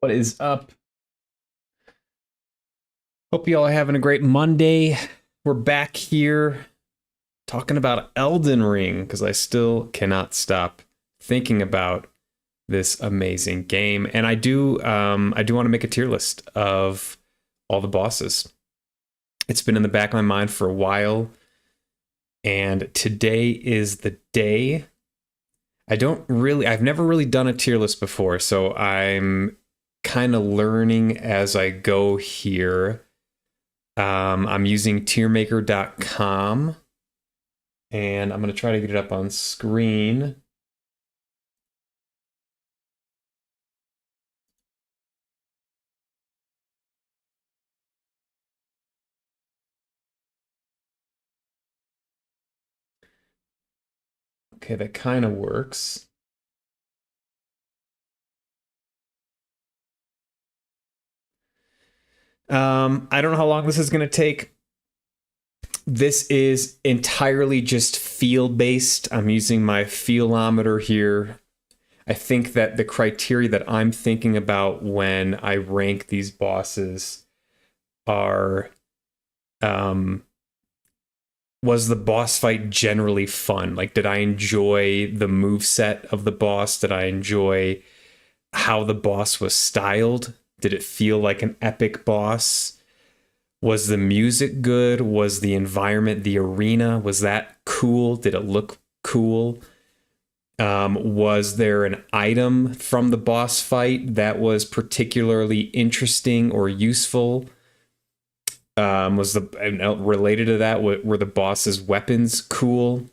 What is up? Hope you all are having a great Monday. We're back here talking about Elden Ring because I still cannot stop thinking about this amazing game. And I do want to make a tier list of all the bosses. It's been in the back of my mind for a while, and today is the day. I've never really done a tier list before, so I'm kind of learning as I go here. I'm using tiermaker.com, and I'm going to try to get it up on screen. Okay, that kind of works. I don't know how long this is going to take. This is entirely just feel based. I'm using my feelometer here. I think that the criteria that I'm thinking about when I rank these bosses are was the boss fight generally fun? Like, did I enjoy the move set of the boss? Did I enjoy how the boss was styled? Did it feel like an epic boss? Was the music good? Was the environment, the arena, was that cool? Did it look cool? Was there an item from the boss fight that was particularly interesting or useful? Was the related to that? Were the boss's weapons cool?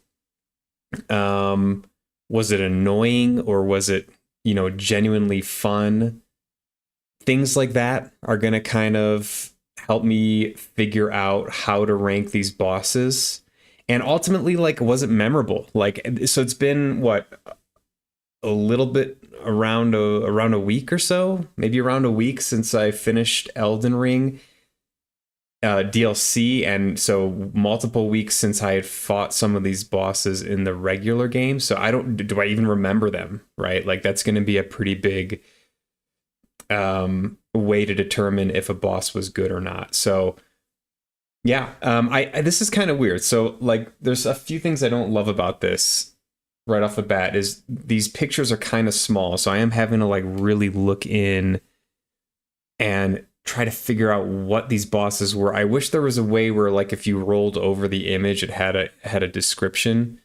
Was it annoying, or was it, genuinely fun? Things like that are gonna kind of help me figure out how to rank these bosses. And ultimately, like, was it memorable? Like, so it's been what, a little bit around a week or so, maybe around a week since I finished Elden Ring DLC, and so multiple weeks since I had fought some of these bosses in the regular game. So do I even remember them, right? Like, that's going to be a pretty big way to determine if a boss was good or not. So yeah, I this is kind of weird. So, like, there's a few things I don't love about this right off the bat. Is these pictures are kind of small, so I am having to, like, really look in and try to figure out what these bosses were. I wish there was a way where, like, if you rolled over the image, it had a description,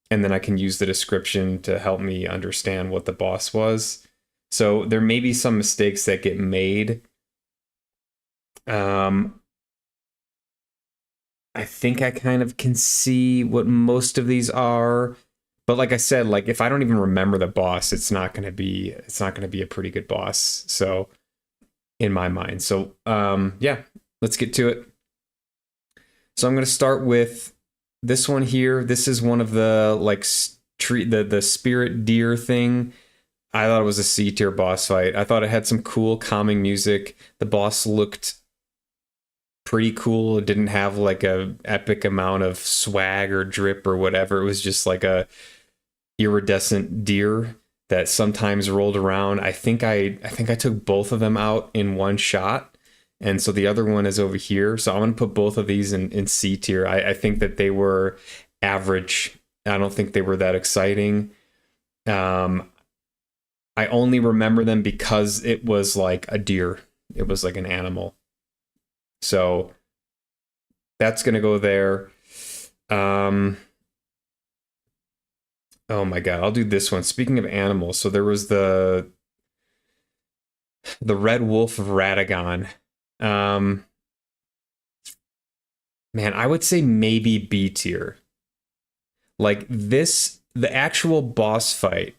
and then I can use the description to help me understand what the boss was. So there may be some mistakes that get made. I think I kind of can see what most of these are. But like I said, like, if I don't even remember the boss, it's not gonna be a pretty good boss. So, in my mind. So yeah, let's get to it. So I'm gonna start with this one here. This is one of the, like, the spirit deer thing. I thought it was a C tier boss fight. I thought it had some cool calming music. The boss looked pretty cool. It didn't have, like, a epic amount of swag or drip or whatever. It was just like a iridescent deer that sometimes rolled around. I think I took both of them out in one shot, and so the other one is over here. So I'm gonna put both of these in C tier. I think that they were average. I don't think they were that exciting. I only remember them because it was like a deer. It was like an animal. So that's gonna go there. Um, oh my god, I'll do this one. Speaking of animals, so there was the Red Wolf of Radagon. Um, man, I would say maybe B tier. Like, this, the actual boss fight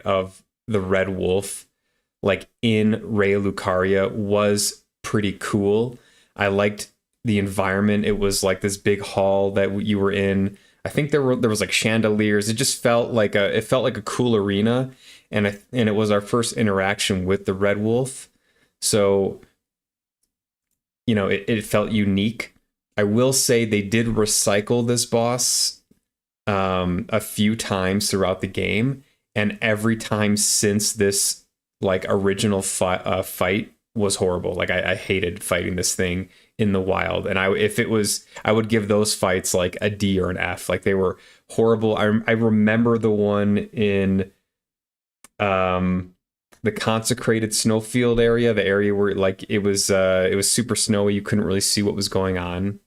of the Red Wolf, like, in Raya Lucaria, was pretty cool. I liked the environment. It was like this big hall that you were in. I think there was like chandeliers. It just felt like a cool arena, and it was our first interaction with the Red Wolf. So, it felt unique. I will say they did recycle this boss a few times throughout the game, and every time since this like original fight was horrible. Like I hated fighting this thing in the wild, and if it was, I would give those fights like a D or an F. Like they were horrible. I remember the one in the consecrated snowfield area, the area where like it was super snowy. You couldn't really see what was going on,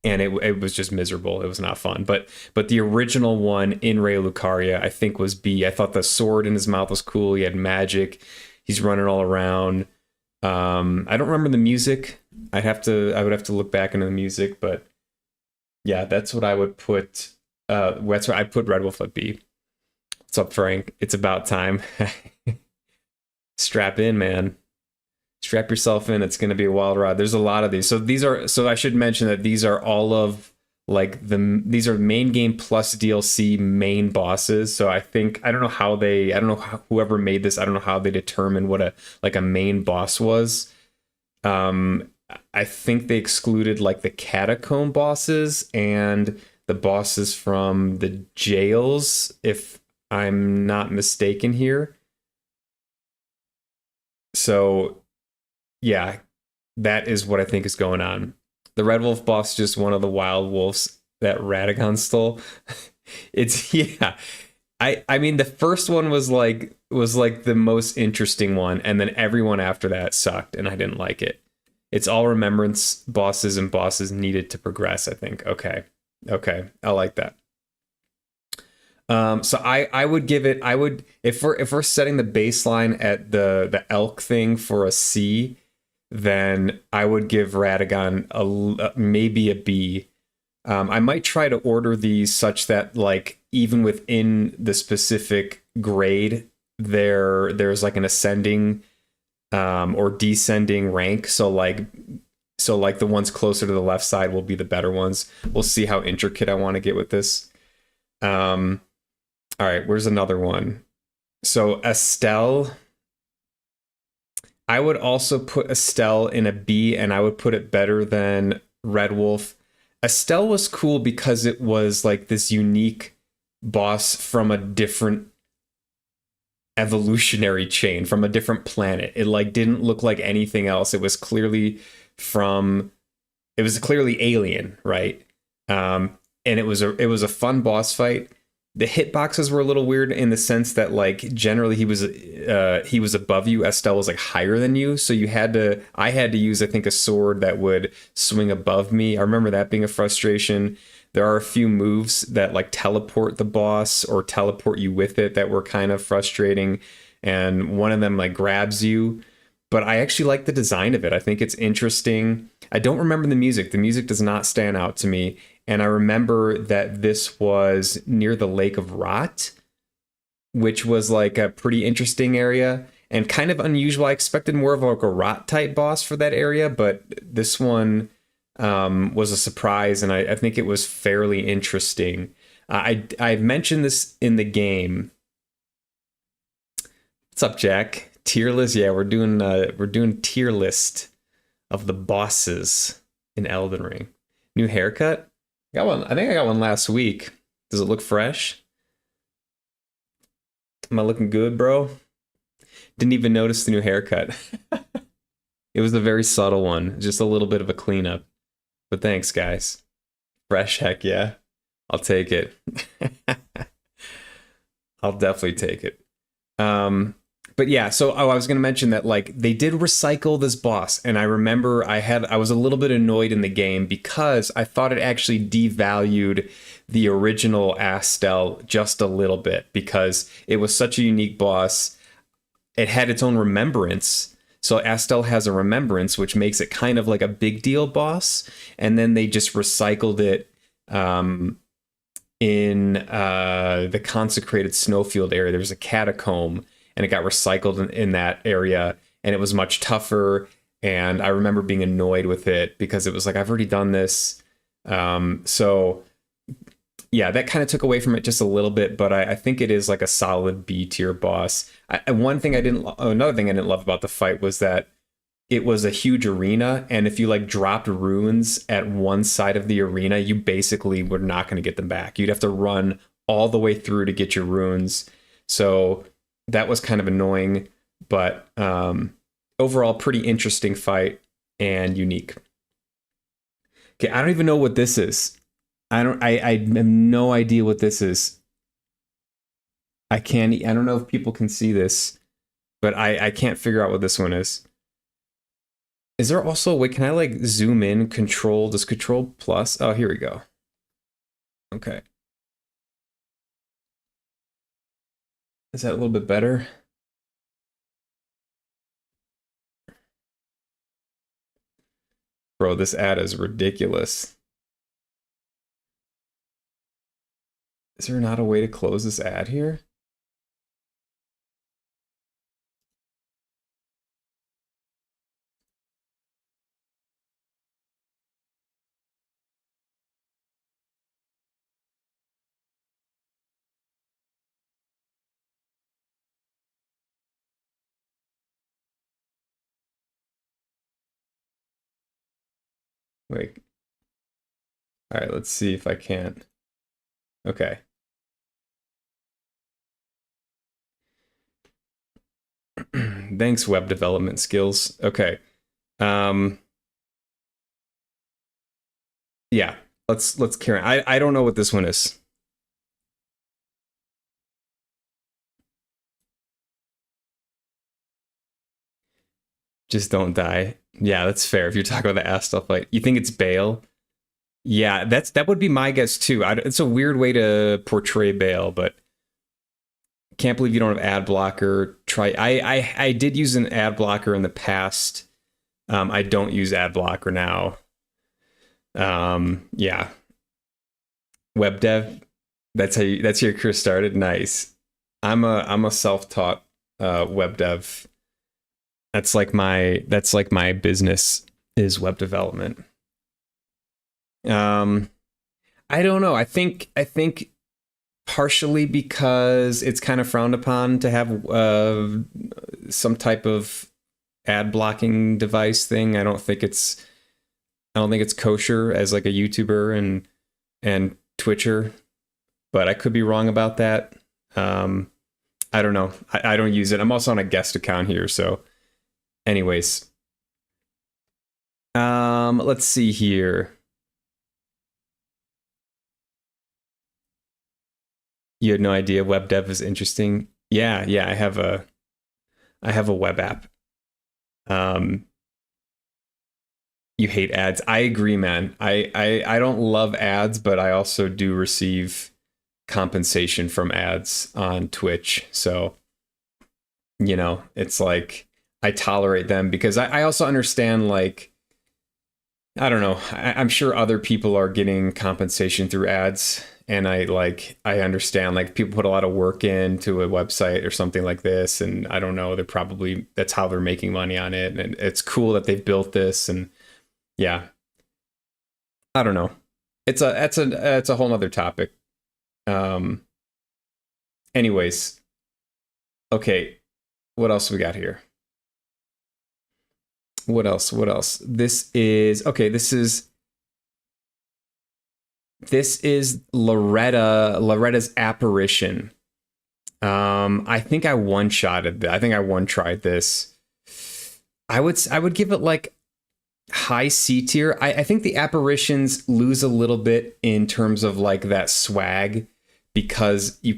and it was just miserable. It was not fun. But the original one in Ray Lucaria, I think, was B. I thought the sword in his mouth was cool. He had magic. He's running all around. I don't remember the music. I would have to look back into the music, but yeah, that's what I would put. That's where I put Red Wolf at B. What's up, Frank? It's about time. Strap in, man. Strap yourself in. It's going to be a wild ride. There's a lot of these. So I should mention that these are all of like these are main game plus DLC main bosses. So I don't know whoever made this, I don't know how they determined what a main boss was. I think they excluded like the catacomb bosses and the bosses from the jails, if I'm not mistaken here. So yeah, that is what I think is going on. The Red Wolf boss is just one of the wild wolves that Radagon stole. It's yeah. I mean the first one was like the most interesting one, and then everyone after that sucked and I didn't like it. It's all remembrance bosses, and bosses needed to progress, I think. Okay. I like that. So I would give it, if we're setting the baseline at the elk thing for a C, then I would give Radagon maybe a B. I might try to order these such that like even within the specific grade there's like an ascending or descending rank. So like the ones closer to the left side will be the better ones. We'll see how intricate I want to get with this. All right, where's another one? So Estelle, I would also put Estelle in a B, and I would put it better than Red Wolf. Estelle was cool because it was like this unique boss from a different evolutionary chain, from a different planet. It like didn't look like anything else. It was clearly alien, right? And it was a fun boss fight. The hitboxes were a little weird in the sense that like generally he was above you. Estelle was like higher than you, so I had to use, I think, a sword that would swing above me. I remember that being a frustration. There are a few moves that like teleport the boss or teleport you with it that were kind of frustrating, and one of them like grabs you. But I actually like the design of it. I think it's interesting. I don't remember the music. The music does not stand out to me. And I remember that this was near the Lake of Rot, which was like a pretty interesting area and kind of unusual. I expected more of like a Rot type boss for that area, but this one was a surprise, and I think it was fairly interesting. I mentioned this in the game. What's up, Jack? Tier list? Yeah, we're doing tier list of the bosses in Elden Ring. New haircut? Got one. I think I got one last week. Does it look fresh? Am I looking good, bro? Didn't even notice the new haircut. It was a very subtle one, just a little bit of a cleanup. But thanks, guys. Fresh, heck yeah. I'll take it. I'll definitely take it. But yeah, so I was going to mention that like they did recycle this boss, and I remember I was a little bit annoyed in the game because I thought it actually devalued the original Astel just a little bit because it was such a unique boss. It had its own remembrance. So Astel has a remembrance, which makes it kind of like a big deal boss, and then they just recycled it in the consecrated snowfield area. There was a catacomb, and it got recycled in that area, and it was much tougher. And I remember being annoyed with it because it was like, I've already done this. So yeah, that kind of took away from it just a little bit, but I think it is like a solid B tier boss. Another thing I didn't love about the fight was that it was a huge arena, and if you like dropped runes at one side of the arena, you basically were not going to get them back. You'd have to run all the way through to get your runes. So that was kind of annoying. But overall, pretty interesting fight and unique. Okay, I don't even know what this is. I have no idea what this is. I don't know if people can see this, but I can't figure out what this one is. Is there also, wait, can I like zoom in, control, does control plus? Oh, here we go. Okay. Is that a little bit better? Bro, this ad is ridiculous. Is there not a way to close this ad here? Wait. All right, let's see if I can't. Okay. Thanks, web development skills. Okay. Um, yeah, let's carry on. I don't know what this one is. Just don't die. Yeah, that's fair. If you're talking about the Astel fight, you think it's Bale? Yeah, that would be my guess too. It's a weird way to portray Bale, but can't believe you don't have ad blocker. Try. I did use an ad blocker in the past. I don't use ad blocker now. Yeah, web dev. That's your career started. Nice. I'm a self-taught web dev. That's like my business is web development. Um, I don't know. I think partially because it's kind of frowned upon to have some type of ad blocking device thing. I don't think it's kosher as like a YouTuber and Twitcher, but I could be wrong about that. Um, I don't know. I don't use it. I'm also on a guest account here, so anyways. Let's see here. You had no idea web dev is interesting. Yeah, yeah, I have a web app. Um, you hate ads. I agree, man. I don't love ads, but I also do receive compensation from ads on Twitch. So, it's like I tolerate them because I also understand, like, I don't know. I'm sure other people are getting compensation through ads, and I understand, like, people put a lot of work into a website or something like this, and I don't know, that's how they're making money on it, and it's cool that they've built this, and yeah, I don't know. It's a whole nother topic. Um, anyways, okay, what else we got here? What else? What else? This is okay. This is Loretta's apparition. I think I one shotted. I think I one tried this. I would give it like high C tier. I think the apparitions lose a little bit in terms of like that swag because you're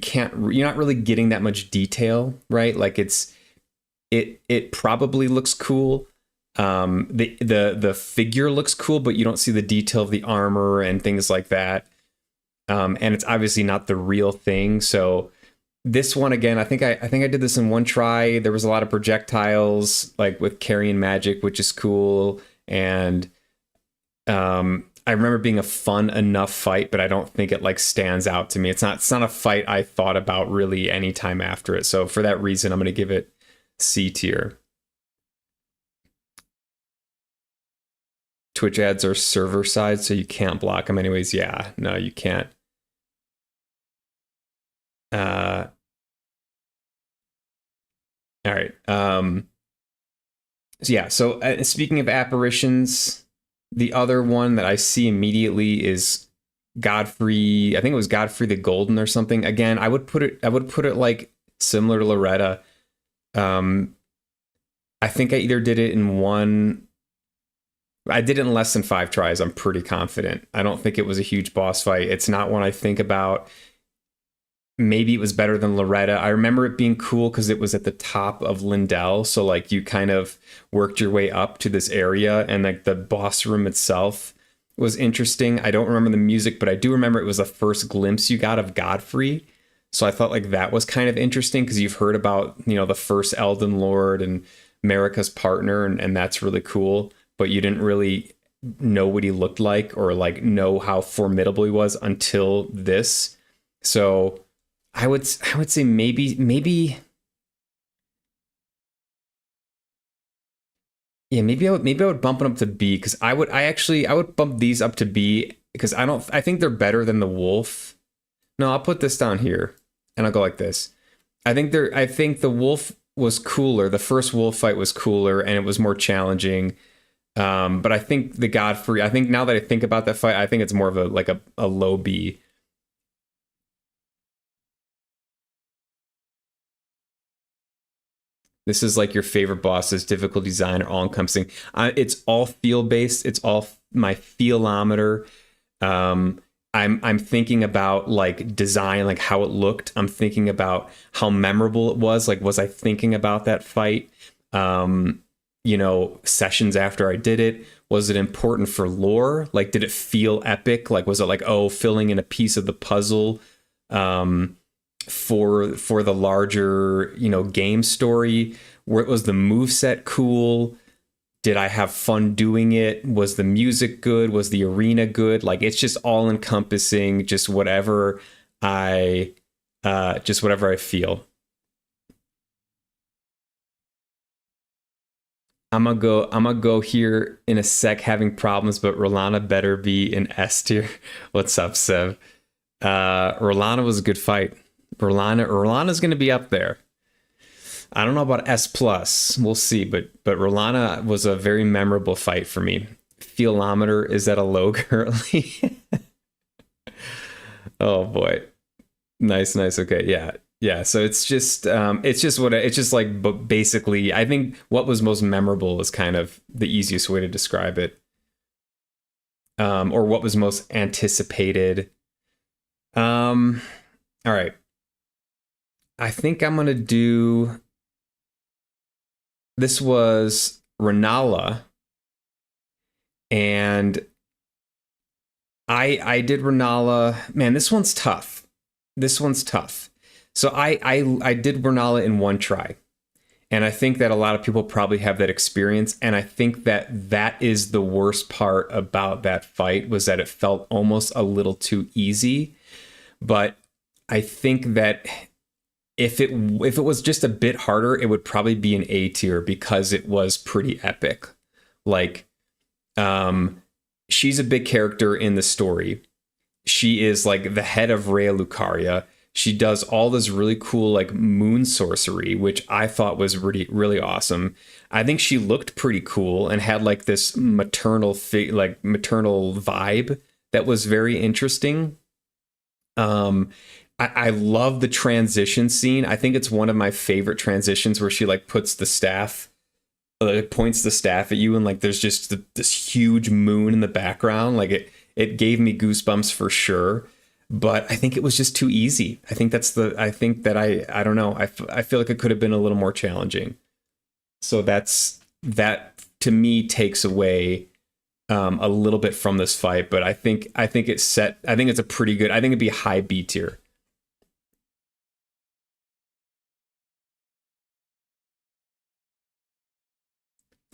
not really getting that much detail, right? Like it probably looks cool. The figure looks cool, but you don't see the detail of the armor and things like that. And it's obviously not the real thing. So this one again, I think I did this in one try. There was a lot of projectiles, like with carrying magic, which is cool. And I remember being a fun enough fight, but I don't think it like stands out to me. It's not a fight I thought about really any time after it. So for that reason, I'm gonna give it C tier. Twitch ads are server side, so you can't block them anyways. Yeah, no, you can't. Uh, all right. So yeah. So speaking of apparitions, the other one that I see immediately is Godfrey. I think it was Godfrey the Golden or something. Again, I would put it like similar to Loretta. I think I either did it in one. I did it in less than 5 tries. I'm pretty confident. I don't think it was a huge boss fight. It's not one I think about. Maybe it was better than Loretta. I remember it being cool because it was at the top of Lindell. So like you kind of worked your way up to this area, and like the boss room itself was interesting. I don't remember the music, but I do remember it was the first glimpse you got of Godfrey. So I thought like that was kind of interesting because you've heard about, the first Elden Lord and Marika's partner, and that's really cool. But you didn't really know what he looked like or like know how formidable he was until this. So I would say maybe yeah, maybe I would bump it up to B, because I would bump these up to B because I think they're better than the wolf. No, I'll put this down here and I'll go like this. I think the wolf was cooler. The first wolf fight was cooler and it was more challenging. But I think the Godfrey, I think now that I think about that fight, I think it's more of a low B. This is like your favorite bosses, difficult design, or all encompassing. It's all feel based. It's all my feelometer. I'm thinking about like design, like how it looked. I'm thinking about how memorable it was. Like, was I thinking about that fight? Sessions after I did it. Was it important for lore? Like, did it feel epic? Like, was it like, oh, filling in a piece of the puzzle? For the larger game story? Where was the move set cool? Did I have fun doing it? Was the music good? Was the arena good? Like, it's just all encompassing, I just whatever I feel. I'm gonna go here in a sec, having problems, but Rolana better be in S tier. What's up, Sev? Rolana was a good fight. Rolana's going to be up there. I don't know about S plus. We'll see, but Rolana was a very memorable fight for me. Feelometer is at a low currently. Oh boy, nice. Okay, yeah. So it's just like, but basically, I think what was most memorable is kind of the easiest way to describe it, or what was most anticipated. All right. I think I'm gonna do. This was Renala, and I did Renala. Man, this one's tough. So I did Renala in one try, and I think that a lot of people probably have that experience. And I think that is the worst part about that fight, was that it felt almost a little too easy. But I think that if it was just a bit harder, it would probably be an A tier because it was pretty epic. Like, she's a big character in the story. She is like the head of Rhea Lucaria. She does all this really cool like moon sorcery, which I thought was really, really awesome. I think she looked pretty cool and had like this maternal vibe that was very interesting. I love the transition scene. I think it's one of my favorite transitions, where she like puts the staff, points the staff at you, and like there's just this huge moon in the background. Like it gave me goosebumps for sure. But I think it was just too easy. I think I don't know. I feel like it could have been a little more challenging. So that to me takes away a little bit from this fight. But I think it's a pretty good. I think it'd be a high B tier.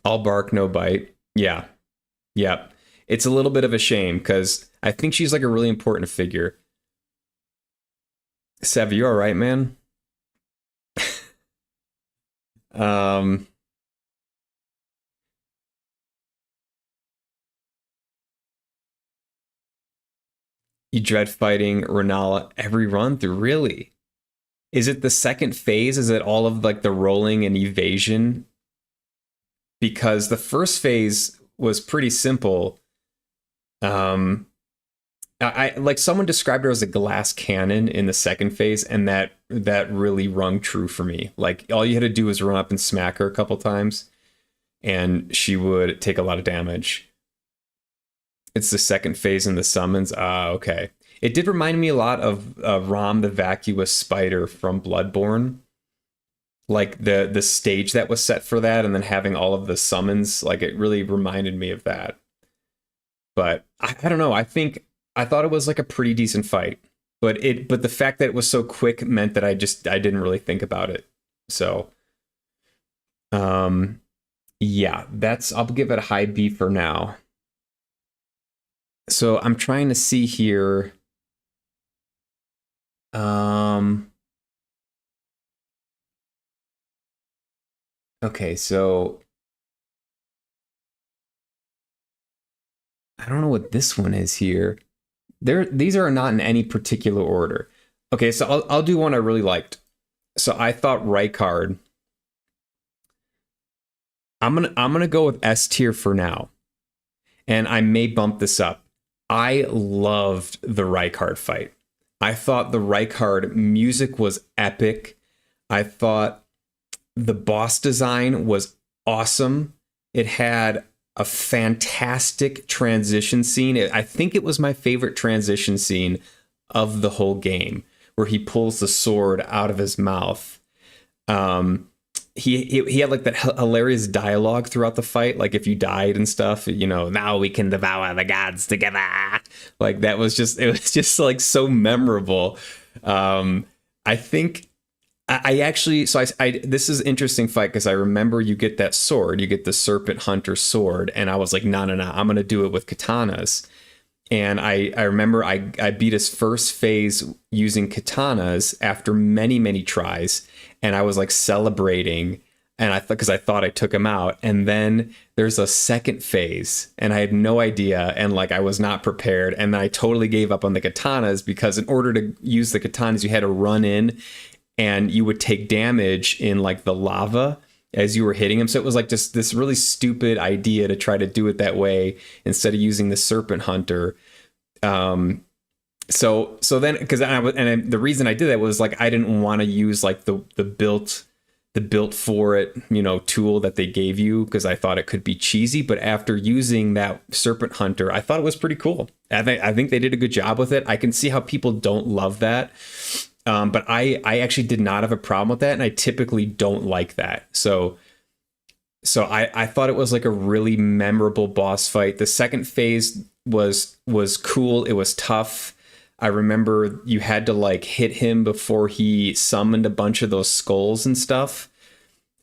All bark, no bite. Yeah. Yeah. It's a little bit of a shame because I think she's like a really important figure. Sev, you all right, man? Um, you dread fighting Renala every run through, really? Is it the second phase? Is it all of like the rolling and evasion? Because the first phase was pretty simple. Um, I like, someone described her as a glass cannon in the second phase, and that really rung true for me. Like, all you had to do was run up and smack her a couple times. and she would take a lot of damage. It's the second phase in the summons. Ah, okay. It did remind me a lot of Rom the Vacuous Spider from Bloodborne. Like the stage that was set for that, and then having all of the summons, like it really reminded me of that. But I don't know. I thought it was like a pretty decent fight, but the fact that it was so quick meant that I didn't really think about it. So, um, yeah, that's I'll give it a high B for now. So I'm trying to see here. Um, okay, so I don't know what this one is here. These are not in any particular order. Okay, so I'll do one I really liked. So I thought Rykard. I'm gonna go with S tier for now, and I may bump this up. I loved the Rykard fight. I thought the Rykard music was epic. I thought the boss design was awesome. It had a fantastic transition scene. I think it was my favorite transition scene of the whole game, where he pulls the sword out of his mouth. Um, he had like that hilarious dialogue throughout the fight, like if you died and stuff, now we can devour the gods together. Like that was just it was just like so memorable. I think I actually so I this is an interesting fight because I remember you get that sword, you get the Serpent Hunter sword, and I was like, no, I'm gonna do it with katanas. And I remember I beat his first phase using katanas after many, many tries. And I was like celebrating. And because I thought I took him out. And then there's a second phase and I had no idea. And like I was not prepared. And then I totally gave up on the katanas because in order to use the katanas, you had to run in and you would take damage in like the lava as you were hitting him. So it was like just this really stupid idea to try to do it that way instead of using the Serpent Hunter. So then because the reason I did that was like I didn't want to use like the built for it tool that they gave you because I thought it could be cheesy. But after using that Serpent Hunter, I thought it was pretty cool. I think they did a good job with it. I can see how people don't love that. But I actually did not have a problem with that, and I typically don't like that. So I thought it was like a really memorable boss fight. The second phase was cool. It was tough. I remember you had to like hit him before he summoned a bunch of those skulls and stuff.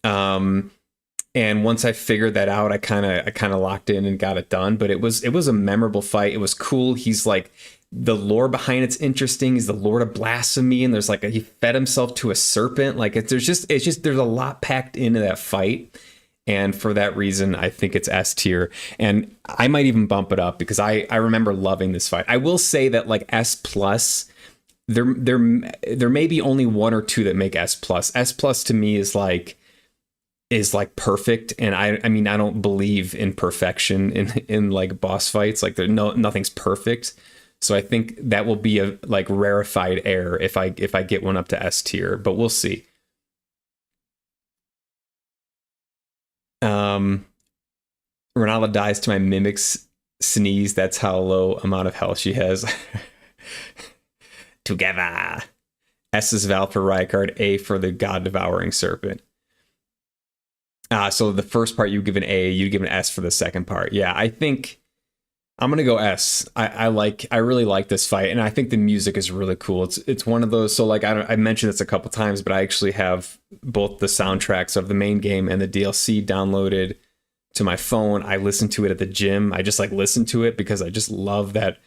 And once I figured that out, I kind of locked in and got it done. But it was a memorable fight. It was cool. He's like, the lore behind it's interesting. He's the Lord of Blasphemy, and there's like he fed himself to a serpent. Like there's a lot packed into that fight. And for that reason, I think it's S tier. And I might even bump it up because I remember loving this fight. I will say that like S plus, there may be only one or two that make S plus. S plus to me is like perfect. And I mean, I don't believe in perfection in like boss fights. Like nothing's perfect. So I think that will be a like rarefied air if I get one up to S tier, but we'll see. Renala dies to my mimic's sneeze. That's how low amount of health she has. Together. S is Val for Rykard, A for the God Devouring Serpent. So the first part you give an A, you give an S for the second part. Yeah, I think I'm gonna go S. I really like this fight, and I think the music is really cool. It's one of those. So like I mentioned this a couple times, but I actually have both the soundtracks of the main game and the DLC downloaded to my phone. I listen to it at the gym. I just like listen to it because I just love that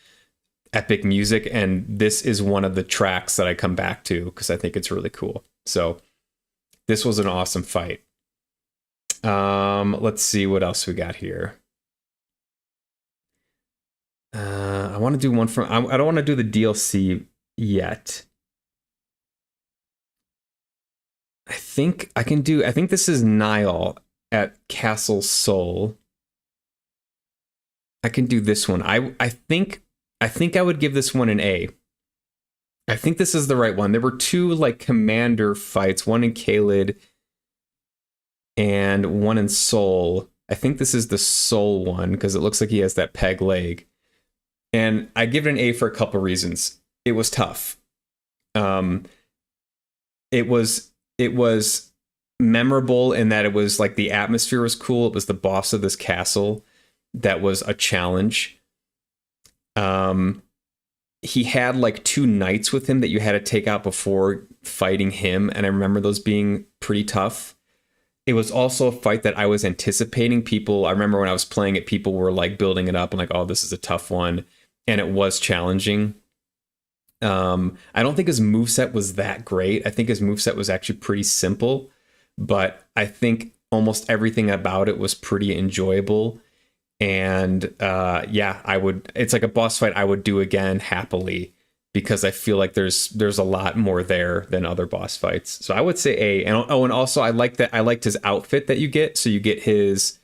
epic music, and this is one of the tracks that I come back to because I think it's really cool. So this was an awesome fight. Let's see what else we got here. I want to do one from. I don't want to do the DLC yet. I think I can do. I think this is Niall at Castle Soul. I can do this one. I think I would give this one an A. I think this is the right one. There were two like commander fights, one in Caelid and one in Seoul. I think this is the soul one because it looks like he has that peg leg. And I give it an A for a couple reasons. It was tough. Um, it was memorable in that it was like the atmosphere was cool. It was the boss of this castle that was a challenge. Um, he had like two knights with him that you had to take out before fighting him, and I remember those being pretty tough. It was also a fight that I was anticipating. I remember when I was playing it, people were like building it up and like, oh, this is a tough one. And it was challenging. I don't think his moveset was that great. I think his moveset was actually pretty simple, but I think almost everything about it was pretty enjoyable. And yeah, it's like a boss fight I would do again happily because I feel like there's a lot more there than other boss fights. So I would say A. And and also I liked his outfit that you get. So you get his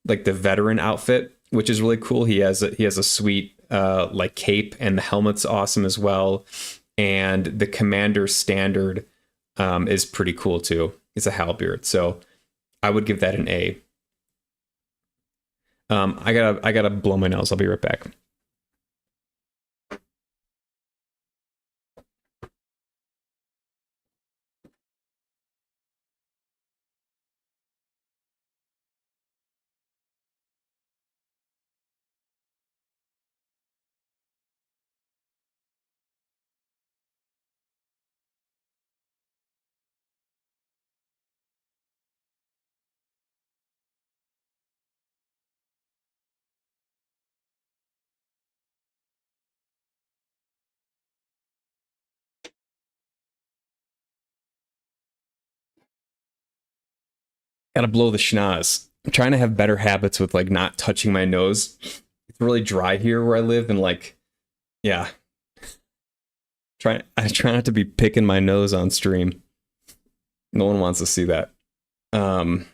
like the veteran outfit, which is really cool. He has a sweet like cape, and the helmet's awesome as well. And the commander's standard is pretty cool too. It's a halberd. So I would give that an A. I gotta blow my nose. I'll be right back. Gotta blow the schnoz. I'm trying to have better habits with like not touching my nose. It's really dry here where I live, and like, yeah, I try not to be picking my nose on stream. No one wants to see that. Um,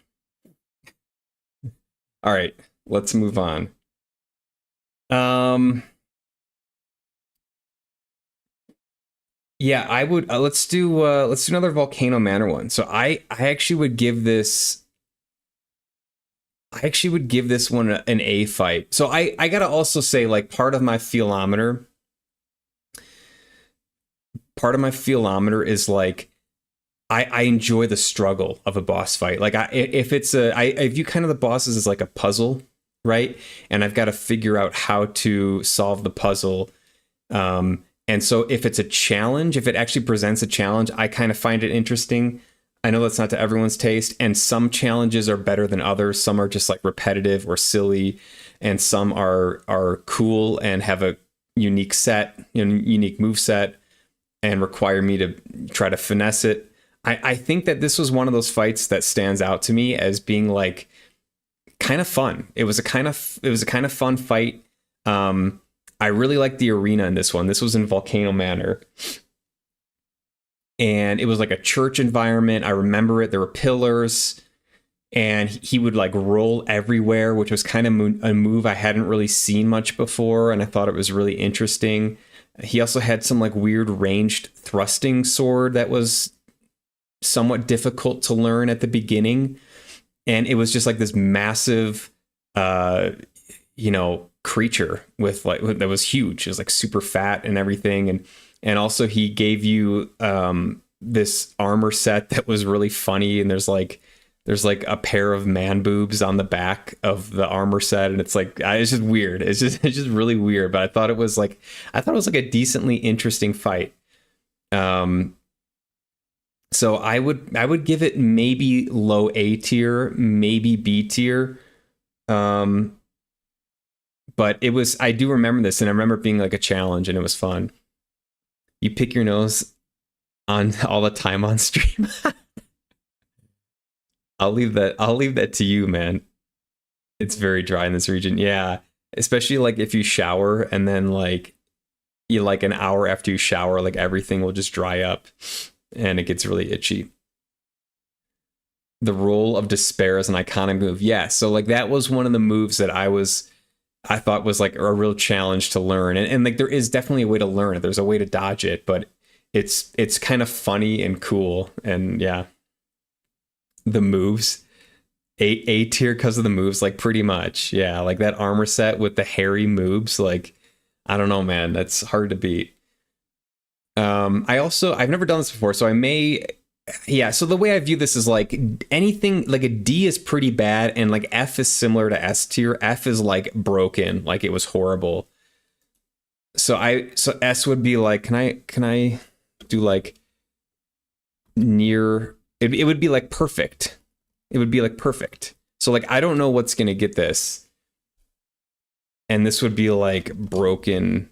all right, let's move on. Um, yeah, I would let's do another Volcano Manor one. So I actually would give this one an A fight. So I gotta also say, like, part of my feelometer is like I enjoy the struggle of a boss fight. Like I view kind of the bosses as like a puzzle, right? And I've got to figure out how to solve the puzzle. And so if it's a challenge, if it actually presents a challenge, I kind of find it interesting. I know that's not to everyone's taste, and some challenges are better than others. Some are just like repetitive or silly, and some are cool and have a unique unique move set and require me to try to finesse it. I think that this was one of those fights that stands out to me as being like kind of fun. It was a kind of fun fight. I really liked the arena in this one. This was in Volcano Manor, and it was like a church environment. I remember it. There were pillars, and he would like roll everywhere, which was kind of a move I hadn't really seen much before, and I thought it was really interesting. He also had some like weird ranged thrusting sword that was somewhat difficult to learn at the beginning, and it was just like this massive creature with like that was huge. It was like super fat and everything, and also he gave you this armor set that was really funny, and there's like a pair of man boobs on the back of the armor set, and it's just weird. It's just really weird, but I thought it was like a decently interesting fight. So I would give it maybe low A tier, maybe B tier. But I do remember this, and I remember it being like a challenge, and it was fun. You pick your nose on all the time on stream. I'll leave that to you, man. It's very dry in this region. Yeah. Especially like if you shower and then like you like an hour after you shower, like everything will just dry up and it gets really itchy. The Roll of Despair is an iconic move. Yeah, so like that was one of the moves that I thought was like a real challenge to learn. And like there is definitely a way to learn it. There's a way to dodge it, but it's kind of funny and cool. And yeah, the moves. A tier because of the moves, like pretty much. Yeah, like that armor set with the hairy moves, like I don't know, man. That's hard to beat. I've never done this before, so I may yeah, so the way I view this is like anything like a D is pretty bad and like F is similar to S tier. F is like broken, like it was horrible. So S would be like can I do like near it would be like perfect. It would be like perfect. So like I don't know what's going to get this. And this would be like broken.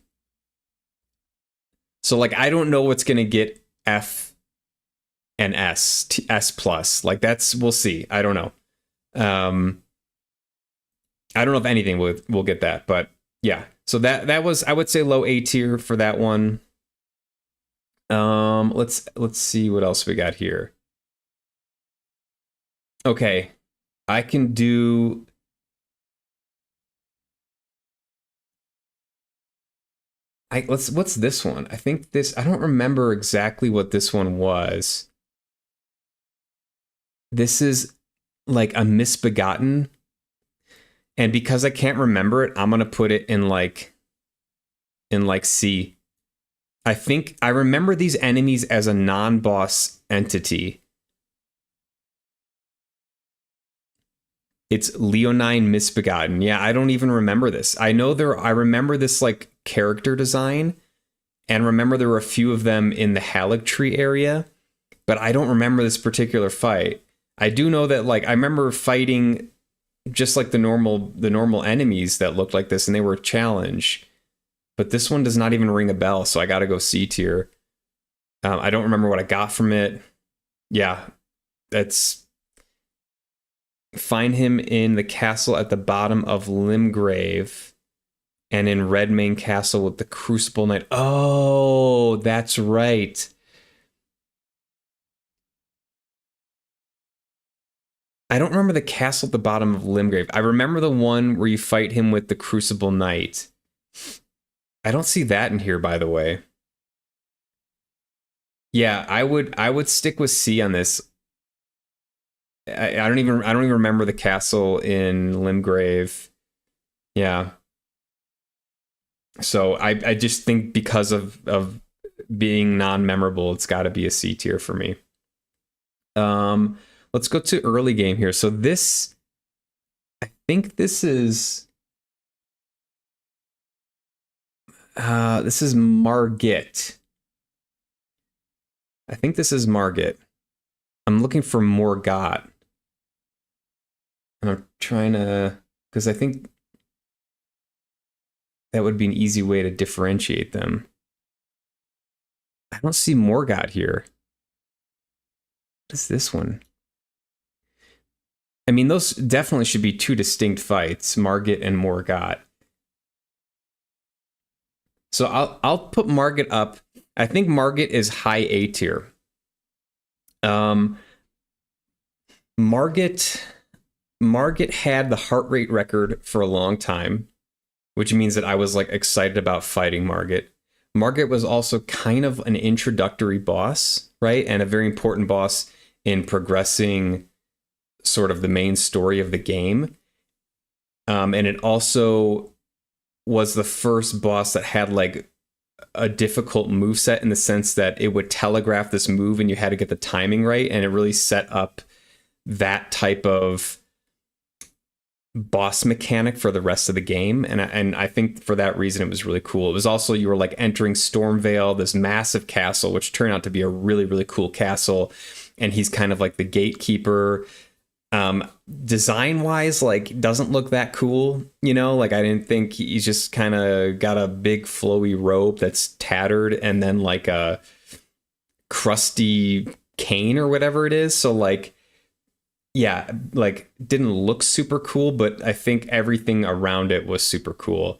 So like I don't know what's going to get F and S plus. Like that's we'll see. I don't know. Um I don't know if anything will get that, but yeah. So that was I would say low A tier for that one. Let's see what else we got here. Okay. I can do what's this one? I think this I don't remember exactly what this one was. This is like a misbegotten, and because I can't remember it, I'm gonna put it in like C. I think I remember these enemies as a non-boss entity. It's Leonine Misbegotten. Yeah, I don't even remember this. I remember this like character design and remember there were a few of them in the Haligtree area, but I don't remember this particular fight. I do know that like I remember fighting just like the normal enemies that looked like this and they were a challenge. But this one does not even ring a bell, so I got to go C tier. I don't remember what I got from it. Yeah, that's find him in the castle at the bottom of Limgrave and in Redmane Castle with the Crucible Knight. Oh, that's right. I don't remember the castle at the bottom of Limgrave. I remember the one where you fight him with the Crucible Knight. I don't see that in here, by the way. Yeah, I would stick with C on this. I don't even remember the castle in Limgrave. Yeah. So I just think because of being non-memorable, it's got to be a C tier for me. Um, let's go to early game here. So this, I think this is Margit. I think this is Margit. I'm looking for Morgott. And I'm trying to, because I think that would be an easy way to differentiate them. I don't see Morgott here. What is this one? I mean, those definitely should be two distinct fights, Margit and Morgott. So I'll put Margit up. I think Margit is high A tier. Um, Margit had the heart rate record for a long time, which means that I was like excited about fighting Margit. Margit was also kind of an introductory boss, right? And a very important boss in progressing sort of the main story of the game. And it also was the first boss that had like a difficult move set in the sense that it would telegraph this move and you had to get the timing right. And it really set up that type of boss mechanic for the rest of the game, and I think for that reason it was really cool. It was also you were like entering Stormvale, this massive castle, which turned out to be a really really cool castle, and he's kind of like the gatekeeper. Design wise, like doesn't look that cool, you know. Like I didn't think he's just kind of got a big flowy robe that's tattered and then like a crusty cane or whatever it is. So like yeah, like didn't look super cool, but I think everything around it was super cool.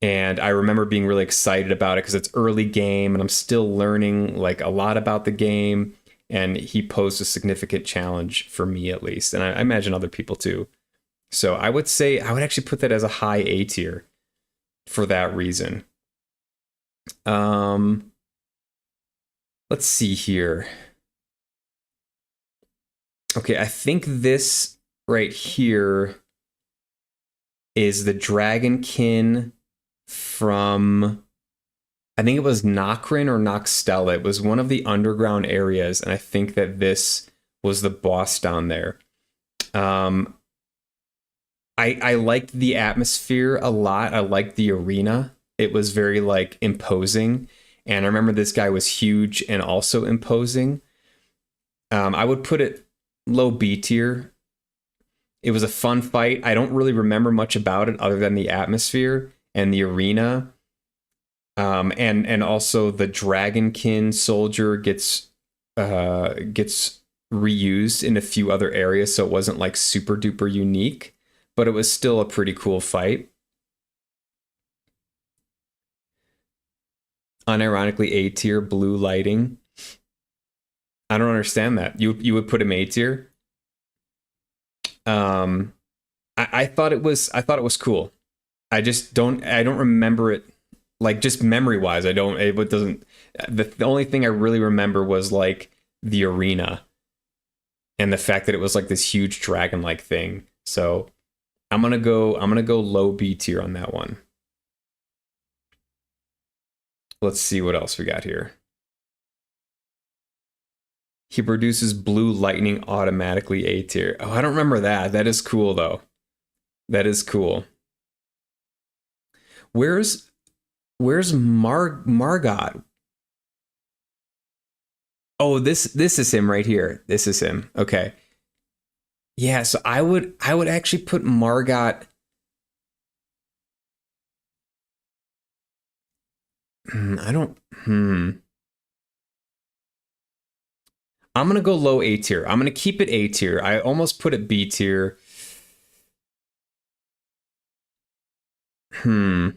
And I remember being really excited about it because it's early game and I'm still learning like a lot about the game. And he posed a significant challenge for me at least. And I imagine other people too. So I would say I would actually put that as a high A tier for that reason. Let's see here. Okay, I think this right here is the Dragonkin from, I think it was Nokrin or Noxtella. It was one of the underground areas, and I think that this was the boss down there. Um, I liked the atmosphere a lot. I liked the arena. It was very like imposing, and I remember this guy was huge and also imposing. I would put it low B tier. It was a fun fight. I don't really remember much about it other than the atmosphere and the arena. And also the Dragonkin soldier gets reused in a few other areas, so it wasn't like super duper unique, but it was still a pretty cool fight. Unironically A tier, blue lighting. I don't understand that. You would put him A tier? Um, I thought it was cool. I don't remember it like just memory wise. It doesn't. The only thing I really remember was like the arena and the fact that it was like this huge dragon like thing. So I'm gonna go low B tier on that one. Let's see what else we got here. He produces blue lightning automatically A tier. Oh, I don't remember that. That is cool though. That is cool. Where's Margot? Oh, this is him right here. This is him. Okay. Yeah, so I would actually put Margot. I don't. I'm gonna go low A tier. I'm gonna keep it A tier. I almost put it B tier. Hmm.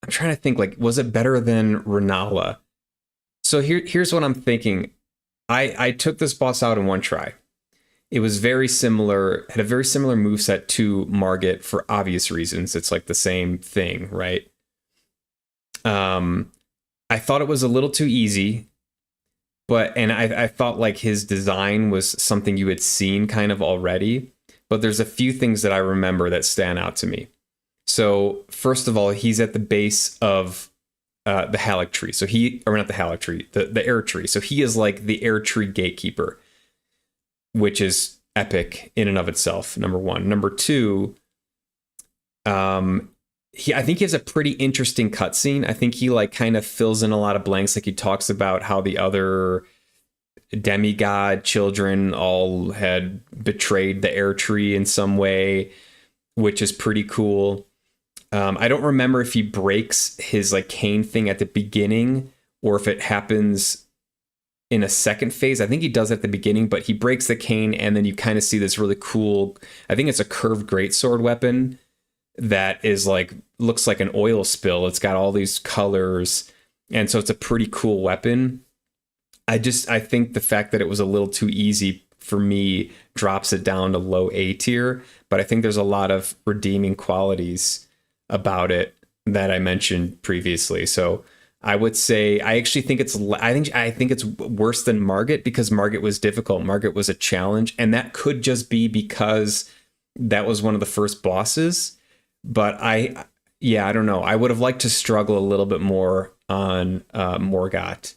I'm trying to think. Like, was it better than Renala? So here's what I'm thinking. I took this boss out in one try. It was very similar, had a very similar moveset to Margit for obvious reasons. It's like the same thing, right? Um, I thought it was a little too easy, but and I thought like his design was something you had seen kind of already. But there's a few things that I remember that stand out to me. So first of all, he's at the base of the Halleck tree. So or not the Halleck tree, the air tree. So he is like the air tree gatekeeper, which is epic in and of itself. Number one. Number two, I think he has a pretty interesting cutscene. I think he like kind of fills in a lot of blanks. Like he talks about how the other demigod children all had betrayed the air tree in some way, which is pretty cool. I don't remember if he breaks his like cane thing at the beginning or if it happens in a second phase. I think he does at the beginning, but he breaks the cane and then you kind of see this really cool, I think it's a curved greatsword weapon that is like, looks like an oil spill. It's got all these colors. And so it's a pretty cool weapon. I think the fact that it was a little too easy for me drops it down to low A tier, but I think there's a lot of redeeming qualities about it that I mentioned previously. So I would say I actually think I think it's worse than Margit because Margit was difficult. Margit was a challenge, and that could just be because that was one of the first bosses. But I don't know. I would have liked to struggle a little bit more on Morgott.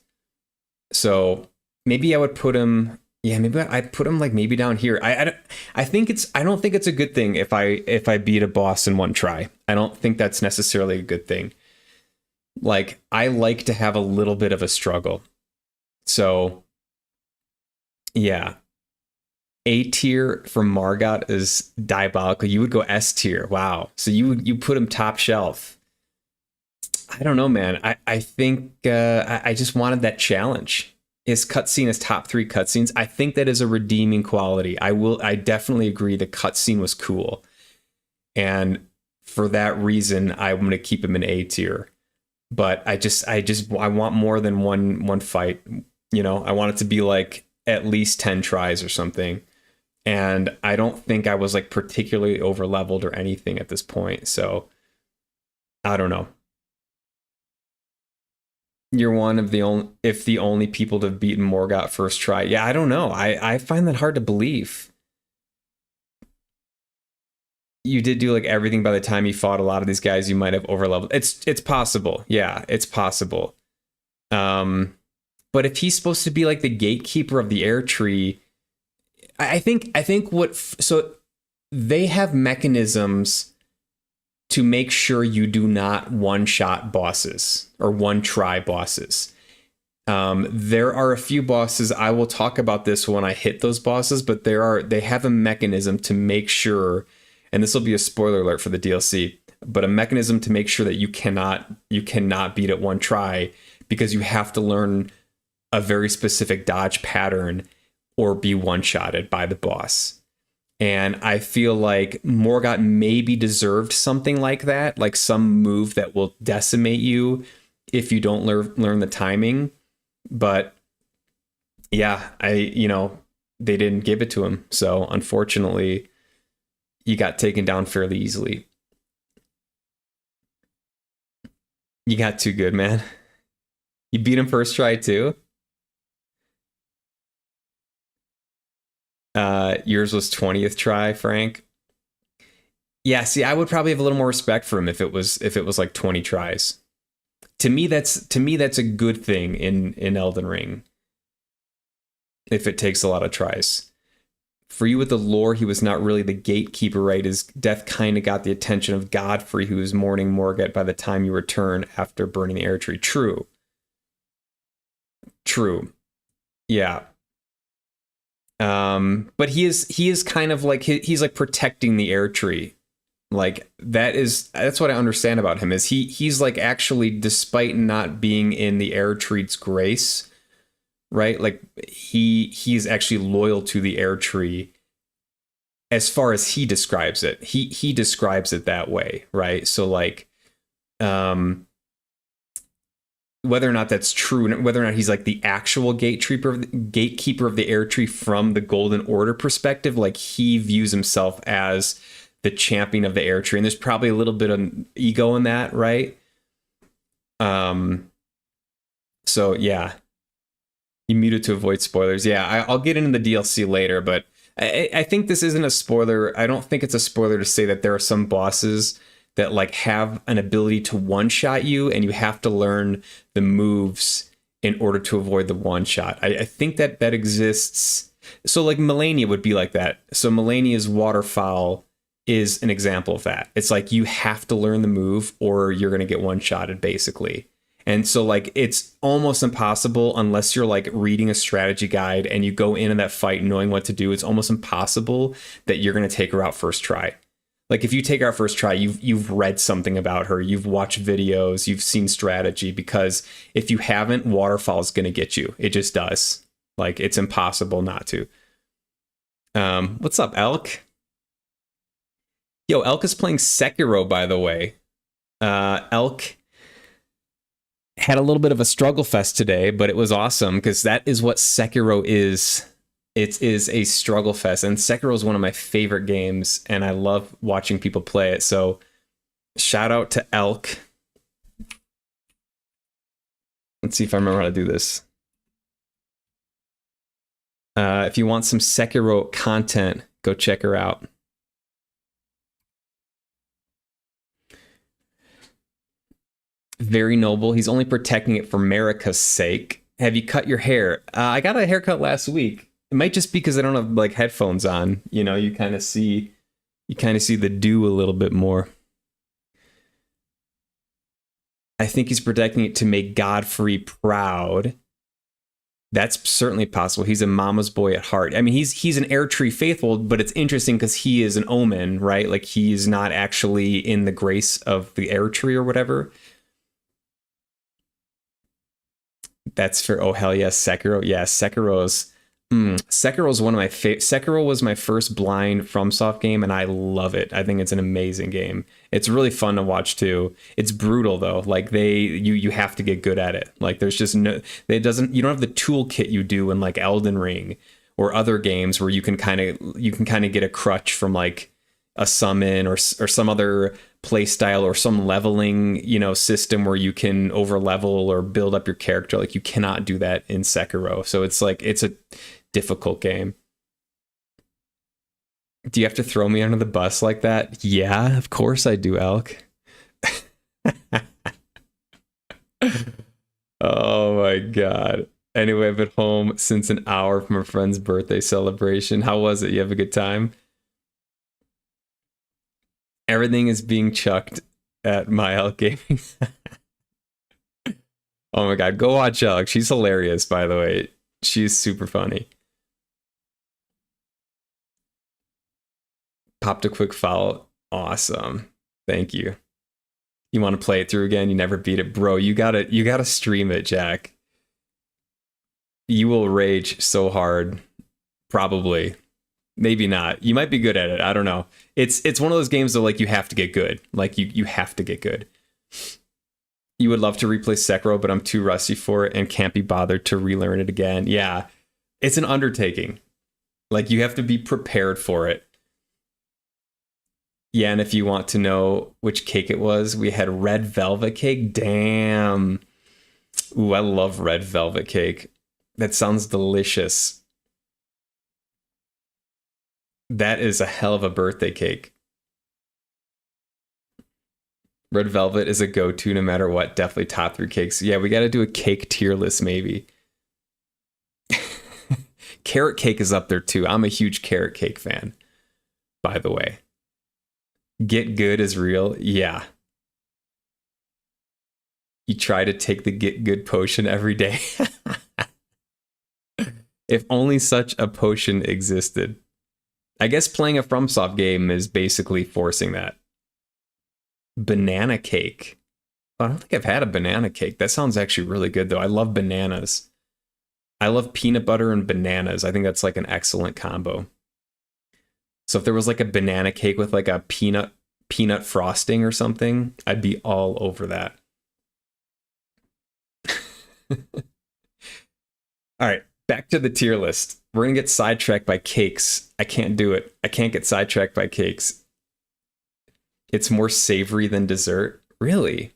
So maybe I would put him. Yeah, maybe I'd put him like maybe down here. I think I don't think it's a good thing if I beat a boss in one try. I don't think that's necessarily a good thing. Like I like to have a little bit of a struggle. So yeah, A tier for Margot is diabolical. You would go S tier. Wow. So you put him top shelf. I don't know, man. I think I just wanted that challenge. His cutscene is top 3 cutscenes. I think that is a redeeming quality. I definitely agree the cutscene was cool. And for that reason, I'm going to keep him in A tier. But I want more than one fight. You know, I want it to be like at least 10 tries or something. And I don't think I was like particularly over leveled or anything at this point. So I don't know. You're one of the only, if the only people to have beaten Morgott first try. Yeah, I don't know. I find that hard to believe. You did do like everything by the time you fought a lot of these guys. You might have overleveled. It's possible. Yeah, it's possible. But if he's supposed to be like the gatekeeper of the air tree, I think what so they have mechanisms to make sure you do not one shot bosses or one try bosses. There are a few bosses. I will talk about this when I hit those bosses, but they have a mechanism to make sure, and this will be a spoiler alert for the DLC, but a mechanism to make sure that you cannot beat it one try, because you have to learn a very specific dodge pattern or be one-shotted by the boss. And I feel like Morgott maybe deserved something like that, like some move that will decimate you if you don't learn the timing. But yeah, they didn't give it to him. So unfortunately, he got taken down fairly easily. You got too good, man. You beat him first try too. Yours was 20th try, Frank. Yeah, see, I would probably have a little more respect for him if it was like 20 tries. To me, that's a good thing in Elden Ring. If it takes a lot of tries. For you with the lore, he was not really the gatekeeper, right? His death kind of got the attention of Godfrey, who was mourning Morgott by the time you return after burning the air tree. True. Yeah. But he is kind of like he's like protecting the air tree. Like that's what I understand about him, is he's like actually, despite not being in the air tree's grace, right? Like he's actually loyal to the air tree as far as he describes it. He describes it that way, right? So like whether or not that's true, and whether or not he's like the actual gatekeeper of the air tree from the Golden Order perspective, like he views himself as the champion of the air tree, and there's probably a little bit of ego in that, right? So yeah, you muted to avoid spoilers. Yeah, I'll get into the DLC later, but I think this isn't a spoiler. I don't think it's a spoiler to say that there are some bosses that like have an ability to one-shot you, and you have to learn the moves in order to avoid the one-shot. I think that exists. So like Melania would be like that. So Melania's waterfowl is an example of that. It's like you have to learn the move or you're going to get one-shotted, basically. And so like it's almost impossible, unless you're like reading a strategy guide and you go into that fight knowing what to do. It's almost impossible that you're going to take her out first try. Like if you take her out first try, you've read something about her, you've watched videos, you've seen strategy, because if you haven't, waterfall is going to get you. It just does. Like it's impossible not to. What's up, Elk? Yo, Elk is playing Sekiro, by the way. Elk had a little bit of a struggle fest today, but it was awesome because that is what Sekiro is. It is a struggle fest, and Sekiro is one of my favorite games, and I love watching people play it. So shout out to Elk. Let's see if I remember how to do this. If you want some Sekiro content, go check her out. Very noble. He's only protecting it for Marika's sake. Have you cut your hair? I got a haircut last week. It might just be because I don't have like headphones on. You know, you kind of see the dew a little bit more. I think he's protecting it to make Godfrey proud. That's certainly possible. He's a mama's boy at heart. I mean, he's an Air Tree faithful, but it's interesting because he is an omen, right? Like he's not actually in the grace of the Air Tree or whatever. That's for, oh hell yes, Sekiro. Yeah, Sekiro's one of my Sekiro was my first blind FromSoft game, and I love it. I think it's an amazing game. It's really fun to watch too. It's brutal though. Like you have to get good at it. Like there's just no, you don't have the toolkit you do in like Elden Ring or other games where you can kind of get a crutch from like a summon or some other play style or some leveling, system where you can over level or build up your character. Like you cannot do that in Sekiro. So it's like, it's a difficult game. Do you have to throw me under the bus like that? Yeah, of course I do, Elk. Oh my God. Anyway, I've been home since an hour from a friend's birthday celebration. How was it? You have a good time? Everything is being chucked at my Elk Gaming. Oh my God, go watch Elk. She's hilarious, by the way. She's super funny. Popped a quick foul. Awesome. Thank you. You want to play it through again? You never beat it, bro. You gotta stream it, Jack. You will rage so hard. Probably. Maybe not. You might be good at it. I don't know. It's one of those games though, like you have to get good. Like you have to get good. You would love to replay Sekiro, but I'm too rusty for it and can't be bothered to relearn it again. Yeah. It's an undertaking. Like you have to be prepared for it. Yeah, and if you want to know which cake it was, we had red velvet cake. Damn. Ooh, I love red velvet cake. That sounds delicious. That is a hell of a birthday cake. Red velvet is a go-to no matter what. Definitely top 3 cakes. Yeah, we got to do a cake tier list maybe. Carrot cake is up there too. I'm a huge carrot cake fan, by the way. Get good is real. Yeah. You try to take the get good potion every day. If only such a potion existed. I guess playing a FromSoft game is basically forcing that. Banana cake. I don't think I've had a banana cake. That sounds actually really good though. I love bananas. I love peanut butter and bananas. I think that's like an excellent combo. So if there was like a banana cake with like a peanut frosting or something, I'd be all over that. All right, back to the tier list. We're gonna get sidetracked by cakes. I can't do it. I can't get sidetracked by cakes. It's more savory than dessert. Really?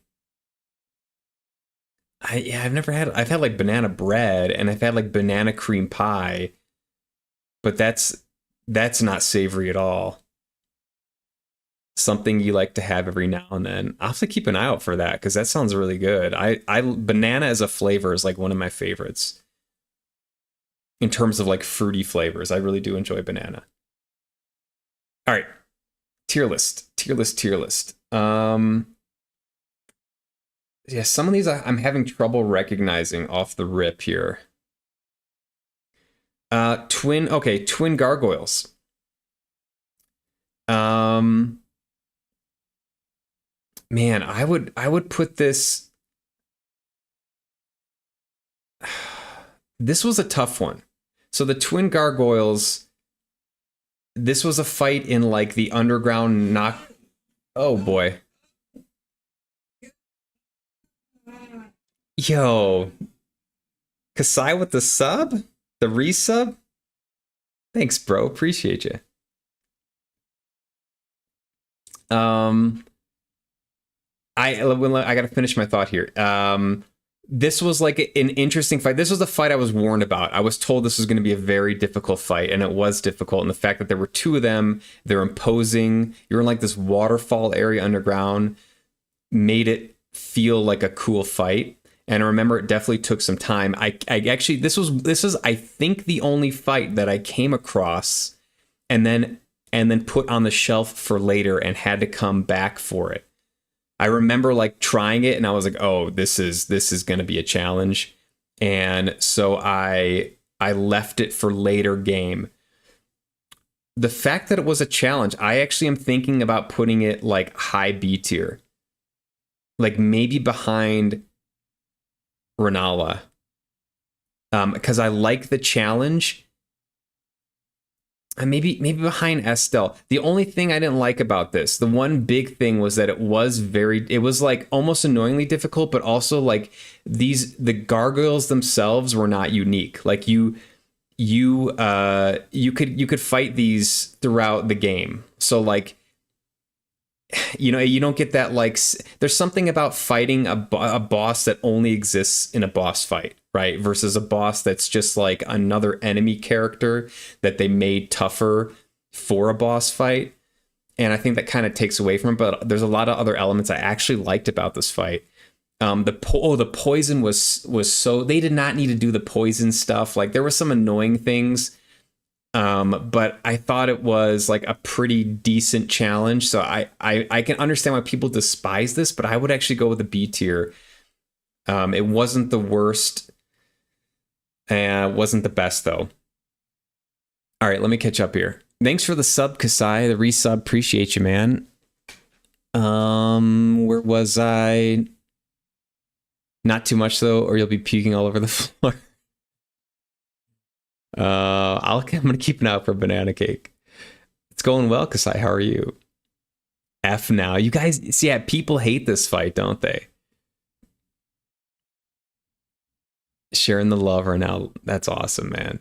I've never had. I've had like banana bread and I've had like banana cream pie, but that's not savory at all. Something you like to have every now and then. I'll have to keep an eye out for that because that sounds really good. I banana as a flavor is like one of my favorites. In terms of like fruity flavors, I really do enjoy banana. All right. Tier list. Yeah, some of these I'm having trouble recognizing off the rip here. Twin gargoyles. Man, I would put this. This was a tough one. So the twin gargoyles, this was a fight in like the underground knock. Oh boy. Yo. Kasai with the sub? The resub? Thanks, bro. Appreciate you. I gotta finish my thought here. This was like an interesting fight. This was the fight I was warned about. I was told this was going to be a very difficult fight, and it was difficult. And the fact that there were 2 of them, they're imposing. You're in like this waterfall area underground, made it feel like a cool fight. And I remember it definitely took some time. I actually this is I think the only fight that I came across, and then put on the shelf for later and had to come back for it. I remember like trying it and I was like, oh, this is going to be a challenge. And so I left it for later game. The fact that it was a challenge, I actually am thinking about putting it like high B tier. Like maybe behind Renala. Because I like the challenge. And maybe behind Estelle. The only thing I didn't like about this, the one big thing was that it was like almost annoyingly difficult, but also like the gargoyles themselves were not unique. Like you could fight these throughout the game. So like you don't get that like there's something about fighting a boss that only exists in a boss fight, right? Versus a boss that's just like another enemy character that they made tougher for a boss fight. And I think that kind of takes away from it. But there's a lot of other elements I actually liked about this fight. The poison was so they did not need to do the poison stuff. Like there were some annoying things, but I thought it was like a pretty decent challenge. So I can understand why people despise this, but I would actually go with a B tier. It wasn't the worst, and wasn't the best though. All right, let me catch up here. Thanks for the sub, Kasai. The resub, appreciate you, man. Where was I? Not too much though, or you'll be puking all over the floor. I'm gonna keep an eye out for banana cake. It's going well, Kasai. How are you? F now. You guys see, yeah, people hate this fight, don't they? Sharing the love right now. That's awesome, man.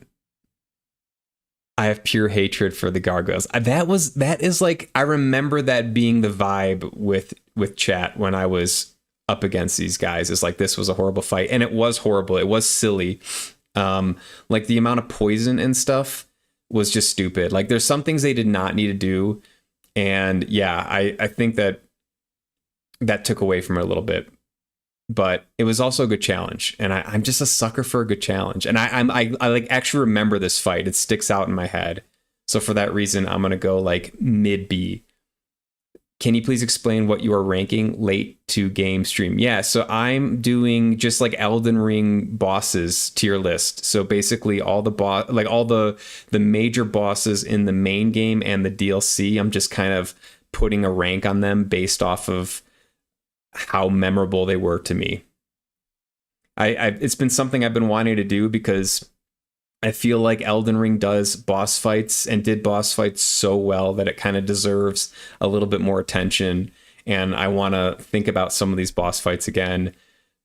I have pure hatred for the gargoyles. That is like, I remember that being the vibe with chat when I was up against these guys. Is like, this was a horrible fight, and it was horrible. It was silly. Like the amount of poison and stuff was just stupid. Like there's some things they did not need to do, and yeah, I think that took away from it a little bit. But it was also a good challenge, and I'm just a sucker for a good challenge. And I like actually remember this fight. It sticks out in my head. So for that reason, I'm gonna go like mid B. Can you please explain what you are ranking late to game stream? Yeah, so I'm doing just like Elden Ring bosses tier list. So basically all the all the major bosses in the main game and the DLC, I'm just kind of putting a rank on them based off of how memorable they were to me. It's been something I've been wanting to do because I feel like Elden Ring does boss fights and did boss fights so well that it kind of deserves a little bit more attention. And I want to think about some of these boss fights again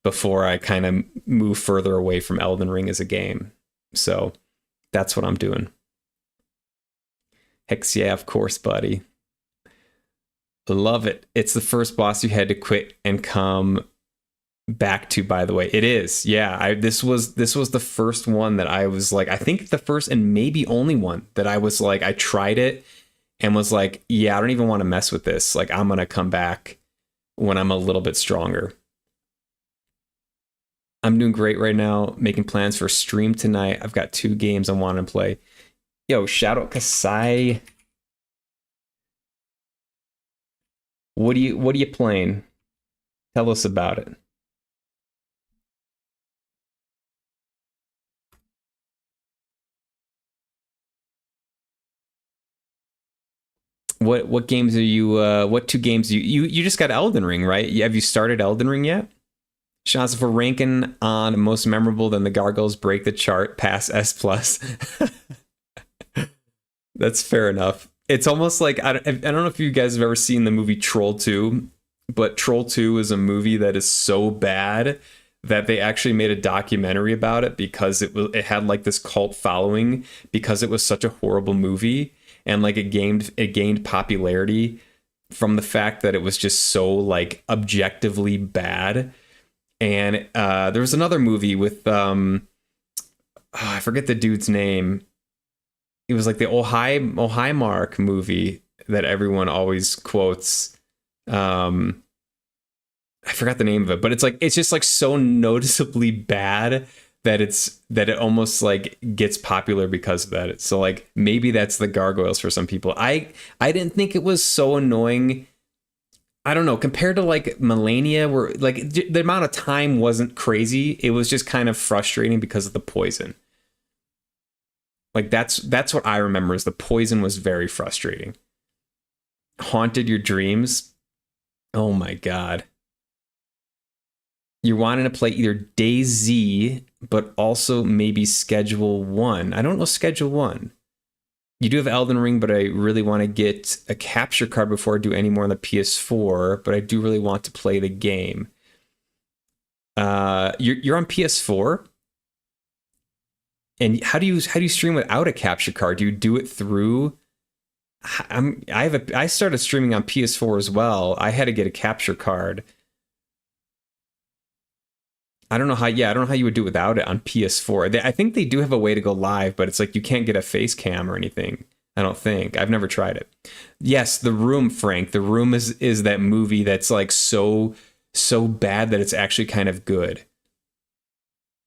before I kind of move further away from Elden Ring as a game. So that's what I'm doing. Hex, yeah, of course, buddy. Love it. It's the first boss you had to quit and come back to, by the way. It is. Yeah, this was the first one that I was like, I think the first and maybe only one that I was like, I tried it and was like, yeah, I don't even want to mess with this. Like, I'm gonna come back when I'm a little bit stronger. I'm doing great right now, making plans for stream tonight. I've got 2 games I want to play. Yo, shout out Kasai. What are you playing? Tell us about it. What games are you what 2 games you just got Elden Ring, right? Have you started Elden Ring yet? Shots, if we're ranking on most memorable, then the Gargoyles break the chart past S plus. That's fair enough. It's almost like I don't know if you guys have ever seen the movie Troll 2, but Troll 2 is a movie that is so bad that they actually made a documentary about it because it had like this cult following because it was such a horrible movie, and like it gained popularity from the fact that it was just so like objectively bad. And there was another movie with I forget the dude's name. It was like the Ohio Mark movie that everyone always quotes. I forgot the name of it, but it's just like so noticeably bad that it almost like gets popular because of that. So like maybe that's the Gargoyles for some people. I didn't think it was so annoying. I don't know, compared to like Melania, where like the amount of time wasn't crazy. It was just kind of frustrating because of the poison. Like that's what I remember, is the poison was very frustrating. Haunted your dreams. Oh my god. You're wanting to play either DayZ, but also maybe Schedule 1. I don't know Schedule 1. You do have Elden Ring, but I really want to get a capture card before I do any more on the PS4, but I do really want to play the game. You're on PS4? And how do you stream without a capture card? Do you do it through I started streaming on PS4 as well. I had to get a capture card. I don't know how. Yeah, I don't know how you would do without it on PS4. I think they do have a way to go live, but it's like you can't get a face cam or anything. I don't think. I've never tried it. Yes, The Room, Frank. The Room is that movie that's like so bad that it's actually kind of good.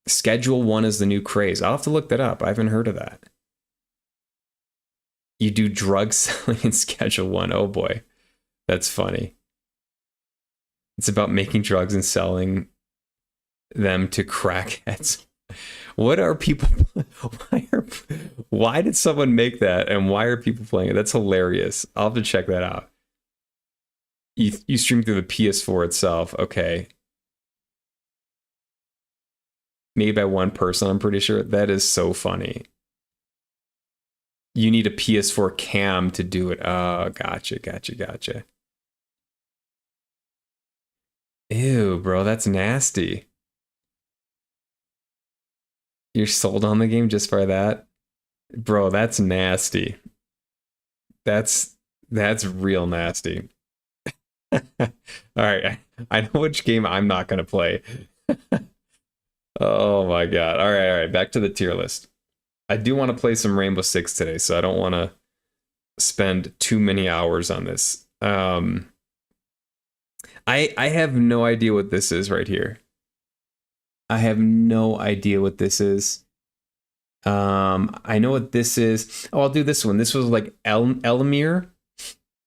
Schedule One is the new craze. I'll have to look that up. I haven't heard of that. You do drug selling in Schedule One. Oh boy, that's funny. It's about making drugs and selling them to crackheads. What are people? Why are? Why did someone make that? And why are people playing it? That's hilarious. I'll have to check that out. You stream through the PS4 itself. Okay. Made by one person, I'm pretty sure. That is so funny. You need a PS4 cam to do it. Oh, gotcha. Ew, bro, that's nasty. You're sold on the game just for that? Bro, that's nasty. That's real nasty. All right, I know which game I'm not gonna play. Oh my god. All right, back to the tier list. I do want to play some Rainbow Six today, so I don't want to spend too many hours on this. I have no idea what this is right here. I have no idea what this is. I know what this is. Oh, I'll do this one. This was like Elamir.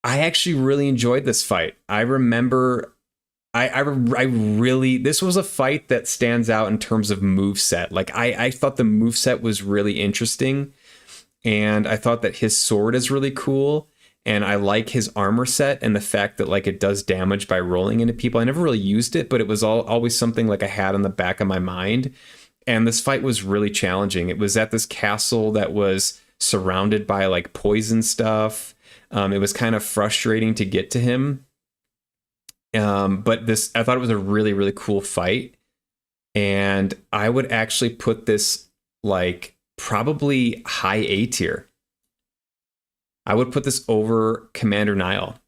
I actually really enjoyed this fight. I remember I really, this was a fight that stands out in terms of moveset. Like I thought the moveset was really interesting, and I thought that his sword is really cool, and I like his armor set and the fact that like it does damage by rolling into people. I never really used it, but it was always something like I had in the back of my mind. And this fight was really challenging. It was at this castle that was surrounded by like poison stuff. It was kind of frustrating to get to him. But this, I thought it was a really, really cool fight. And I would actually put this like probably high A tier. I would put this over Commander Nile.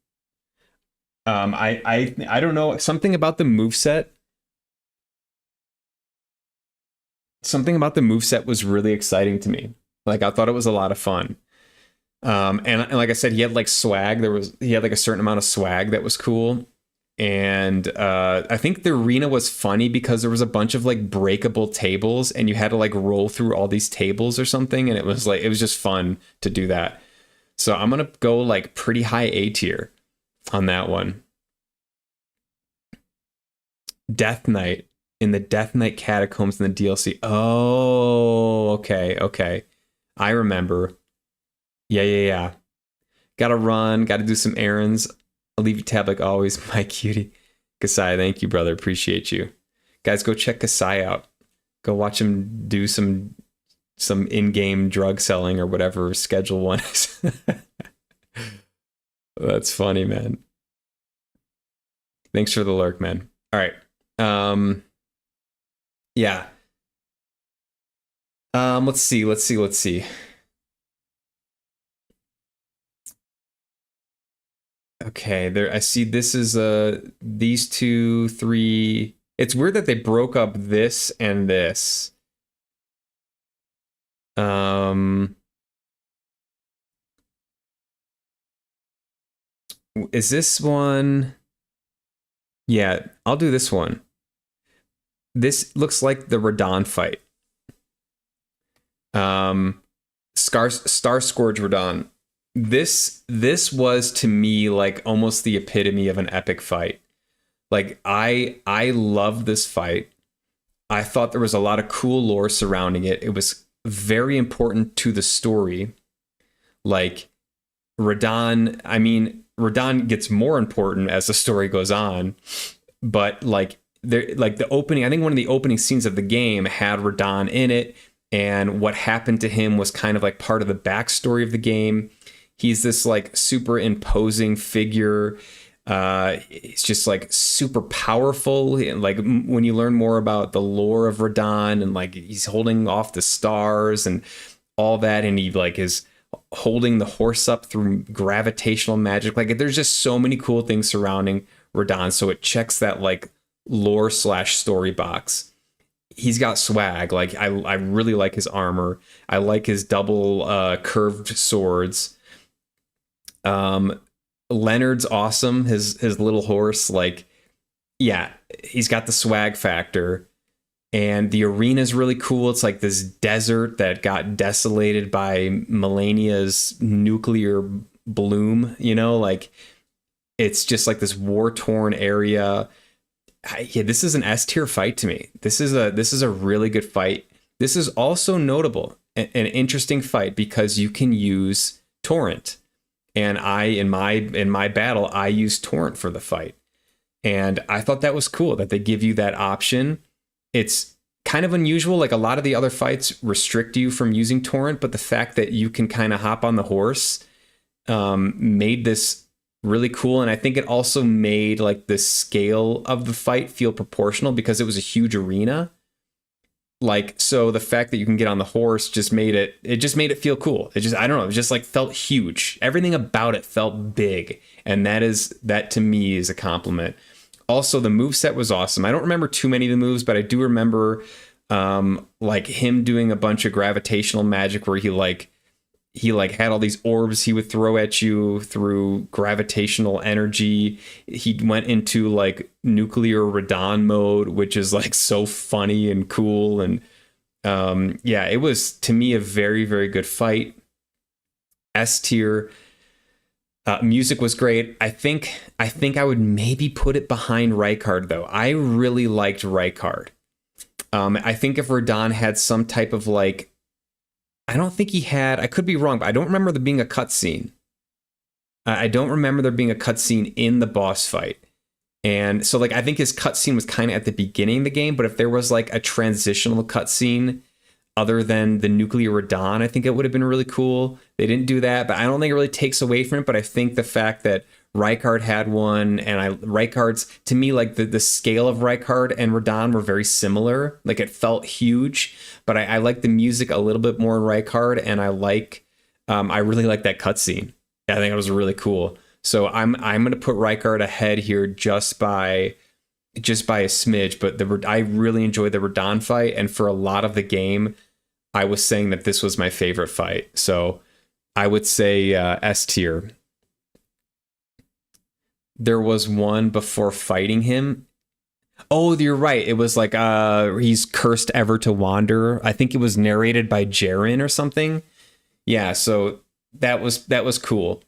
I don't know, something about the moveset. Something about the moveset was really exciting to me. Like I thought it was a lot of fun. And like I said, he had like swag. He had like a certain amount of swag that was cool. And I think the arena was funny because there was a bunch of like breakable tables, and you had to like roll through all these tables or something. And it was just fun to do that. So I'm gonna go like pretty high A tier on that one. Death Knight in the Death Knight catacombs in the DLC. Oh, okay. I remember. Yeah. Gotta run, gotta do some errands. I'll leave you tab like always, my cutie. Kasai, thank you, brother. Appreciate you. Guys, go check Kasai out. Go watch him do some in-game drug selling or whatever Schedule One is. That's funny, man. Thanks for the lurk, man. All right. Yeah. Let's see. Okay, there I see this is these two, three. It's weird that they broke up this and this. Is this one? Yeah, I'll do this one. This looks like the Radon fight. Star Scourge Radon. This was to me like almost the epitome of an epic fight. Like I love this fight. I thought there was a lot of cool lore surrounding it. It was very important to the story. Like Radon gets more important as the story goes on, but like the opening, I think one of the opening scenes of the game had Radon in it, and what happened to him was kind of like part of the backstory of the game. He's this like super imposing figure. He's just like super powerful. And like when you learn more about the lore of Radon, and like he's holding off the stars and all that, and he like is holding the horse up through gravitational magic. Like there's just so many cool things surrounding Radahn. So it checks that like lore slash story box. He's got swag. Like I really like his armor. I like his double curved swords. Leonard's awesome. His little horse, like, yeah, he's got the swag factor. And the arena is really cool. It's like this desert that got desolated by Melania's nuclear bloom, you know, like it's just like this war-torn area. Yeah, this is an S tier fight to me. This is a really good fight. This is also notable, an interesting fight because you can use torrent. And in my battle, I used torrent for the fight. And I thought that was cool that they give you that option. It's kind of unusual. Like a lot of the other fights restrict you from using torrent, but the fact that you can kind of hop on the horse made this really cool. And I think it also made like the scale of the fight feel proportional because it was a huge arena. Like, so the fact that you can get on the horse just made it feel cool. It just, I don't know, it just like felt huge. Everything about it felt big. And that to me is a compliment. Also, the moveset was awesome. I don't remember too many of the moves, but I do remember like him doing a bunch of gravitational magic where he had all these orbs he would throw at you through gravitational energy. He went into like nuclear Radahn mode, which is like so funny and cool. And yeah, it was to me a very, very good fight. S tier. Music was great. I think I would maybe put it behind Rykard though. I really liked Rykard. I think if Radahn had some type of like, I don't think he had, I could be wrong, but I don't remember there being a cutscene. I don't remember there being a cutscene in the boss fight. And so like, I think his cutscene was kind of at the beginning of the game, but if there was like a transitional cutscene other than the nuclear Radahn, I think it would have been really cool. They didn't do that, but I don't think it really takes away from it. But I think the fact that Rykard had one, and Rykard's, to me, like the scale of Rykard and Radahn were very similar. Like it felt huge, but I like the music a little bit more in Rykard, and I really like that cutscene. I think it was really cool. So I'm gonna put Rykard ahead here just by a smidge, but I really enjoyed the Radahn fight, and for a lot of the game, I was saying that this was my favorite fight. So I would say S tier. There was one before fighting him. Oh, you're right. It was like he's cursed ever to wander. I think it was narrated by Jaren or something. Yeah, so that was cool.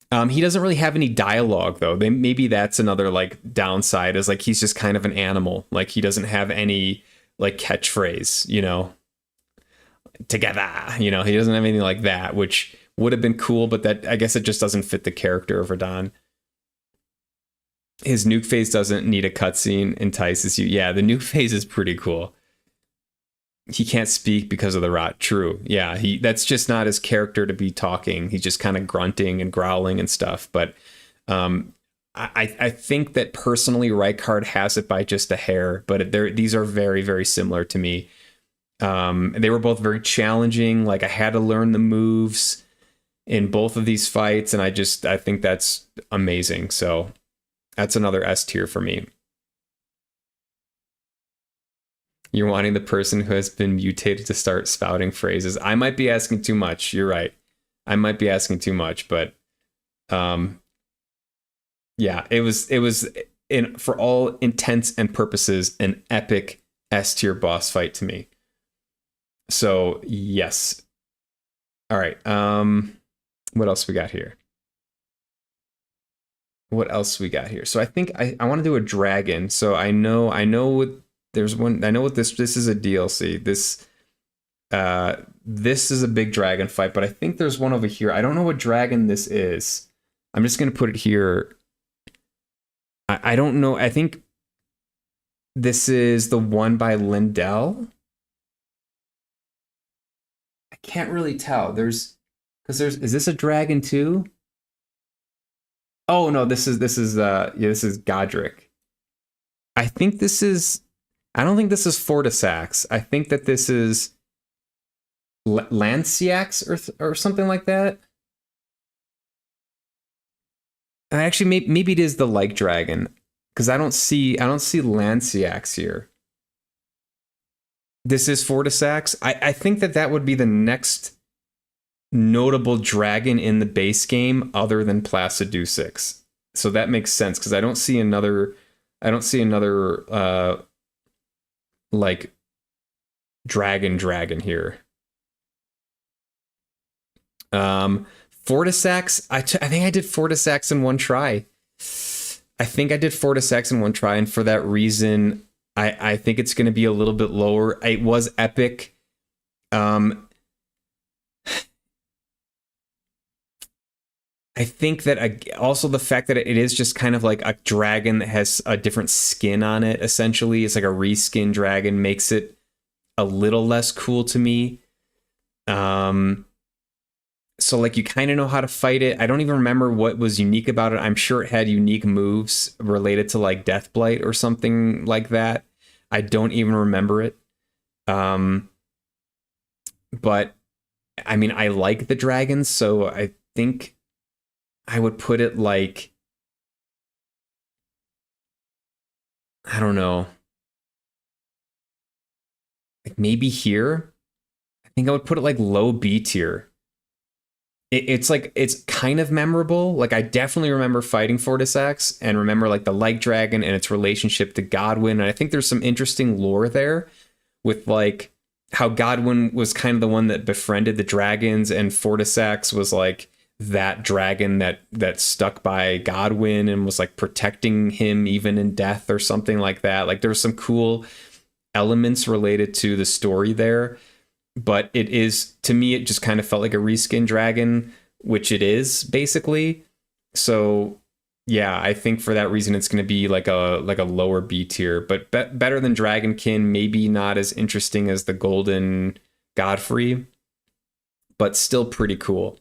He doesn't really have any dialogue though. Maybe that's another like downside, is like he's just kind of an animal. Like he doesn't have any like catchphrase, you know, together, you know, he doesn't have anything like that, which would have been cool, but that, I guess it just doesn't fit the character of Radahn. His nuke phase doesn't need a cutscene, entices you. Yeah, the nuke phase is pretty cool. He can't speak because of the rot. True. Yeah, that's just not his character to be talking. He's just kind of grunting and growling and stuff. But I think that personally Rykard has it by just a hair, but these are very, very similar to me. They were both very challenging. Like I had to learn the moves in both of these fights, and I think that's amazing. So that's another S tier for me. You're wanting the person who has been mutated to start spouting phrases. I might be asking too much. You're right. I might be asking too much, but yeah, it was for all intents and purposes an epic S tier boss fight to me. So yes. All right. What else we got here? So I think I want to do a dragon. So I know what there's one. I know what this is a DLC. This is a big dragon fight, but I think there's one over here. I don't know what dragon this is. I'm just gonna put it here. I don't know. I think this is the one by Lindell. I can't really tell. Is this a dragon too? Oh no, this is Godric. I don't think this is Fortisax. I think that this is Lanciacs or something like that. Actually, maybe it is the like dragon because I don't see Lanciacs here. This is Fortisax. I think that would be the next notable dragon in the base game other than Placidusix. So that makes sense because I don't see another like dragon here. Fortisax, I think I did Fortisax in one try. I think I did Fortisax in one try, and for that reason, I think it's going to be a little bit lower. It was epic. Um, I think that also the fact that it is just kind of like a dragon that has a different skin on it, essentially. It's like a reskin dragon, makes it a little less cool to me. Um, so like you kind of know how to fight it. I don't even remember what was unique about it. I'm sure it had unique moves related to like Deathblight or something like that. I don't even remember it. Um, but I mean, I like the dragons, so I think I would put it like, I don't know, like maybe here. I think I would put it like low B tier. It's like it's kind of memorable. Like I definitely remember fighting Fortisax and remember like the Light Dragon and its relationship to Godwyn. And I think there's some interesting lore there with like how Godwyn was kind of the one that befriended the dragons, and Fortisax was like that dragon that stuck by Godwyn and was like protecting him even in death or something like that. Like there's some cool elements related to the story there, but it is, to me, it just kind of felt like a reskin dragon, which it is basically. So yeah, I think for that reason it's going to be like a lower B tier, but better than Dragonkin. Maybe not as interesting as the Golden Godfrey, but still pretty cool.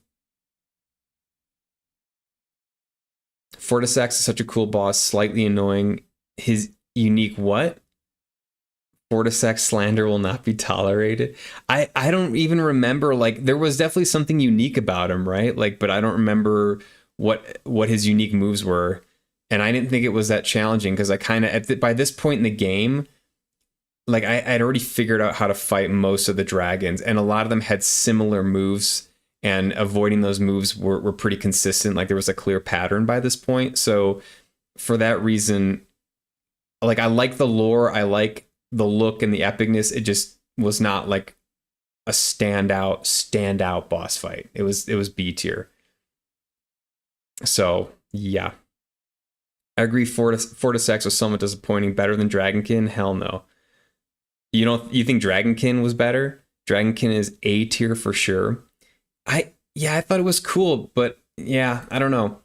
Fortisax is such a cool boss, slightly annoying. His unique what? Fortisax slander will not be tolerated. I don't even remember, like there was definitely something unique about him, right? Like, but I don't remember what his unique moves were. And I didn't think it was that challenging because I kind of by this point in the game, like I'd already figured out how to fight most of the dragons, and a lot of them had similar moves, and avoiding those moves were pretty consistent. Like there was a clear pattern by this point. So for that reason, like I like the lore, I like the look and the epicness. It just was not like a standout boss fight. It was B tier. So yeah, I agree. Fortisax was somewhat disappointing. Better than Dragonkin? Hell no. You think Dragonkin was better? Dragonkin is A tier for sure. I thought it was cool, but yeah, I don't know.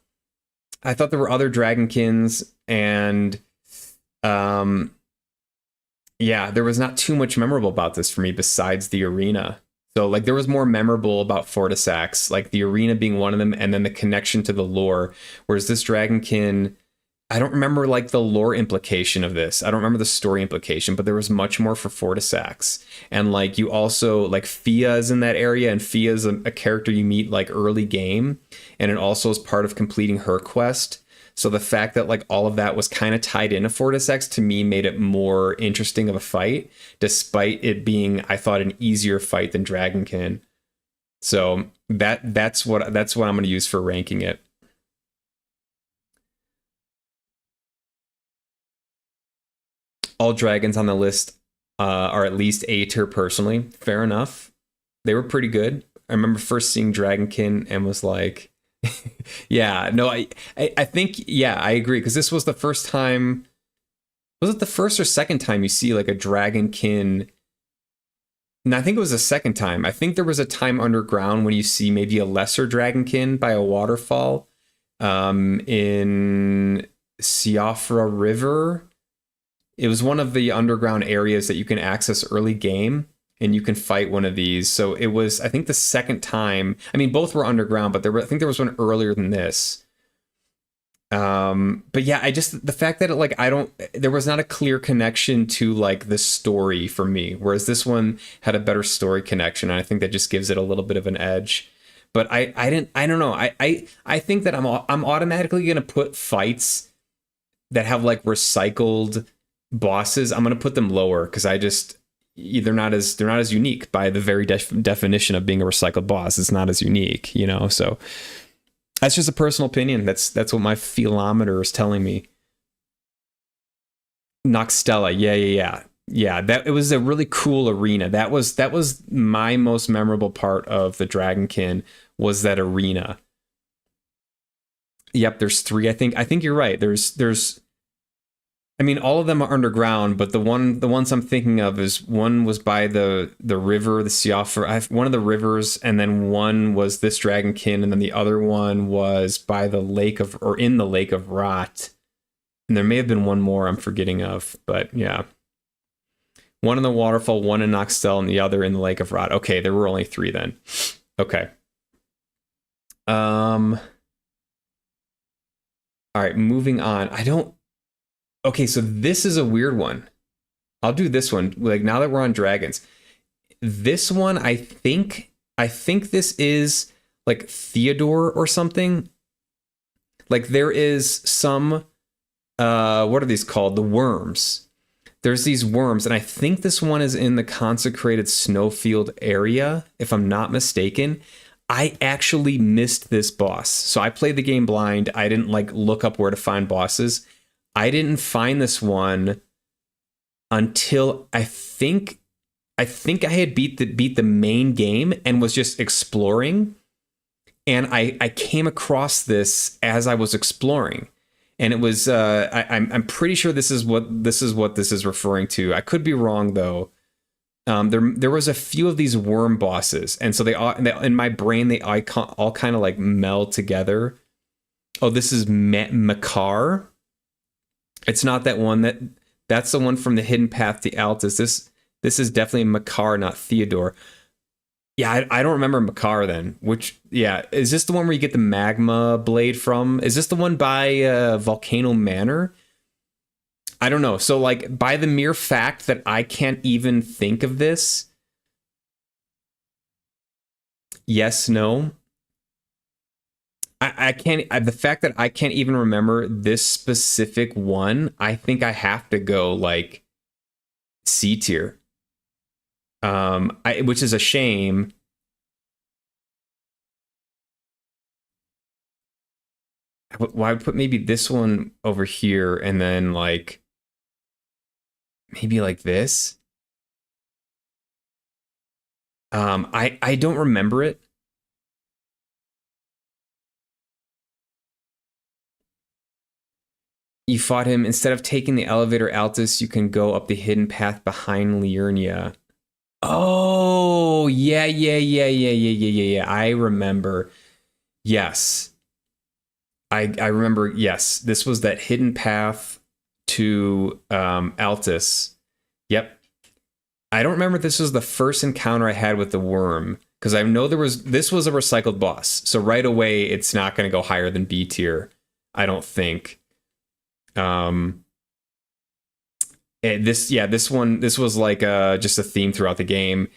I thought there were other Dragonkins, and um yeah, there was not too much memorable about this for me besides the arena. So like there was more memorable about Fortisax, like the arena being one of them, and then the connection to the lore. Whereas this Dragonkin, I don't remember like the lore implication of this. I don't remember the story implication, but there was much more for Fortisax. And like you also like Fia is in that area, and Fia is a character you meet like early game, and it also is part of completing her quest. So the fact that like all of that was kind of tied into Fortisax to me made it more interesting of a fight, despite it being, I thought, an easier fight than Dragonkin. So that's what I'm going to use for ranking it. All dragons on the list are at least A tier personally. Fair enough. They were pretty good. I remember first seeing Dragonkin and was like, yeah, no, I think, yeah, I agree. Because this was the first time, was it the first or second time you see like a Dragonkin? And I think it was the second time. I think there was a time underground when you see maybe a lesser Dragonkin by a waterfall in Siofra River. It was one of the underground areas that you can access early game, and you can fight one of these. So it was, I think, the second time. I mean, both were underground, but I think there was one earlier than this. But yeah, I just the fact that it, like I don't there was not a clear connection to like the story for me, whereas this one had a better story connection, and I think that just gives it a little bit of an edge. But I don't know. I think that I'm automatically gonna put fights that have like recycled bosses. I'm gonna put them lower because I just they're not as unique by the very definition of being a recycled boss. It's not as unique, you know. So that's just a personal opinion. That's what my philometer is telling me. Noxtella, yeah. That it was a really cool arena. That was my most memorable part of the Dragonkin was that arena. Yep, there's three. I think you're right. There's I mean, all of them are underground, but the ones I'm thinking of is one was by the river, the Siofra. I have one of the rivers, and then one was this Dragonkin, and then the other one was by the lake of, or in the lake of Rot. And there may have been one more I'm forgetting of, but yeah, one in the waterfall, one in Noxtel, and the other in the lake of Rot. Okay, there were only three then. Okay. All right, moving on. I don't. Okay, so this is a weird one. I'll do this one. Like now that we're on dragons, this one I think this is like Theodore or something. Like there is some what are these called? The worms. There's these worms, and I think this one is in the consecrated snowfield area, if I'm not mistaken. I actually missed this boss. So I played the game blind. I didn't like look up where to find bosses. I didn't find this one until I think I had beat the main game and was just exploring, and I came across this as I was exploring, and it was I'm pretty sure this is what this is referring to. I could be wrong though. There was a few of these worm bosses, and so they all in my brain they all kind of like meld together. Oh, this is Makar. It's not that one. That's the one from the Hidden Path to Altus. This is definitely Makar, not Theodore. Yeah, I don't remember Makar then. Which, yeah, is this the one where you get the magma blade from? Is this the one by Volcano Manor? I don't know. So, like, by the mere fact that I can't even think of this, yes, no. I can't. The fact that I can't even remember this specific one, I think I have to go like C tier. Which is a shame. Well, I would put maybe this one over here, and then like maybe like this. I don't remember it. You fought him instead of taking the elevator Altus. You can go up the hidden path behind Liurnia. Oh, yeah. I remember. Yes. I remember, yes. This was that hidden path to Altus. Yep. I don't remember if this was the first encounter I had with the worm, because I know this was a recycled boss. So right away, it's not going to go higher than B tier, I don't think. This was like just a theme throughout the game.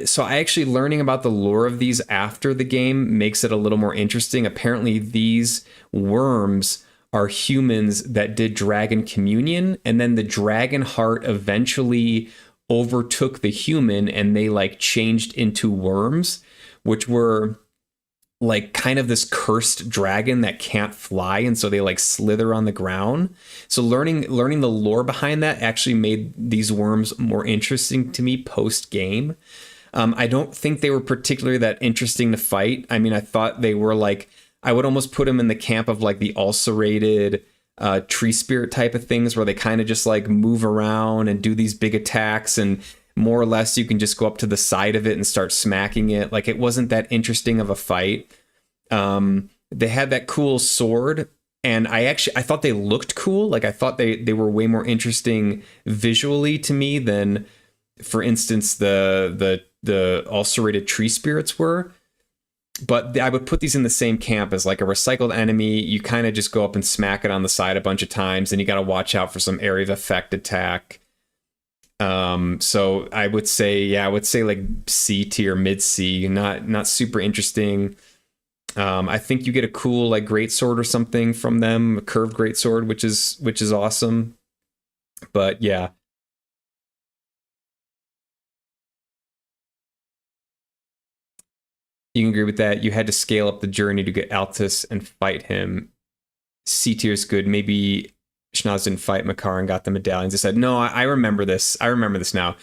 So I actually learning about the lore of these after the game makes it a little more interesting. Apparently these worms are humans that did dragon communion, and then the dragon heart eventually overtook the human, and they like changed into worms, which were like kind of this cursed dragon that can't fly, and so they like slither on the ground. So learning the lore behind that actually made these worms more interesting to me post game. I don't think they were particularly that interesting to fight. I mean, I thought they were like, I would almost put them in the camp of like the ulcerated tree spirit type of things, where they kind of just like move around and do these big attacks, and more or less you can just go up to the side of it and start smacking it. Like, it wasn't that interesting of a fight. They had that cool sword, and I thought they looked cool. Like, I thought they were way more interesting visually to me than, for instance, the ulcerated tree spirits were. But I would put these in the same camp as like a recycled enemy. You kind of just go up and smack it on the side a bunch of times, and you got to watch out for some area of effect attack. So I would say, yeah, I would say like C tier, mid C, not super interesting. I think you get a cool like great sword or something from them, a curved great sword, which is awesome. But yeah, you can agree with that. You had to scale up the journey to get Altus and fight him. C tier is good. Maybe Schnoz didn't fight Makar and got the medallions. They said, no, I remember this. I remember this now.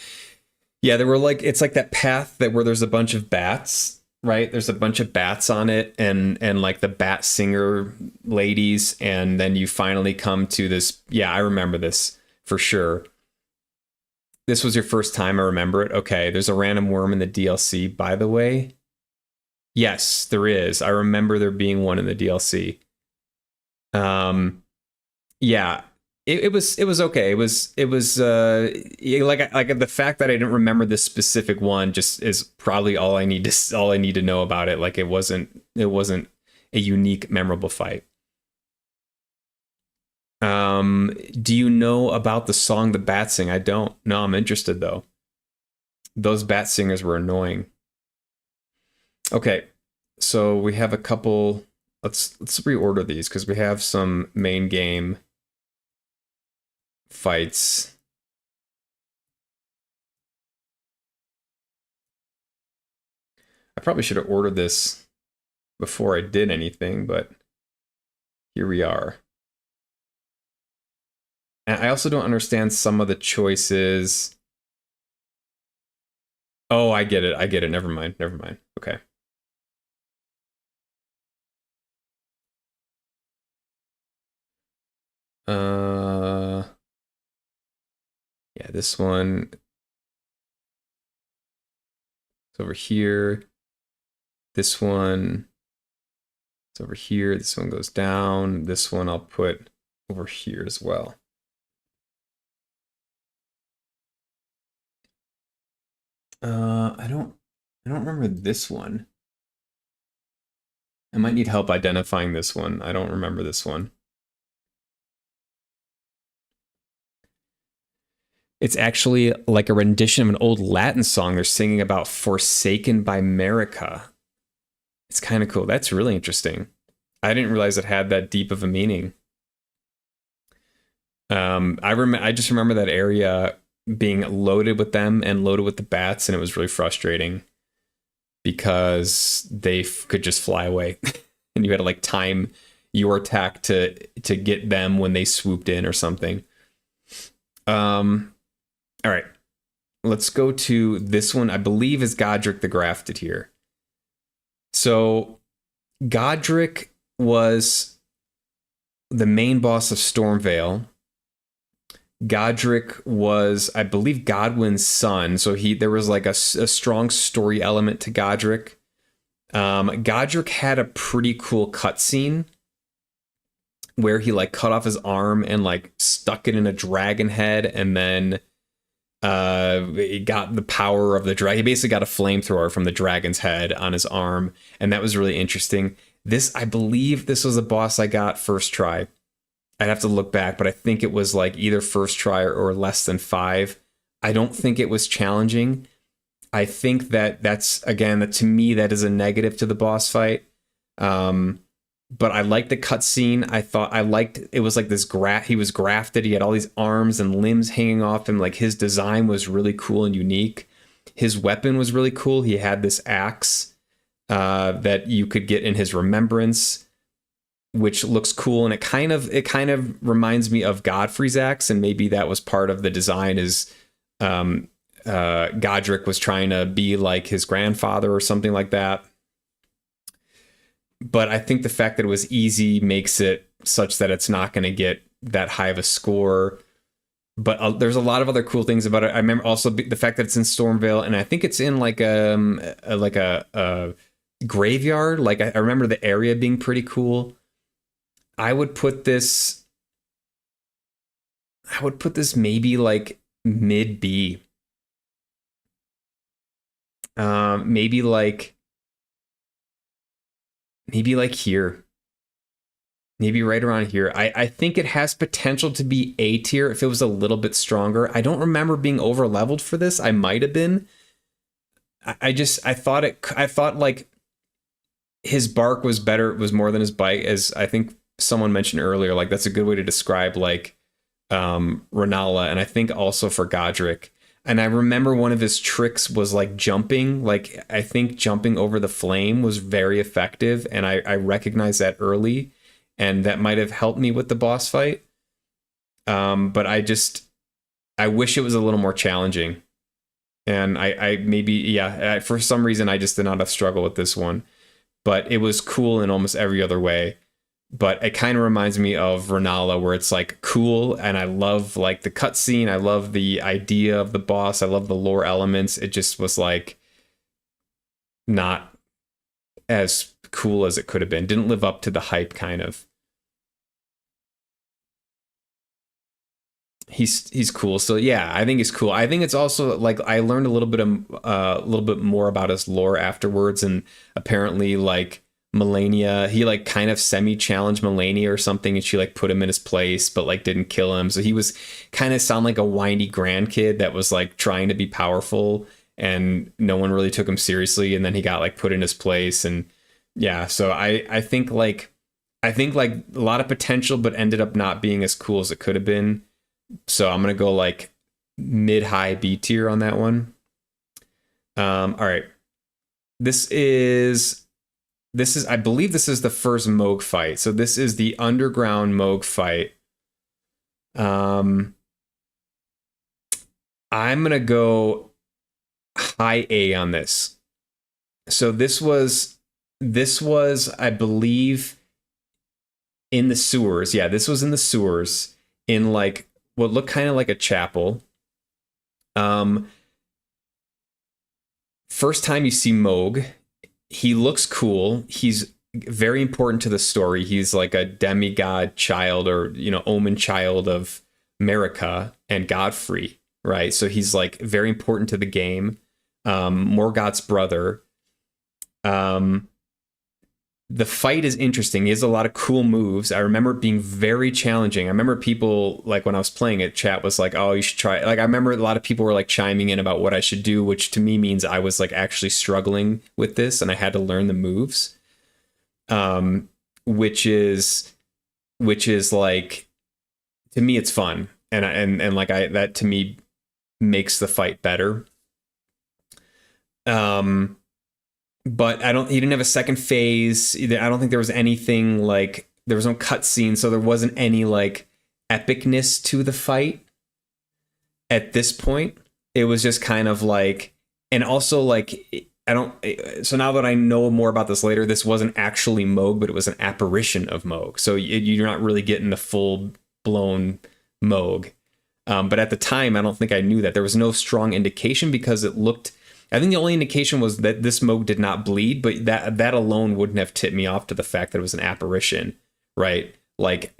Yeah, there were like, it's like that path that where there's a bunch of bats, right? There's a bunch of bats on it, and like the bat singer ladies, and then you finally come to this. Yeah, I remember this for sure. This was your first time. I remember it. Okay, there's a random worm in the DLC, by the way. Yes, there is. I remember there being one in the DLC. Um, yeah, it was okay. It was like the fact that I didn't remember this specific one just is probably all I need to know about it. Like it wasn't a unique, memorable fight. Do you know about the song The Bat Sing? I don't. No, I'm interested though. Those bat singers were annoying. Okay, so we have a couple. Let's reorder these because we have some main game fights. I probably should have ordered this before I did anything, but here we are. And I also don't understand some of the choices. Oh, I get it. I get it. Never mind. Never mind. Okay. Uh, yeah, this one is over here. This one is over here. This one goes down. This one I'll put over here as well. I don't remember this one. I might need help identifying this one. I don't remember this one. It's actually like a rendition of an old Latin song. They're singing about "Forsaken by America." It's kind of cool. That's really interesting. I didn't realize it had that deep of a meaning. I just remember that area being loaded with them and loaded with the bats, and it was really frustrating because they could just fly away, and you had to like time your attack to get them when they swooped in or something. All right, let's go to this one. I believe is Godric the Grafted here. So Godric was the main boss of Stormvale. Godric was, I believe, Godwin's son. So there was like a strong story element to Godric. Godric had a pretty cool cutscene where he like cut off his arm and like stuck it in a dragon head, and then he got the power of the dragon. He basically got a flamethrower from the dragon's head on his arm, and that was really interesting. I believe this was a boss I got first try. I'd have to look back, but I think it was like either first try or less than 5. I don't think it was challenging. I think that's again, that to me, that is a negative to the boss fight. But I liked the cutscene. I thought I liked it was like this he was grafted. He had all these arms and limbs hanging off him. Like his design was really cool and unique. His weapon was really cool. He had this axe that you could get in his remembrance, which looks cool, and it kind of reminds me of Godfrey's axe, and maybe that was part of the design. Is Godric was trying to be like his grandfather or something like that. But I think the fact that it was easy makes it such that it's not going to get that high of a score. But there's a lot of other cool things about it. I remember also the fact that it's in Stormvale, and I think it's in like a graveyard. Like I remember the area being pretty cool. I would put this maybe like mid B. Maybe like maybe like here. Maybe right around here. I think it has potential to be A tier if it was a little bit stronger. I don't remember being over leveled for this. I might have been. I thought like his bark was better, was more than his bite, as I think someone mentioned earlier. Like that's a good way to describe like Renala, and I think also for Godric. And I remember one of his tricks was like jumping. Like I think jumping over the flame was very effective, and I recognized that early, and that might have helped me with the boss fight. But I wish it was a little more challenging. And I maybe, yeah, for some reason I just did not have struggle with this one, but it was cool in almost every other way. But it kind of reminds me of Renala, where it's like cool, and I love like the cutscene. I love the idea of the boss. I love the lore elements. It just was like not as cool as it could have been. Didn't live up to the hype, kind of. He's cool. So yeah, I think he's cool. I think it's also like I learned a little bit more about his lore afterwards, and apparently like Melania, he like kind of semi challenged Melania or something, and she like put him in his place, but like didn't kill him. So he was kind of sound like a whiny grandkid that was like trying to be powerful, and no one really took him seriously. And then he got like put in his place, and yeah. So I think like a lot of potential, but ended up not being as cool as it could have been. So I'm gonna go like mid high B tier on that one. All right. This is I believe this is the first Moog fight. So this is the underground Moog fight. I'm gonna go high A on this. So this was I believe in the sewers. Yeah, this was in the sewers in like what looked kind of like a chapel. Um, First time you see Moog, he looks cool. He's very important to the story. He's like a demigod child, or omen child of Marika and Godfrey, right? So he's like very important to the game. Morgoth's brother. Um, the fight is interesting. He has a lot of cool moves. I remember it being very challenging. I remember people, like when I was playing it, chat was like, oh, you should try. Like I remember a lot of people were like chiming in about what I should do, which to me means I was like actually struggling with this, and I had to learn the moves. Um, which is like, to me it's fun, and like that to me makes the fight better. Um, but he didn't have a second phase. I don't think there was anything like, there was no cutscene, so there wasn't any like epicness to the fight at this point. It was just kind of like, and also like, I don't, so now that I know more about this later, this wasn't actually Moog, but it was an apparition of Moog. So you're not really getting the full blown Moog. But at the time, I don't think I knew that. There was no strong indication, because it looked, I think the only indication was that this Moog did not bleed, but that alone wouldn't have tipped me off to the fact that it was an apparition, right? Like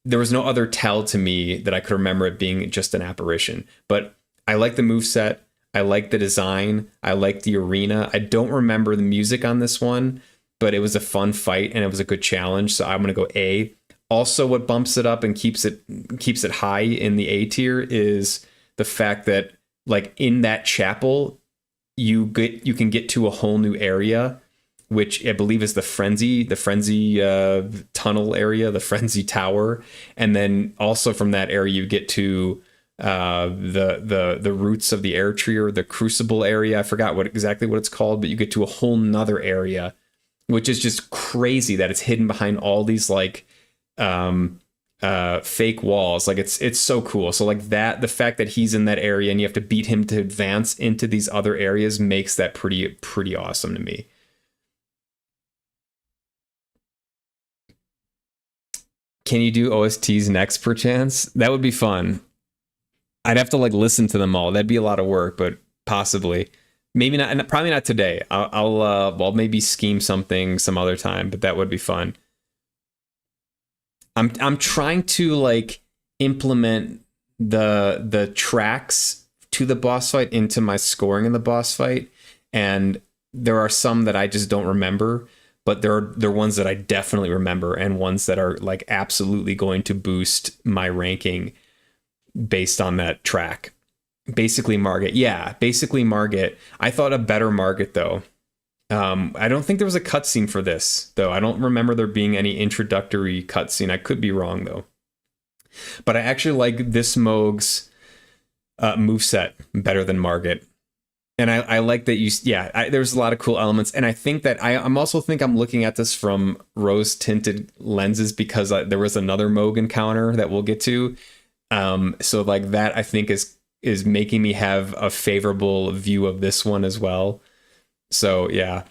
there was no other tell to me that I could remember it being just an apparition. But I like the moveset. I like the design. I like the arena. I don't remember the music on this one, but it was a fun fight and it was a good challenge. So I'm going to go A. Also, what bumps it up and keeps it high in the A tier is the fact that like in that chapel, you can get to a whole new area, which I believe is the frenzy tunnel area, the frenzy tower, and then also from that area you get to the roots of the air tree, or the crucible area. I forgot exactly what it's called, but you get to a whole nother area, which is just crazy that it's hidden behind all these like fake walls. Like it's so cool. So like that, the fact that he's in that area and you have to beat him to advance into these other areas makes that pretty awesome to me. Can you do OSTs next perchance? That would be fun. I'd have to like listen to them all. That'd be a lot of work, but possibly. Maybe not, and probably not today. I'll maybe scheme something some other time, but that would be fun. I'm trying to like implement the tracks to the boss fight into my scoring in the boss fight, and there are some that I just don't remember. but they're ones that I definitely remember and ones that are like absolutely going to boost my ranking based on that track. Basically Margit. Yeah, basically Margit. I thought a better Margit though. I don't think there was a cutscene for this though. I don't remember there being any introductory cutscene. I could be wrong though. But I actually like this Moog's moveset better than Margit. And I like that there's a lot of cool elements. And I think that I'm also think I'm looking at this from rose tinted lenses because there was another Moog encounter that we'll get to. So like that I think is making me have a favorable view of this one as well. So yeah.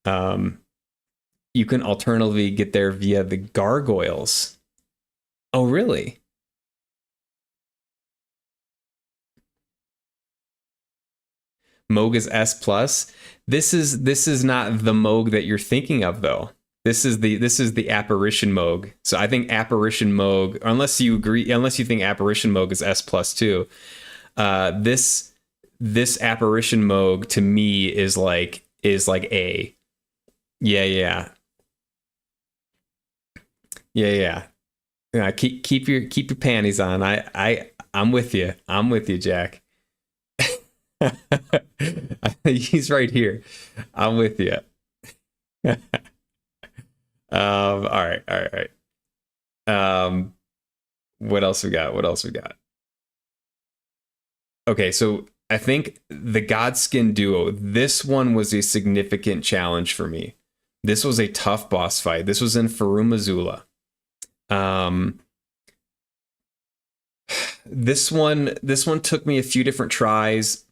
You can alternatively get there via the gargoyles. Oh, really? Moog is S plus. This is not the Moog that you're thinking of though. This is the apparition Moog. So I think apparition Moog, unless you think apparition Moog is S plus too. This apparition Moog to me is like A. Yeah. Keep your panties on. I'm with you. I'm with you, Jack. He's right here. I'm with you. All right. What else we got? Okay, so I think the Godskin duo, this one was a significant challenge for me. This was a tough boss fight. This was in Farum Azula. This one took me a few different tries.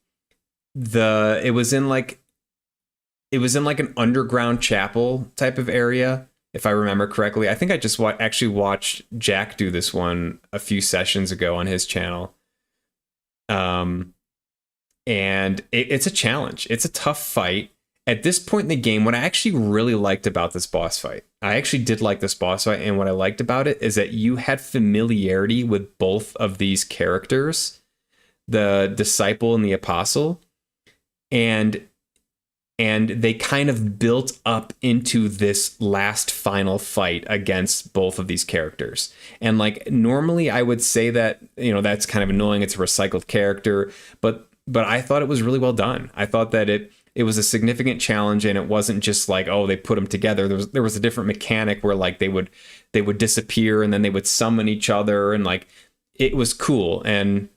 It was in like an underground chapel type of area, if I remember correctly. I think I just actually watched Jack do this one a few sessions ago on his channel. And it's a challenge. It's a tough fight. At this point in the game, what I actually really liked about this boss fight, I actually did like this boss fight, and what I liked about it is that you had familiarity with both of these characters, the disciple and the apostle, and they kind of built up into this last final fight against both of these characters. And like normally I would say that, that's kind of annoying. It's a recycled character, but I thought it was really well done. I thought that it was a significant challenge, and it wasn't just like, oh, they put them together. There was a different mechanic where like they would disappear and then they would summon each other, and like it was cool. And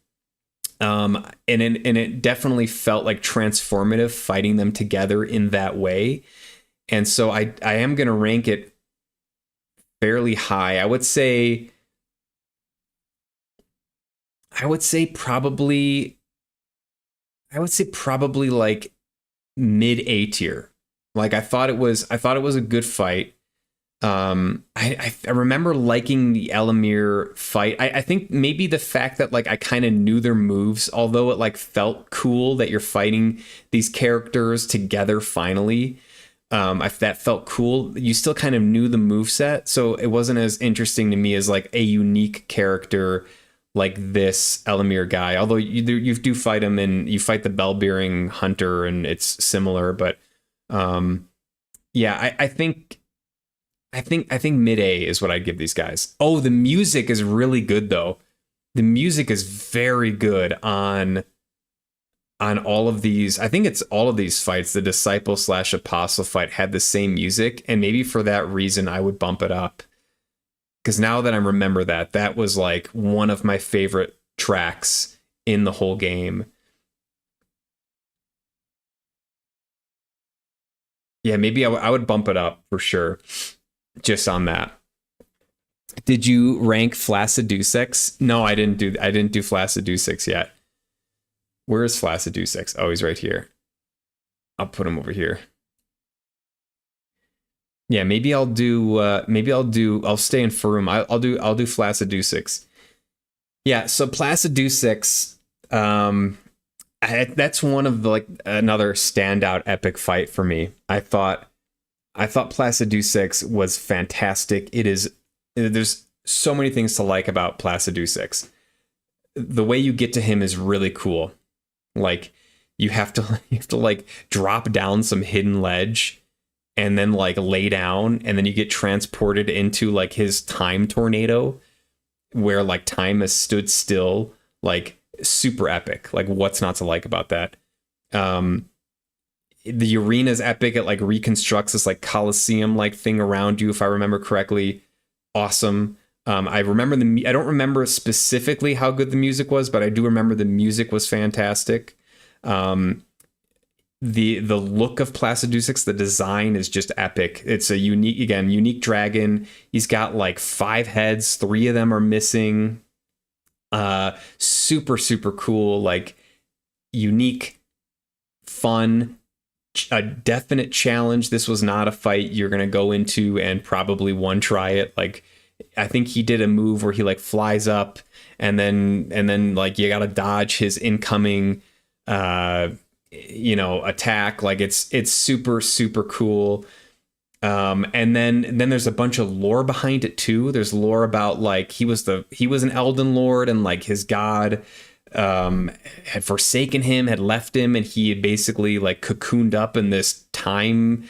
it definitely felt like transformative fighting them together in that way. And so I am going to rank it fairly high. I would say probably like mid A tier. Like I thought it was a good fight. I remember liking the Elamir fight. I think maybe the fact that like I kind of knew their moves, although it like felt cool that you're fighting these characters together finally. That felt cool. You still kind of knew the moveset, so it wasn't as interesting to me as like a unique character like this Elamir guy. Although you do fight him, and you fight the bell-bearing hunter, and it's similar. But yeah, I think mid A is what I'd give these guys. Oh, the music is really good though. The music is very good on all of these. I think it's all of these fights. The disciple / apostle fight had the same music, and maybe for that reason I would bump it up. Because now that I remember that was like one of my favorite tracks in the whole game. Yeah, maybe I would bump it up for sure. Just on that. Did you rank Flaccidusix? No, I didn't do Flaccidusix yet. Where is Flaccidusix? Oh, he's right here. I'll put him over here. Yeah, I'll stay in Farum. I'll do Flaccidusix. Yeah, so Placidusix, that's one of the like another standout epic fight for me. I thought Placidusix was fantastic. There's so many things to like about Placidusix. The way you get to him is really cool. Like you have to like drop down some hidden ledge, and then like lay down, and then you get transported into like his time tornado where like time has stood still. Like super epic. Like what's not to like about that? Um, the arena's epic. It like reconstructs this like Coliseum like thing around you, if I remember correctly. Awesome. I remember I don't remember specifically how good the music was, but I do remember the music was fantastic. Um, the look of Placidusix, the design is just epic. It's a unique dragon. He's got like 5 heads, 3 of them are missing. Super super cool, like unique, fun, a definite challenge. This was not a fight you're gonna go into and probably one try it. Like I think he did a move where he like flies up and then like you gotta dodge his incoming attack. Like it's super super cool. And then there's a bunch of lore behind it too. There's lore about like he was an Elden Lord, and like his god had forsaken him, had left him, and he had basically like cocooned up in this time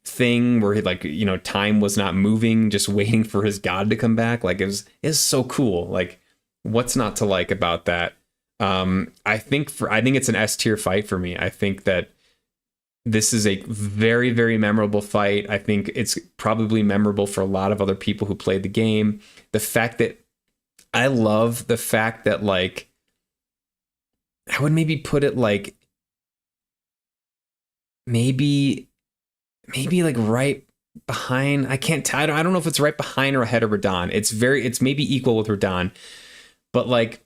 thing where he, like, time was not moving, just waiting for his god to come back. Like it's so cool. Like what's not to like about that? I think it's an S tier fight for me. I think that this is a very, very memorable fight. I think it's probably memorable for a lot of other people who played the game. I love the fact that, like, I would maybe put it like maybe like right behind. I can't tell. I don't know if it's right behind or ahead of Radahn. It's maybe equal with Radahn, but like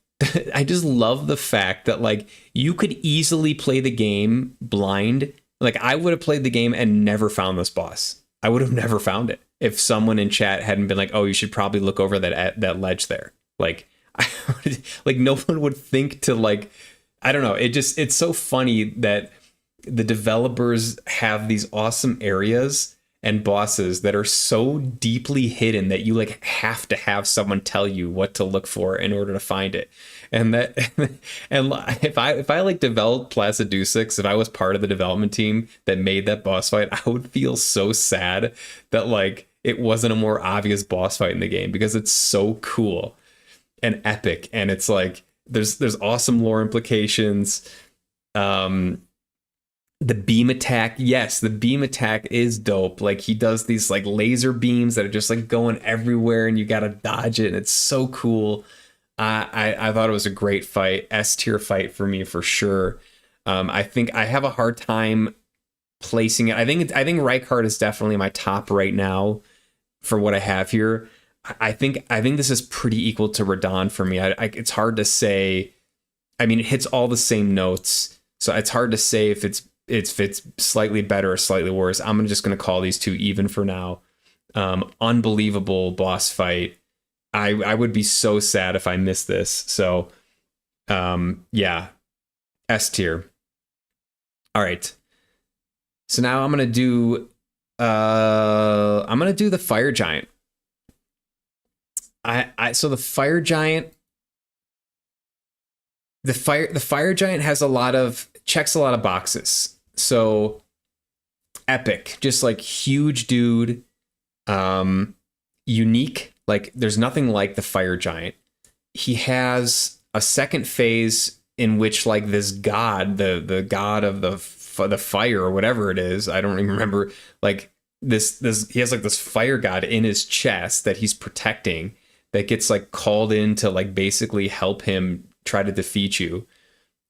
I just love the fact that like you could easily play the game blind. Like I would have played the game and never found this boss. I would have never found it if someone in chat hadn't been like, "Oh, you should probably look over that ledge there." Like, like no one would think to like, I don't know. It's so funny that the developers have these awesome areas and bosses that are so deeply hidden that you like have to have someone tell you what to look for in order to find it. And that, and if I like developed Placidusix, if I was part of the development team that made that boss fight, I would feel so sad that like it wasn't a more obvious boss fight in the game, because it's so cool and epic, and it's like there's awesome lore implications. The beam attack, yes, the beam attack is dope. Like he does these like laser beams that are just like going everywhere, and you gotta dodge it, and it's so cool. I thought it was a great fight, S tier fight for me for sure. I think I have a hard time placing it. I think Rykard is definitely my top right now for what I have here. I think this is pretty equal to Radahn for me. It's hard to say. I mean, it hits all the same notes, so it's hard to say if it's slightly better or slightly worse. I'm just going to call these two even for now. Unbelievable boss fight. I would be so sad if I missed this. So, yeah, S tier. All right. So now I'm going to do the Fire Giant. So the Fire Giant, the Fire Giant checks a lot of boxes. So epic, just like huge dude, unique. Like there's nothing like the Fire Giant. He has a second phase in which like this god, the god of the fire or whatever it is, I don't even remember. Like this he has like this fire god in his chest that he's protecting, that gets like called in to like basically help him try to defeat you.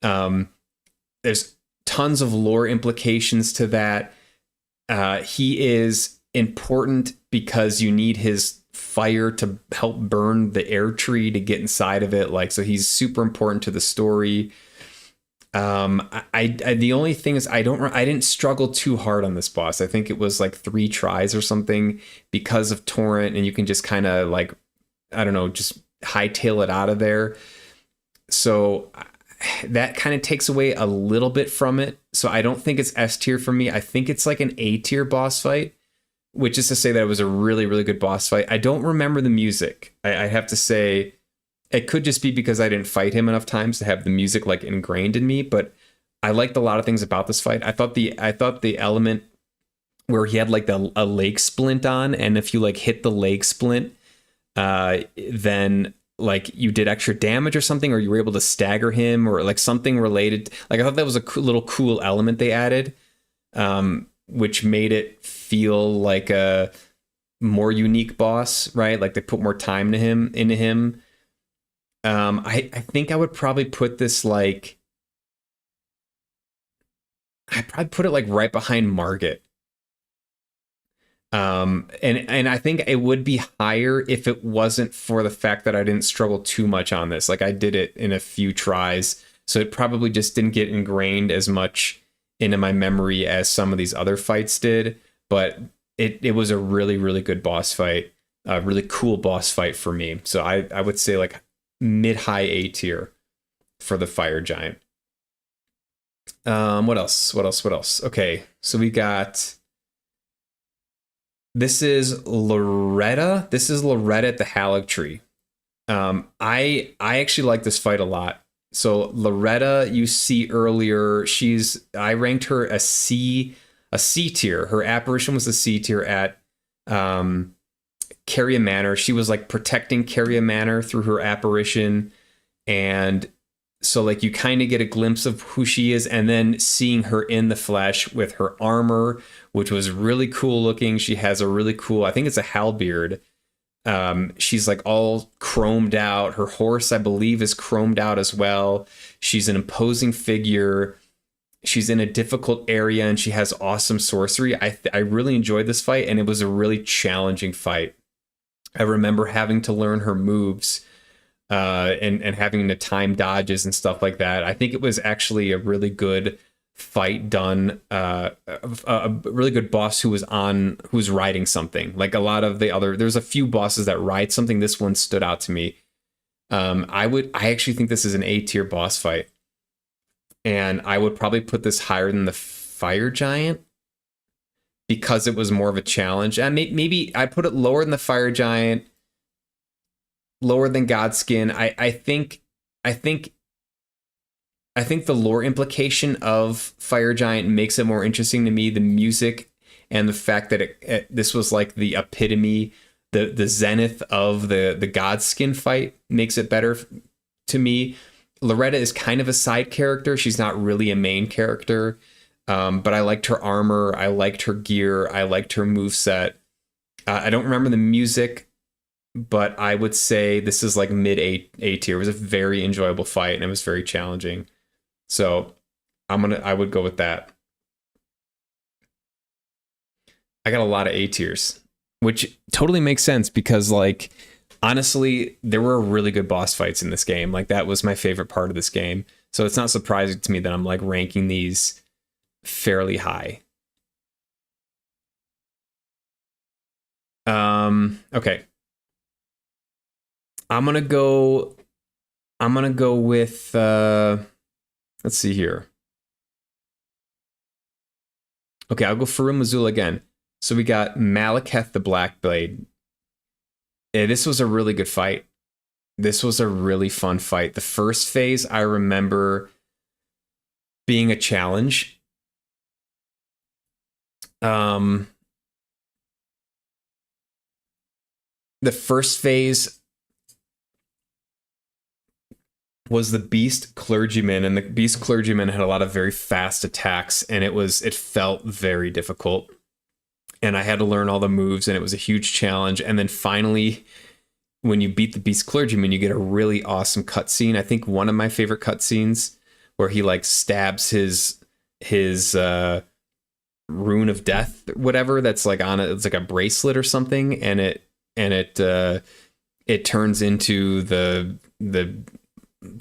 There's tons of lore implications to that. He is important because you need his fire to help burn the air tree to get inside of it. Like, so he's super important to the story. The only thing is I didn't struggle too hard on this boss. I think it was like 3 tries or something because of Torrent, and you can just kind of like, I don't know, just hightail it out of there. So that kind of takes away a little bit from it. So I don't think it's S tier for me. I think it's like an A tier boss fight, which is to say that it was a really, really good boss fight. I don't remember the music. I have to say, it could just be because I didn't fight him enough times to have the music like ingrained in me, but I liked a lot of things about this fight. I thought the element where he had like a leg splint on, and if you like hit the leg splint, then like you did extra damage or something, or you were able to stagger him, or like something related. Like I thought that was a little cool element they added, which made it feel like a more unique boss, right? Like they put more time into him. I think I would probably put this like, I'd probably put it like right behind Margit. And I think it would be higher if it wasn't for the fact that I didn't struggle too much on this. Like I did it in a few tries, so it probably just didn't get ingrained as much into my memory as some of these other fights did. But it was a really, really good boss fight, a really cool boss fight for me. So I would say like mid-high A tier for the fire giant. What else? What else? What else? Okay, so we got, this is Loretta. This is Loretta at the Halleck Tree. I actually like this fight a lot. So Loretta, you see earlier, I ranked her a C tier. Her apparition was a C tier at Carria Manor. She was like protecting Carria Manor through her apparition, and so like you kind of get a glimpse of who she is, and then seeing her in the flesh with her armor, which was really cool looking. She has a really cool, I think it's a halberd. She's like all chromed out. Her horse, I believe, is chromed out as well. She's an imposing figure. She's in a difficult area, and she has awesome sorcery. I really enjoyed this fight, and it was a really challenging fight. I remember having to learn her moves, and having to time dodges and stuff like that. I think it was actually a really good fight done, a really good boss who's riding something. Like a lot of the other, there's a few bosses that ride something. This one stood out to me. I actually think this is an A tier boss fight, and I would probably put this higher than the fire giant because it was more of a challenge. And maybe I put it lower than the fire giant, lower than Godskin. I think the lore implication of Fire Giant makes it more interesting to me. The music and the fact that this was like the epitome, the zenith of the Godskin fight makes it better to me. Loretta is kind of a side character. She's not really a main character, but I liked her armor. I liked her gear. I liked her moveset. I don't remember the music, but I would say this is like mid A tier. It was a very enjoyable fight, and it was very challenging. So I would go with that. I got a lot of A tiers, which totally makes sense because like honestly, there were really good boss fights in this game. Like that was my favorite part of this game. So it's not surprising to me that I'm like ranking these fairly high. Okay. I'm gonna go with let's see here. Okay, I'll go Farum Azula again. So we got Malekith the Blackblade. Yeah, this was a really good fight. This was a really fun fight. The first phase I remember being a challenge. The first phase was the Beast Clergyman, and the Beast Clergyman had a lot of very fast attacks, and it felt very difficult. And I had to learn all the moves, and it was a huge challenge. And then finally, when you beat the Beast Clergyman, you get a really awesome cutscene. I think one of my favorite cutscenes where he like stabs his rune of death, whatever that's like on it. It's like a bracelet or something, and it turns into the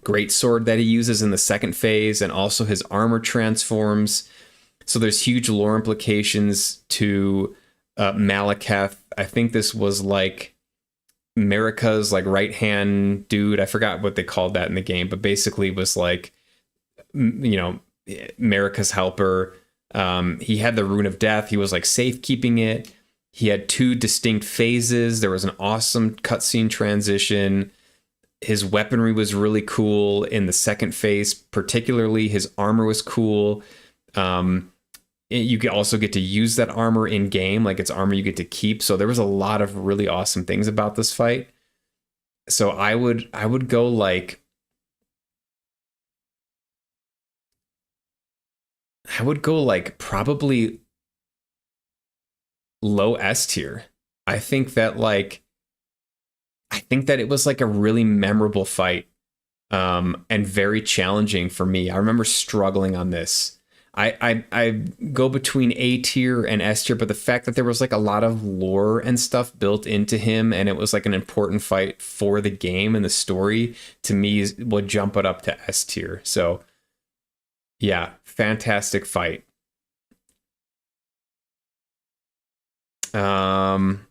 great sword that he uses in the second phase, and also his armor transforms. So there's huge lore implications to Malekith. I think this was like Marika's like right hand dude. I forgot what they called that in the game, but basically it was like, you know, Marika's helper. He had the rune of death. He was like safekeeping it. He had two distinct phases. There was an awesome cutscene transition. His weaponry was really cool in the second phase, particularly his armor was cool. you can also get to use that armor in game, like it's armor you get to keep. So there was a lot of really awesome things about this fight. So I would go like probably low S tier. I think that like I think that it was like a really memorable fight, and very challenging for me. I remember struggling on this. I go between A tier and S tier, but the fact that there was like a lot of lore and stuff built into him, and it was like an important fight for the game and the story, to me would jump it up to S tier. So yeah, fantastic fight. Um,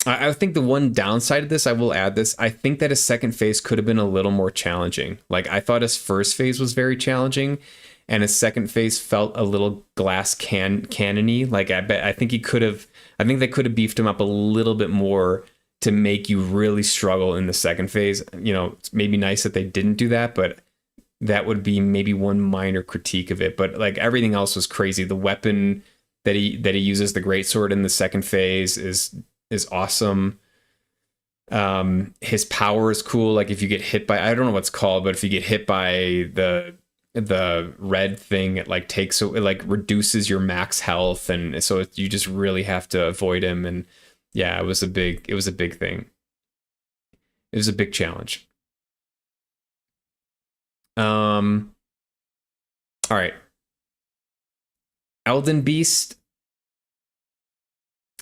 I think the one downside of this, I will add this, I think that his second phase could have been a little more challenging. Like I thought his first phase was very challenging, and his second phase felt a little glass cannony. Like I think he could have, I think they could have beefed him up a little bit more to make you really struggle in the second phase. You know, it's maybe nice that they didn't do that, but that would be maybe one minor critique of it. But like everything else was crazy. The weapon that he uses, the greatsword in the second phase, is awesome. His power is cool. Like if you get hit by, I don't know what's called, but if you get hit by the red thing, it like takes, it like reduces your max health, and so you just really have to avoid him. And yeah, it was a big thing. It was a big challenge. All right, Elden Beast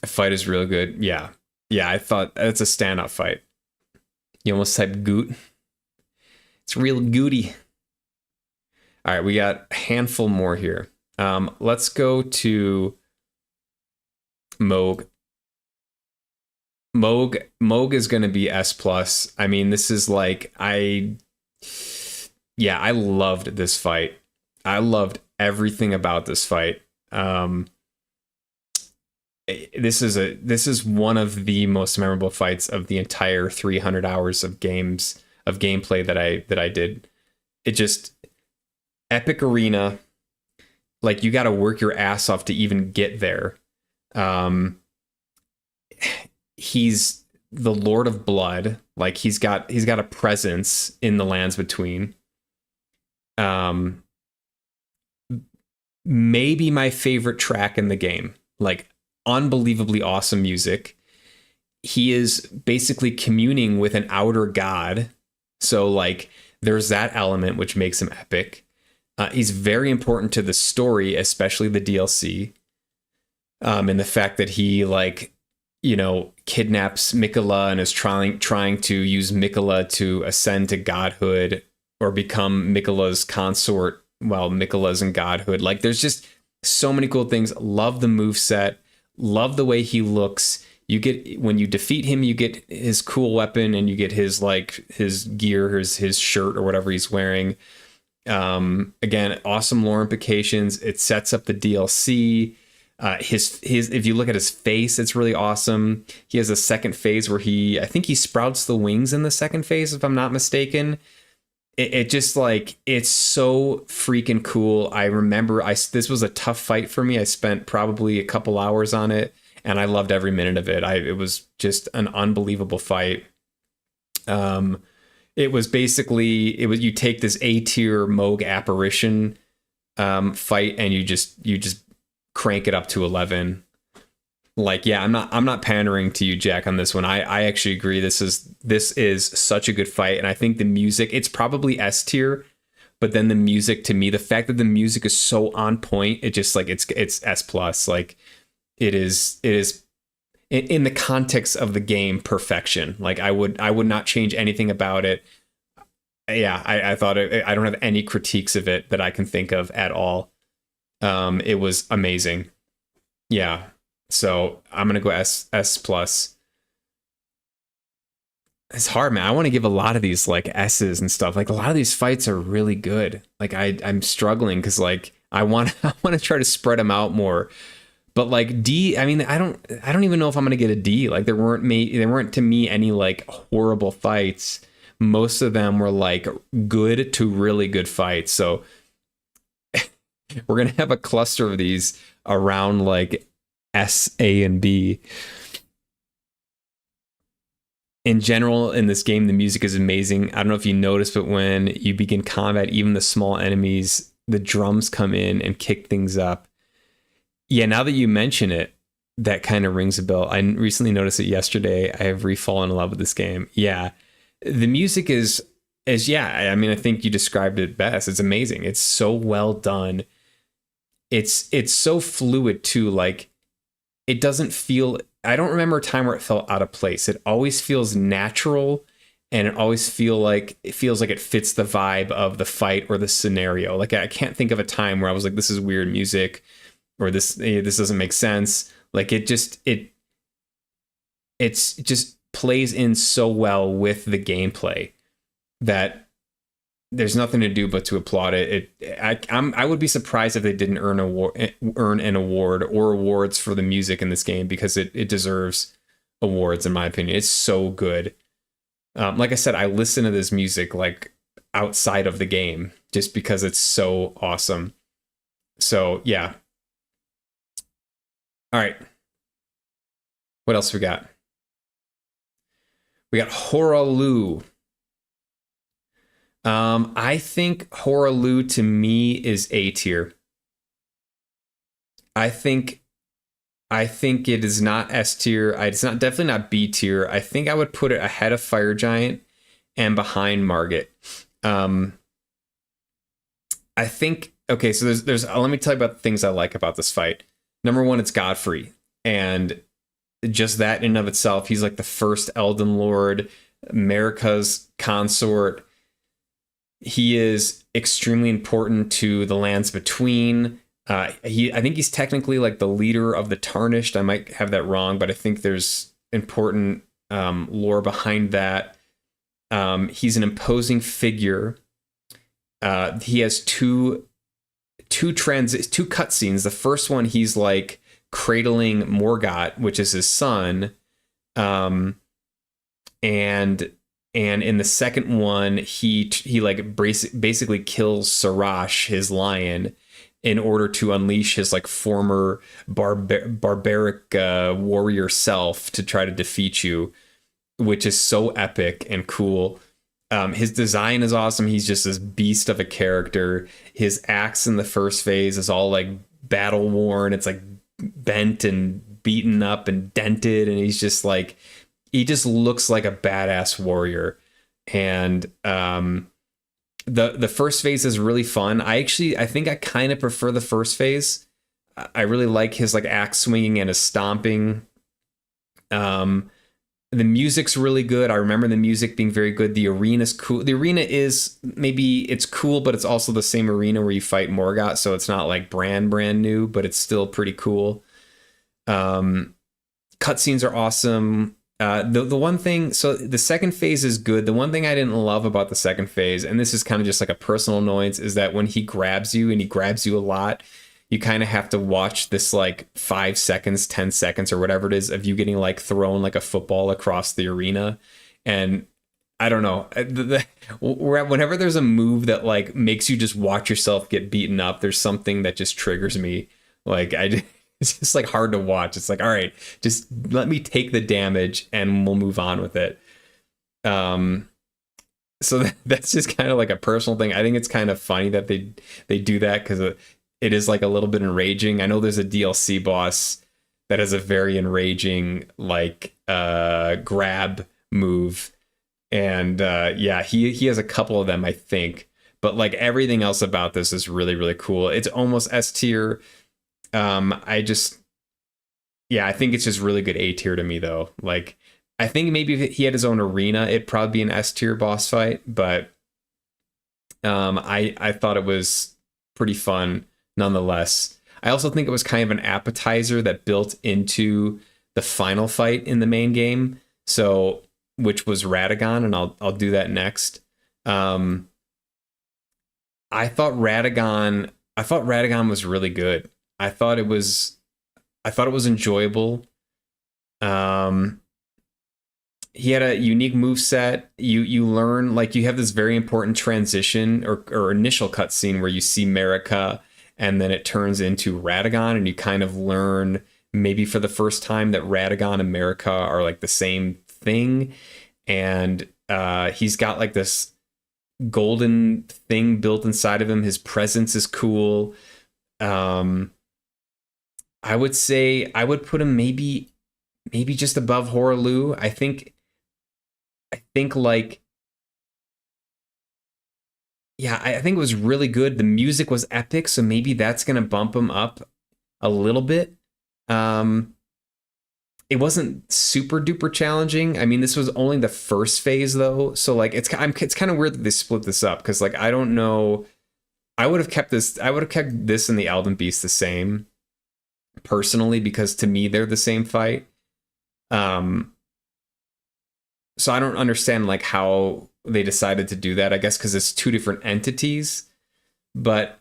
fight is real good. Yeah, yeah, I thought it's a standout fight. You almost typed goot. It's real gooty. All right, we got a handful more here. Let's go to Moog. Moog is going to be S plus. I mean, this is like yeah, I loved this fight. I loved everything about this fight. This is one of the most memorable fights of the entire 300 hours of gameplay that I did. It just epic arena, like you got to work your ass off to even get there. He's the Lord of Blood, like he's got a presence in the lands between. Maybe my favorite track in the game, like unbelievably awesome music. He is basically communing with an outer god, so like there's that element which makes him epic. He's very important to the story, especially the DLC, and the fact that he like, you know, kidnaps Mikola and is trying to use Mikola to ascend to godhood or become Mikola's consort while Mikola's in godhood. Like there's just so many cool things. Love the move set. Love the way he looks. You get, when you defeat him, you get his cool weapon and you get his like his gear, his shirt or whatever he's wearing. Again, awesome lore implications. It sets up the DLC. His if you look at his face, it's really awesome. He has a second phase where I think he sprouts the wings in the second phase, if I'm not mistaken. It just like, it's so freaking cool. I remember this was a tough fight for me. I spent probably a couple hours on it, and I loved every minute of it. It was just an unbelievable fight. It was basically, you take this A tier Moog apparition fight, and you just crank it up to 11. Like, yeah, I'm not pandering to you, Jack, on this one. I actually agree. This is such a good fight, and I think the music, it's probably S tier, but then the music, to me, the fact that the music is so on point, it just like it's S plus. Like it is in the context of the game, perfection. Like I would not change anything about it. Yeah, I thought I don't have any critiques of it that I can think of at all. It was amazing. Yeah. So I'm gonna go S plus. It's hard, man. I want to give a lot of these like S's and stuff. Like a lot of these fights are really good. Like I'm struggling because like I want to try to spread them out more. But like D, I mean, I don't even know if I'm gonna get a D. Like there weren't to me any like horrible fights. Most of them were like good to really good fights. So We're gonna have a cluster of these around like S, A, and B. In general, in this game, the music is amazing. I don't know if you noticed, but when you begin combat, even the small enemies, the drums come in and kick things up. Yeah, now that you mention it, that kind of rings a bell. I recently noticed it yesterday. I have refallen in love with this game. Yeah, the music is yeah. I mean, I think you described it best. It's amazing. It's so well done. It's so fluid too. Like it doesn't feel. I don't remember a time where it felt out of place. It always feels natural, and it feels like it fits the vibe of the fight or the scenario. Like I can't think of a time where I was like, this is weird music, or this doesn't make sense. Like it's just plays in so well with the gameplay that there's nothing to do but to applaud it. I would be surprised if they didn't earn an award or awards for the music in this game, because it deserves awards in my opinion. It's so good. Like I said, I listen to this music like outside of the game just because it's so awesome. So yeah. All right. What else we got? We got Horalu. I think Horalu to me is A tier. I think it is not S tier. It's not definitely not B tier. I think I would put it ahead of Fire Giant and behind Margit. I think okay. So there's let me tell you about the things I like about this fight. Number one, it's Godfrey, and just that in and of itself, he's like the first Elden Lord, Marika's consort. He is extremely important to the lands between. I think he's technically like the leader of the Tarnished. I might have that wrong, but I think there's important lore behind that. He's an imposing figure. He has two cutscenes. The first one, he's like cradling Morgott, which is his son, and in the second one, he like basically kills Sarash, his lion, in order to unleash his like former barbaric warrior self to try to defeat you, which is so epic and cool. His design is awesome. He's just this beast of a character. His axe in the first phase is all like battle worn. It's like bent and beaten up and dented, and he just looks like a badass warrior. And the first phase is really fun. I think I kind of prefer the first phase. I really like his like axe swinging and his stomping. The music's really good. I remember the music being very good. The arena's cool. The arena is it's cool, but it's also the same arena where you fight Morgott, so it's not like brand new, but it's still pretty cool. Cutscenes are awesome. The one thing, so the second phase is good. The one thing I didn't love about the second phase, and this is kind of just like a personal annoyance, is that when he grabs you, and he grabs you a lot, you kind of have to watch this like 5 seconds, 10 seconds or whatever it is of you getting like thrown like a football across the arena. And I don't know, whenever there's a move that like makes you just watch yourself get beaten up, there's something that just triggers me. Like it's just like hard to watch. It's like, all right, just let me take the damage and we'll move on with it. So that's just kind of like a personal thing. I think it's kind of funny that they do that, because it is like a little bit enraging. I know there's a DLC boss that has a very enraging like grab move, and yeah, he has a couple of them, I think. But like everything else about this is really, really cool. It's almost S tier. I think it's just really good A tier to me though. Like I think maybe if he had his own arena, it'd probably be an S tier boss fight, but I thought it was pretty fun nonetheless. I also think it was kind of an appetizer that built into the final fight in the main game, so which was Radagon, and I'll do that next. I thought Radagon was really good. I thought it was enjoyable. He had a unique move set. You learn, like, you have this very important transition or initial cutscene where you see Marika, and then it turns into Radagon, and you kind of learn maybe for the first time that Radagon and America are like the same thing. And he's got like this golden thing built inside of him. His presence is cool. I would say I would put him maybe just above Horaloo. I think like yeah, I think it was really good. The music was epic, so maybe that's gonna bump him up a little bit. Um, it wasn't super duper challenging. I mean, this was only the first phase though, so like it's kind of weird that they split this up because like I don't know. I would have kept this. I would have kept this and the Elden Beast the same personally because to me they're the same fight. Um, so I don't understand like how they decided to do that. I guess because it's two different entities, but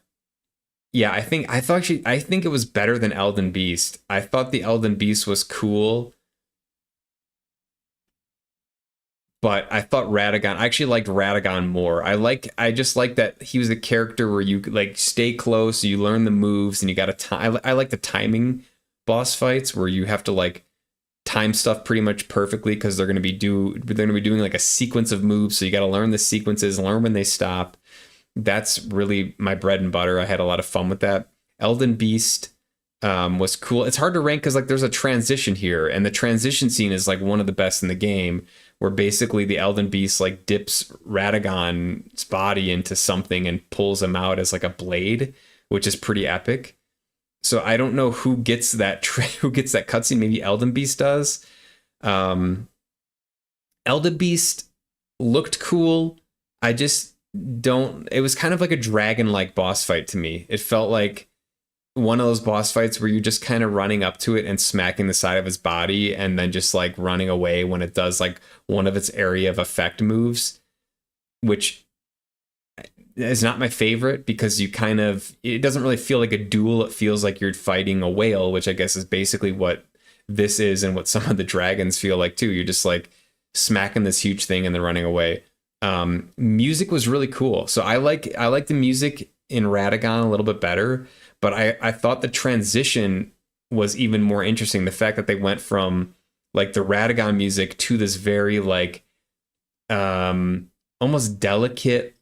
yeah, I think it was better than Elden Beast. I thought the Elden Beast was cool, but I thought Radagon. I actually liked Radagon more. I just like that he was a character where you like stay close, you learn the moves, and you got to time. I like the timing boss fights where you have to like time stuff pretty much perfectly because they're gonna be doing like a sequence of moves, so you got to learn the sequences, learn when they stop. That's really my bread and butter. I had a lot of fun with that. Elden Beast was cool. It's hard to rank because like there's a transition here, and the transition scene is like one of the best in the game, where basically the Elden Beast like dips Radagon's body into something and pulls him out as like a blade, which is pretty epic. So I don't know who gets that who gets that cutscene. Maybe Elden Beast does. Um, Elden Beast looked cool. I just don't. It was kind of like a dragon-like boss fight to me. It felt like one of those boss fights where you're just kind of running up to it and smacking the side of his body, and then just like running away when it does like one of its area of effect moves, which is not my favorite because it doesn't really feel like a duel. It feels like you're fighting a whale, which I guess is basically what this is and what some of the dragons feel like too. You're just like smacking this huge thing and then running away. Music was really cool. So I like the music in Radagon a little bit better, but I thought the transition was even more interesting. The fact that they went from like the Radagon music to this very like almost delicate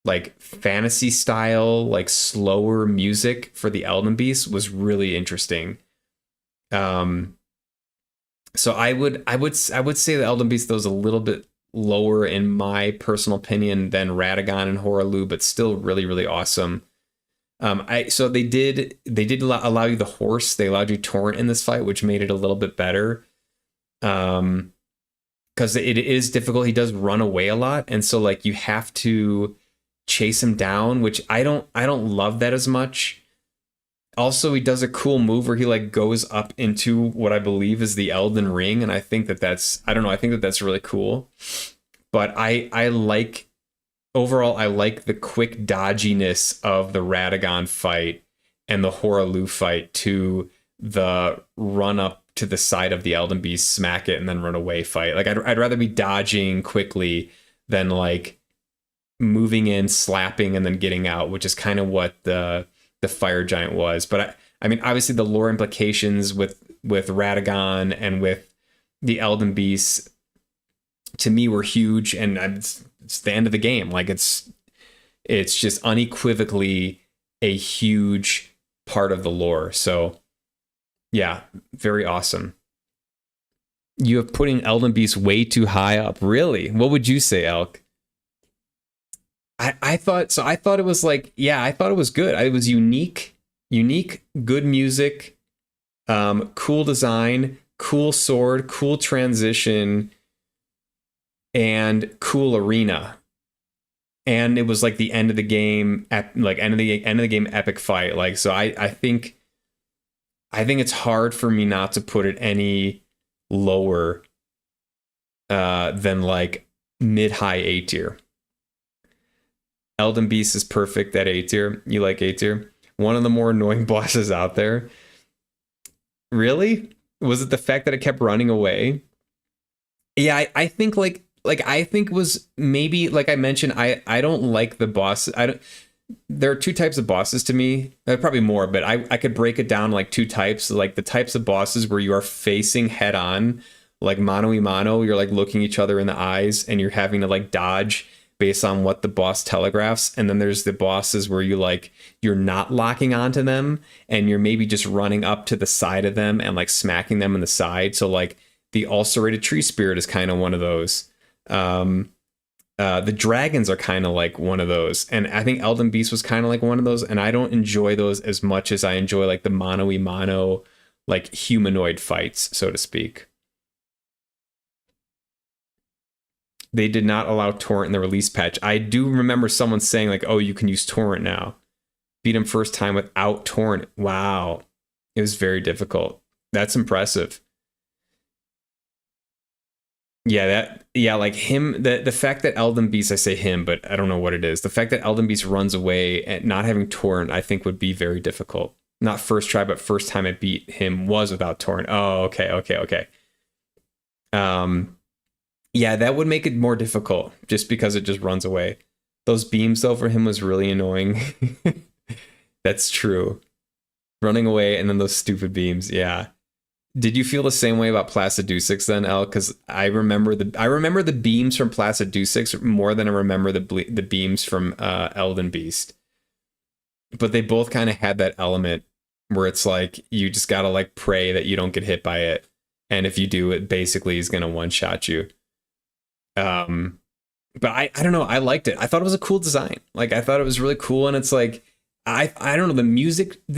like fantasy style, like slower music for the Elden Beast was really interesting. Um, so I would say the Elden Beast though is a little bit lower in my personal opinion than Radagon and Horaloo, but still really really awesome. I so they did allow you the horse. They allowed you Torrent in this fight, which made it a little bit better. Because it is difficult. He does run away a lot, and so like you have to chase him down, which I don't love that as much. Also, he does a cool move where he like goes up into what I believe is the Elden Ring, and I think that's I don't know, I think that's really cool. But I like overall I like the quick dodginess of the Radagon fight and the Horaloo fight to the run up to the side of the Elden Beast, smack it, and then run away fight. Like I'd rather be dodging quickly than like moving in, slapping, and then getting out, which is kind of what the fire giant was. But I mean, obviously the lore implications with Radagon and with the Elden Beast to me were huge, and it's the end of the game. Like it's just unequivocally a huge part of the lore. So yeah, very awesome. You have putting Elden Beast way too high up. Really? What would you say, Elk? I thought so. I thought it was like, yeah, I thought it was good. It was unique, good music, cool design, cool sword, cool transition, and cool arena. And it was like the end of the game, like end of the game epic fight. Like so, I think it's hard for me not to put it any lower than like mid high A tier. Elden Beast is perfect at A tier. You like A tier? One of the more annoying bosses out there. Really? Was it the fact that it kept running away? Yeah, I think like I think was maybe like I mentioned, I don't like the boss. I don't there are two types of bosses to me. Probably more, but I could break it down like two types. Like the types of bosses where you are facing head on, like mano y mano, you're like looking each other in the eyes and you're having to like dodge based on what the boss telegraphs. And then there's the bosses where you're not locking onto them and you're maybe just running up to the side of them and like smacking them in the side. So like the ulcerated tree spirit is kind of one of those. The dragons are kind of like one of those, and I think Elden Beast was kind of like one of those, and I don't enjoy those as much as I enjoy like the mano y mano, like humanoid fights, so to speak. They did not allow torrent in the release patch. I do remember someone saying like, "Oh, you can use torrent now." Beat him first time without torrent. Wow, it was very difficult. That's impressive. Yeah, like him, the fact that Elden Beast, I say him, but I don't know what it is. The fact that Elden Beast runs away and not having torrent, I think would be very difficult. Not first try, but first time I beat him was without torrent. Oh, okay. Um, yeah, that would make it more difficult just because it just runs away. Those beams though for him was really annoying. That's true. Running away and then those stupid beams. Yeah. Did you feel the same way about Placidusix then, El? Because I remember the beams from Placidusix more than I remember the beams from Elden Beast. But they both kind of had that element where it's like you just gotta like pray that you don't get hit by it, and if you do, it basically is gonna one shot you. Um, but I don't know. I liked it. I thought it was a cool design. Like I thought it was really cool, and it's like I don't know, the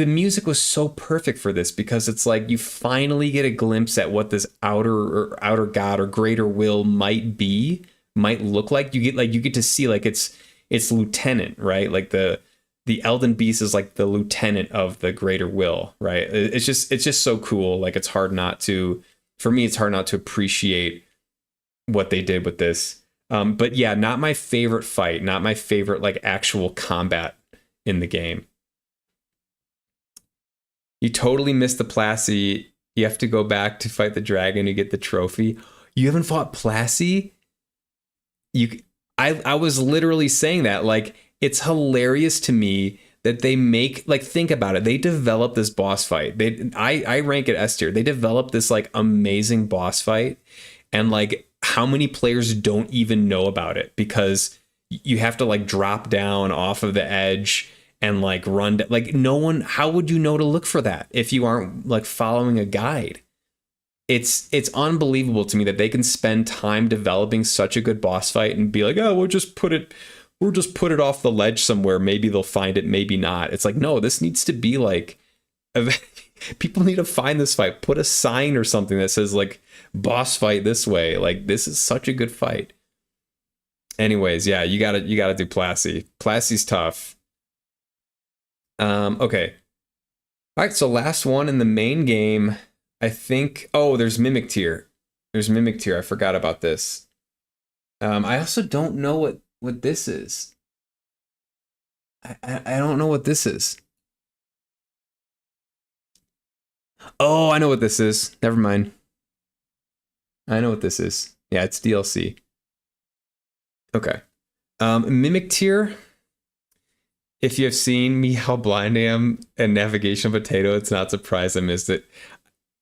music was so perfect for this because it's like you finally get a glimpse at what this outer god or greater will might look like. You get to see like it's lieutenant, right? Like the Elden Beast is like the lieutenant of the greater will, right? It's just so cool. Like it's hard not to, for me it's hard not to appreciate what they did with this. But yeah, not my favorite fight, not my favorite like actual combat in the game. You totally missed the Plassey. You have to go back to fight the dragon to get the trophy. You haven't fought Plassey? You I was literally saying that. Like, it's hilarious to me that they make, like, think about it. They developed this boss fight. I rank it S tier. They developed this like amazing boss fight, and like how many players don't even know about it because you have to like drop down off of the edge and like run like no one, how would you know to look for that if you aren't like following a guide? It's unbelievable to me that they can spend time developing such a good boss fight and be like, oh, we'll just put it off the ledge somewhere, maybe they'll find it, maybe not. It's like, no, this needs to be like people need to find this fight, put a sign or something that says like boss fight this way. Like, this is such a good fight. Anyways, yeah, you gotta do Plassey. Plassey's tough. Okay. All right, so last one in the main game, I think. Oh, there's Mimic Tier. There's Mimic Tier. I forgot about this. I also don't know what this is. I don't know what this is. Oh, I know what this is. Never mind. I know what this is. Yeah, it's DLC. Okay. Mimic Tier. If you have seen me how blind I am in Navigation Potato, it's not surprised I missed it.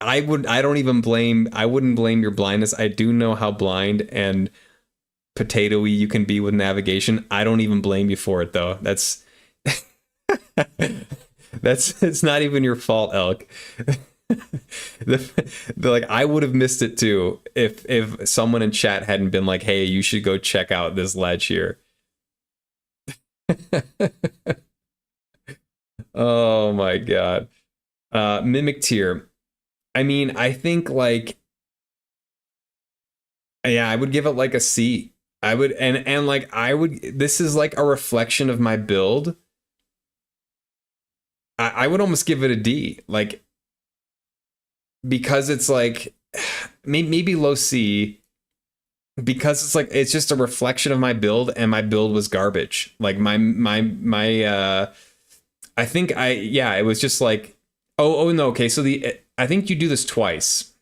I wouldn't blame your blindness. I do know how blind and potatoey you can be with navigation. I don't even blame you for it though. That's it's not even your fault, Elk. Like, I would have missed it too if someone in chat hadn't been like, hey, you should go check out this ledge here. Oh my god. Mimic Tier. I mean, I think like, yeah, I would give it like a C. I would, and like this is like a reflection of my build. I would almost give it a D, like, because it's like maybe low C, because it's like it's just a reflection of my build, and my build was garbage. Like my I think it was just like, oh no, okay, so I think you do this twice.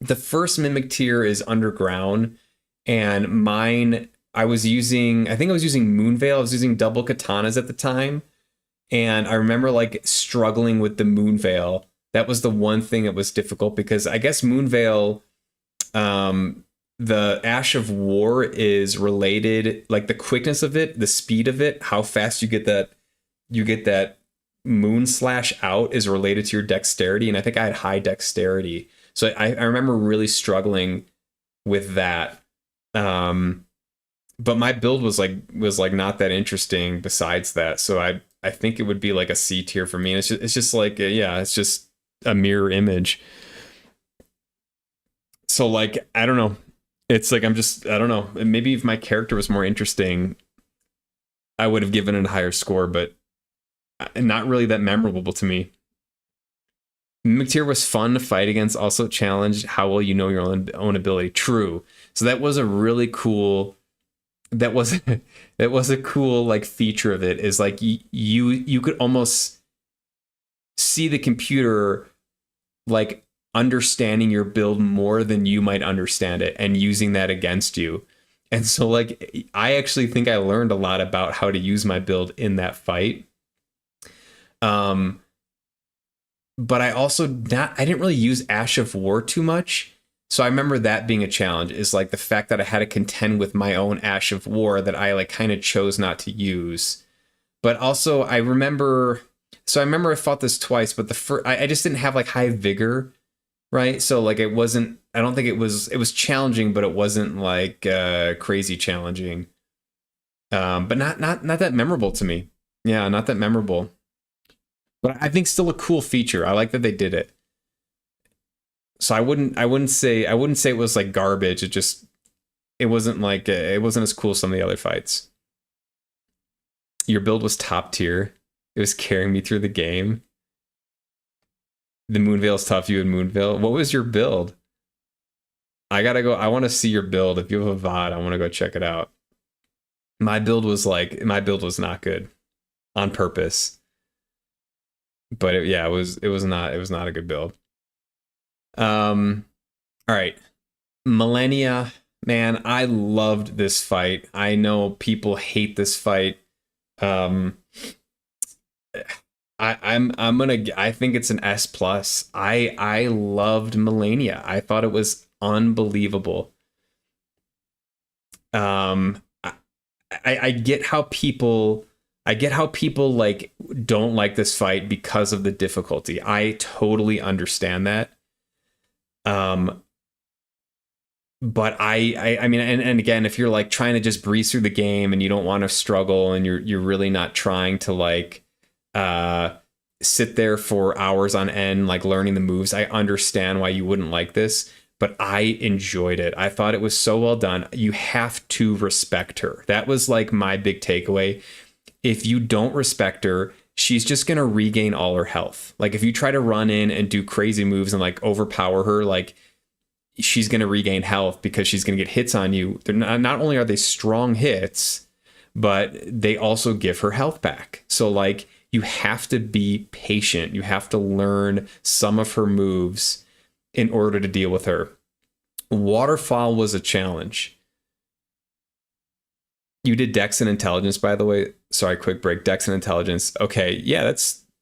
The first Mimic Tier is underground, and mine I think I was using Moonveil. I was using double katanas at the time, and I remember like struggling with the Moonveil. That was the one thing that was difficult because I guess Moonveil, the Ash of War is related, like the quickness of it, the speed of it, how fast you get that moon slash out is related to your dexterity, and I think I had high dexterity, so I remember really struggling with that. But my build was like not that interesting besides that, so I think it would be like a C tier for me. And it's just like yeah, it's just a mirror image. So like I don't know, it's like I don't know, maybe if my character was more interesting I would have given it a higher score, but not really that memorable to me. Mimic Tier was fun to fight against, also challenged how well you know your own ability. True. So that was a really cool, that was that was a cool like feature of it, is like you could almost see the computer like understanding your build more than you might understand it and using that against you. And so like I actually think I learned a lot about how to use my build in that fight. But I didn't really use Ash of War too much. So I remember that being a challenge, is like the fact that I had to contend with my own Ash of War that I like kind of chose not to use. But also I remember I fought this twice, but I just didn't have like high vigor, right? So like I don't think it was challenging, but it wasn't like crazy challenging. But not that memorable to me. Yeah, not that memorable. But I think still a cool feature. I like that they did it. So I wouldn't say it was like garbage. It wasn't like it wasn't as cool as some of the other fights. Your build was top tier. It was carrying me through the game. The Moonveil's tough. You had Moonveil. What was your build? I gotta go. I want to see your build. If you have a VOD, I want to go check it out. My build was not good on purpose. But it was not a good build. All right. Millennia, man, I loved this fight. I know people hate this fight. I think it's an S plus. I loved Millennia. I thought it was unbelievable. I get how people like don't like this fight because of the difficulty. I totally understand that. But I mean, and again, if you're like trying to just breeze through the game and you don't want to struggle and you're really not trying to like sit there for hours on end like learning the moves, I understand why you wouldn't like this. But I enjoyed it. I thought it was so well done. You have to respect her. That was like my big takeaway. If you don't respect her, she's just going to regain all her health. Like if you try to run in and do crazy moves and like overpower her, like she's going to regain health because she's going to get hits on you. They're not only are they strong hits, but they also give her health back. So like you have to be patient. You have to learn some of her moves in order to deal with her. Waterfall was a challenge. You did Dex and Intelligence, by the way. Sorry, quick break. Dex and Intelligence. Okay, yeah,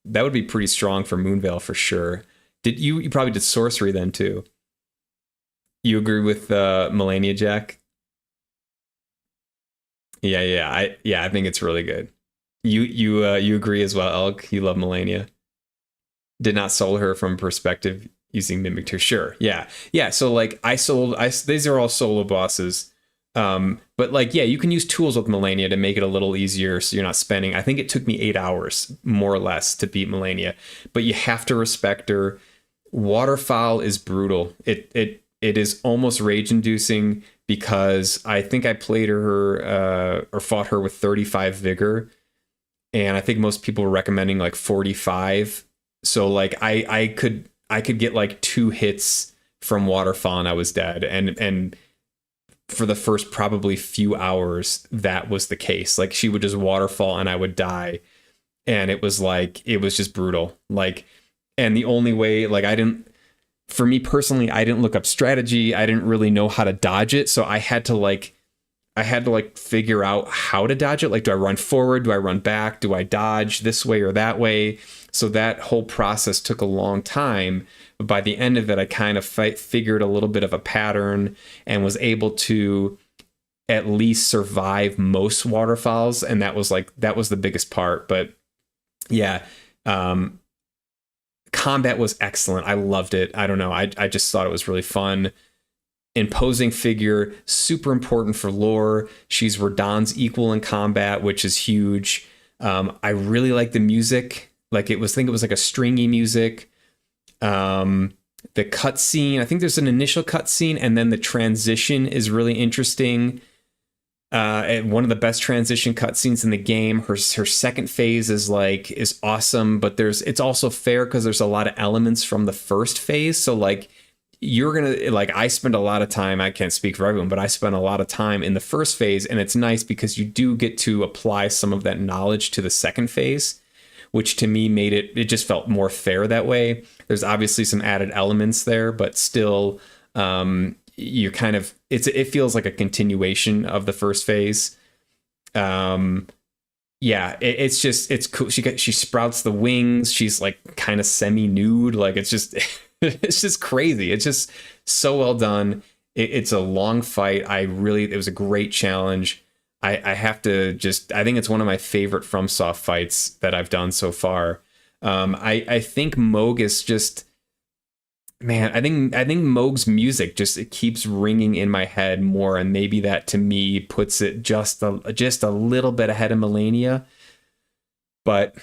that would be pretty strong for Moonveil for sure. Did you probably did Sorcery then too? You agree with Millennia, Jack? Yeah. I think it's really good. You agree as well, Elk? You love Millennia. Did not soul her from perspective using Mimic Tier. Sure. Yeah. So like these are all solo bosses. But like, yeah, you can use tools with Millennia to make it a little easier so you're not spending. I think it took me 8 hours, more or less, to beat Millennia. But you have to respect her. Waterfowl is brutal. It is almost rage-inducing because I think I played her or fought her with 35 vigor. And I think most people were recommending like 45. So like I could get like 2 hits from Waterfall and I was dead. And for the first probably few hours, that was the case. Like she would just waterfall and I would die. And it was just brutal. Like, and the only way, like for me personally, I didn't look up strategy. I didn't really know how to dodge it. So I had to like I had to like figure out how to dodge it. Like, do I run forward? Do I run back? Do I dodge this way or that way? So that whole process took a long time. But by the end of it, I kind of figured a little bit of a pattern and was able to at least survive most waterfalls. And that was the biggest part. But yeah, combat was excellent. I loved it. I don't know. I just thought it was really fun. Imposing figure, super important for lore. She's Radahn's equal in combat, which is huge. I really like the music. Like I think it was like a stringy music. The cutscene, I think there's an initial cutscene, and then the transition is really interesting. One of the best transition cutscenes in the game. Her second phase is awesome, but it's also fair because there's a lot of elements from the first phase. So like, you're gonna like, I spend a lot of time, I can't speak for everyone, but I spent a lot of time in the first phase, and it's nice because you do get to apply some of that knowledge to the second phase, which to me made it just felt more fair that way. There's obviously some added elements there, but still, you kind of, it feels like a continuation of the first phase. It's cool. She sprouts the wings. She's like kind of semi-nude. Like it's just it's just crazy. It's just so well done. It's a long fight. It was a great challenge. I have to I think it's one of my favorite FromSoft fights that I've done so far. I think Moog is just, man, I think Moog's music it keeps ringing in my head more, and maybe that to me puts it just a little bit ahead of Melania. But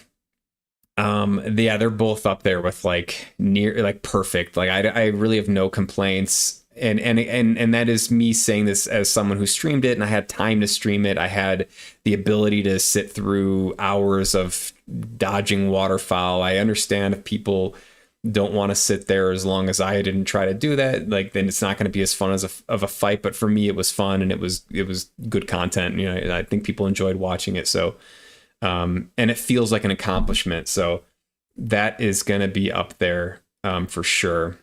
they're both up there with like near like perfect. Like I really have no complaints. And that is me saying this as someone who streamed it, and I had time to stream it. I had the ability to sit through hours of dodging waterfowl. I understand if people don't want to sit there as long as I didn't try to do that, like then it's not going to be as fun as of a fight. But for me, it was fun, and it was good content. You know, I think people enjoyed watching it. So, and it feels like an accomplishment. So that is going to be up there for sure.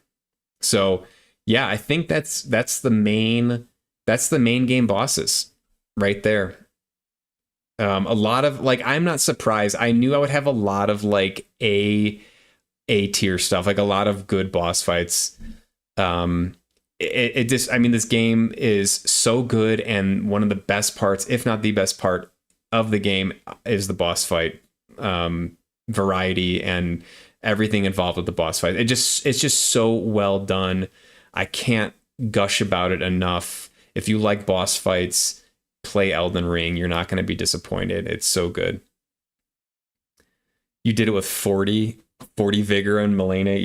So yeah, I think that's the main game bosses right there. A lot of like, I'm not surprised. I knew I would have a lot of like A tier stuff, like a lot of good boss fights. It just, I mean, this game is so good, and one of the best parts, if not the best part of the game, is the boss fight variety and everything involved with the boss fight. It's just so well done. I can't gush about it enough. If you like boss fights, play Elden Ring. You're not going to be disappointed. It's so good. You did it with 40 vigor and Melania.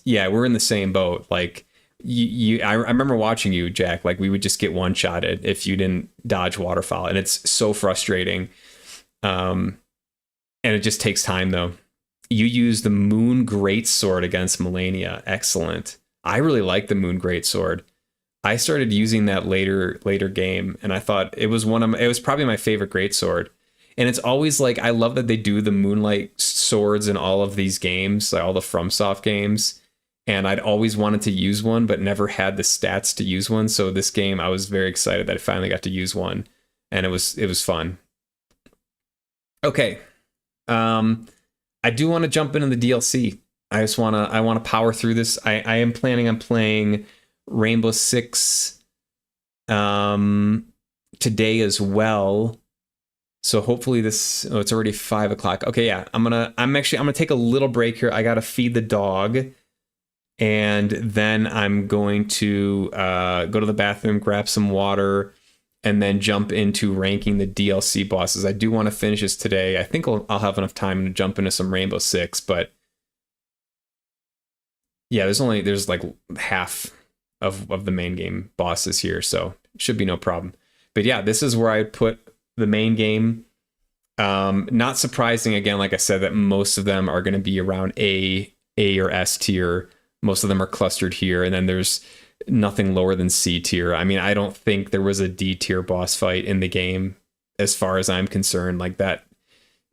Yeah, we're in the same boat. Like I remember watching you, Jack, like we would just get one-shotted if you didn't dodge waterfowl, and it's so frustrating. And it just takes time though. You use the Moon Greatsword against Melania. Excellent. I really like the Moon Greatsword. I started using that later game, and I thought it was probably my favorite greatsword. And it's always like, I love that they do the Moonlight swords in all of these games, like all the FromSoft games. And I'd always wanted to use one, but never had the stats to use one. So this game, I was very excited that I finally got to use one, and it was fun. Okay. I do want to jump into the DLC. I want to power through this. I am planning on playing Rainbow Six today as well. So hopefully it's already 5 o'clock. Okay, yeah. I'm gonna take a little break here. I gotta feed the dog, and then I'm going to go to the bathroom, grab some water, and then jump into ranking the DLC bosses. I do want to finish this today. I think I'll have enough time to jump into some Rainbow Six, but yeah, there's like half of the main game bosses here, so it should be no problem. But yeah, this is where I put the main game. Not surprising, again, like I said, that most of them are going to be around A or S tier. Most of them are clustered here, and then there's nothing lower than C tier. I mean, I don't think there was a D tier boss fight in the game, as far as I'm concerned. Like that,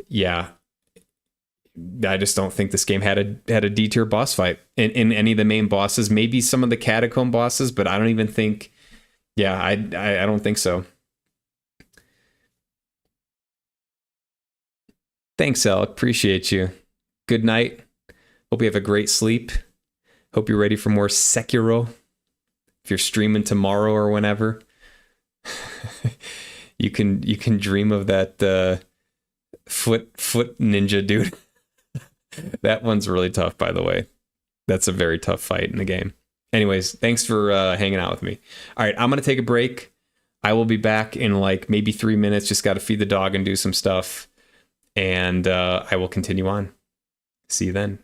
yeah. I just don't think this game had a D tier boss fight in any of the main bosses. Maybe some of the catacomb bosses, but I don't even think. Yeah, I don't think so. Thanks, Alec. Appreciate you. Good night. Hope you have a great sleep. Hope you're ready for more Sekiro. If you're streaming tomorrow or whenever, you can dream of that foot ninja dude. That one's really tough, by the way. That's a very tough fight in the game. Anyways, thanks for hanging out with me. All right, I'm gonna take a break. I will be back in like maybe 3 minutes. Just got to feed the dog and do some stuff, and I will continue on. See you then.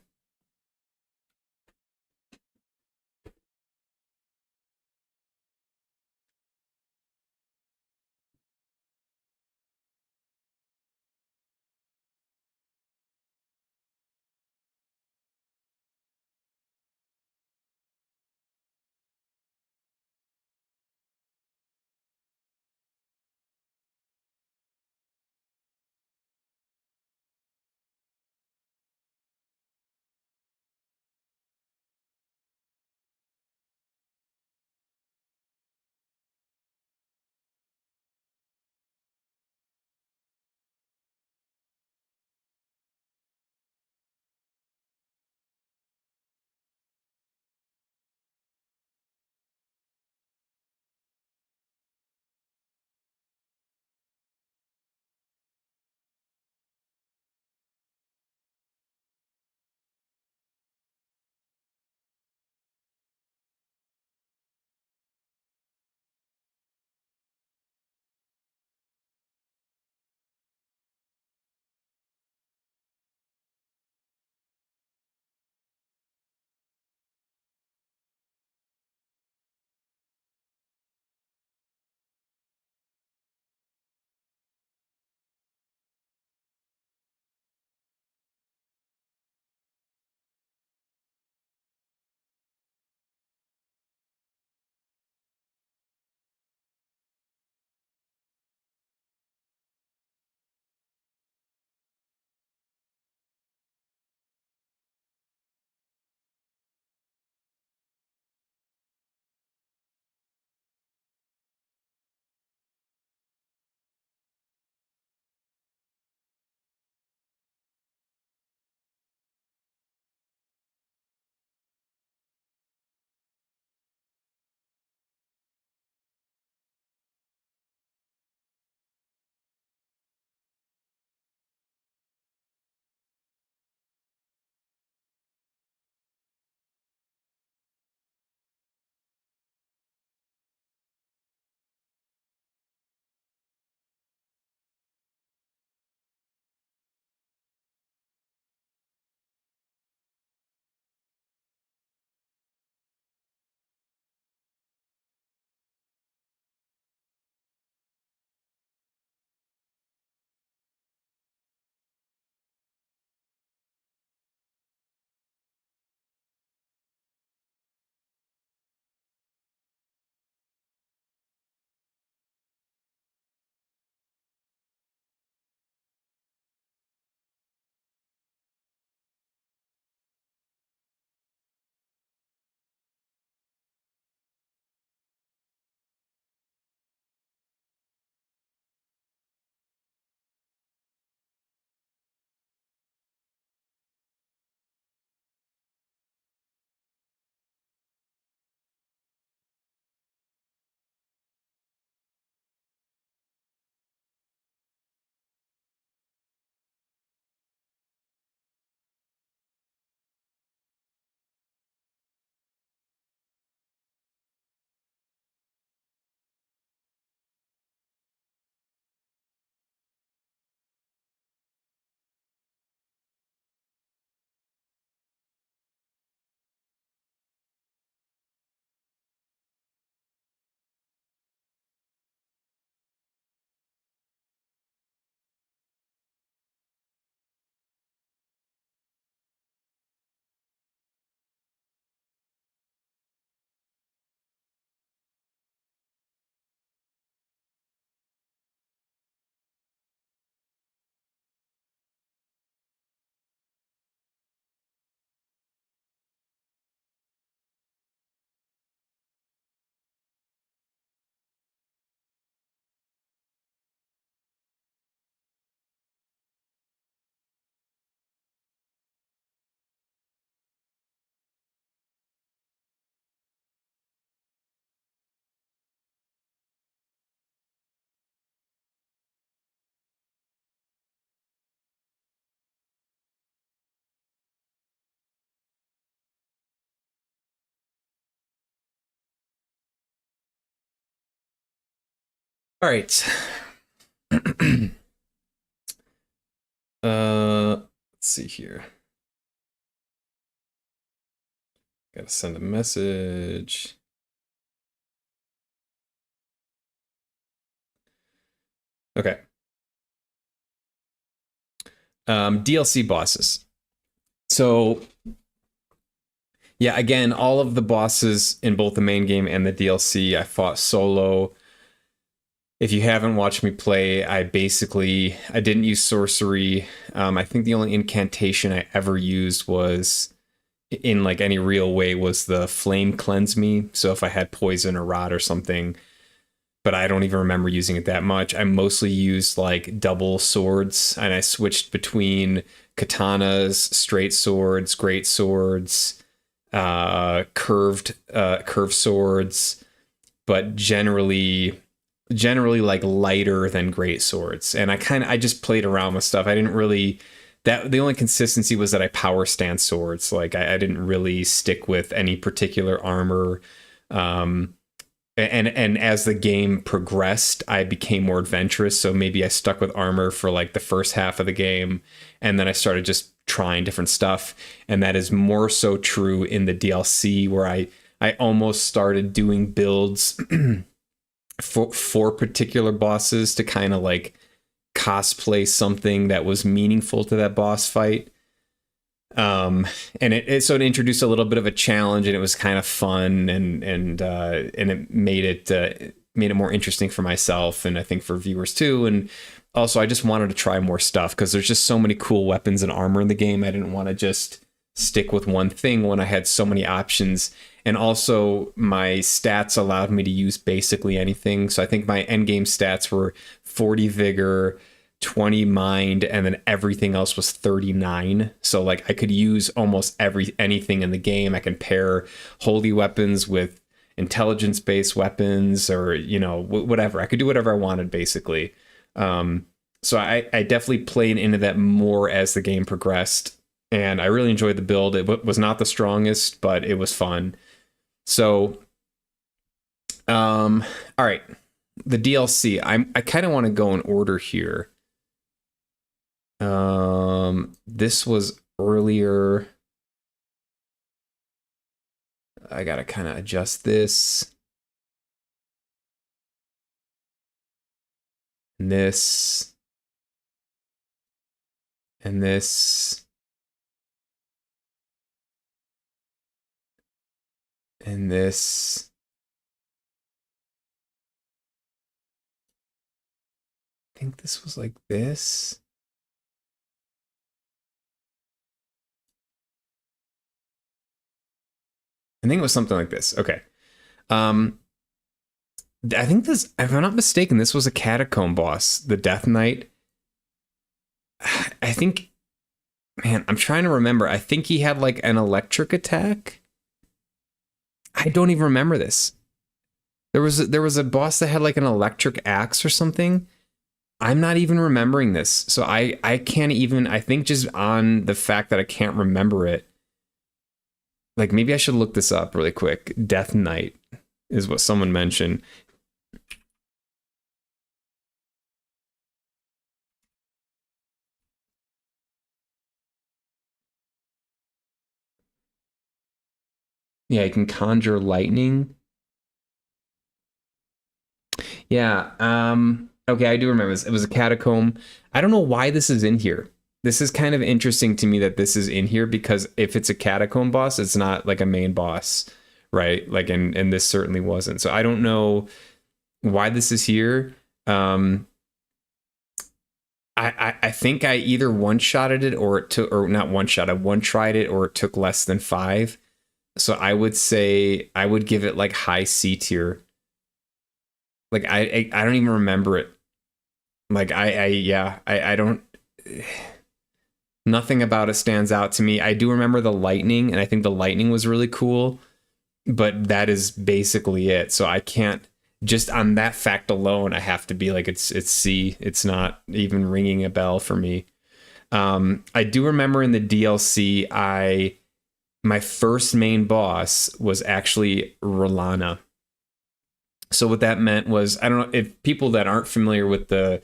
All right. Let's see here. Gotta send a message. Okay. DLC bosses. So yeah, again, all of the bosses in both the main game and the DLC, I fought solo. If you haven't watched me play, I didn't use sorcery. I think the only incantation I ever used was in like any real way was the flame cleanse me. So if I had poison or rot or something, but I don't even remember using it that much. I mostly used like double swords, and I switched between katanas, straight swords, great swords, curved swords, but generally like lighter than great swords. And I just played around with stuff. I didn't really that the only consistency was that I power stance swords. Like I didn't really stick with any particular armor. And as the game progressed, I became more adventurous. So maybe I stuck with armor for like the first half of the game, and then I started just trying different stuff. And that is more so true in the DLC, where I almost started doing builds for particular bosses to kind of like cosplay something that was meaningful to that boss fight. And it introduced a little bit of a challenge, and it was kind of fun, and it made it more interesting for myself, and I think for viewers too. And also I just wanted to try more stuff because there's just so many cool weapons and armor in the game. I didn't want to just stick with one thing when I had so many options. And also my stats allowed me to use basically anything. So I think my end game stats were 40 vigor, 20 mind, and then everything else was 39. So like I could use almost anything in the game. I can pair holy weapons with intelligence based weapons, or whatever. I could do whatever I wanted basically. So I definitely played into that more as the game progressed, and I really enjoyed the build. It was not the strongest, but it was fun. So all right, the DLC. I kind of want to go in order here. This was earlier. I gotta kind of adjust this. And this. And this. And this. I think this was like this. I think it was something like this. Okay. I think this, if I'm not mistaken, this was a catacomb boss, the Death Knight. I think, man, I'm trying to remember. I think he had like an electric attack. I don't even remember this. There was a boss that had like an electric axe or something. I'm not even remembering this. So I can't even, I think just on the fact that I can't remember it, like maybe I should look this up really quick. Death Knight is what someone mentioned. Yeah, you can conjure lightning. Yeah. Okay, I do remember this. It was a catacomb. I don't know why this is in here. This is kind of interesting to me that this is in here, because if it's a catacomb boss, it's not like a main boss, right? Like, and this certainly wasn't. So I don't know why this is here. I think I either one-shotted it, or it took, or not one-shot, I one-tried it, or it took less than 5. So I would say I would give it like high C tier. Like I don't even remember it. Like I don't. Nothing about it stands out to me. I do remember the lightning, and I think the lightning was really cool, but that is basically it. So I can't, just on that fact alone, I have to be like, it's C. It's not even ringing a bell for me. I do remember in the DLC, my first main boss was actually Rolana. So what that meant was, I don't know if people that aren't familiar with the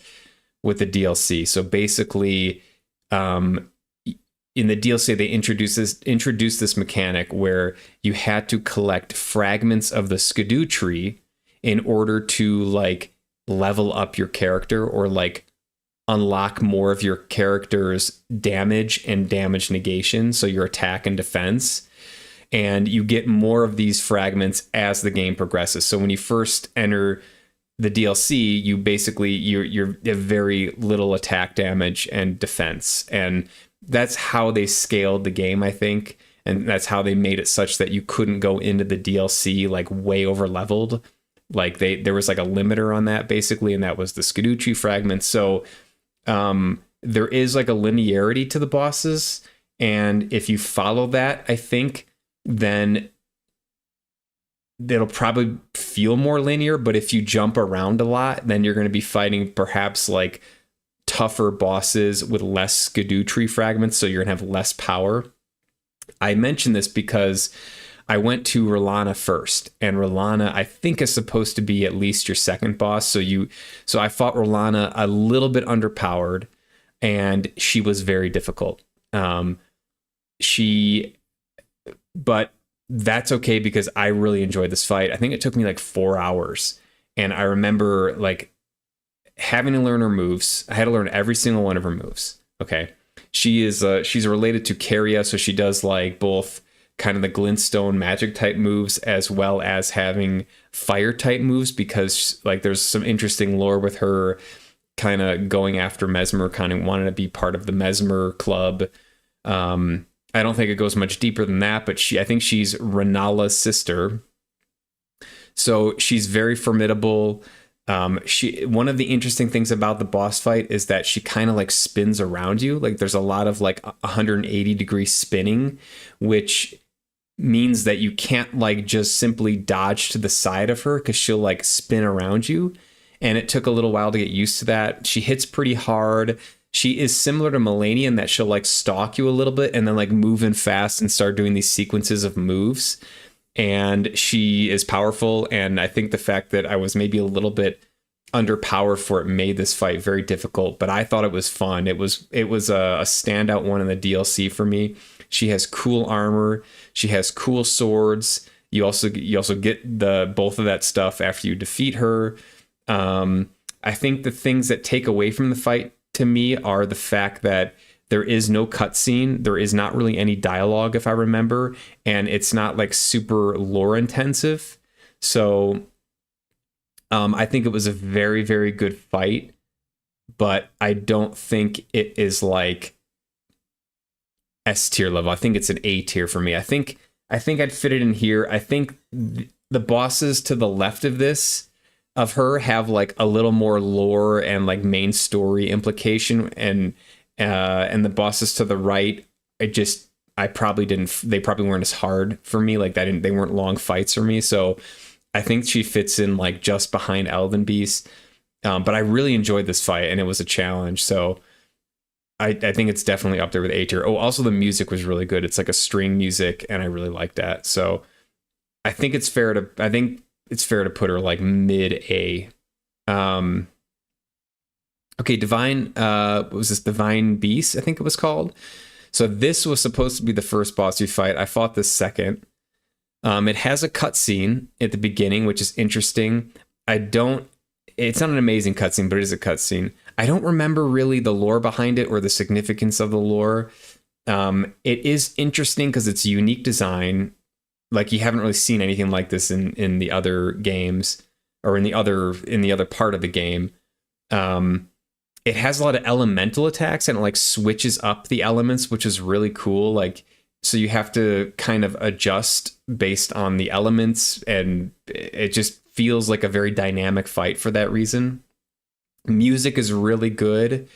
DLC. So basically, um, in the DLC, they introduced this mechanic where you had to collect fragments of the Skidoo tree in order to like level up your character or like unlock more of your character's damage and damage negation, so your attack and defense. And you get more of these fragments as the game progresses. So when you first enter the DLC, you have very little attack damage and defense, and that's how they scaled the game, I think, and that's how they made it such that you couldn't go into the DLC like way over leveled. Like there was like a limiter on that basically, and that was the Skidoo tree fragments. So there is like a linearity to the bosses, and if you follow that, I think then it'll probably feel more linear. But if you jump around a lot, then you're going to be fighting perhaps like tougher bosses with less Skidoo tree fragments, so you're going to have less power. I mention this because I went to Rolana first, and Rolana I think is supposed to be at least your second boss. So I fought Rolana a little bit underpowered, and she was very difficult. But that's okay because I really enjoyed this fight. I think it took me like 4 hours, and I remember like having to learn her moves. I had to learn every single one of her moves. Okay, she's related to Caria, so she does like both kind of the glintstone magic type moves as well as having fire type moves, because like there's some interesting lore with her kind of going after Mesmer, kind of wanting to be part of the Mesmer club. I don't think it goes much deeper than that, but I think she's Renala's sister. So she's very formidable. One of the interesting things about the boss fight is that she kind of like spins around you. Like there's a lot of like 180-degree spinning, which means that you can't like just simply dodge to the side of her because she'll like spin around you. And it took a little while to get used to that. She hits pretty hard. She is similar to Melania in that she'll like stalk you a little bit and then like move in fast and start doing these sequences of moves. And she is powerful. And I think the fact that I was maybe a little bit underpowered for it made this fight very difficult, but I thought it was fun. It was a standout one in the DLC for me. She has cool armor. She has cool swords. You also get the both of that stuff after you defeat her. I think the things that take away from the fight to me are the fact that there is no cutscene. There is not really any dialogue, if I remember, and it's not like super lore intensive. So I think it was a very, very good fight, but I don't think it is like S tier level. I think it's an A tier for me. I think I'd fit it in here. I think the bosses to the left of her have like a little more lore and like main story implication, and the bosses to the right, they probably weren't as hard for me. Like they weren't long fights for me. So I think she fits in like just behind Elden Beast. But I really enjoyed this fight, and it was a challenge. So I think it's definitely up there with A tier. Oh, also the music was really good. It's like a string music, and I really like that. So I think it's fair to put her like mid A. Okay, Divine, what was this? Divine Beast, I think it was called. So this was supposed to be the first boss you fight. I fought this second. It has a cutscene at the beginning, which is interesting. It's not an amazing cutscene, but it is a cutscene. I don't remember really the lore behind it or the significance of the lore. It is interesting because it's a unique design. Like you haven't really seen anything like this in the other games or in the other part of the game. It has a lot of elemental attacks, and it like switches up the elements, which is really cool. Like, so you have to kind of adjust based on the elements, and it just feels like a very dynamic fight for that reason. Music is really good.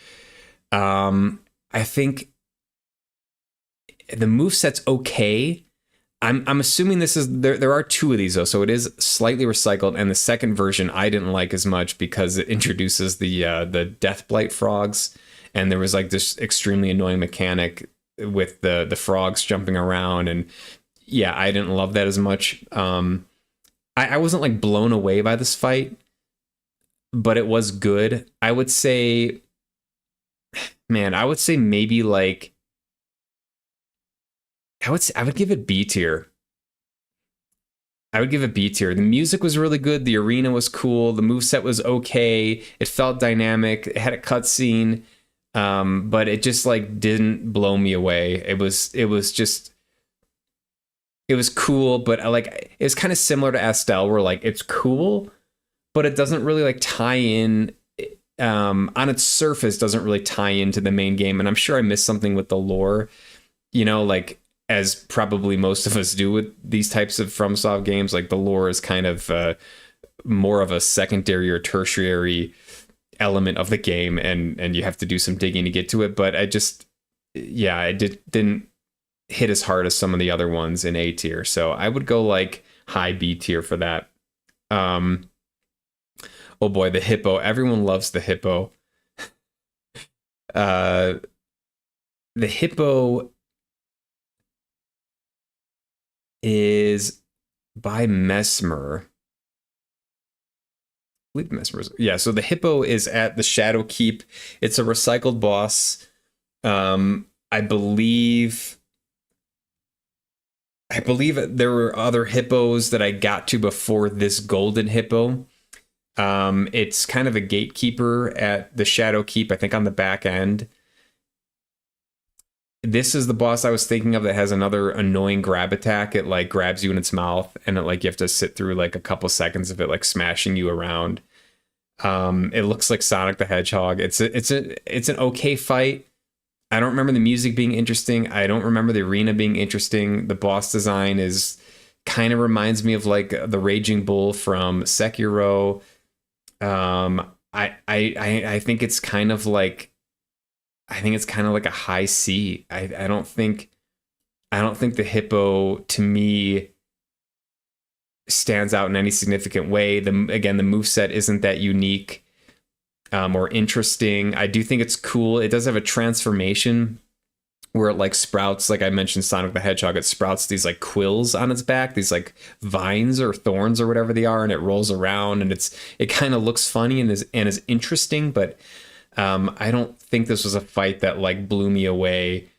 I think the moveset's okay. I'm assuming this is there are two of these though, so it is slightly recycled, and the second version I didn't like as much because it introduces the Deathblight frogs, and there was like this extremely annoying mechanic with the frogs jumping around, and yeah, I didn't love that as much. I wasn't like blown away by this fight, but it was good. I would say, man, I would say maybe like I would give it B tier. I would give it B tier. The music was really good. The arena was cool. The moveset was okay. It felt dynamic. It had a cutscene, but it just like didn't blow me away. It was cool, but I like it was kind of similar to Estelle, where like it's cool, but it doesn't really like tie in. On its surface, doesn't really tie into the main game, and I'm sure I missed something with the lore. Like as probably most of us do with these types of FromSoft games, like the lore is kind of more of a secondary or tertiary element of the game, and you have to do some digging to get to it. But didn't hit as hard as some of the other ones in A tier. So I would go like high B tier for that. Oh boy, the hippo. Everyone loves the hippo. The hippo is by Mesmer. I believe Mesmer. Yeah, so the hippo is at the Shadow Keep. It's a recycled boss. I believe there were other hippos that I got to before this golden hippo. It's kind of a gatekeeper at the Shadow Keep, I think on the back end. This is the boss I was thinking of that has another annoying grab attack. It like grabs you in its mouth, and it like you have to sit through like a couple seconds of it like smashing you around. It looks like Sonic the Hedgehog. It's an okay fight. I don't remember the music being interesting. I don't remember the arena being interesting. The boss design is kind of reminds me of like the Raging Bull from Sekiro. I think it's kind of like a high C. I don't think the hippo to me stands out in any significant way. The moveset isn't that unique or interesting. I do think it's cool. It does have a transformation where it like sprouts, like I mentioned Sonic the Hedgehog, it sprouts these like quills on its back, these like vines or thorns or whatever they are, and it rolls around, and it kind of looks funny and is interesting, but I don't think this was a fight that like blew me away.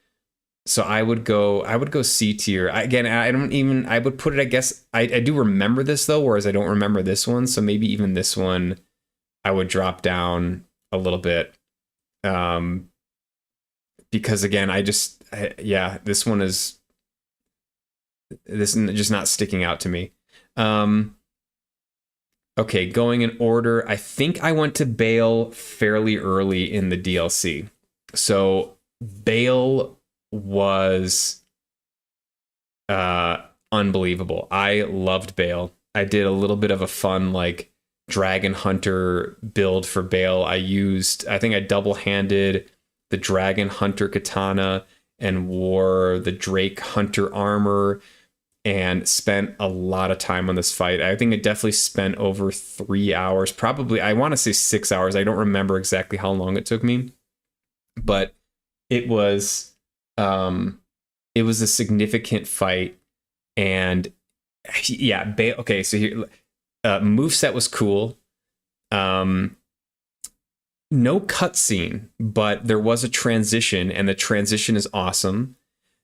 So I would go C tier. Again, I would put it, I guess, I do remember this though, whereas I don't remember this one. So maybe even this one I would drop down a little bit. Because again, this one is just not sticking out to me. Okay, going in order, I think I went to Bale fairly early in the DLC. So Bale was unbelievable. I loved Bale. I did a little bit of a fun like Dragon Hunter build for Bale. I think I double-handed the Dragon Hunter katana and wore the Drake Hunter armor and spent a lot of time on this fight. I think I definitely spent over 3 hours, probably, I want to say 6 hours. I don't remember exactly how long it took me, but it was a significant fight. And yeah, okay, so here, moveset was cool. No cutscene, but there was a transition, and the transition is awesome.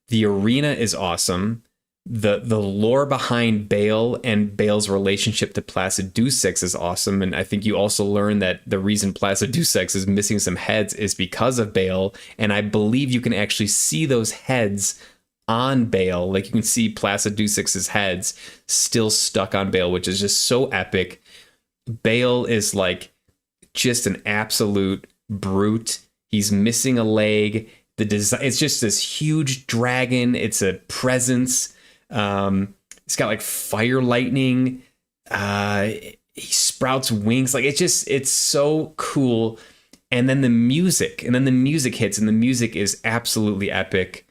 The arena is awesome. The lore behind Bale and Bale's relationship to Placiducex is awesome, and I think you also learn that the reason Placiducex is missing some heads is because of Bale, and I believe you can actually see those heads on Bale. Like you can see Placiducex's heads still stuck on Bale, which is just so epic. Bale is like just an absolute brute. He's missing a leg. The design, it's just this huge dragon. It's a presence. It's got like fire lightning. He sprouts wings. Like it's so cool. And then the music hits, and the music is absolutely epic.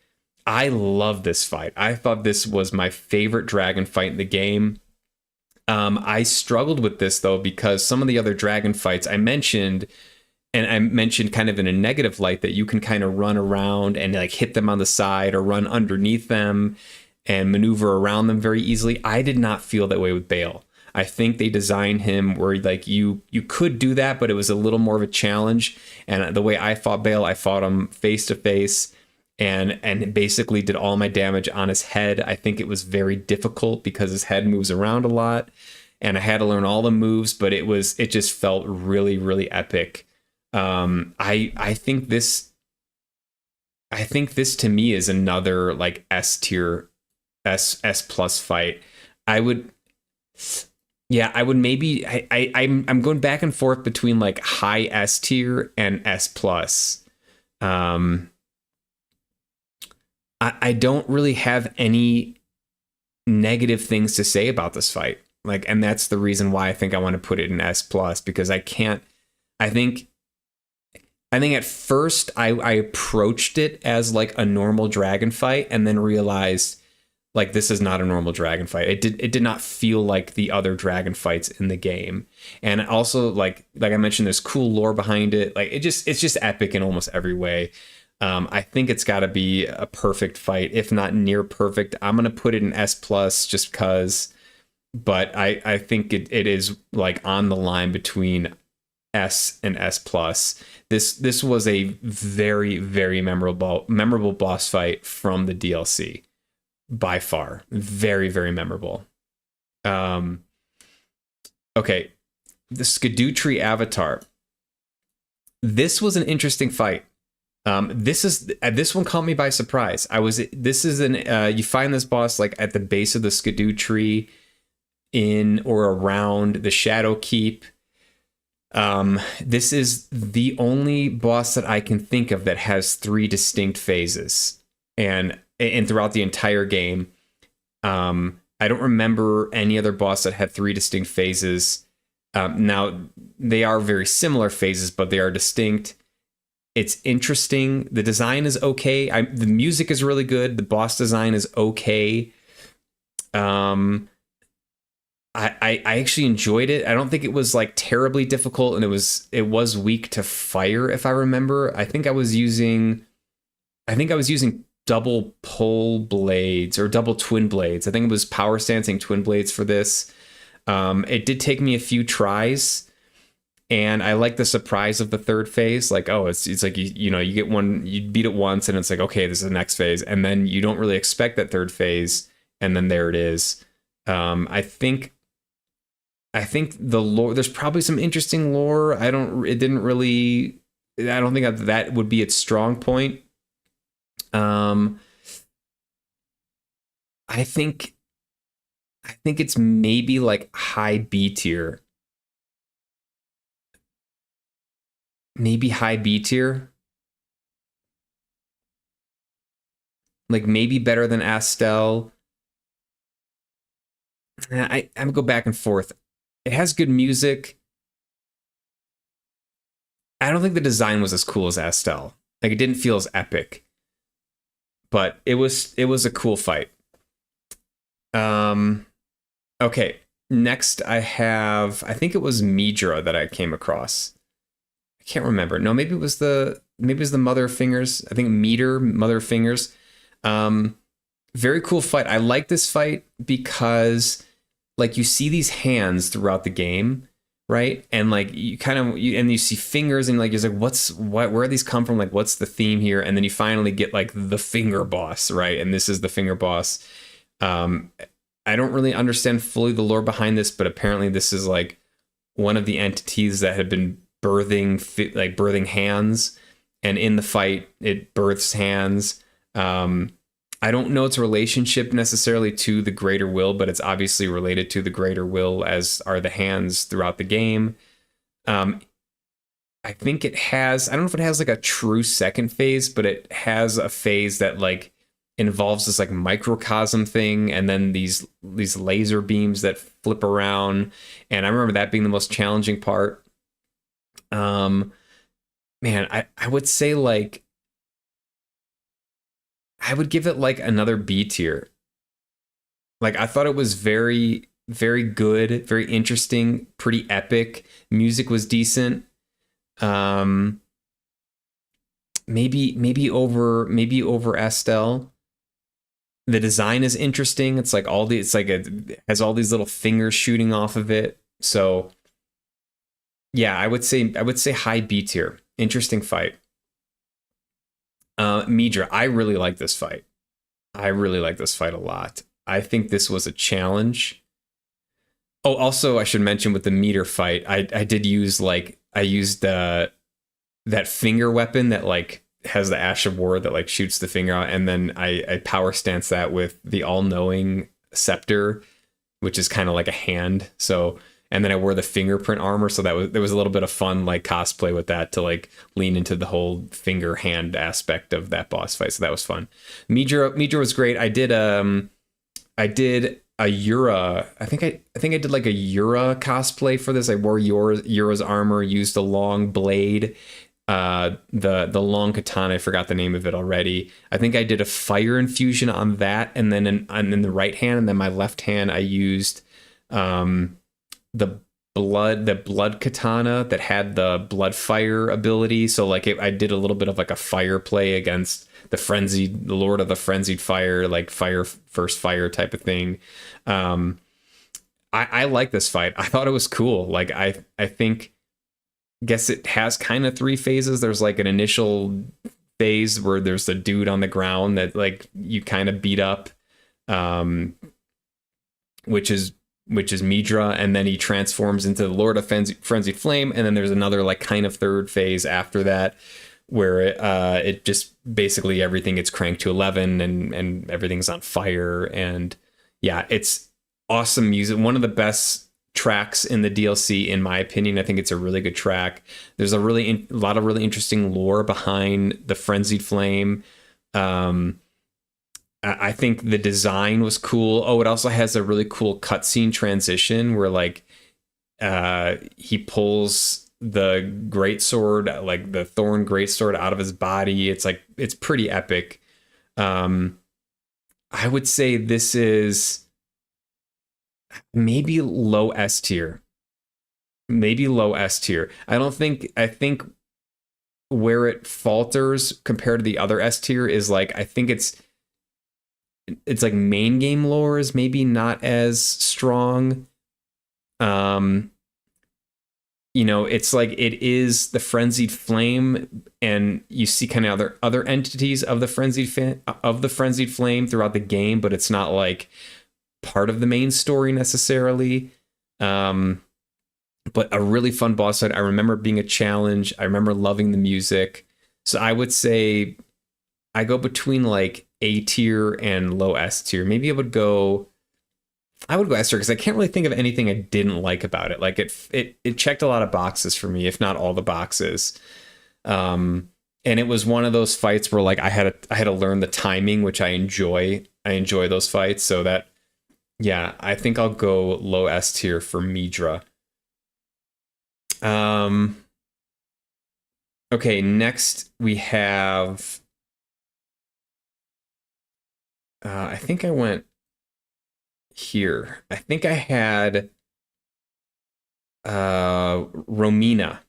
I love this fight. I thought this was my favorite dragon fight in the game. I struggled with this though, because some of the other dragon fights I mentioned kind of in a negative light, that you can kind of run around and like hit them on the side or run underneath them and maneuver around them very easily. I did not feel that way with Bale. I think they designed him where like you could do that, but it was a little more of a challenge. And the way I fought Bale, I fought him face to face and basically did all my damage on his head. I think it was very difficult because his head moves around a lot and I had to learn all the moves, but it just felt really, really epic. I think this to me is another like S tier, S plus fight. I would, yeah, I would maybe, I'm going back and forth between like high S tier and S plus. Um, I don't really have any negative things to say about this fight. Like, and that's the reason why I think I want to put it in S plus because I can't. I think at first I approached it as like a normal dragon fight and then realized like this is not a normal dragon fight. It did not feel like the other dragon fights in the game. And also like I mentioned, there's cool lore behind it. Like it's just epic in almost every way. I think it's got to be a perfect fight, if not near perfect. I'm gonna put it in S plus just because, but I think it is like on the line between S and S plus. This was a very, very memorable boss fight from the DLC by far. Very, very memorable. Okay, the Skadootree Avatar. This was an interesting fight. This one caught me by surprise. You find this boss like at the base of the Skidoo tree in or around the Shadow Keep. This is the only boss that I can think of that has 3 distinct phases and throughout the entire game. I don't remember any other boss that had 3 distinct phases. Now they are very similar phases, but they are distinct. It's interesting. The design is okay. The music is really good. The boss design is okay. I actually enjoyed it. I don't think it was like terribly difficult, and it was weak to fire if I remember. I think I was using double pole blades or double twin blades. I think it was power stancing twin blades for this. It did take me a few tries. And I like the surprise of the third phase. Like, oh, it's like, you know, you get one, you beat it once and it's like, okay, this is the next phase. And then you don't really expect that third phase. And then there it is. I think the lore, there's probably some interesting lore. I don't think that would be its strong point. I think it's maybe like high B tier. Maybe high B tier. Like maybe better than Astel. I'm gonna go back and forth. It has good music. I don't think the design was as cool as Astel. Like it didn't feel as epic. But it was a cool fight. Okay. Next I think it was Midra that I came across. Can't remember. No, maybe it was the Mother of Fingers. I think Mother of Fingers. Very cool fight. I like this fight because like you see these hands throughout the game, right? And like you see fingers and like you're like, where these come from? Like what's the theme here? And then you finally get like the finger boss, right? And this is the finger boss. I don't really understand fully the lore behind this, but apparently this is like one of the entities that had been birthing hands, and in the fight it births hands. I don't know its relationship necessarily to the greater will, but it's obviously related to the greater will, as are the hands throughout the game. I think I don't know if it has like a true second phase, but it has a phase that like involves this like microcosm thing, and then these laser beams that flip around, and I remember that being the most challenging part. Man, I would say like I would give it like another B tier. Like I thought it was very, very good, very interesting, pretty epic. Music was decent. Maybe over Estelle. The design is interesting. It's like it has all these little fingers shooting off of it. So yeah, I would say high B tier. Interesting fight. Midra, I really like this fight. I really like this fight a lot. I think this was a challenge. Oh, also I should mention with the meter fight, I did use like I used that finger weapon that like has the Ash of War that like shoots the finger out, and then I power stance that with the all knowing scepter, which is kind of like a hand. So and then I wore the fingerprint armor, so that was there was a little bit of fun like cosplay with that to like lean into the whole finger hand aspect of that boss fight. So that was fun. Midra was great. I did a Yura. I think I did like a Yura cosplay for this. I wore Yura's armor, used a long blade, the long katana. I forgot the name of it already. I think I did a fire infusion on that, and then in the right hand, and then my left hand I used the blood katana that had the blood fire ability. So like I did a little bit of like a fire play against the Lord of the Frenzied Fire, like fire first fire type of thing. I like this fight. I thought it was cool. Like I think guess it has kind of three phases. There's like an initial phase where there's the dude on the ground that like you kind of beat up, um, which is Midra, and then he transforms into the Lord of Frenzied Flame, and then there's another like kind of third phase after that where it just basically everything gets cranked to 11 and everything's on fire. And yeah, it's awesome music. One of the best tracks in the DLC, in my opinion. I think it's a really good track. There's a lot of really interesting lore behind the Frenzied Flame. I think the design was cool. Oh, it also has a really cool cutscene transition where like he pulls the great sword, like the thorn great sword, out of his body. It's pretty epic. I would say this is maybe low S tier. Maybe low S tier. I think where it falters compared to the other S tier is like I think it's like main game lore is maybe not as strong. It's like it is the Frenzied Flame, and you see kind of other entities of the Frenzied Flame throughout the game, but it's not like part of the main story necessarily. But a really fun boss fight. I remember it being a challenge. I remember loving the music. So I would say I go between like A tier and low S tier. Maybe I would go S tier because I can't really think of anything I didn't like about it. Like it checked a lot of boxes for me, if not all the boxes. And it was one of those fights where like I had to learn the timing, which I enjoy. I enjoy those fights. So that, yeah, I think I'll go low S tier for Midra. Okay, next we have I think I went here. I think I had Romina,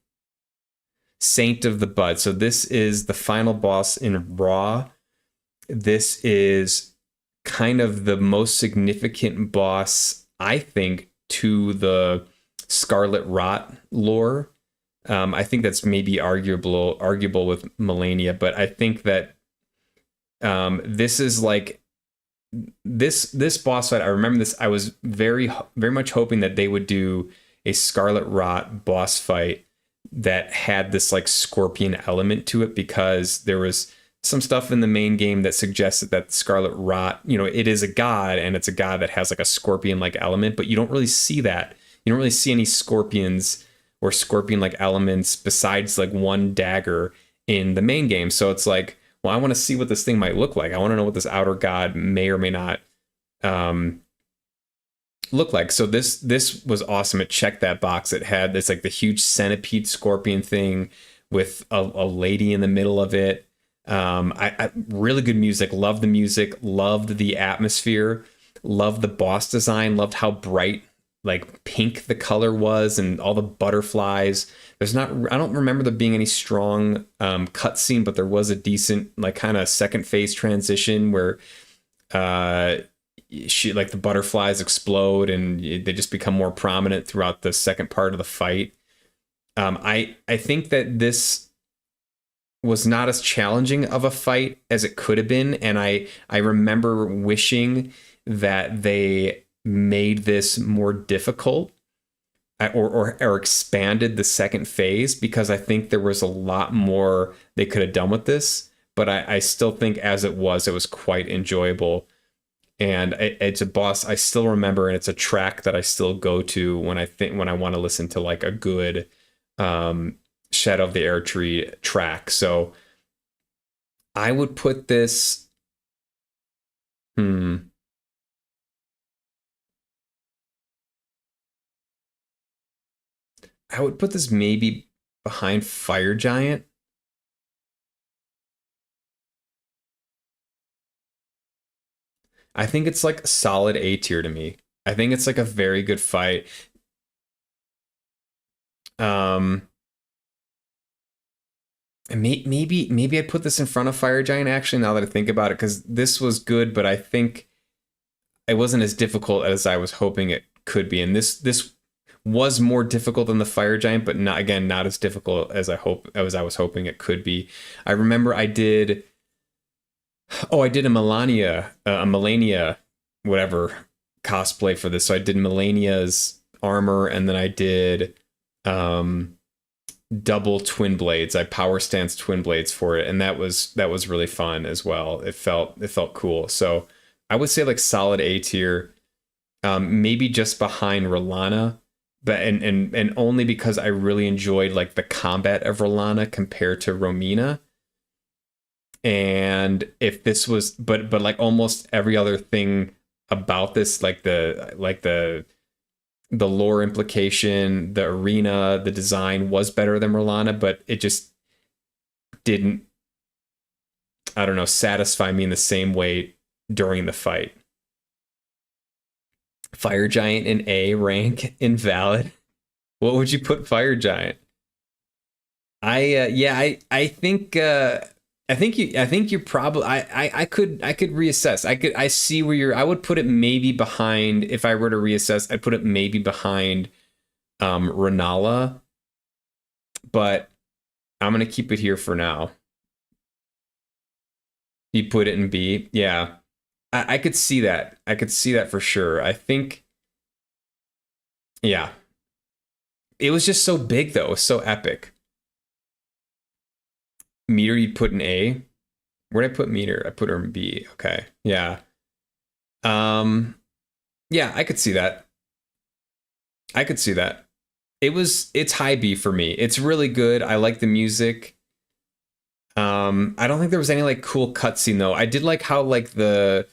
Saint of the Bud. So this is the final boss in Raw. This is kind of the most significant boss, I think, to the Scarlet Rot lore. I think that's maybe arguable with Melania, but I think that this is like this boss fight. I remember this. I was very much hoping that they would do a Scarlet Rot boss fight that had this like scorpion element to it, because there was some stuff in the main game that suggested that Scarlet Rot, it is a god, and it's a god that has like a scorpion like element, but you don't really see that. You don't really see any scorpions or scorpion like elements besides like one dagger in the main game. So it's like, well, I want to see what this thing might look like. I want to know what this outer god may or may not look like. So this was awesome. It checked that box. It had this like the huge centipede scorpion thing with a lady in the middle of it. I really good music. Loved the music. Loved the atmosphere. Loved the boss design. Loved how bright, like pink the color was, and all the butterflies. I don't remember there being any strong cutscene, but there was a decent like kind of second phase transition where uh she like the butterflies explode and they just become more prominent throughout the second part of the fight. I think that this was not as challenging of a fight as it could have been, and I remember wishing that they made this more difficult, or expanded the second phase, because I think there was a lot more they could have done with this. But I still think as it was quite enjoyable. And it's a boss I still remember, and it's a track that I still go to when I want to listen to like a good Shadow of the Air Tree track. So I would put this. Hmm. I would put this maybe behind Fire Giant. I think it's like solid A tier to me. I think it's like a very good fight. Um, maybe I'd put this in front of Fire Giant actually. Now that I think about it, because this was good, but I think it wasn't as difficult as I was hoping it could be. And this was more difficult than the Fire Giant, but not as difficult as I was hoping it could be. I remember I did a Melania, whatever cosplay for this. So I did Melania's armor, and then I did um double twin blades. I power stance twin blades for it, and that was really fun as well. It felt cool. So I would say like solid A tier, maybe just behind Rolana, but and only because I really enjoyed like the combat of Rolana compared to Romina. And if this was, but like almost every other thing about this, like the lore implication, the arena, the design was better than Rolana, but it just didn't, I don't know, satisfy me in the same way during the fight. Fire Giant in A rank, invalid. What would you put Fire Giant? Yeah, I think you're probably I could reassess. I see where you're. I would put it maybe behind, if I were to reassess. I'd put it maybe behind Renala, but I'm gonna keep it here for now. You put it in B. Yeah. I could see that. I could see that for sure. I think, yeah. It was just so big though. It was so epic. Meter you'd put in A. Where'd I put Meter? I put her in B. Okay. Yeah. Um yeah, I could see that. I could see that. It's high B for me. It's really good. I like the music. I don't think there was any like cool cutscene though. I did like how like the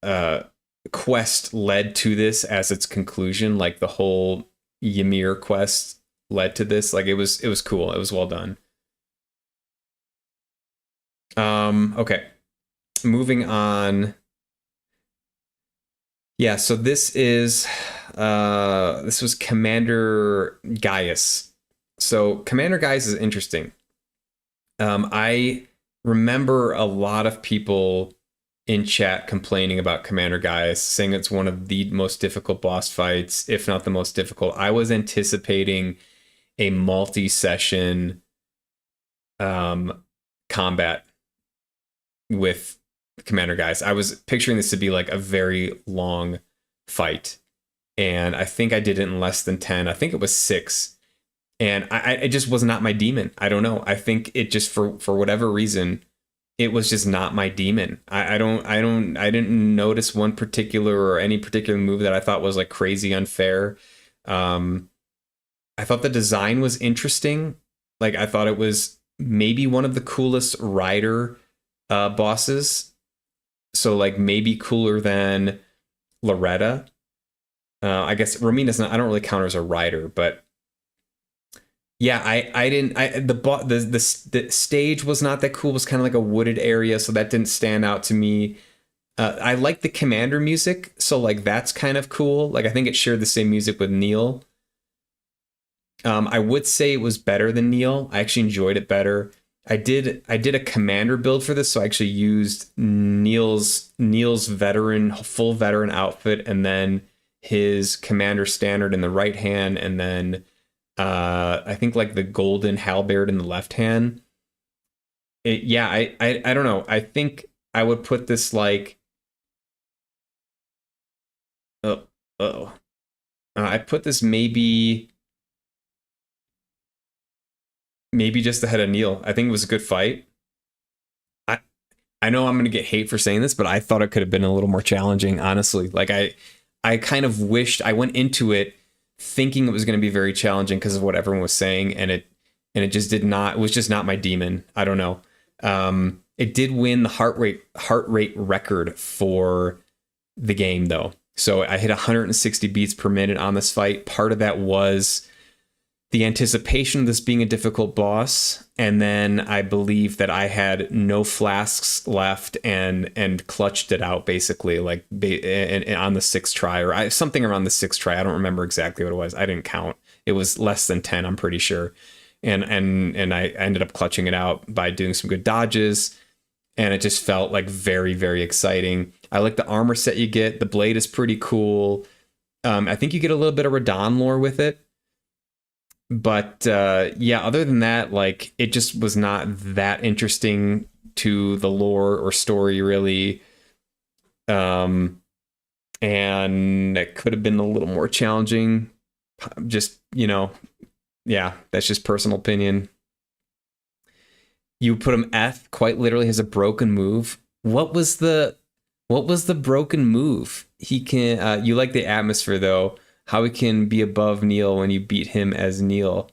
uh quest led to this as its conclusion. Like the whole Ymir quest led to this. Like it was cool. It was well done. Okay. Moving on. Yeah, so this was Commander Gaius. So Commander Gaius is interesting. I remember a lot of people in chat complaining about Commander Gaius, saying it's one of the most difficult boss fights, if not the most difficult. I was anticipating a multi-session combat with Commander Gaius. I was picturing this to be like a very long fight, and I think I did it in less than 10. I think it was 6, and it just was not my demon. I don't know. I think it just, for whatever reason, it was just not my demon. I didn't notice one particular or any particular move that I thought was like crazy unfair. Um, I thought the design was interesting. Like I thought it was maybe one of the coolest rider bosses. So like maybe cooler than Loretta. I guess Romina's not. I don't really count her as a rider, but yeah, I didn't. The stage was not that cool. It was kind of like a wooded area, so that didn't stand out to me. I like the commander music, so like that's kind of cool. Like I think it shared the same music with Neil. I would say it was better than Neil. I actually enjoyed it better. I did a commander build for this, so I actually used Neil's veteran full veteran outfit, and then his commander standard in the right hand, and then I think like the golden halberd in the left hand. Yeah, I don't know. I think I would put this like oh oh I put this maybe just ahead of Neil. I think it was a good fight. I I know I'm gonna get hate for saying this, but I thought it could have been a little more challenging, honestly. Like I kind of wished I went into it thinking it was gonna be very challenging because of what everyone was saying, and it just did not. It was just not my demon. I don't know. It did win the heart rate record for the game though. So I hit 160 beats per minute on this fight. Part of that was the anticipation of this being a difficult boss, and then I believe that I had no flasks left and clutched it out basically like and on the sixth try, or something around the sixth try. I don't remember exactly what it was. I didn't count. It was less than 10, I'm pretty sure. And I ended up clutching it out by doing some good dodges, and it just felt like very, very exciting. I like the armor set you get. The blade is pretty cool. I think you get a little bit of Radon lore with it. But yeah, other than that, like it just was not that interesting to the lore or story, really. Um, and it could have been a little more challenging. Just, yeah, that's just personal opinion. You put him F, quite literally has a broken move. What was the broken move? He can you like the atmosphere though. How he can be above Neil when you beat him as Neil.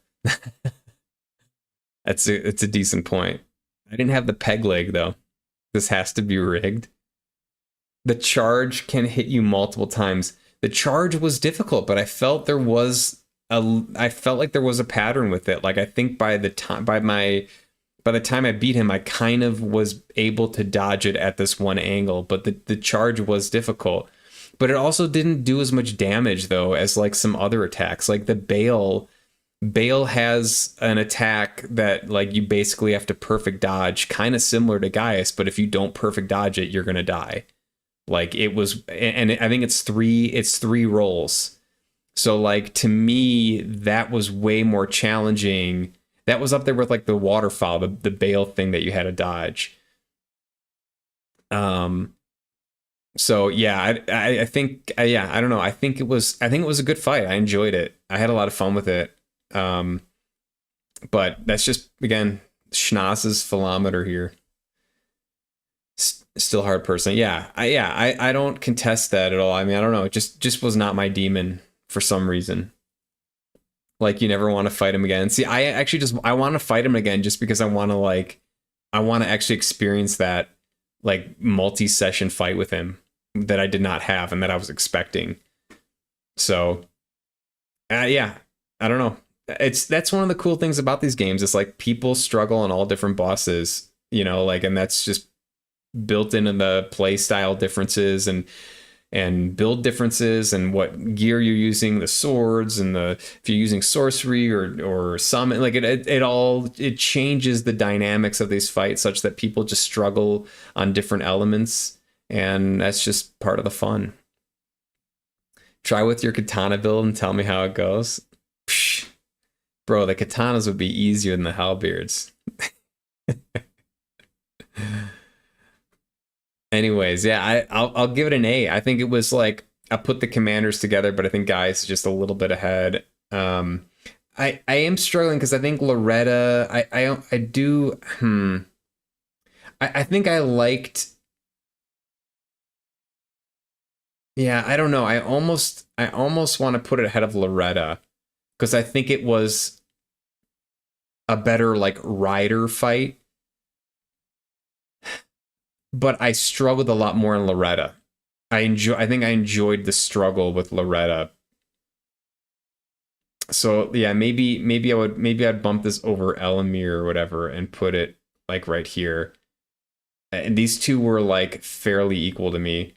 It's a decent point. I didn't have the peg leg though. This has to be rigged. The charge can hit you multiple times. The charge was difficult, but I felt like there was a pattern with it. Like I think by the time I beat him, I kind of was able to dodge it at this one angle, but the charge was difficult. But it also didn't do as much damage though as like some other attacks. Like the Bale has an attack that like you basically have to perfect dodge, kind of similar to Gaius, but if you don't perfect dodge it, you're gonna die. Like it was, and I think it's three rolls. So like to me, that was way more challenging. That was up there with like the waterfall, the Bale thing that you had to dodge. Um, so yeah, I think yeah, I don't know. I think it was a good fight. I enjoyed it. I had a lot of fun with it. Um, but that's just again Schnoz's philometer here. Still hard person. I don't contest that at all. I mean, I don't know. It just was not my demon for some reason. Like you never want to fight him again. See, I actually I want to fight him again just because I want to actually experience that like multi-session fight with him that I did not have and that I was expecting. So, yeah, I don't know. That's one of the cool things about these games. It's like people struggle on all different bosses, like, and that's just built into the play style differences and build differences and what gear you're using, the swords and if you're using sorcery or summon, like it changes the dynamics of these fights such that people just struggle on different elements, and that's just part of the fun. Try with your katana build and tell me how it goes. Psh, bro, the katanas would be easier than the halberds. Anyways, yeah, I'll give it an A. I think it was like I put the commanders together, but I think Gaius is just a little bit ahead. I am struggling because I think Loretta. I do. I think I liked. Yeah, I don't know. I almost want to put it ahead of Loretta because I think it was a better like rider fight, but I struggled a lot more in Loretta. I think I enjoyed the struggle with Loretta. So yeah, maybe I'd bump this over Elamir or whatever and put it like right here. And these two were like fairly equal to me.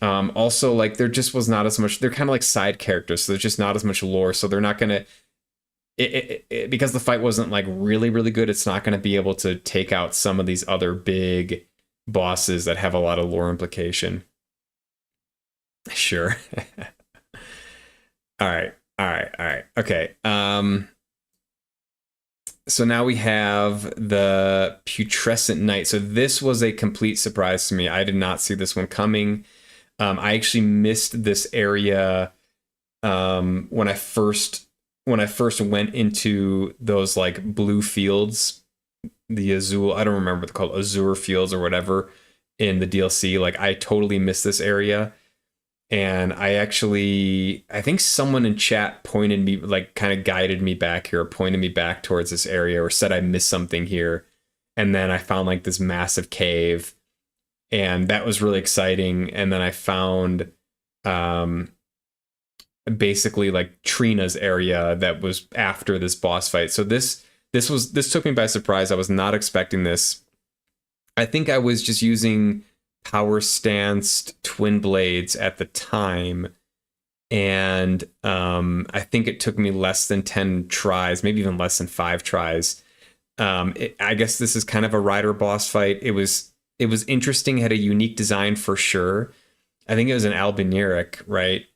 Also like there just was not as much, they're kind of like side characters, so there's just not as much lore, so they're not gonna because the fight wasn't like really really good, it's not going to be able to take out some of these other big bosses that have a lot of lore implication. Sure. All right. All right. All right. Okay. So now we have the Putrescent Knight. So this was a complete surprise to me. I did not see this one coming. I actually missed this area when I first went into those like blue fields, the Azul. I don't remember what they're called, Azure fields or whatever in the DLC. Like I totally missed this area. And I think someone in chat pointed me, like kind of guided me back here, or pointed me back towards this area, or said I missed something here. And then I found like this massive cave, and that was really exciting. And then I found basically like Trina's area that was after this boss fight. So this took me by surprise. I was not expecting this. I think I was just using power stanced twin blades at the time, and I think it took me less than 10 tries, maybe even less than 5 tries. I guess this is kind of a rider boss fight. It was interesting, had a unique design for sure. I think it was an albinuric, right?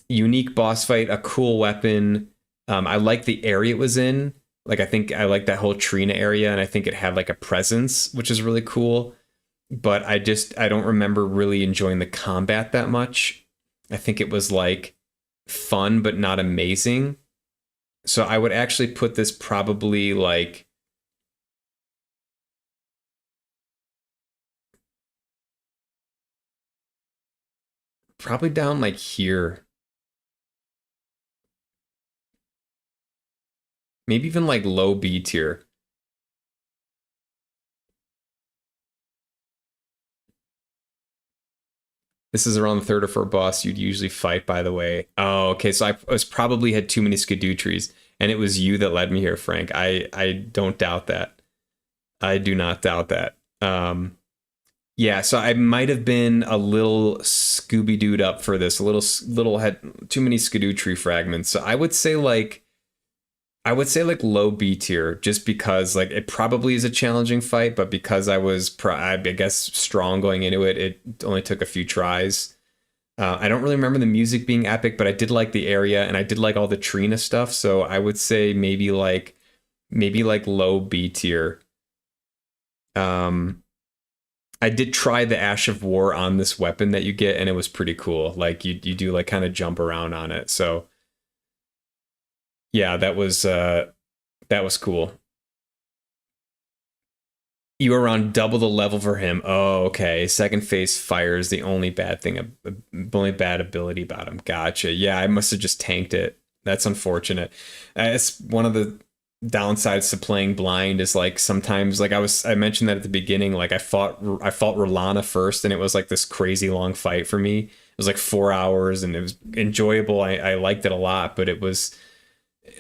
Unique boss fight, a cool weapon. I like the area it was in. Like I think I like that whole Trina area, and I think it had like a presence, which is really cool. But I don't remember really enjoying the combat that much. I think it was like fun but not amazing. So I would actually put this probably like down like here. Maybe even like low B tier. This is around the third or fourth boss you'd usually fight, by the way. Oh, okay. So I was probably had too many Skidoo trees, and it was you that led me here, Frank. I don't doubt that. I do not doubt that. Yeah, so I might have been a little Scooby-Dooed up for this. A little had too many Skidoo tree fragments. So I would say like low B tier, just because like it probably is a challenging fight, but because I was I guess strong going into it, it only took a few tries. I don't really remember the music being epic, but I did like the area, and I did like all the Trina stuff. So I would say maybe like low B tier. I did try the Ash of War on this weapon that you get, and it was pretty cool. Like you do like kind of jump around on it. So yeah, that was cool. You were around double the level for him. Oh, okay. Second phase fire is the only bad thing, only bad ability about him. Gotcha. Yeah, I must have just tanked it. That's unfortunate. It's one of the downsides to playing blind is like sometimes like I mentioned that at the beginning, like I fought Rolana first, and it was like this crazy long fight for me. It was like 4 hours, and it was enjoyable. I liked it a lot, but it was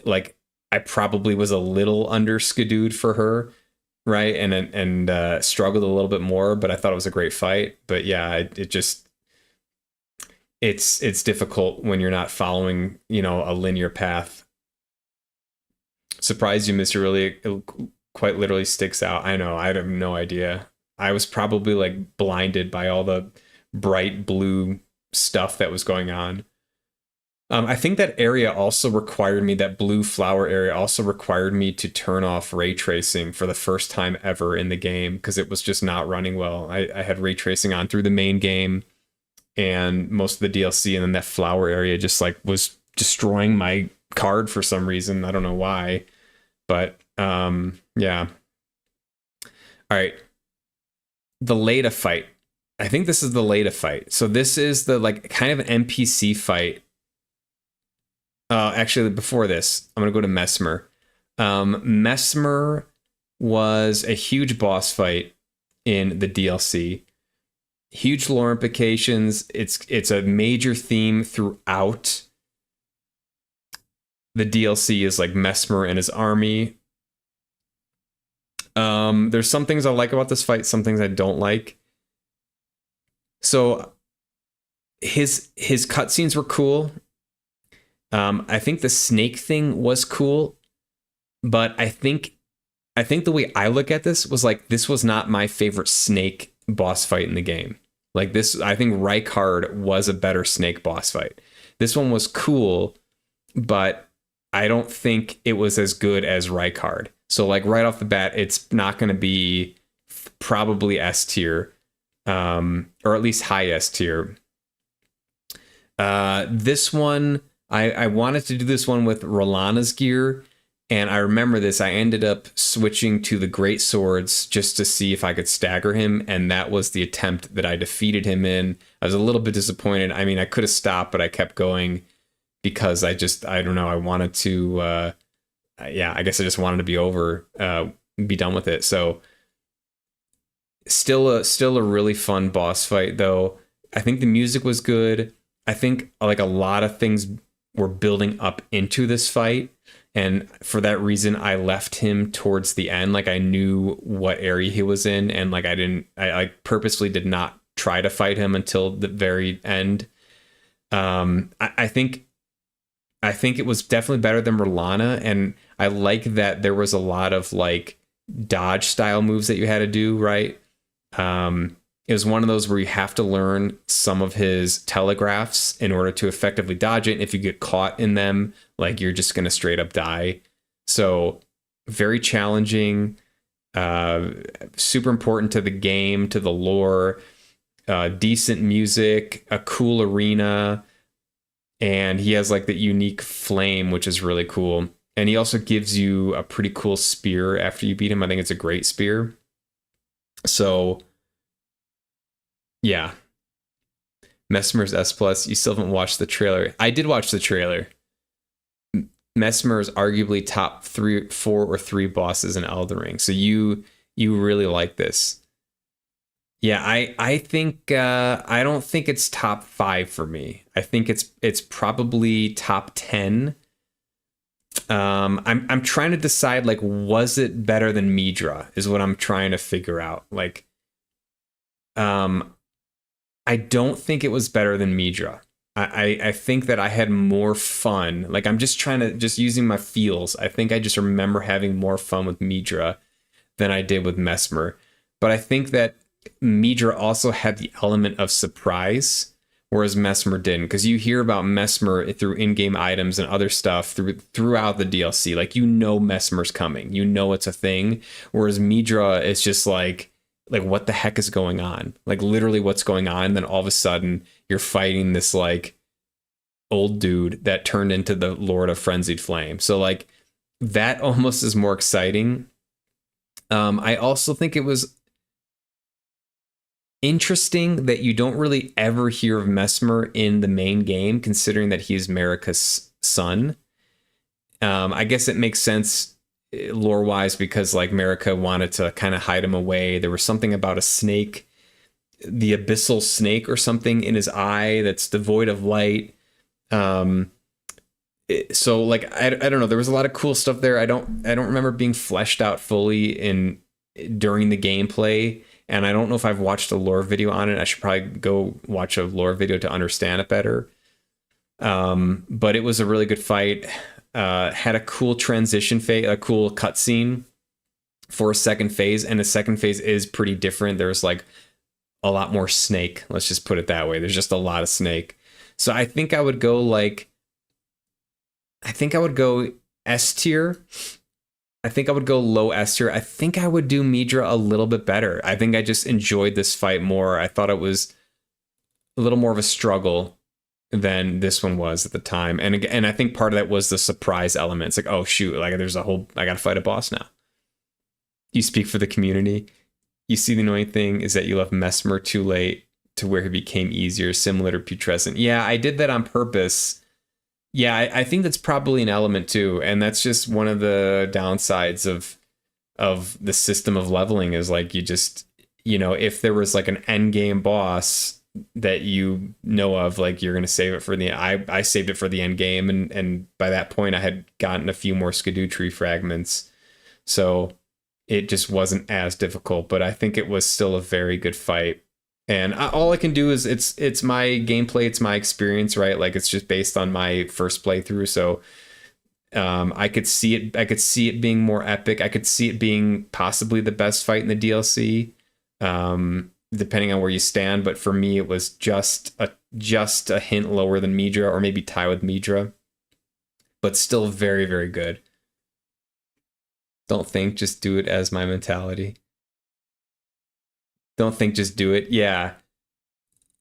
like I probably was a little under skidooed for her, right? And struggled a little bit more, but I thought it was a great fight. But yeah, it just it's difficult when you're not following, a linear path. Surprised you, Mr. Really, it quite literally sticks out. I know, I have no idea. I was probably like blinded by all the bright blue stuff that was going on. I think that area also required me, that blue flower area also required me to turn off ray tracing for the first time ever in the game, because it was just not running well. I had ray tracing on through the main game and most of the DLC, and then that flower area just like was destroying my card for some reason. I don't know why, but yeah. All right. The Leda fight. I think this is the Leda fight. So this is the like kind of NPC fight. Actually, before this, I'm going to go to Mesmer. Mesmer was a huge boss fight in the DLC. Huge lore implications. It's a major theme throughout. The DLC is like Mesmer and his army. There's some things I like about this fight, some things I don't like. So his cutscenes were cool. I think the snake thing was cool, but I think the way I look at this was like this was not my favorite snake boss fight in the game. Like this, I think Rykard was a better snake boss fight. This one was cool, but I don't think it was as good as Rykard. So like right off the bat, it's not going to be probably S tier, or at least high S tier. This one, I wanted to do this one with Rolana's gear, and I remember this. I ended up switching to the great swords just to see if I could stagger him, and that was the attempt that I defeated him in. I was a little bit disappointed. I mean, I could have stopped, but I kept going because I don't know, I wanted to, yeah, I guess I just wanted to be done with it. So still a really fun boss fight though. I think the music was good. I think like a lot of things were building up into this fight. And for that reason, I left him towards the end. Like I knew what area he was in, and like I like purposely did not try to fight him until the very end. I think it was definitely better than Merlana, and I like that there was a lot of like dodge style moves that you had to do, right? It was one of those where you have to learn some of his telegraphs in order to effectively dodge it. And if you get caught in them, like you're just going to straight up die. So very challenging, super important to the game, to the lore, decent music, a cool arena. And he has like the unique flame, which is really cool. And he also gives you a pretty cool spear after you beat him. I think it's a great spear. So yeah, Messmer's S plus. You still haven't watched the trailer. I did watch the trailer. Messmer is arguably top 3, 4, or 3 bosses in Elden Ring. So you really like this. Yeah, I think I don't think it's top 5 for me. I think it's probably top 10. I'm trying to decide, like, was it better than Midra is what I'm trying to figure out. Like, I don't think it was better than Midra. I think that I had more fun. Like, I'm just trying to, just using my feels. I think I just remember having more fun with Midra than I did with Messmer. But I think that Midra also had the element of surprise, whereas Messmer didn't. Because you hear about Messmer through in-game items and other stuff throughout the DLC. Like, you know Messmer's coming. You know it's a thing. Whereas Midra is just like what the heck is going on? Like literally what's going on? And then all of a sudden you're fighting this like old dude that turned into the Lord of Frenzied Flame. So like that almost is more exciting. I also think it was interesting that you don't really ever hear of Messmer in the main game, considering that he's Marika's son. I guess it makes sense lore wise because like Marika wanted to kind of hide him away. There was something about a snake, the abyssal snake or something in his eye that's devoid of light. So like I don't know, there was a lot of cool stuff there. I don't remember being fleshed out fully during the gameplay, and I don't know if I've watched a lore video on it. I should probably go watch a lore video to understand it better. But it was a really good fight. Had a cool transition phase, a cool cutscene for a second phase, and the second phase is pretty different. There's like a lot more snake. Let's just put it that way. There's just a lot of snake. So I think I would go S tier. I think I would go low S tier. I think I would do Midra a little bit better. I think I just enjoyed this fight more. I thought it was a little more of a struggle than this one was at the time. And I think part of that was the surprise element. It's like, oh shoot, like there's I gotta fight a boss now. You speak for the community. You see, the annoying thing is that you left Messmer too late to where he became easier, similar to Putrescent. Yeah, I did that on purpose. Yeah, I think that's probably an element too. And that's just one of the downsides of the system of leveling is like you just, if there was like an end game boss that you know of, like you're gonna save it for the I saved it for the end game, and by that point I had gotten a few more Skidoo tree fragments, so it just wasn't as difficult. But I think it was still a very good fight. And all I can do is it's my gameplay, it's my experience, right? Like it's just based on my first playthrough. So I could see it. I could see it being more epic. I could see it being possibly the best fight in the DLC, depending on where you stand. But for me, it was just a hint lower than Midra, or maybe tie with Midra, but still very very good. Don't think, just do it as my mentality. Don't think, just do it. Yeah,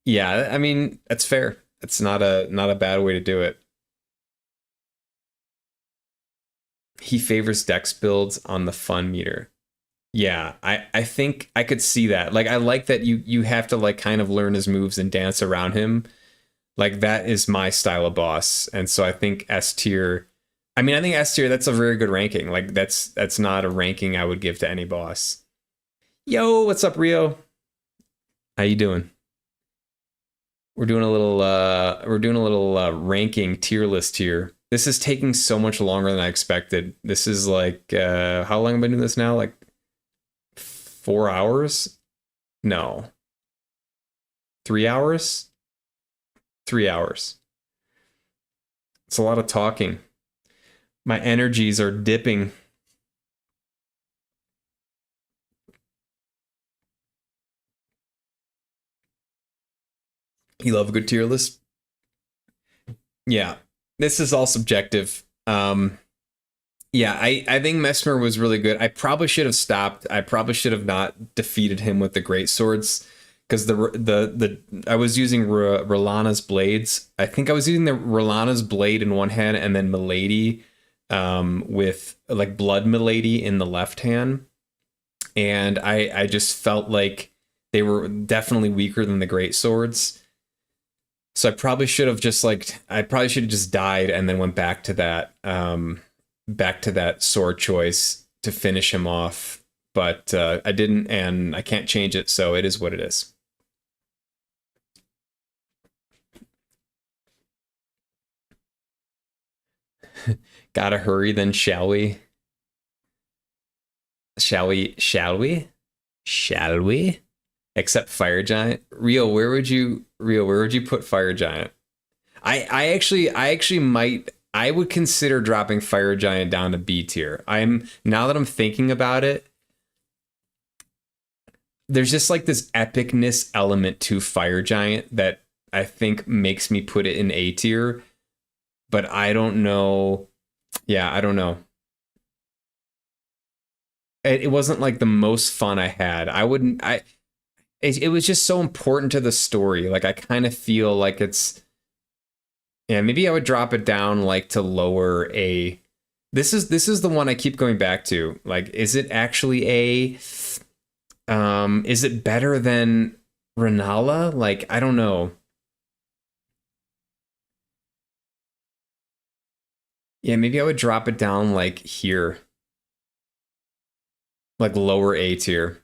yeah. I mean, that's fair. It's not a bad way to do it. He favors dex builds on the fun meter. Yeah, I think I could see that. Like I like that you have to like kind of learn his moves and dance around him. Like that is my style of boss. And so I think S tier, I mean I think S tier, that's a very good ranking. Like that's not a ranking I would give to any boss. Yo, what's up, Rio? How you doing? We're doing a little ranking tier list here. This is taking so much longer than I expected. This is like how long have I been doing this now? Like 4 hours? No. 3 hours? 3 hours. It's a lot of talking. My energies are dipping. You love a good tier list? Yeah. This is all subjective. Yeah, I think Mesmer was really good. I probably should have stopped. I probably should have not defeated him with the great swords because I was using Rolana's blades. I think I was using the Rolana's blade in one hand and then Milady with like Blood Milady in the left hand. And I just felt like they were definitely weaker than the great swords. So I probably should have just died and then went back to that sword choice to finish him off. But I didn't, and I can't change it, so it is what it is. Gotta hurry, then shall we? Shall we? Shall we? Shall we? Except Fire Giant. Rio, where would you put Fire Giant? I actually might I would consider dropping Fire Giant down to B tier. I'm now that I'm thinking about it, there's just like this epicness element to Fire Giant that I think makes me put it in A tier, but I don't know. Yeah, I don't know. It wasn't like the most fun I had. I wouldn't I it was just so important to the story. Like I kind of feel like it's yeah, maybe I would drop it down like to lower A. This is the one I keep going back to. Like, is it actually A? Is it better than Renala? Like, I don't know. Yeah, maybe I would drop it down like here, like lower A tier.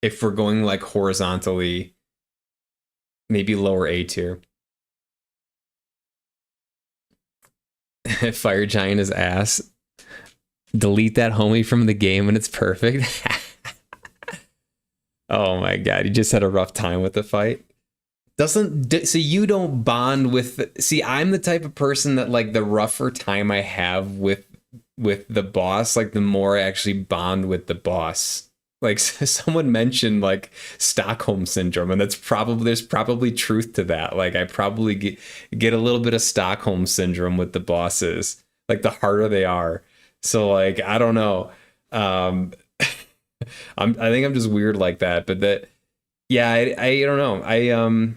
If we're going like horizontally, maybe lower A tier. Fire Giant is ass. Delete that homie from the game and it's perfect. Oh my god, you just had a rough time with the fight. So you don't bond with see I'm the type of person that like the rougher time I have with the boss, like the more I actually bond with the boss. Like someone mentioned like Stockholm syndrome, and there's probably truth to that. Like I probably get a little bit of Stockholm syndrome with the bosses, like the harder they are. So like I don't know. Um I think I'm just weird like that, but that yeah, I don't know.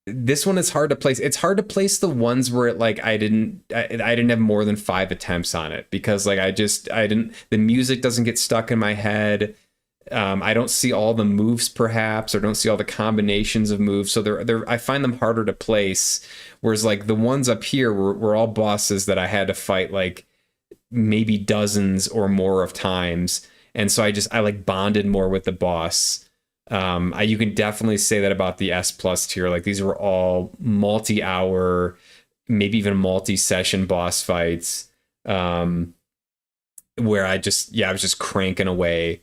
This one is hard to place. It's hard to place the ones where it like I didn't have more than 5 attempts on it because like I didn't the music doesn't get stuck in my head. I don't see all the moves perhaps or don't see all the combinations of moves. So I find them harder to place. Whereas like the ones up here were all bosses that I had to fight like maybe dozens or more of times. And so I like bonded more with the boss. You can definitely say that about the S plus tier. Like these were all multi-hour, maybe even multi-session boss fights, where I was just cranking away.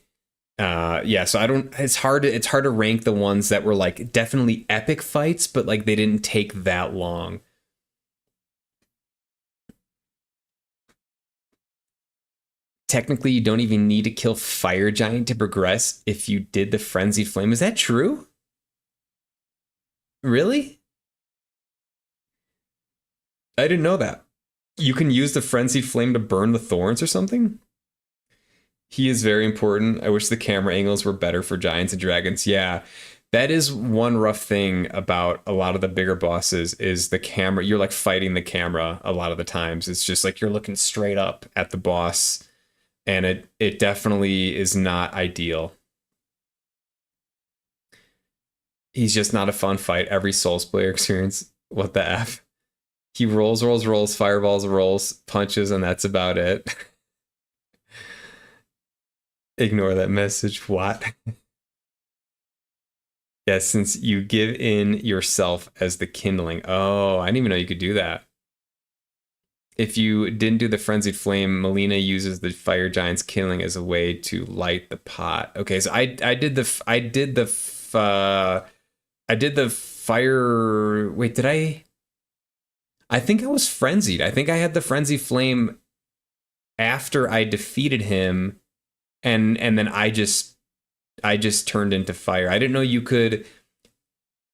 Yeah, so I don't, it's hard to rank the ones that were like definitely epic fights, but like they didn't take that long. Technically, you don't even need to kill Fire Giant to progress if you did the Frenzied Flame. Is that true? Really? I didn't know that. You can use the Frenzied Flame to burn the thorns or something? He is very important. I wish the camera angles were better for giants and dragons. Yeah, that is one rough thing about a lot of the bigger bosses is the camera. You're like fighting the camera a lot of the times. It's just like you're looking straight up at the boss, and it definitely is not ideal. He's just not a fun fight. Every Souls player experience. What the F? He rolls, rolls, rolls, fireballs, rolls, punches, and that's about it. Ignore that message. What? Yeah, since you give in yourself as the kindling. Oh, I didn't even know you could do that. If you didn't do the frenzied flame, Melina uses the fire giant's kindling as a way to light the pot. Okay, so I did the fire. Wait, did I? I think I was frenzied. I think I had the frenzy flame after I defeated him, and then I just turned into fire. I didn't know you could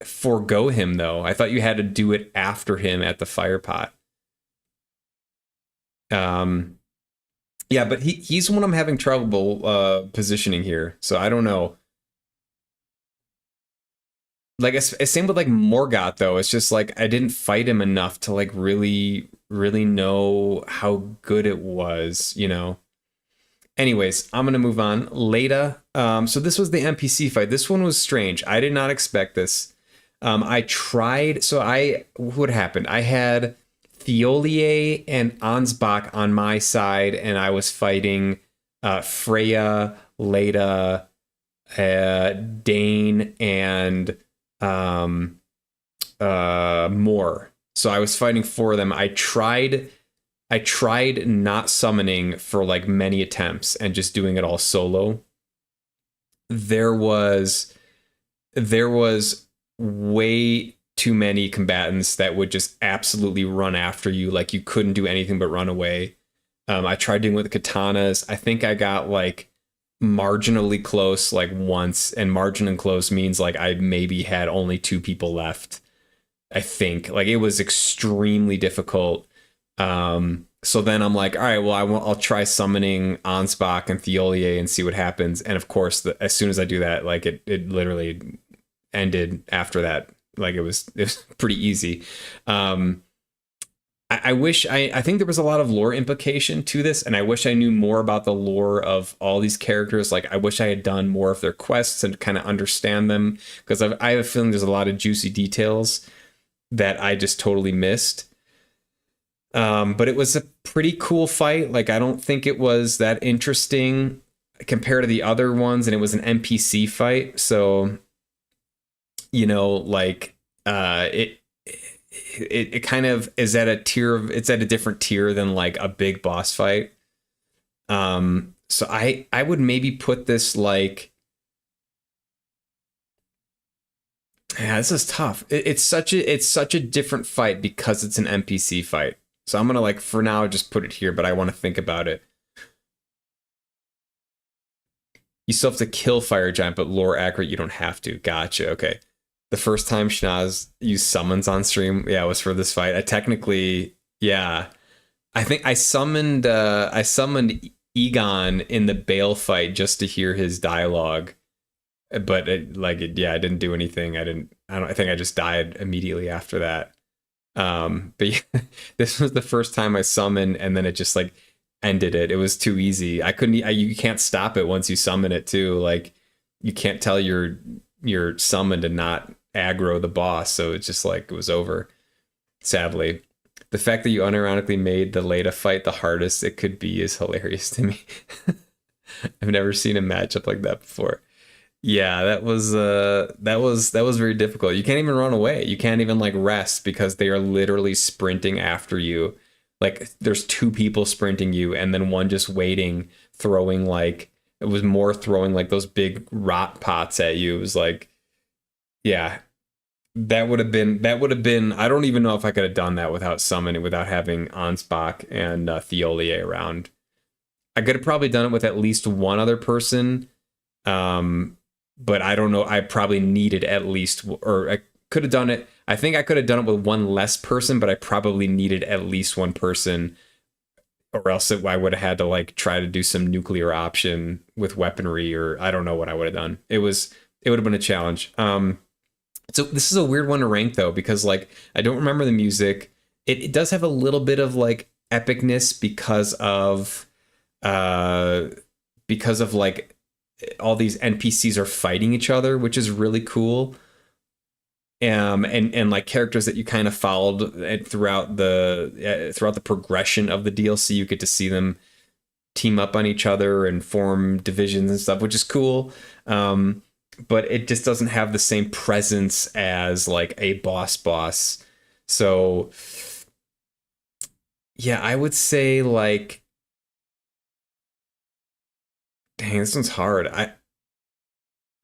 forego him though. I thought you had to do it after him at the fire pot. Um, yeah, but he's one I'm having trouble positioning here, so I don't know. Like it's same with like Morgoth though. It's just like I didn't fight him enough to like really know how good it was, you know. Anyways, I'm gonna move on. Leda. So this was the NPC fight. This one was strange. I did not expect this. I tried. So what happened? I had Thiolier and Ansbach on my side, and I was fighting Freya, Leda, Dane, and more. So I was fighting for them. I tried not summoning for like many attempts and just doing it all solo. There was there was way too many combatants that would just absolutely run after you. Like you couldn't do anything but run away. I tried doing with katanas. I think I got like marginally close like once, and marginally close means like I maybe had only two people left. I think like it was extremely difficult. So then I'm like, all right, well, I'll try summoning Ansbach and Thiolier and see what happens. And of course, as soon as I do that, like it literally ended after that. Like it was pretty easy. I wish I think there was a lot of lore implication to this, and I wish I knew more about the lore of all these characters. Like I wish I had done more of their quests and kind of understand them, because I have a feeling there's a lot of juicy details that I just totally missed. But it was a pretty cool fight. Like I don't think it was that interesting compared to the other ones, and it was an NPC fight. So, you know, like it kind of is at a tier of, it's at a different tier than like a big boss fight. So I would maybe put this like, yeah, this is tough. It's such a different fight because it's an NPC fight. So I'm gonna like for now just put it here, but I want to think about it. You still have to kill Fire Giant, but lore accurate, you don't have to. Gotcha. Okay. The first time Schnaz used summons on stream, yeah, it was for this fight. I technically, yeah, I think I summoned Egon in the Bale fight just to hear his dialogue, but yeah, I didn't do anything. I think I just died immediately after that. But yeah, this was the first time I summoned, and then it just like ended it. It was too easy. You can't stop it once you summon it too. Like you can't tell your summon to not aggro the boss. So it's just like it was over. Sadly, the fact that you unironically made the Leda fight the hardest it could be is hilarious to me. I've never seen a matchup like that before. Yeah, that was very difficult. You can't even run away. You can't even like rest because they are literally sprinting after you. Like there's two people sprinting you and then one just waiting, throwing like It was more throwing like those big rot pots at you. It was like, yeah, that would have been. I don't even know if I could have done that without summoning, without having Ansbach and Thiolier around. I could have probably done it with at least one other person, but I don't know. I probably needed at least, or I could have done it. I think I could have done it with one less person, but I probably needed at least one person, or else I would have had to like try to do some nuclear option with weaponry, or I don't know what I would have done. It would have been a challenge. So this is a weird one to rank though, because like I don't remember the music. It does have a little bit of like epicness uh because of like all these NPCs are fighting each other, which is really cool. And like characters that you kind of followed throughout the progression of the DLC, you get to see them team up on each other and form divisions and stuff, which is cool. But it just doesn't have the same presence as like a boss. So yeah, I would say like, dang, this one's hard. I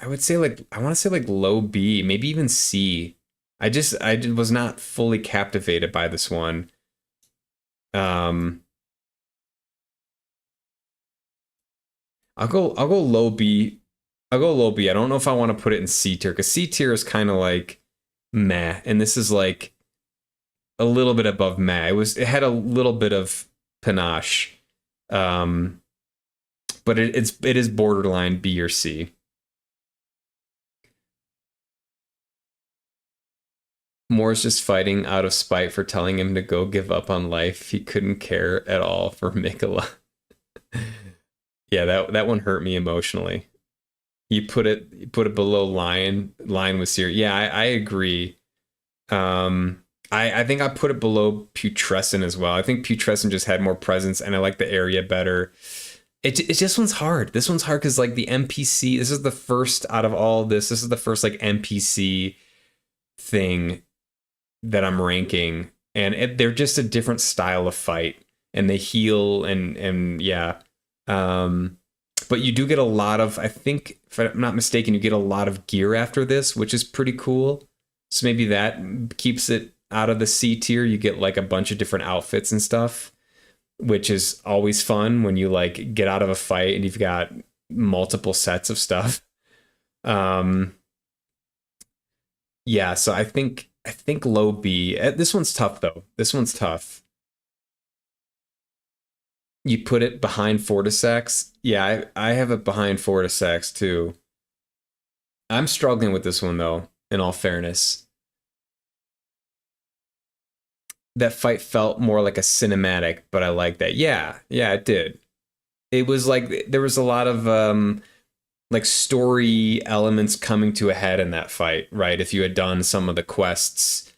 would say like, I want to say like low B, maybe even C. Was not fully captivated by this one. Um, I'll go low B. I'll go low B. I don't know if I want to put it in C tier, because C tier is kind of like meh, and this is like a little bit above meh. It had a little bit of panache, um, but it is borderline B or C. Moore's just fighting out of spite for telling him to go give up on life. He couldn't care at all for Mikola. Yeah, that one hurt me emotionally. You put it below Lion was here. Yeah, I agree. I think I put it below Putrescent as well. I think Putrescent just had more presence, and I like the area better. It just one's hard. This one's hard because like the NPC. This is the first out of all this. This is the first like NPC thing that I'm ranking, and they're just a different style of fight, and they heal and yeah. But you do get a lot of, I think, if I'm not mistaken, you get a lot of gear after this, which is pretty cool. So maybe that keeps it out of the C tier. You get like a bunch of different outfits and stuff, which is always fun when you like get out of a fight and you've got multiple sets of stuff. Um, yeah, so I think low B. This one's tough though. This one's tough. You put it behind Fortisex. Yeah, I have it behind Fortisex too. I'm struggling with this one though, in all fairness. That fight felt more like a cinematic, but I like that. Yeah, yeah, it did. It was like there was a lot of like story elements coming to a head in that fight, right? If you had done some of the quests,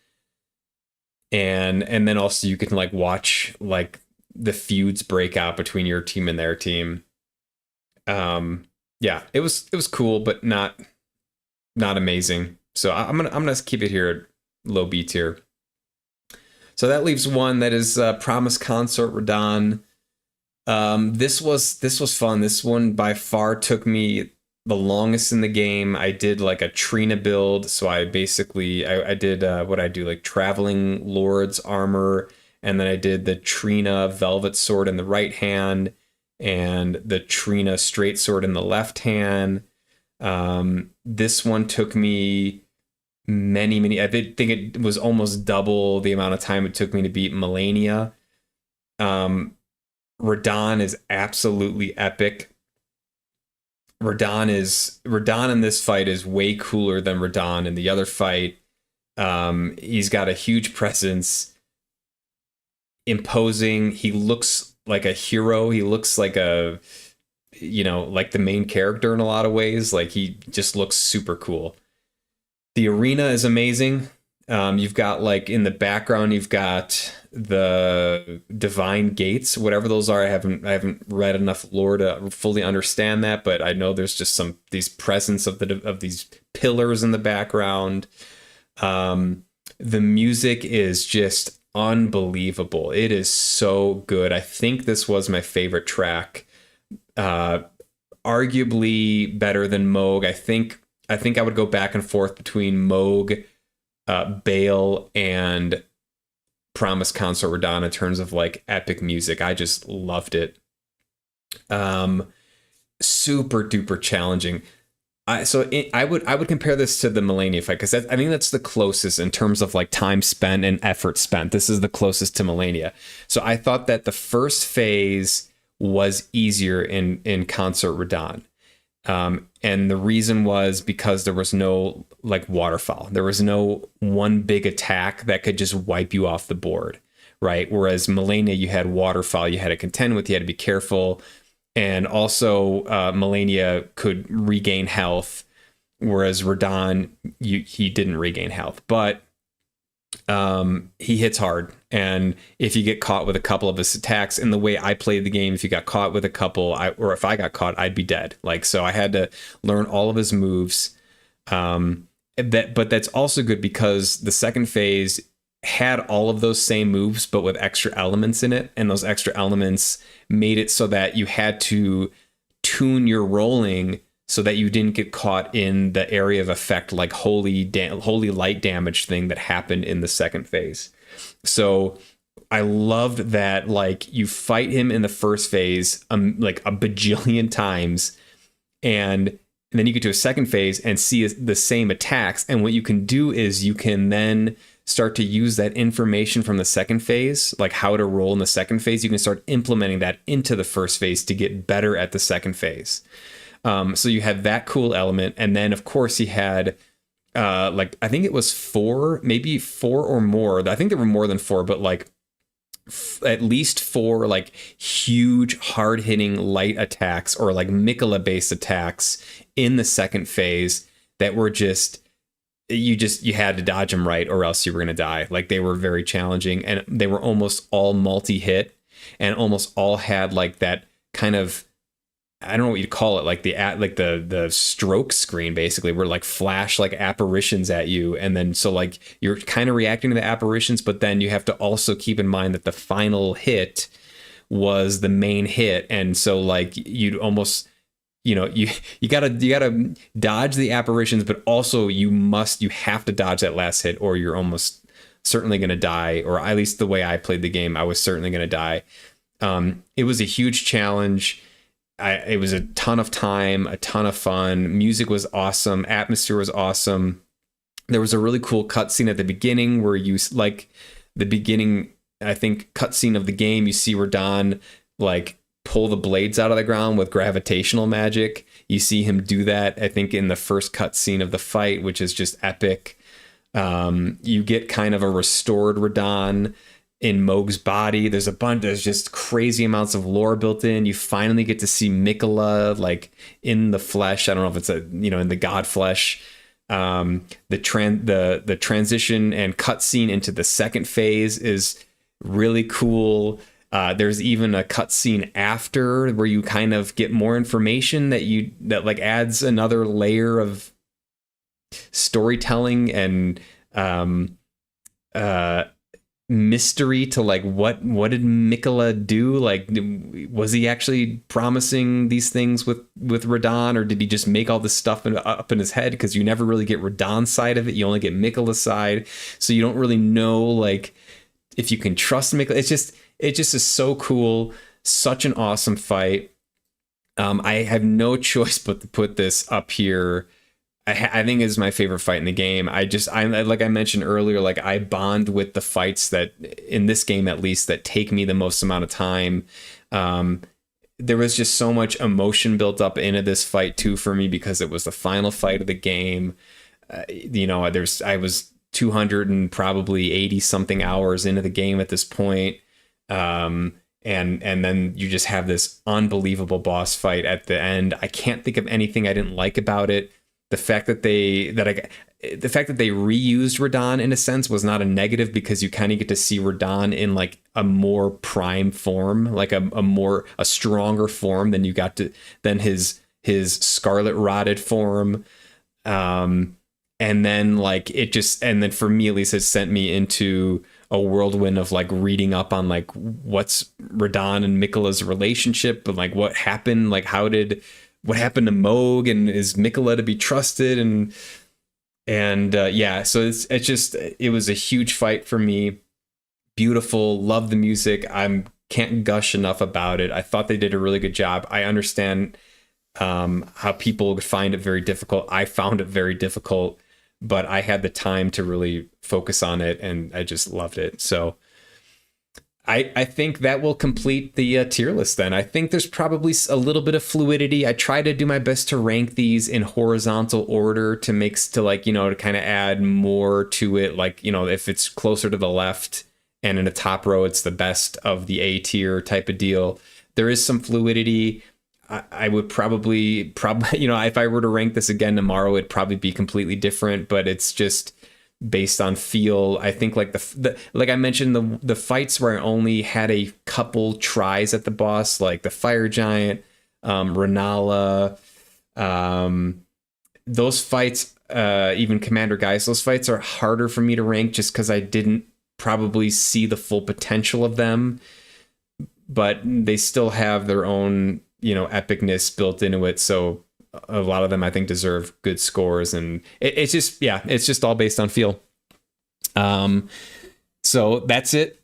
and then also you can like watch like the feuds break out between your team and their team. Yeah, it was cool, but not amazing. So I'm gonna keep it here at low B tier. So that leaves one that is Promise Consort Radon. This was fun. This one by far took me the longest in the game. I did like a Trina build, so I did what I do, like Traveling Lord's armor, and then I did the Trina Velvet Sword in the right hand and the Trina Straight Sword in the left hand. This one took me many. I think it was almost double the amount of time it took me to beat Melania. Um, Radon is absolutely epic. Radon in this fight is way cooler than Radon in the other fight. He's got a huge presence, imposing. He looks like a hero. He looks like like the main character in a lot of ways. Like he just looks super cool. The arena is amazing. You've got like in the background, you've got the divine gates, whatever those are. I haven't read enough lore to fully understand that, but I know there's just these presence of these pillars in the background. The music is just unbelievable. It is so good. I think this was my favorite track. Uh, arguably better than Moog. I think I would go back and forth between Moog, Bale, and Promise Consort Radahn in terms of like epic music. I just loved it. Super duper challenging. I would compare this to the Melania fight because I think that's the closest in terms of like time spent and effort spent. This is the closest to Melania. So I thought that the first phase was easier in Consort Radahn. And the reason was because there was no like waterfall. There was no one big attack that could just wipe you off the board, right? Whereas Melania, you had waterfall, you had to contend with, you had to be careful. And also Melania could regain health, whereas Radahn, he didn't regain health. But he hits hard. And if you get caught with a couple of his attacks, in the way I played the game, if you got caught with a couple, or if I got caught, I'd be dead. Like, so I had to learn all of his moves. But that's also good because the second phase had all of those same moves, but with extra elements in it. And those extra elements made it so that you had to tune your rolling so that you didn't get caught in the area of effect, like holy light damage thing that happened in the second phase. So I loved that, like, you fight him in the first phase like a bajillion times, and then you get to a second phase and see the same attacks. And what you can do is you can then start to use that information from the second phase, like how to roll in the second phase. You can start implementing that into the first phase to get better at the second phase. So you had that cool element. And then, of course, he had like, I think it was maybe four or more. I think there were more than four, but like at least four like huge hard hitting light attacks or like Mikola based attacks in the second phase that were you had to dodge them right or else you were going to die. Like, they were very challenging, and they were almost all multi-hit, and almost all had like that kind of, I don't know what you'd call it, like the stroke screen, basically, where like flash like apparitions at you, and then so like you're kind of reacting to the apparitions, but then you have to also keep in mind that the final hit was the main hit, and so like you'd almost, you gotta dodge the apparitions, but also you have to dodge that last hit, or you're almost certainly gonna die. Or at least the way I played the game, I was certainly gonna die. It was a huge challenge. It was a ton of time, a ton of fun. Music was awesome. Atmosphere was awesome. There was a really cool cutscene at the beginning where you, like, the beginning, I think, cutscene of the game, you see Radahn like pull the blades out of the ground with gravitational magic. You see him do that, I think, in the first cutscene of the fight, which is just epic. You get kind of a restored Radahn in Moog's body. There's just crazy amounts of lore built in. You finally get to see Mikola like in the flesh. I don't know if it's in the god flesh. The transition and cutscene into the second phase is really cool. There's even a cutscene after where you kind of get more information that like adds another layer of storytelling and mystery to like what did Mikola do? Like, was he actually promising these things with Radahn, or did he just make all this stuff up in his head? Because you never really get Radahn's side of it. You only get Mikola's side, so you don't really know like if you can trust Mikola. It just is so cool. Such an awesome fight. I have no choice but to put this up here. I think is my favorite fight in the game. I like I mentioned earlier, like I bond with the fights that in this game, at least, that take me the most amount of time. There was just so much emotion built up into this fight too for me because it was the final fight of the game. I was 200 and probably 80 something hours into the game at this point. And then you just have this unbelievable boss fight at the end. I can't think of anything I didn't like about it. The fact that they reused Radahn in a sense was not a negative, because you kind of get to see Radahn in like a more prime form, like a stronger form than his scarlet rotted form. And then for me, at least, it sent me into a whirlwind of like reading up on like what's Radahn and Mikola's relationship, and like what happened, like how did what happened to Moog, and is Mikola to be trusted, and yeah, so it's just, it was a huge fight for me. Beautiful, love the music. I can't gush enough about it. I thought they did a really good job. I understand how people find it very difficult. I found it very difficult, but I had the time to really focus on it, and I just loved it. So I think that will complete the tier list then. I think there's probably a little bit of fluidity. I try to do my best to rank these in horizontal order to to kind of add more to it. Like, if it's closer to the left and in the top row, it's the best of the A tier type of deal. There is some fluidity. I would probably, if I were to rank this again tomorrow, it'd probably be completely different, but it's just based on feel. I think like like I mentioned, the fights where I only had a couple tries at the boss, like the Fire Giant, Renala, those fights, even Commander Guys, those fights are harder for me to rank just because I didn't probably see the full potential of them, but they still have their own, epicness built into it. So a lot of them I think deserve good scores, and it's just all based on feel. So that's it.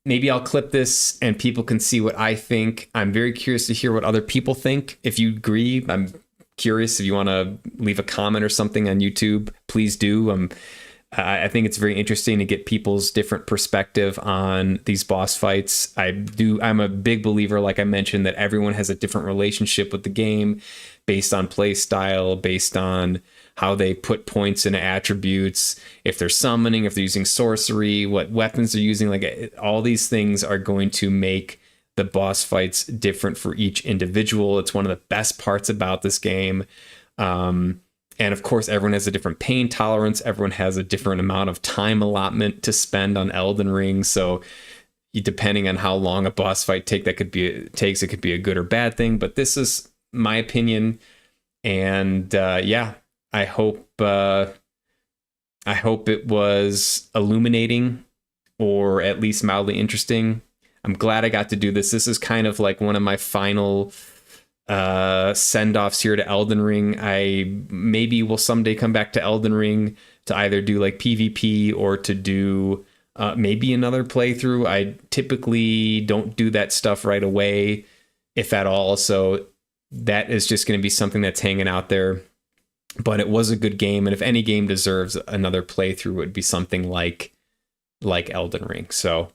Maybe I'll clip this and people can see what I think. I'm very curious to hear what other people think. If you agree, I'm curious. If you want to leave a comment or something on YouTube, please do. I think it's very interesting to get people's different perspective on these boss fights. I'm a big believer, like I mentioned, that everyone has a different relationship with the game based on play style, based on how they put points into attributes, if they're summoning, if they're using sorcery, what weapons they're using. Like, all these things are going to make the boss fights different for each individual. It's one of the best parts about this game. And of course, everyone has a different pain tolerance. Everyone has a different amount of time allotment to spend on Elden Ring. So depending on how long a boss fight takes, it could be a good or bad thing. But this is my opinion. And I hope it was illuminating or at least mildly interesting. I'm glad I got to do this. This is kind of like one of my final send-offs here to Elden Ring. I maybe will someday come back to Elden Ring to either do like PvP or to do maybe another playthrough. I typically don't do that stuff right away, if at all. So that is just going to be something that's hanging out there. But it was a good game, and if any game deserves another playthrough, it would be something like Elden Ring. So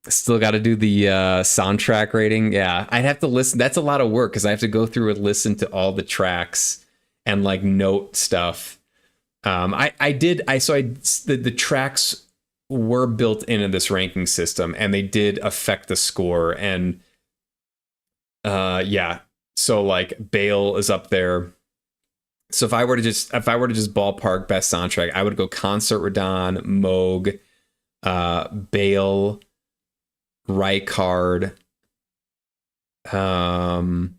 still got to do the soundtrack rating. Yeah, I'd have to listen. That's a lot of work because I have to go through and listen to all the tracks and like note stuff. The tracks were built into this ranking system, and they did affect the score. And so like Bale is up there. So if I were to just ballpark best soundtrack, I would go Concert Radon, Moog, Bale, Rykard. I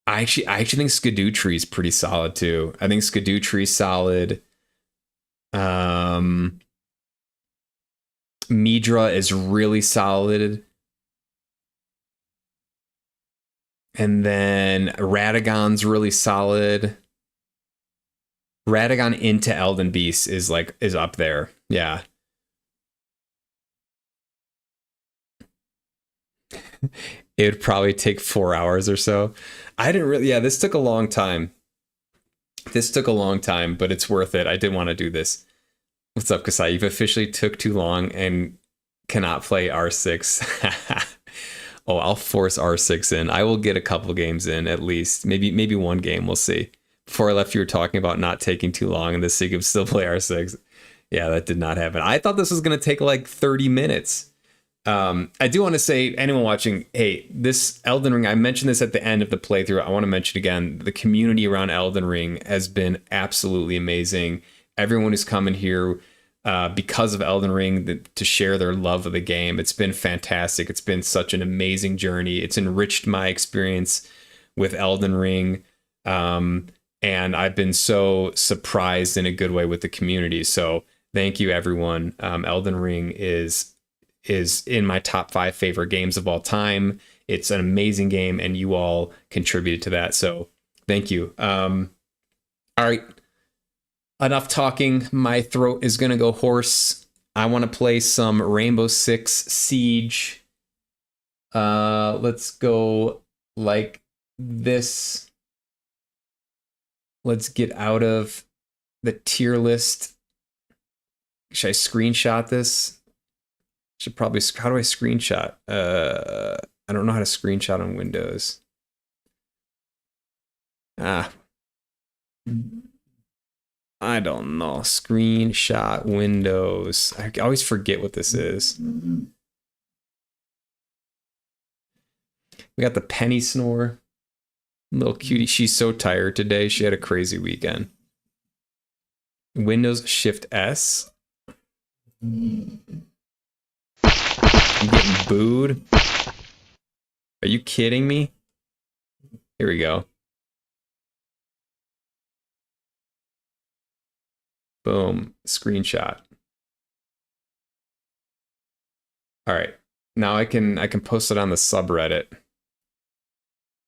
actually think Skidoo Tree is pretty solid too. I think Skidoo Tree is solid. Midra is really solid. And then Radagon's really solid. Radagon into Elden Beast is up there. Yeah. It would probably take 4 hours or so. This took a long time. But it's worth it. I did want to do this. What's up, Kasai? You've officially took too long and cannot play R6. Oh, I'll force R6 in. I will get a couple games in at least. Maybe one game. We'll see. Before I left, you were talking about not taking too long, and so you could still play R6. Yeah, that did not happen. I thought this was going to take like 30 minutes. I do want to say, anyone watching, hey, this Elden Ring, I mentioned this at the end of the playthrough. I want to mention again, the community around Elden Ring has been absolutely amazing. Everyone who's coming here because of Elden Ring to share their love of the game. It's been fantastic. It's been such an amazing journey. It's enriched my experience with Elden Ring. And I've been so surprised in a good way with the community. So thank you, everyone. Elden Ring is is in my top 5 favorite games of all time. It's an amazing game, and you all contributed to that. So thank you. All right. Enough talking. My throat is going to go hoarse. I want to play some Rainbow Six Siege. Let's go like this. Let's get out of the tier list. Should I screenshot this? Should probably. How do I screenshot? I don't know how to screenshot on Windows. I don't know. Screenshot Windows. I always forget what this is. We got the Penny Snore. Little cutie. She's so tired today. She had a crazy weekend. Windows Shift S. I'm getting booed. Are you kidding me? Here we go. Boom. Screenshot. All right. Now I can post it on the subreddit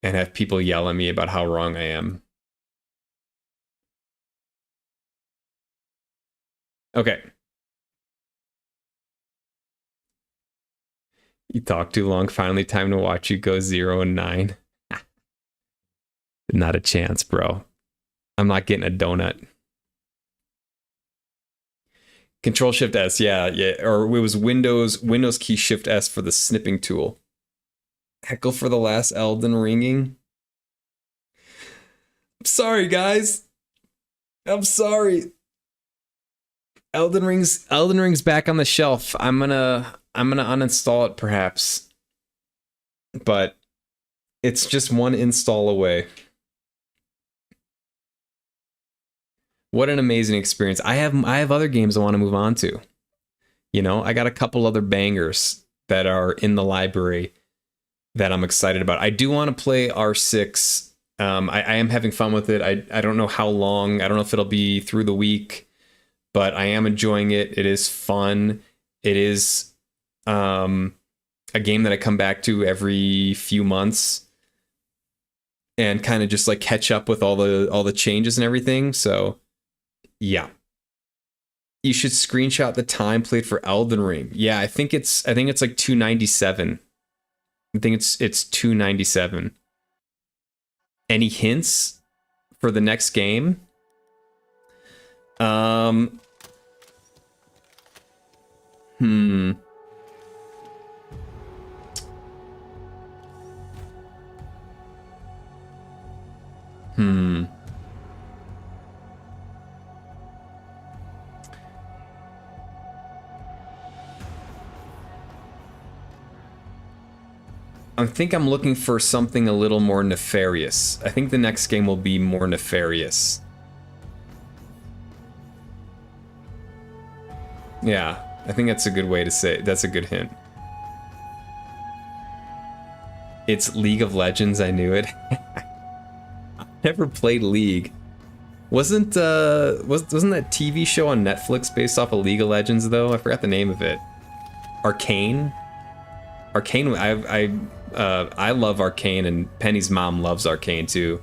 and have people yell at me about how wrong I am. Okay. You talk too long. Finally, time to watch you go 0 and 9. Not a chance, bro. I'm not getting a donut. Control Shift S, yeah. Or it was Windows key Shift S for the snipping tool. Heckle for the last Elden Ringing. I'm sorry, guys. I'm sorry. Elden Ring's back on the shelf. I'm gonna uninstall it perhaps. But it's just one install away. What an amazing experience. I have other games I want to move on to. You know, I got a couple other bangers that are in the library that I'm excited about. I do want to play R6. I am having fun with it. I don't know how long. I don't know if it'll be through the week, but I am enjoying it. It is fun. It is a game that I come back to every few months and kind of just like catch up with all the changes and everything. So yeah. You should screenshot the time played for Elden Ring. Yeah, I think it's like 297. I think it's 297. Any hints for the next game? I think I'm looking for something a little more nefarious. I think the next game will be more nefarious. Yeah, I think that's a good way to say it. That's a good hint. It's League of Legends, I knew it. I never played League. Wasn't that TV show on Netflix based off of League of Legends though? I forgot the name of it. Arcane? Arcane, I love Arcane, and Penny's mom loves Arcane too.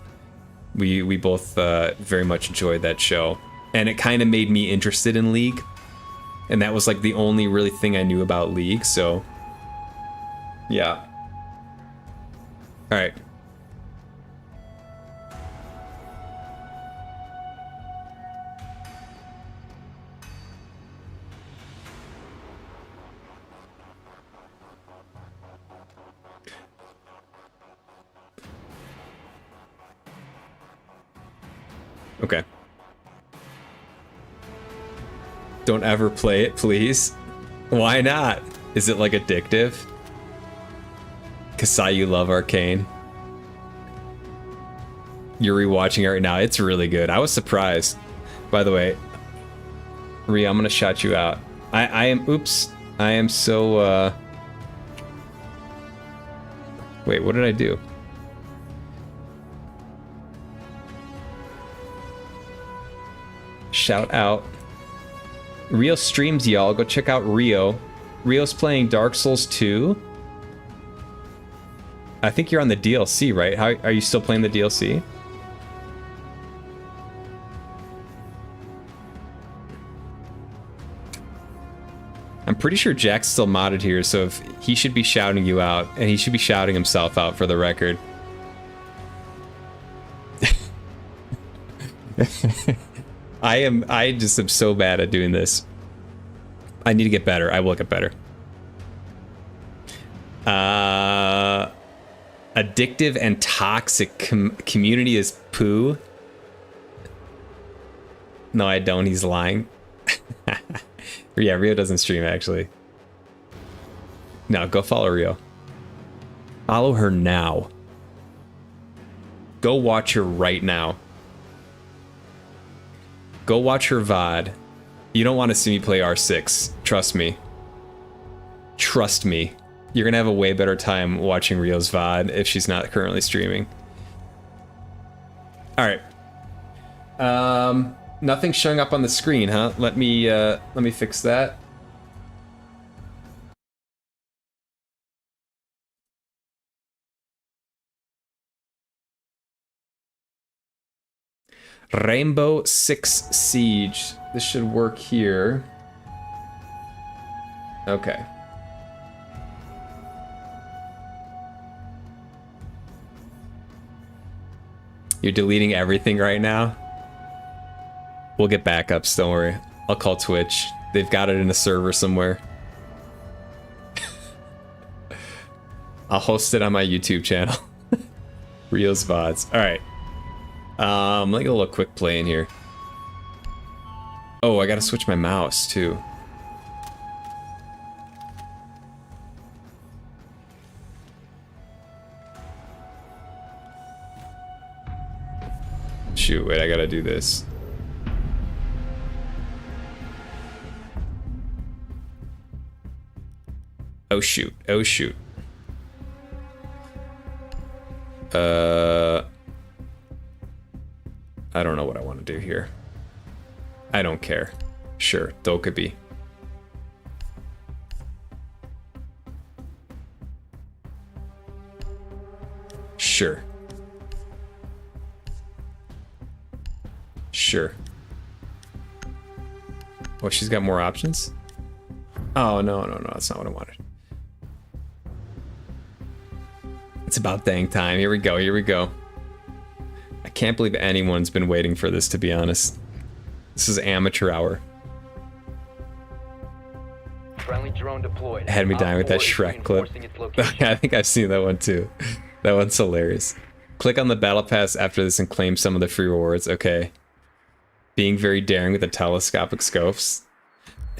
We both very much enjoyed that show, and it kind of made me interested in League, and that was like the only really thing I knew about League. So yeah. All right. Okay. Don't ever play it, please. Why not? Is it like addictive? Kasai, you love Arcane. You're rewatching it right now. It's really good. I was surprised. By the way, Rhea, I'm gonna shout you out. I am so wait, what did I do? Shout out. Rio streams, y'all. Go check out Rio. Rio's playing Dark Souls 2. I think you're on the DLC, right? How are you still playing the DLC? I'm pretty sure Jack's still modded here, so if he should be shouting you out, and he should be shouting himself out for the record. I just am so bad at doing this. I need to get better. I will get better. Addictive and toxic community is poo. No, I don't. He's lying. Yeah, Rio doesn't stream, actually. No, go follow Rio. Follow her now. Go watch her right now. Go watch her VOD. You don't want to see me play R6. Trust me. Trust me. You're going to have a way better time watching Rio's VOD if she's not currently streaming. Alright. Nothing's showing up on the screen, huh? Let me fix that. Rainbow Six Siege. This should work here. Okay. You're deleting everything right now? We'll get backups, don't worry. I'll call Twitch. They've got it in a server somewhere. I'll host it on my YouTube channel. Rio's VODs. Alright. Let me get a little quick play in here. Oh, I gotta switch my mouse, too. Shoot, wait, I gotta do this. Oh shoot, oh shoot. I don't know what I want to do here. I don't care. Sure, Dokubi. Sure. Sure. Oh, she's got more options? Oh, no, that's not what I wanted. It's about dang time. Here we go, here we go. I can't believe anyone's been waiting for this, to be honest. This is amateur hour. Friendly drone deployed. Had me dying with that Shrek clip. I think I've seen that one too. That one's hilarious. Click on the battle pass after this and claim some of the free rewards. Okay. Being very daring with the telescopic scopes.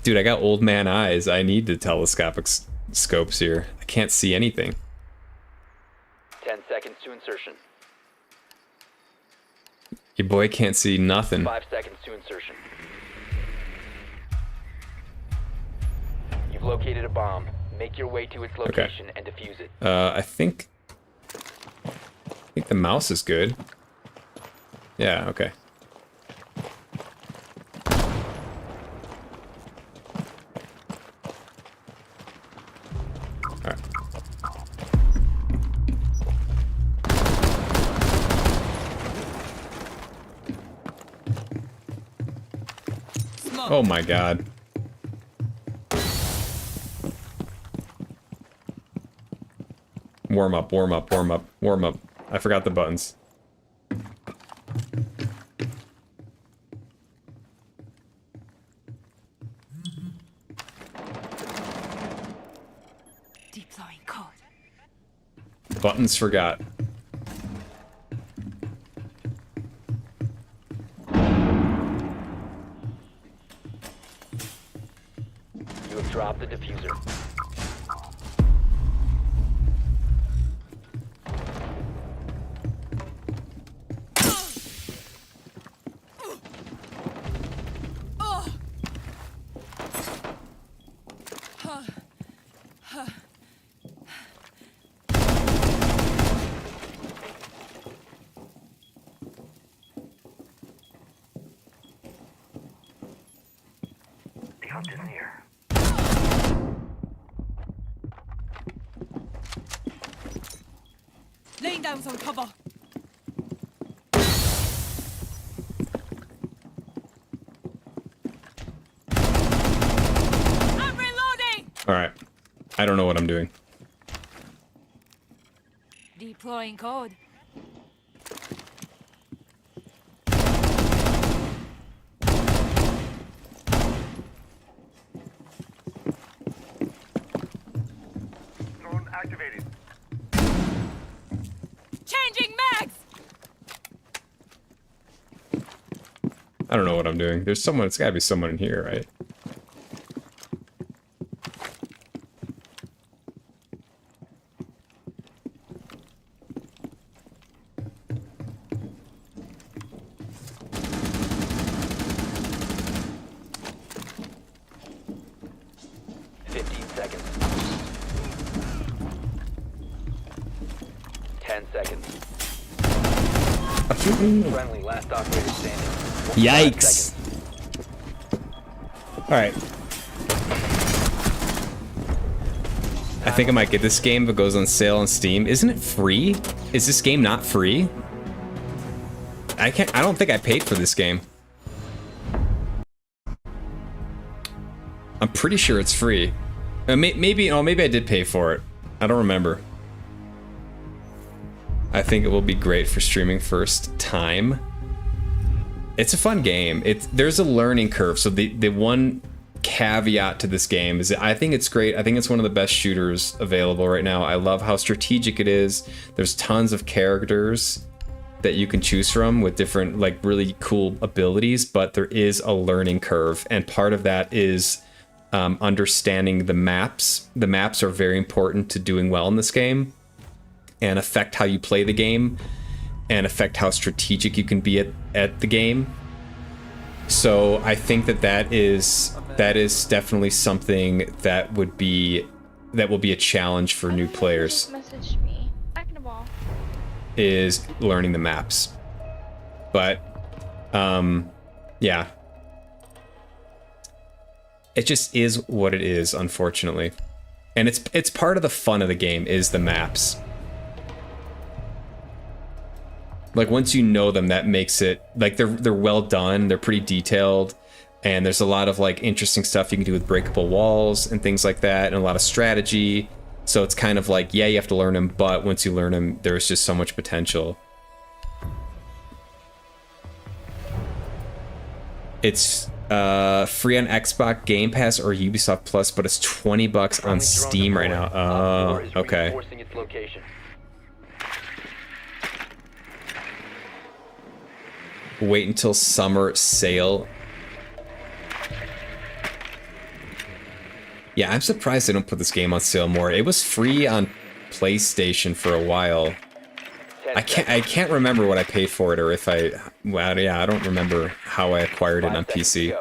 Dude, I got old man eyes. I need the telescopic scopes here. I can't see anything. 10 seconds to insertion. Your boy can't see nothing. 5 seconds to insertion. You've located a bomb. Make your way to its location and defuse it. I think the mouse is good. Yeah, okay. Alright. Oh my god. Warm up, warm up, warm up, warm up. I forgot the buttons. Deploying code. Buttons forgot. You have dropped the diffuser. down some cover. I'm reloading. All right. I don't know what I'm doing. Deploying code. Drone activated. Changing mags. I don't know what I'm doing. There's someone. It's got to be someone in here, right? Friendly, last operator standing. Yikes. Alright. I think I might get this game if it goes on sale on Steam. Isn't it free? Is this game not free? I don't think I paid for this game. I'm pretty sure it's free. Maybe I did pay for it. I don't remember. I think it will be great for streaming first time. It's a fun game. There's a learning curve. So the one caveat to this game is that I think it's great. I think it's one of the best shooters available right now. I love how strategic it is. There's tons of characters that you can choose from with different, like, really cool abilities, but there is a learning curve, and part of that is understanding the maps. The maps are very important to doing well in this game and affect how you play the game and affect how strategic you can be at the game. So I think that is definitely something that will be a challenge for new players. Messaged me. Back in the ball. Is learning the maps. But yeah. It just is what it is, unfortunately. And it's part of the fun of the game is the maps. Like, once you know them, that makes it, like, they're well done, they're pretty detailed, and there's a lot of, like, interesting stuff you can do with breakable walls and things like that, and a lot of strategy. So it's kind of like, yeah, you have to learn them, but once you learn them, there's just so much potential. It's free on Xbox Game Pass or Ubisoft Plus, but it's $20 on Steam right now. Oh, okay. Wait until summer sale. Yeah, I'm surprised they don't put this game on sale more. It was free on PlayStation for a while. I can't remember what I paid for it, or if well, yeah, I don't remember how I acquired it on PC.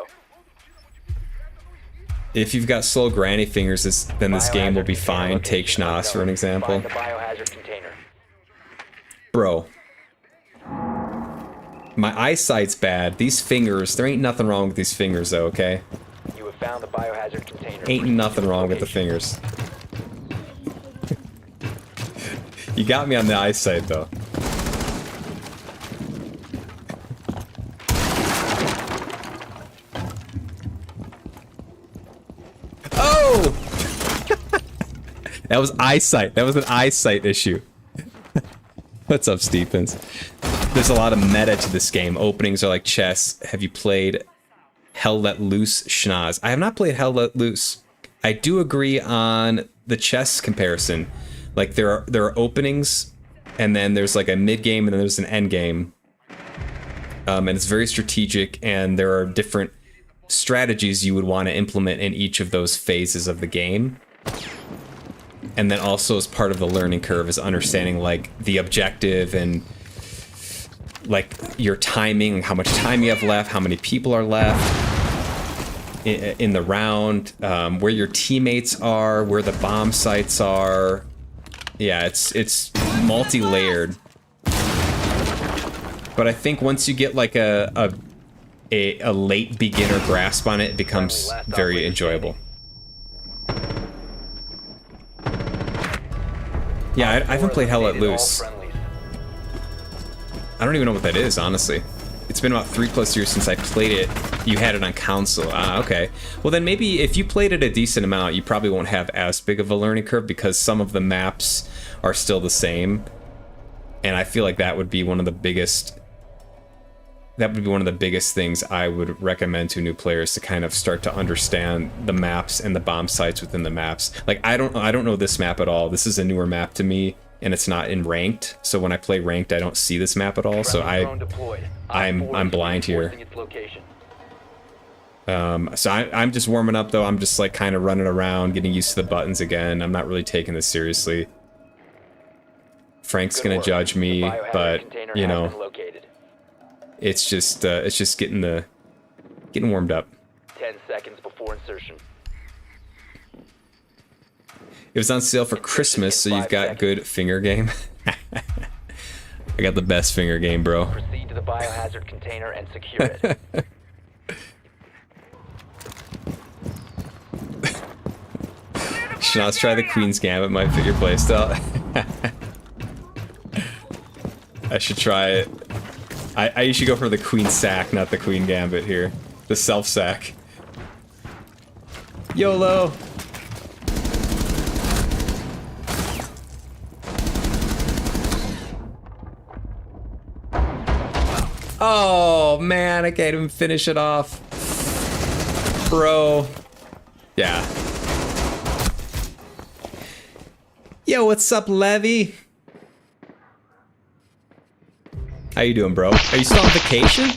If you've got slow granny fingers, then this game will be fine. Take Schnoz for an example. Bro. My eyesight's bad. These fingers, there ain't nothing wrong with these fingers though, okay? You have found the biohazard container. Ain't nothing wrong with the fingers. You got me on the eyesight though. Oh! That was eyesight. That was an eyesight issue. What's up, Stephens? There's a lot of meta to this game. Openings are like chess. Have you played Hell Let Loose, Schnoz? I have not played Hell Let Loose. I do agree on the chess comparison. Like, there are openings, and then there's like a mid game, and then there's an end game. And it's very strategic, and there are different strategies you would want to implement in each of those phases of the game. And then also, as part of the learning curve, is understanding like the objective and like your timing, how much time you have left, how many people are left in the round, where your teammates are, where the bomb sites are. Yeah, it's multi-layered. But I think once you get like a late beginner grasp on it, it becomes very enjoyable. Yeah, I haven't played Hell Let Loose. I don't even know what that is, honestly. It's been about 3+ years since I played it. You had it on console. Ah, okay. Well, then maybe if you played it a decent amount, you probably won't have as big of a learning curve because some of the maps are still the same. And I feel like that would be one of the biggest... That would be one of the biggest things I would recommend to new players to kind of start to understand the maps and the bomb sites within the maps. Like, I don't know this map at all. This is a newer map to me, and it's not in ranked. So when I play ranked, I don't see this map at all. So I'm blind here. So I'm just warming up though. I'm just like kind of running around, getting used to the buttons again. I'm not really taking this seriously. Frank's gonna judge me, but you know, it's just getting warmed up. 10 seconds before insertion. It was on sale for Christmas, so you've got good finger game. I got the best finger game, bro. Proceed to the biohazard container and secure it. Should I try the Queen's Gambit? Might fit your playstyle. I should try it. I usually go for the Queen Sack, not the Queen Gambit here. The self sack. YOLO! Oh man, I can't even finish it off. Bro. Yeah. Yo, what's up, Levy? How you doing, bro? Are you still on vacation?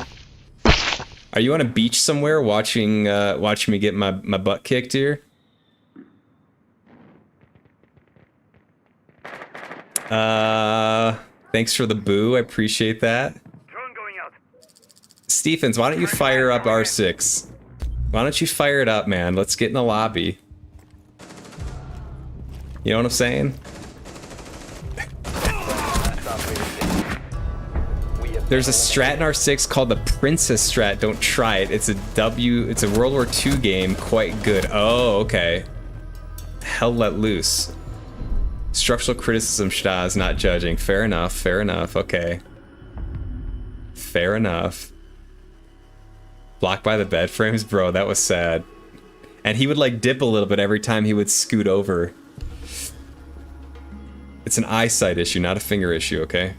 Are you on a beach somewhere watching watching me get my butt kicked here? Thanks for the boo. I appreciate that. Drone going out. Stephens, why don't you fire up R6? Why don't you fire it up, man? Let's get in the lobby. You know what I'm saying? There's a strat in R6 called the Princess Strat. Don't try it. It's a World War II game, quite good. Oh, okay. Hell let loose. Structural criticism, Shtaz, not judging. Fair enough, fair enough, okay. Fair enough. Blocked by the bed frames? Bro, that was sad. And he would like dip a little bit every time he would scoot over. It's an eyesight issue, not a finger issue, okay?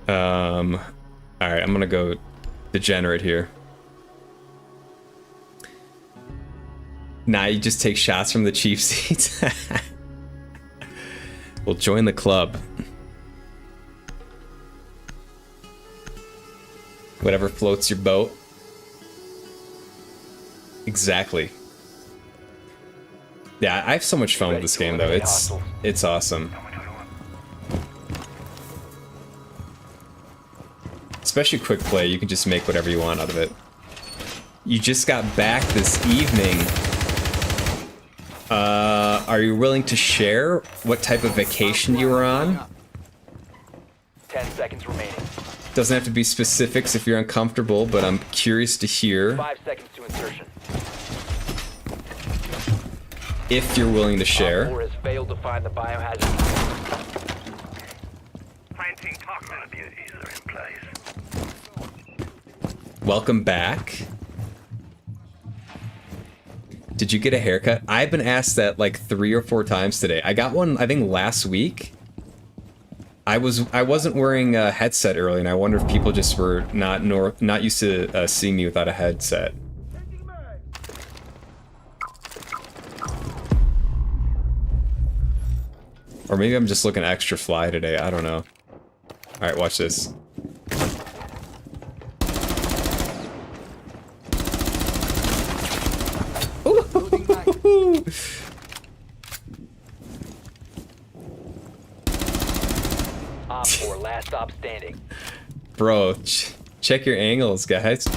Alright, I'm gonna go degenerate here. Nah, you just take shots from the cheap seats. Well, join the club. Whatever floats your boat. Exactly. Yeah, I have so much fun with this game, though. It's awesome. Especially quick play, you can just make whatever you want out of it. You just got back this evening. Are you willing to share what type of vacation you were on? 10 seconds remaining. Doesn't have to be specifics if you're uncomfortable, but I'm curious to hear 5 seconds to insertion. if you're willing to share. Op 4 has failed to find the biohazard. Planting toxin abuses are in place. Welcome back. Did you get a haircut? I've been asked that like 3 or 4 times today. I got one, I think, last week. I wasn't wearing a headset earlier, and I wonder if people just were not used to seeing me without a headset. Or maybe I'm just looking extra fly today. I don't know. All right, watch this. Ooh. Op 4, last stop standing. Bro, check your angles, guys.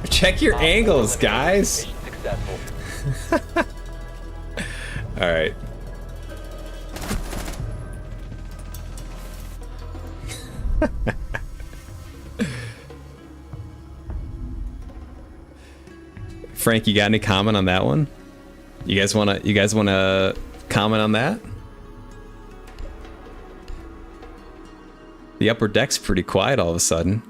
Check your angles, guys. Successful. All right. Frank, you got any comment on that one? You guys wanna comment on that? The upper deck's pretty quiet all of a sudden.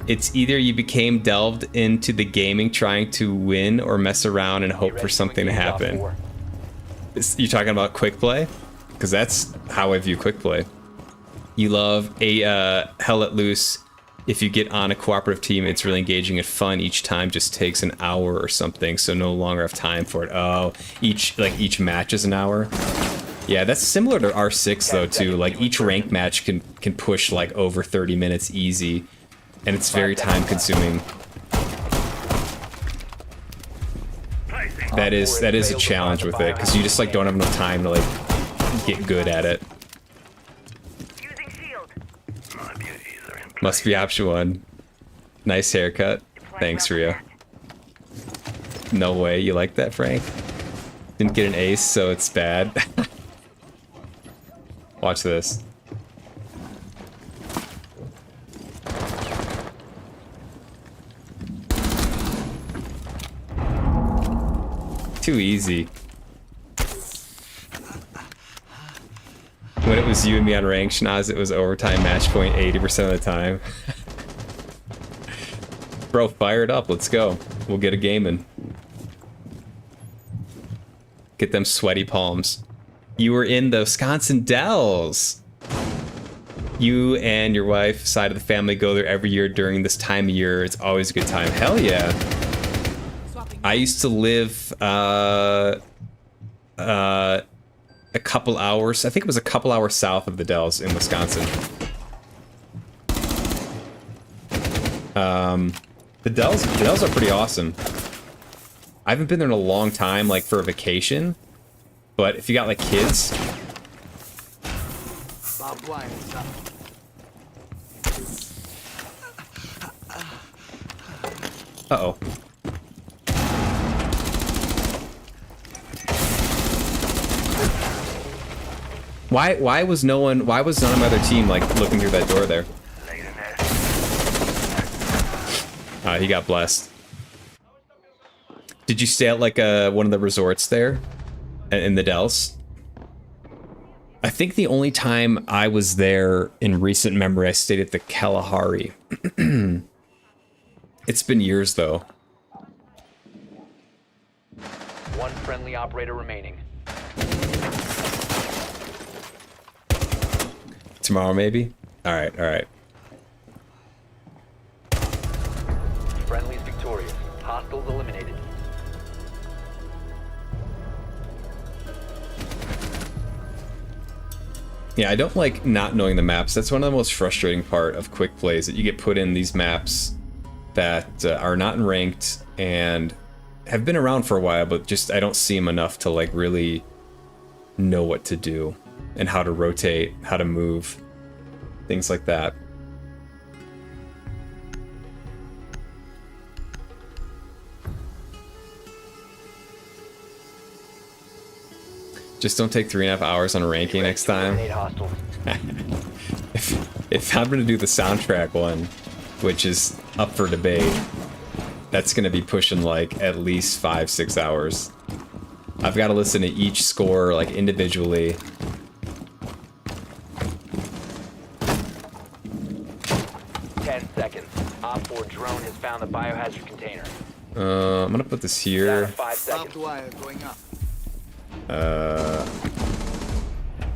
It's either you became delved into the gaming trying to win or mess around and hope for something to happen. You talking about quick play? Because that's how I view quick play. You love a Hell Let Loose. If you get on a cooperative team, it's really engaging and fun. Each time just takes an hour or something, so no longer have time for it. Oh, each match is an hour. Yeah, that's similar to R6 though too. Like each ranked match can push like over 30 minutes easy, and it's very time consuming. That is a challenge with it because you just like don't have enough time to like get good at it. Using shield. My beauties are in place. Must be option 1. Nice haircut. Thanks, Rio. No way, you like that, Frank? Didn't get an ace, so it's bad. Watch this. Too easy. When it was you and me on rank, Shnaz, it was overtime match point 80% of the time. Bro, fire it up. Let's go. We'll get a game in. Get them sweaty palms. You were in the Wisconsin Dells. You and your wife, side of the family, go there every year during this time of year. It's always a good time. Hell yeah. I used to live a couple hours, I think it was a couple hours south of the Dells in Wisconsin. The Dells are pretty awesome. I haven't been there in a long time, like for a vacation, but if you got like kids. Uh-oh. Why was none of my other team like looking through that door there? He got blessed. Did you stay at like one of the resorts there in the Dells? I think the only time I was there in recent memory, I stayed at the Kalahari. It's been years though. One friendly operator remaining. Tomorrow maybe? Alright, alright. Friendly's victorious. Hostiles eliminated. Yeah, I don't like not knowing the maps. That's one of the most frustrating part of quick plays, that you get put in these maps that are not in ranked and have been around for a while, but just I don't see them enough to like really know what to do and how to rotate, how to move, things like that. Just don't take 3.5 hours on ranking next time. Eliminate hostiles. If I'm gonna do the soundtrack one, which is up for debate, that's gonna be pushing like at least 5-6 hours. I've got to listen to each score like individually. Op 4 drone has found the biohazard container. I'm gonna put this Down here. to 5 seconds.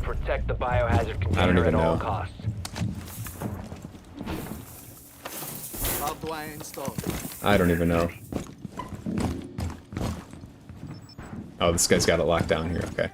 Protect the biohazard container even at all know. costs. I don't even know. Oh, this guy's got it locked down here. Okay.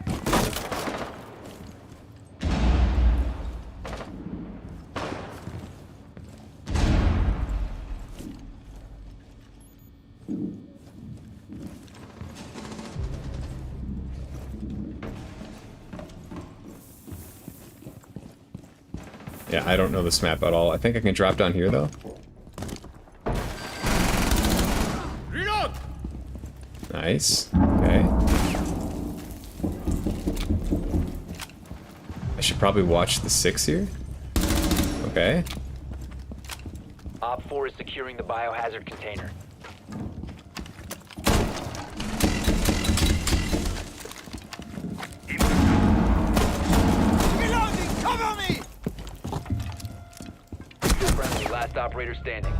Yeah, I don't know this map at all. I think I can drop down here, though. Nice. Okay. I should probably watch the 6 here. Okay. Op 4 is securing the biohazard container. last operator standing.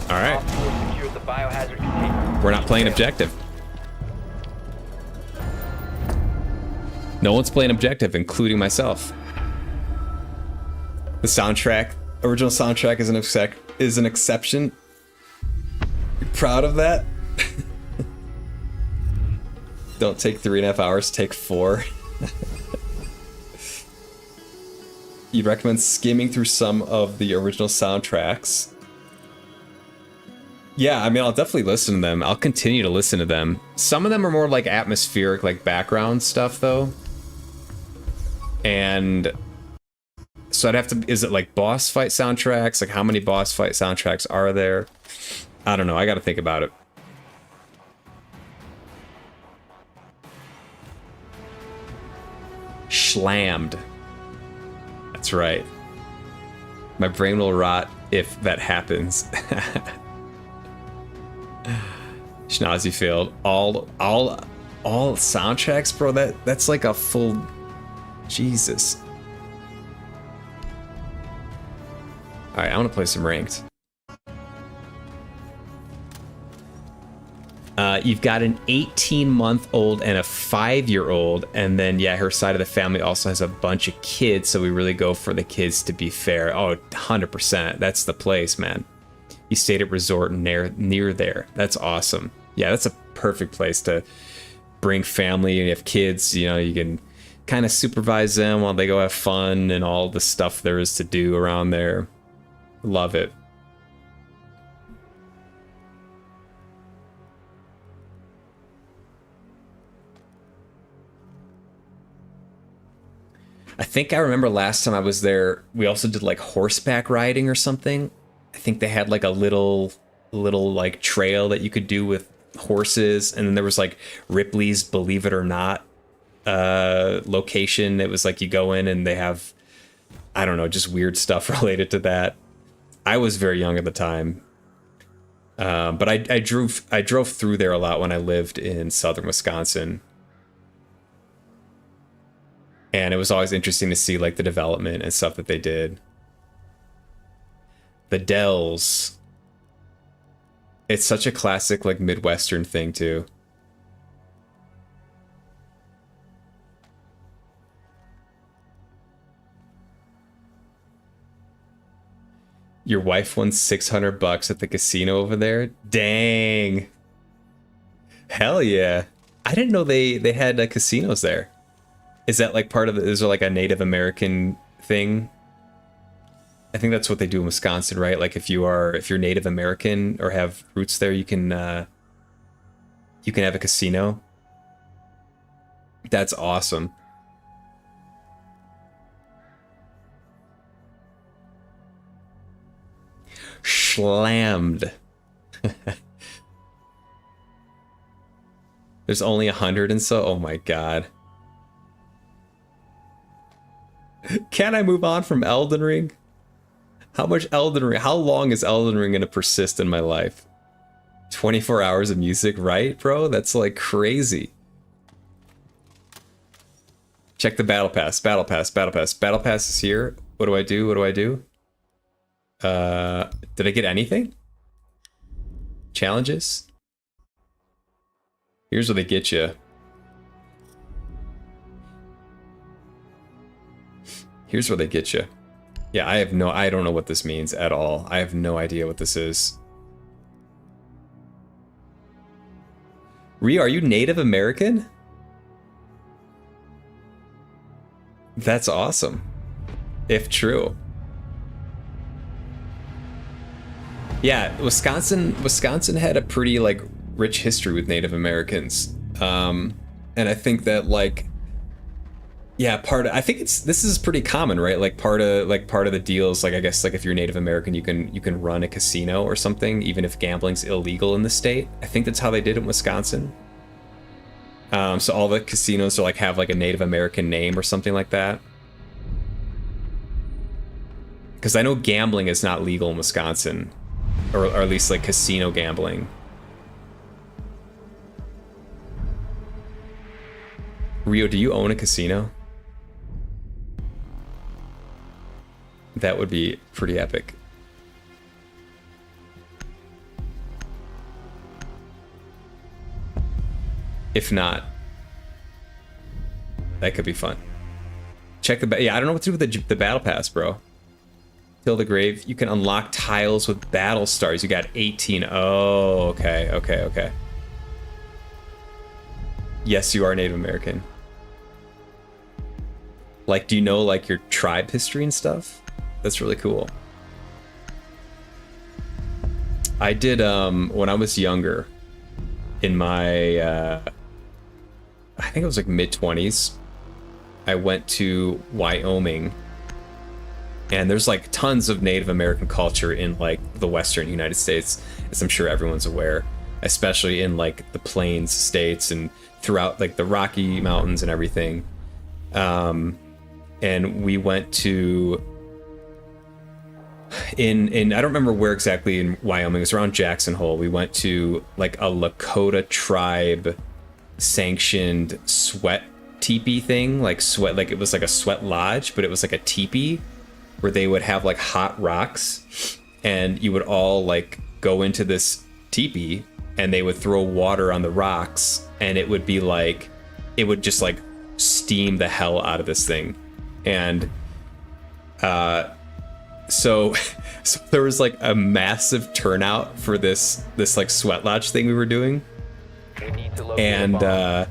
All right. Op 4 secured the biohazard container. We're not playing objective. No one's playing objective, including myself. The soundtrack, original soundtrack is an exception. You're proud of that? Don't take 3.5 hours, take 4. You'd recommend skimming through some of the original soundtracks. Yeah, I mean, I'll definitely listen to them. I'll continue to listen to them. Some of them are more like atmospheric, like background stuff, though. And so I'd have to, is it like boss fight soundtracks? Like how many boss fight soundtracks are there? I don't know, I gotta think about it. Slammed. That's right. My brain will rot if that happens. Schnozzy failed. All soundtracks, bro, that's like a full... Jesus. Alright, I want to play some ranked. You've got an 18-month-old and a 5-year-old, and then, yeah, her side of the family also has a bunch of kids, so we really go for the kids, to be fair. Oh, 100%. That's the place, man. You stayed at resort near there. That's awesome. Yeah, that's a perfect place to bring family. And you have kids, you know, you can kind of supervise them while they go have fun and all the stuff there is to do around there. Love it. I think I remember last time I was there, we also did like horseback riding or something. I think they had like a little like trail that you could do with horses, and then there was like Ripley's Believe It or Not location. It was like you go in and they have, I don't know, just weird stuff related to that. I was very young at the time, but I drove through there a lot when I lived in southern Wisconsin, and it was always interesting to see like the development and stuff that they did. The Dells. It's such a classic like Midwestern thing too. Your wife won $600 at the casino over there? Dang. Hell yeah. I didn't know they had casinos there. Is that like part of the, is there like a Native American thing? I think that's what they do in Wisconsin, right? Like if you're Native American or have roots there, you can have a casino. That's awesome. Slammed. There's only 100 and so. Oh my god. Can I move on from Elden Ring? How much Elden Ring? How long is Elden Ring gonna persist in my life? 24 hours of music, right, bro? That's like crazy. Check the battle pass. Battle pass. Battle pass. Battle pass is here. What do I do? What do I do? Did I get anything? Challenges? Here's where they get you. Here's where they get you. Yeah, I don't know what this means at all. I have no idea what this is. Rhea, are you Native American? That's awesome. If true. Yeah, Wisconsin had a pretty like rich history with Native Americans. And I think that like, yeah, I think this is pretty common, right? Like part of the deals, like I guess like if you're Native American, you can run a casino or something, even if gambling's illegal in the state. I think that's how they did it in Wisconsin. So all the casinos are like have like a Native American name or something like that. Because I know gambling is not legal in Wisconsin, or at least like casino gambling. Rio, do you own a casino? That would be pretty epic. If not, that could be fun. Check the yeah. I don't know what to do with the battle pass, bro. Till the grave. You can unlock tiles with battle stars. You got 18. Oh, okay, okay, okay. Yes, you are Native American. Like, do you know like your tribe history and stuff? That's really cool. I did when I was younger, in my I think it was like mid-20s, I went to Wyoming, and there's like tons of Native American culture in like the Western United States, as I'm sure everyone's aware, especially in like the Plains states and throughout like the Rocky Mountains and everything. And we went to in I don't remember where exactly in Wyoming. It was around Jackson Hole. We went to like a Lakota tribe sanctioned sweat teepee thing, like sweat, like it was like a sweat lodge, but it was like a teepee where they would have like hot rocks, and you would all like go into this teepee, and they would throw water on the rocks, and it would be like, it would just like steam the hell out of this thing. And so there was like a massive turnout for this like sweat lodge thing we were doing, We need to locate a bomb.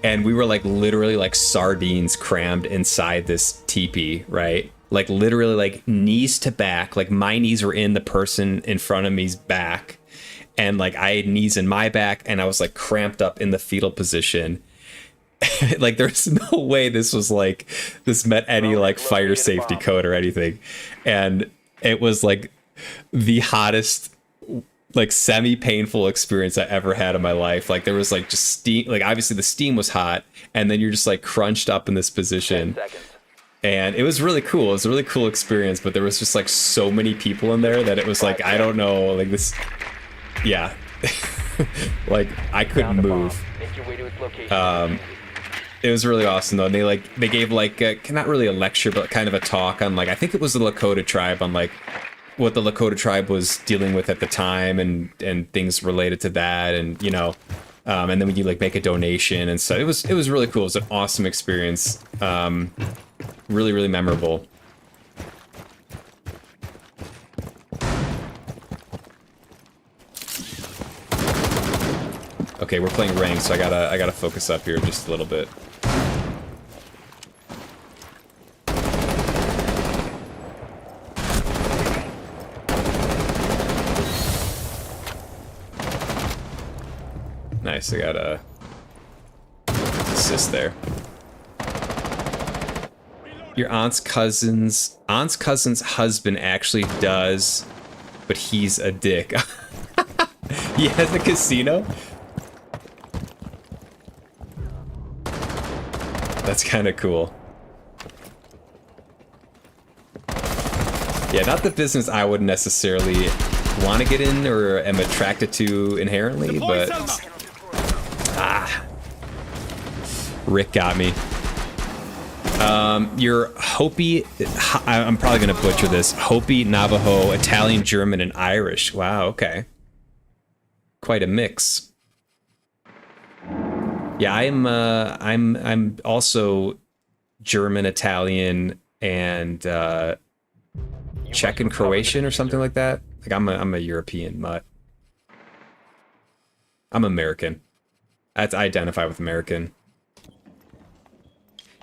and we were like literally like sardines crammed inside this teepee, right? Like literally like knees to back, like my knees were in the person in front of me's back, and like I had knees in my back, and I was like cramped up in the fetal position. Like there's no way this met any like fire safety code or anything. And it was like the hottest, like semi-painful experience I ever had in my life. Like there was like just steam, like obviously the steam was hot, and then you're just like crunched up in this 10 position. seconds. And it was really cool. It was a really cool experience, but there was just like so many people in there that it was like, I don't know, like this, yeah. Like I couldn't Found the bomb. move. Make your way to its location. It was really awesome though. And they gave like not really a lecture, but kind of a talk on like, I think it was the Lakota tribe, on like what the Lakota tribe was dealing with at the time, and things related to that, and you know, and then when you like make a donation and so it was really cool. It was an awesome experience. Really, really memorable. Okay, we're playing ranked, so I gotta focus up here just a little bit. Nice, I got a assist there. Your aunt's cousin's husband actually does, but he's a dick. He has a casino? That's kind of cool. Yeah, not the business I would necessarily want to get in or am attracted to inherently, but Rick got me. You're Hopi, I'm probably gonna butcher this. Hopi, Navajo, Italian, German, and Irish. Wow, okay. Quite a mix. Yeah, I'm also German, Italian, and Czech and Croatian or something like that. Like I'm a European mutt. I'm American. I identify with American.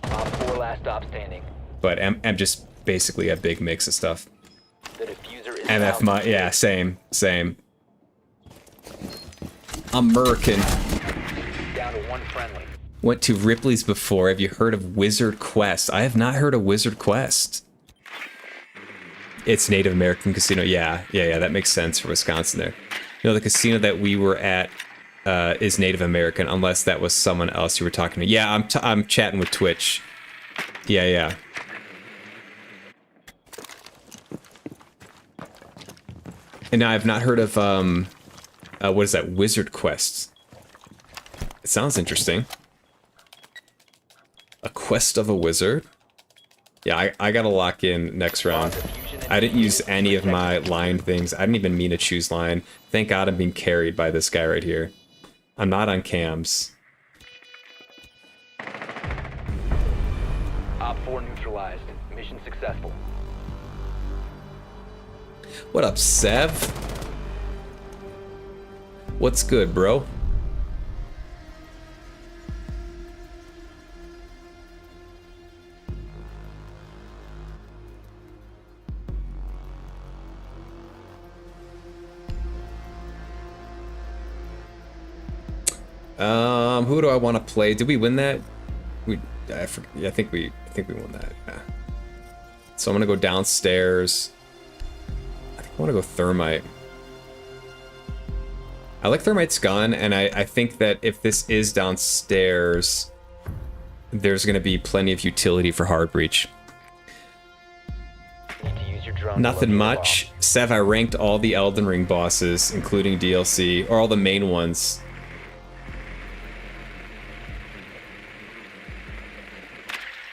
Op 4 last stop standing. But I'm just basically a big mix of stuff. The diffuser is MF out. yeah, same. American. Down to one friendly. Went to Ripley's before. Have you heard of Wizard Quest? I have not heard of Wizard Quest. It's Native American casino. Yeah, that makes sense for Wisconsin there. You know, the casino that we were at is Native American, unless that was someone else you were talking to. Yeah, I'm chatting with Twitch. Yeah. And I've not heard of what is that? Wizard Quest. It sounds interesting. A quest of a wizard. Yeah, I gotta lock in next round. I didn't use any of my line things. I didn't even mean to choose line. Thank God I'm being carried by this guy right here. I'm not on cams. Op 4 neutralized. Mission successful. What up, Sev? What's good, bro? Who do I want to play? Did we win that? I think we won that. Yeah. So I'm gonna go downstairs. I think I want to go Thermite. I like Thermite's gun, and I think that if this is downstairs, there's gonna be plenty of utility for Hard Breach. Need to use your drone to Nothing locate a much. Sev, I ranked all the Elden Ring bosses, including DLC, or all the main ones.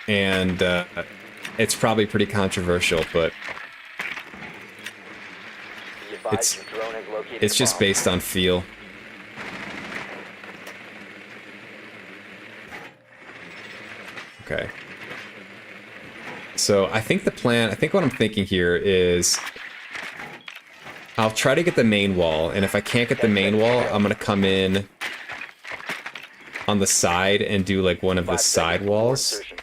And it's probably pretty controversial, but bomb. Be advised your drone has located it's a just bomb. based on feel. Okay. So I think the plan, I think what I'm thinking here is I'll try to get the main wall, and if I can't get the main wall, I'm gonna come in on the side and do like one of the 5 side seconds before walls. insertion.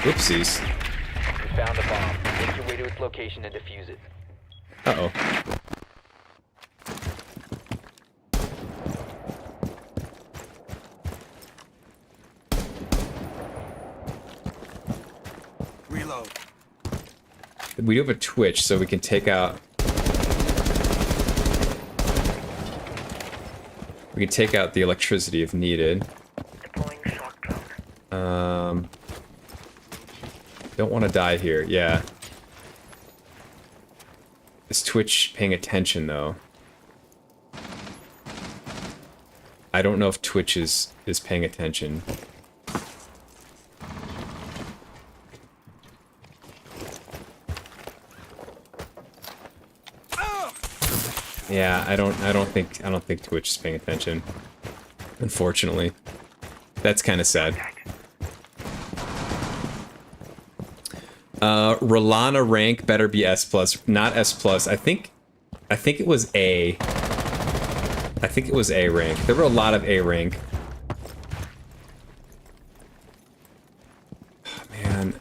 Oopsies. You found a bomb. Make your way to its location and defuse it. Uh-oh. Reload. We do have a Twitch, so we can take out... We can take out the electricity if needed. Deploying shock drone. Don't want to die here, yeah. Is Twitch paying attention, though? I don't know if Twitch is paying attention. Yeah, I don't think Twitch is paying attention. Unfortunately. That's kind of sad. Rolana rank better be S+, not S+. I think it was A. I think it was A rank. There were a lot of A rank. Oh, man.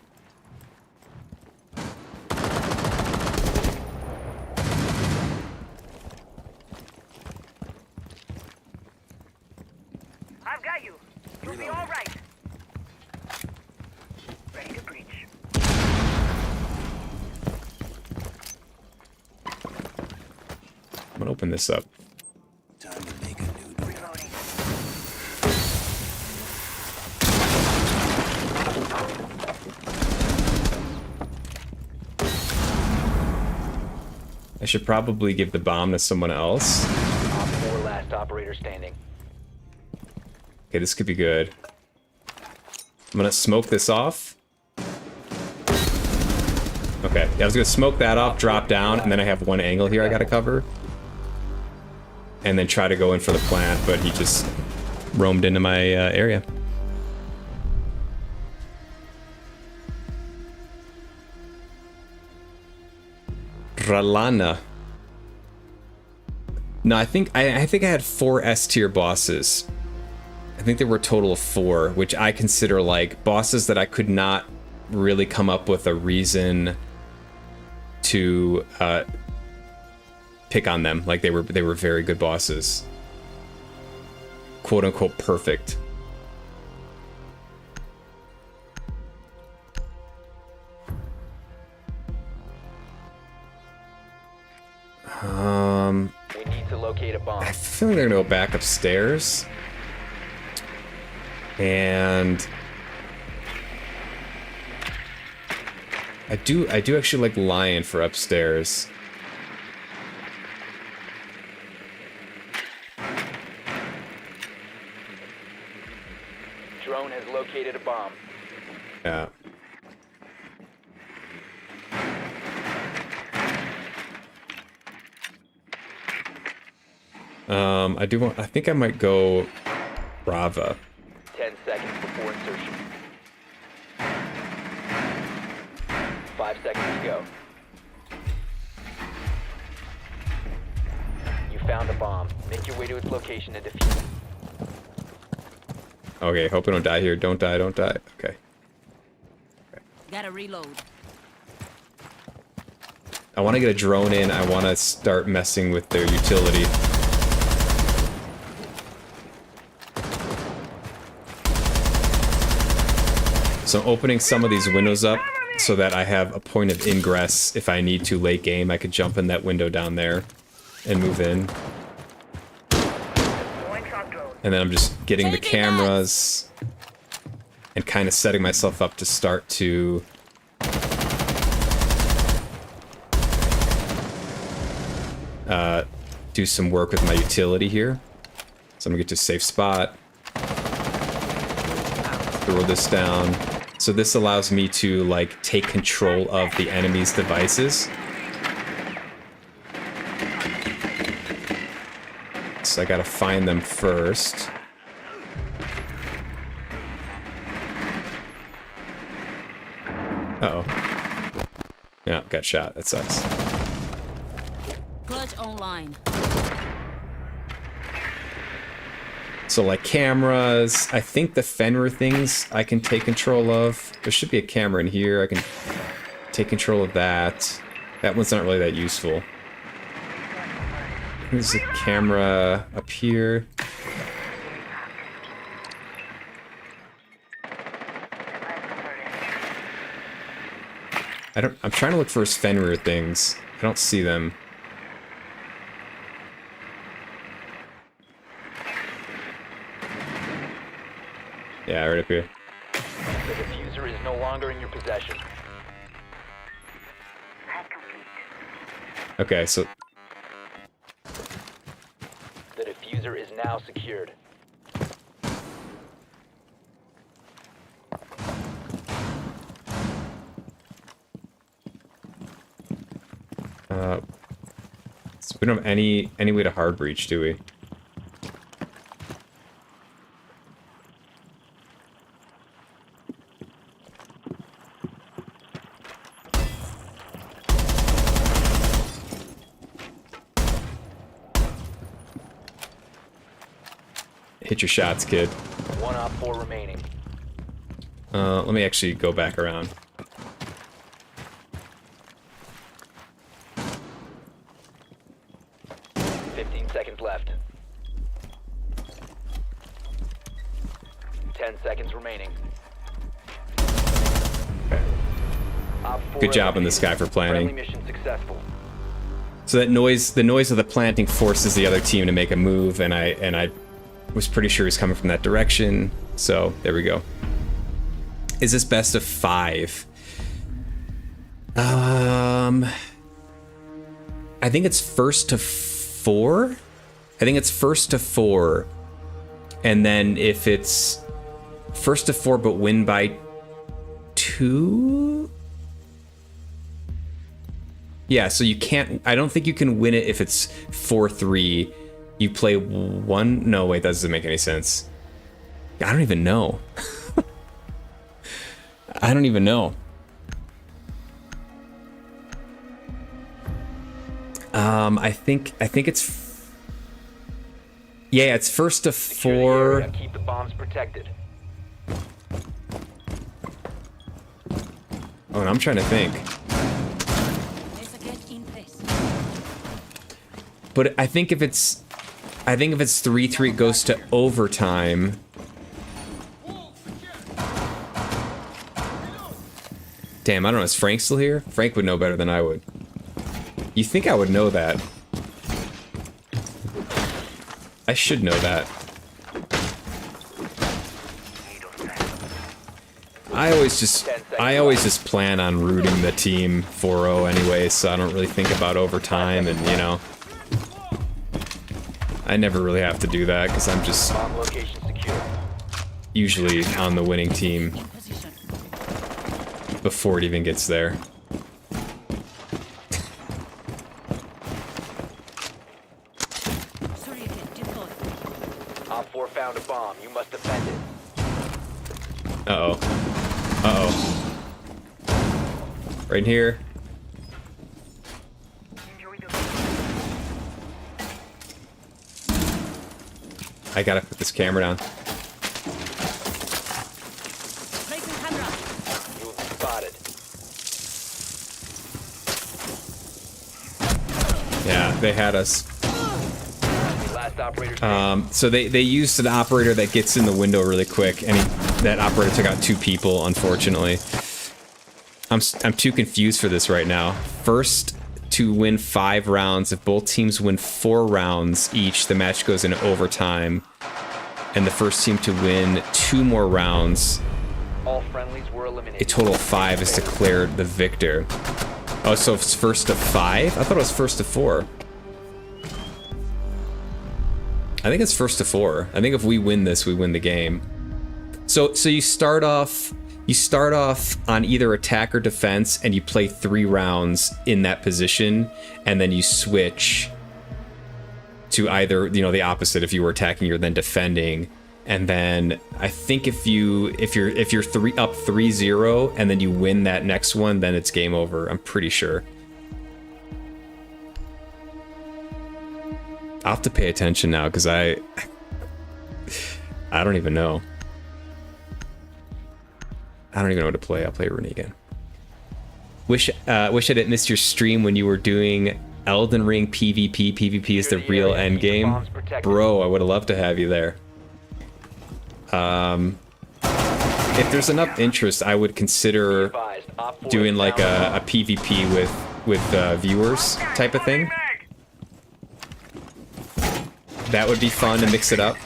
I've got you. You'll be all right. Ready to breach. I'm gonna open this up. Time to make a new door. Reloading. I should probably give the bomb to someone else. Op 4 last operator standing. Okay, this could be good. I'm gonna smoke this off. Okay, yeah, I was gonna smoke that off, drop down, and then I have one angle here I gotta cover. And then try to go in for the plant, but he just roamed into my area. Ralana. No, I think I had 4 S tier bosses. I think there were a total of 4, which I consider like bosses that I could not really come up with a reason to pick on them. Like they were very good bosses. Quote unquote perfect. We need to locate a bomb. I feel like they're gonna go back upstairs. And I do actually like Lion for upstairs. Drone has located a bomb. Yeah. I do want. I think I might go Brava. 10 seconds before insertion. 5 seconds to go. You found a bomb. Make your way to its location and defuse it. Okay, hope I don't die here. Don't die, don't die. Okay. Gotta reload. I want to get a drone in. I want to start messing with their utility. So I'm opening some of these windows up so that I have a point of ingress if I need to late game. I could jump in that window down there and move in. And then I'm just getting the cameras and kind of setting myself up to start to do some work with my utility here. So I'm gonna get to a safe spot. Throw this down. So this allows me to like take control of the enemy's devices. So I gotta find them first. Uh-oh. Yeah, got shot. That sucks. Clutch online. So like cameras, I think the Fenrir things I can take control of. There should be a camera in here. I can take control of that. That one's not really that useful. There's a camera up here. I'm trying to look for his Fenrir things. I don't see them. Yeah, right up here. The diffuser is no longer in your possession. Okay, so The diffuser is now secured. so we don't have any way to hard breach, do we? Hit your shots, kid. 1 op 4 remaining. Let me actually go back around. Seconds left. 10 seconds remaining. Op 4 Good job on this guy for Friendly planning. mission successful. So that noise, the noise of the planting forces the other team to make a move, and I was pretty sure he's coming from that direction. So there we go. Is this best of 5? I think it's first to 4. I think it's first to 4, and then if it's first to 4 but win by 2. Yeah, so you can't. I don't think you can win it if it's 4-3. You play 1. No, wait, that doesn't make any sense. I don't even know. I don't even know. I think it's. Yeah, it's first to Secure the 4. area, keep the bombs protected. Oh, and I'm trying to think. But I think if it's 3-3, it goes to overtime. Damn, I don't know. Is Frank still here? Frank would know better than I would. You think I would know that? I should know that. I always just plan on rooting the team 4-0 anyway, so I don't really think about overtime, and you know, I never really have to do that because I'm just Bomb location secure. usually on the winning team before it even gets there. bomb. You must defend it. Uh-oh. Uh-oh. Right here. I gotta put this camera down. Placing camera. You will be spotted. Yeah, they had us. Last operator standing. So they used an operator that gets in the window really quick, and that operator took out 2 people, unfortunately. I'm too confused for this right now. First to win 5 rounds. If both teams win 4 rounds each, the match goes into overtime. And the first team to win 2 more rounds, All friendlies were eliminated. a total of 5 is declared the victor. Oh, so it's first to 5? I thought it was first to 4. I think it's first to 4. I think if we win this, we win the game. So you start off on either attack or defense, and you play 3 rounds in that position, and then you switch to either, you know, the opposite. If you were attacking, you're then defending. And then I think if you're up 3-0 and then you win that next one, then it's game over. I'm pretty sure. I'll have to pay attention now, because I don't even know. I don't even know what to play. I'll play Rooney again. Wish I didn't miss your stream when you were doing Elden Ring PvP. PvP is the real end game. Bro, I would have loved to have you there. If there's enough interest, I would consider doing like a PvP with viewers type of thing. That would be fun to mix it up.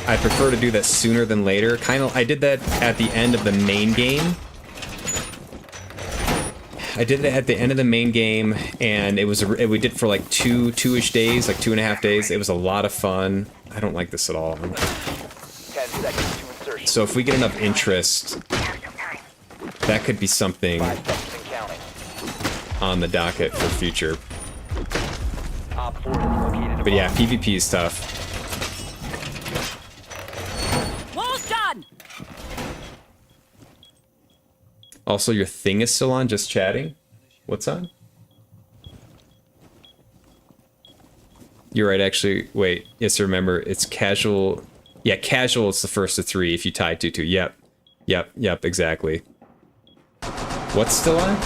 I prefer to do that sooner than later. I did that at the end of the main game. I did it at the end of the main game, and we did for like two-ish days, like 2.5 days. It was a lot of fun. I don't like this at all. 10 seconds to insertion. So if we get enough interest, that could be something 5 seconds and counting. on the docket for future. Op 4 has located a But yeah, bomb. PvP is tough. Wall's done. Also, your thing is still on, just chatting? What's on? You're right, actually. Wait, yes, remember, it's casual. Yeah, casual is the first of 3 if you tie 2-2. Yep, exactly. What's still on?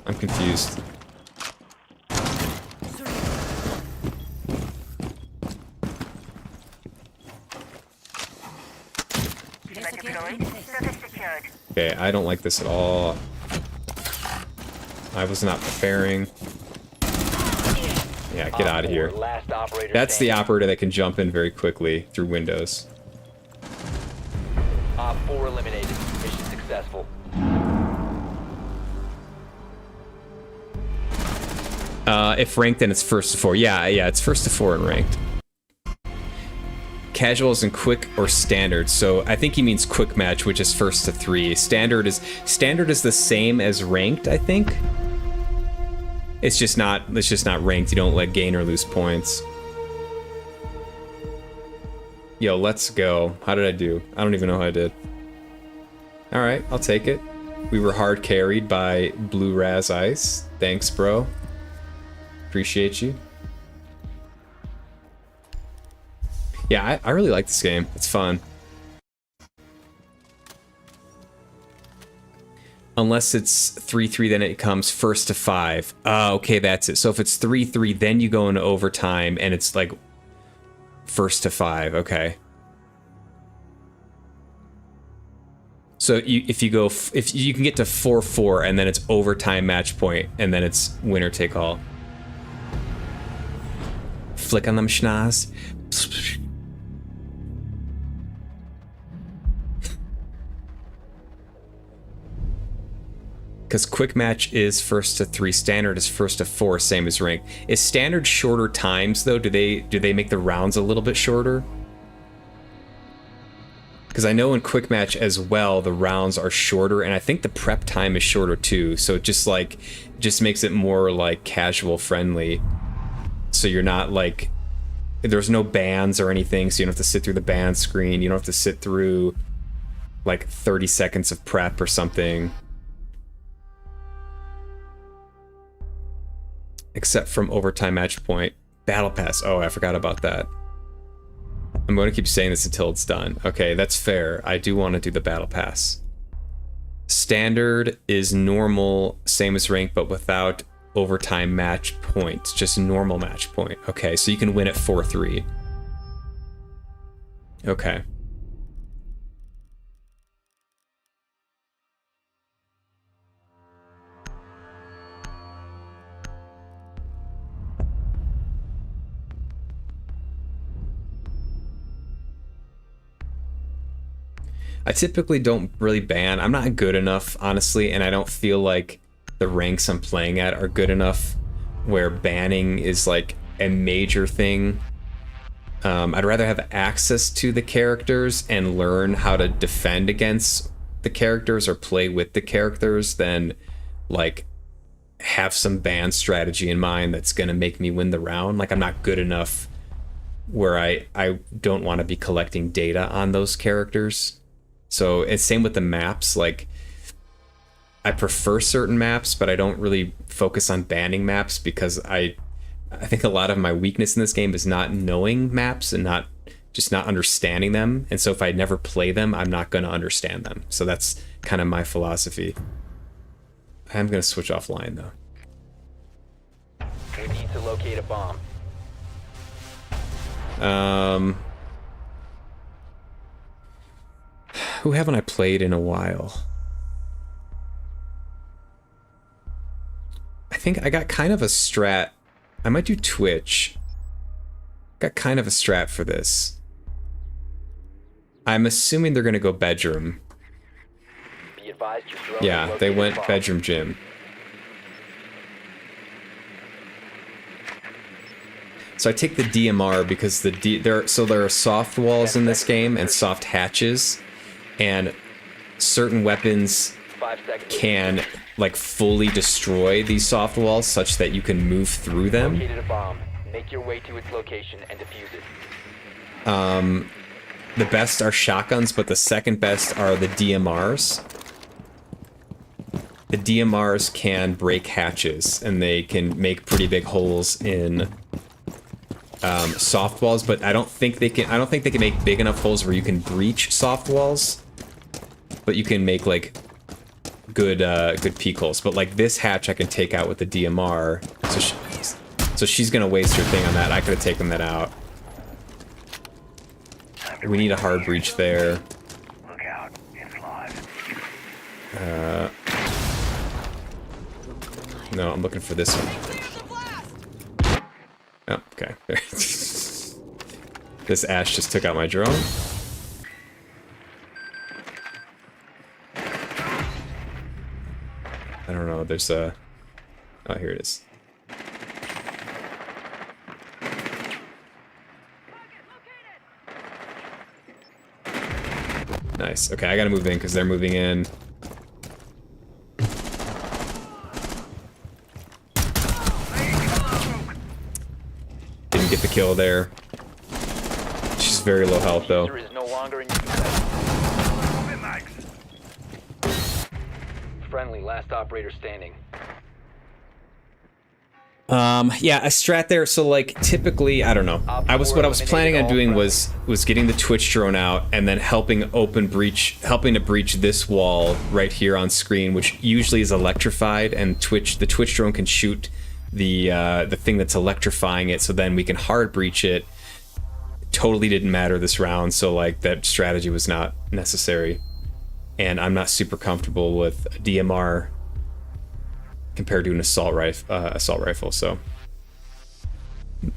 I'm confused. Okay, I don't like this at all. I was not preparing. Yeah, get out of here. Last operator That's the standing. operator that can jump in very quickly through windows. Op 4 eliminated. Mission successful. If ranked, then it's first to 4. Yeah, it's first to 4 in ranked. Casual is in quick or standard, so I think he means quick match, which is first to 3. Standard is the same as ranked, I think. It's just not ranked. You don't let gain or lose points. Yo, let's go. How did I do? I don't even know how I did. All right, I'll take it. We were hard carried by Blue Raz Ice. Thanks, bro. Appreciate you. Yeah, I really like this game. It's fun. Unless it's 3-3, then it comes first to 5. Okay, that's it. So if it's 3-3, then you go into overtime, and it's like first to 5. Okay. So if you can get to 4-4, and then it's overtime match point, and then it's winner take all. Flick on them schnoz. Because quick match is first to 3, standard is first to 4, same as ranked. Is standard shorter times though? Do they make the rounds a little bit shorter? Because I know in quick match as well, the rounds are shorter, and I think the prep time is shorter too. So it just makes it more like casual friendly. So you're not like, there's no bans or anything, so you don't have to sit through the ban screen. You don't have to sit through like 30 seconds of prep or something. Except from overtime match point. Battle Pass. Oh, I forgot about that. I'm going to keep saying this until it's done. Okay, that's fair. I do want to do the Battle Pass. Standard is normal, same as rank, but without overtime match points. Just normal match point. Okay, so you can win at 4-3. Okay. I typically don't really ban. I'm not good enough, honestly, and I don't feel like the ranks I'm playing at are good enough where banning is like a major thing. I'd rather have access to the characters and learn how to defend against the characters or play with the characters than like have some ban strategy in mind that's gonna make me win the round. Like, I'm not good enough where I don't want to be collecting data on those characters. So it's same with the maps. Like, I prefer certain maps, but I don't really focus on banning maps because I think a lot of my weakness in this game is not knowing maps and not understanding them. And so if I never play them, I'm not going to understand them. So that's kind of my philosophy. I am going to switch offline though. We need to locate a bomb. Who haven't I played in a while? I think I got kind of a strat. I might do Twitch. Got kind of a strat for this. I'm assuming they're gonna go bedroom. Be advised your drone Yeah, has they located went a bomb. bedroom gym. So I take the DMR because there are soft walls in this game and soft hatches, and certain weapons 5 seconds. can like fully destroy these soft walls such that you can move through them. Located a bomb. Make your way to its location and defuse it. The best are shotguns, but the second best are the DMRs. The DMRs can break hatches and they can make pretty big holes in soft walls, but I don't think they can make big enough holes where you can breach soft walls. But you can make like good peek holes. But like this hatch I can take out with the DMR. So she's gonna waste her thing on that. I could have taken that out. We need a hard breach there. Look out. It's live. No, I'm looking for this one. Oh, okay. This Ash just took out my drone. I don't know, there's a... Oh, here it is. Nice. Okay, I gotta move in because they're moving in. Didn't get the kill there. She's very low health though. User is no longer in your possession. Friendly, last operator standing. Yeah, a strat there. So like typically, I don't know. What I was planning on doing was getting the Twitch drone out and then helping to breach this wall right here on screen, which usually is electrified, and the Twitch drone can shoot the thing that's electrifying it, so then we can hard breach it. Totally didn't matter this round, so like that strategy was not necessary. And I'm not super comfortable with a DMR compared to an assault rifle, so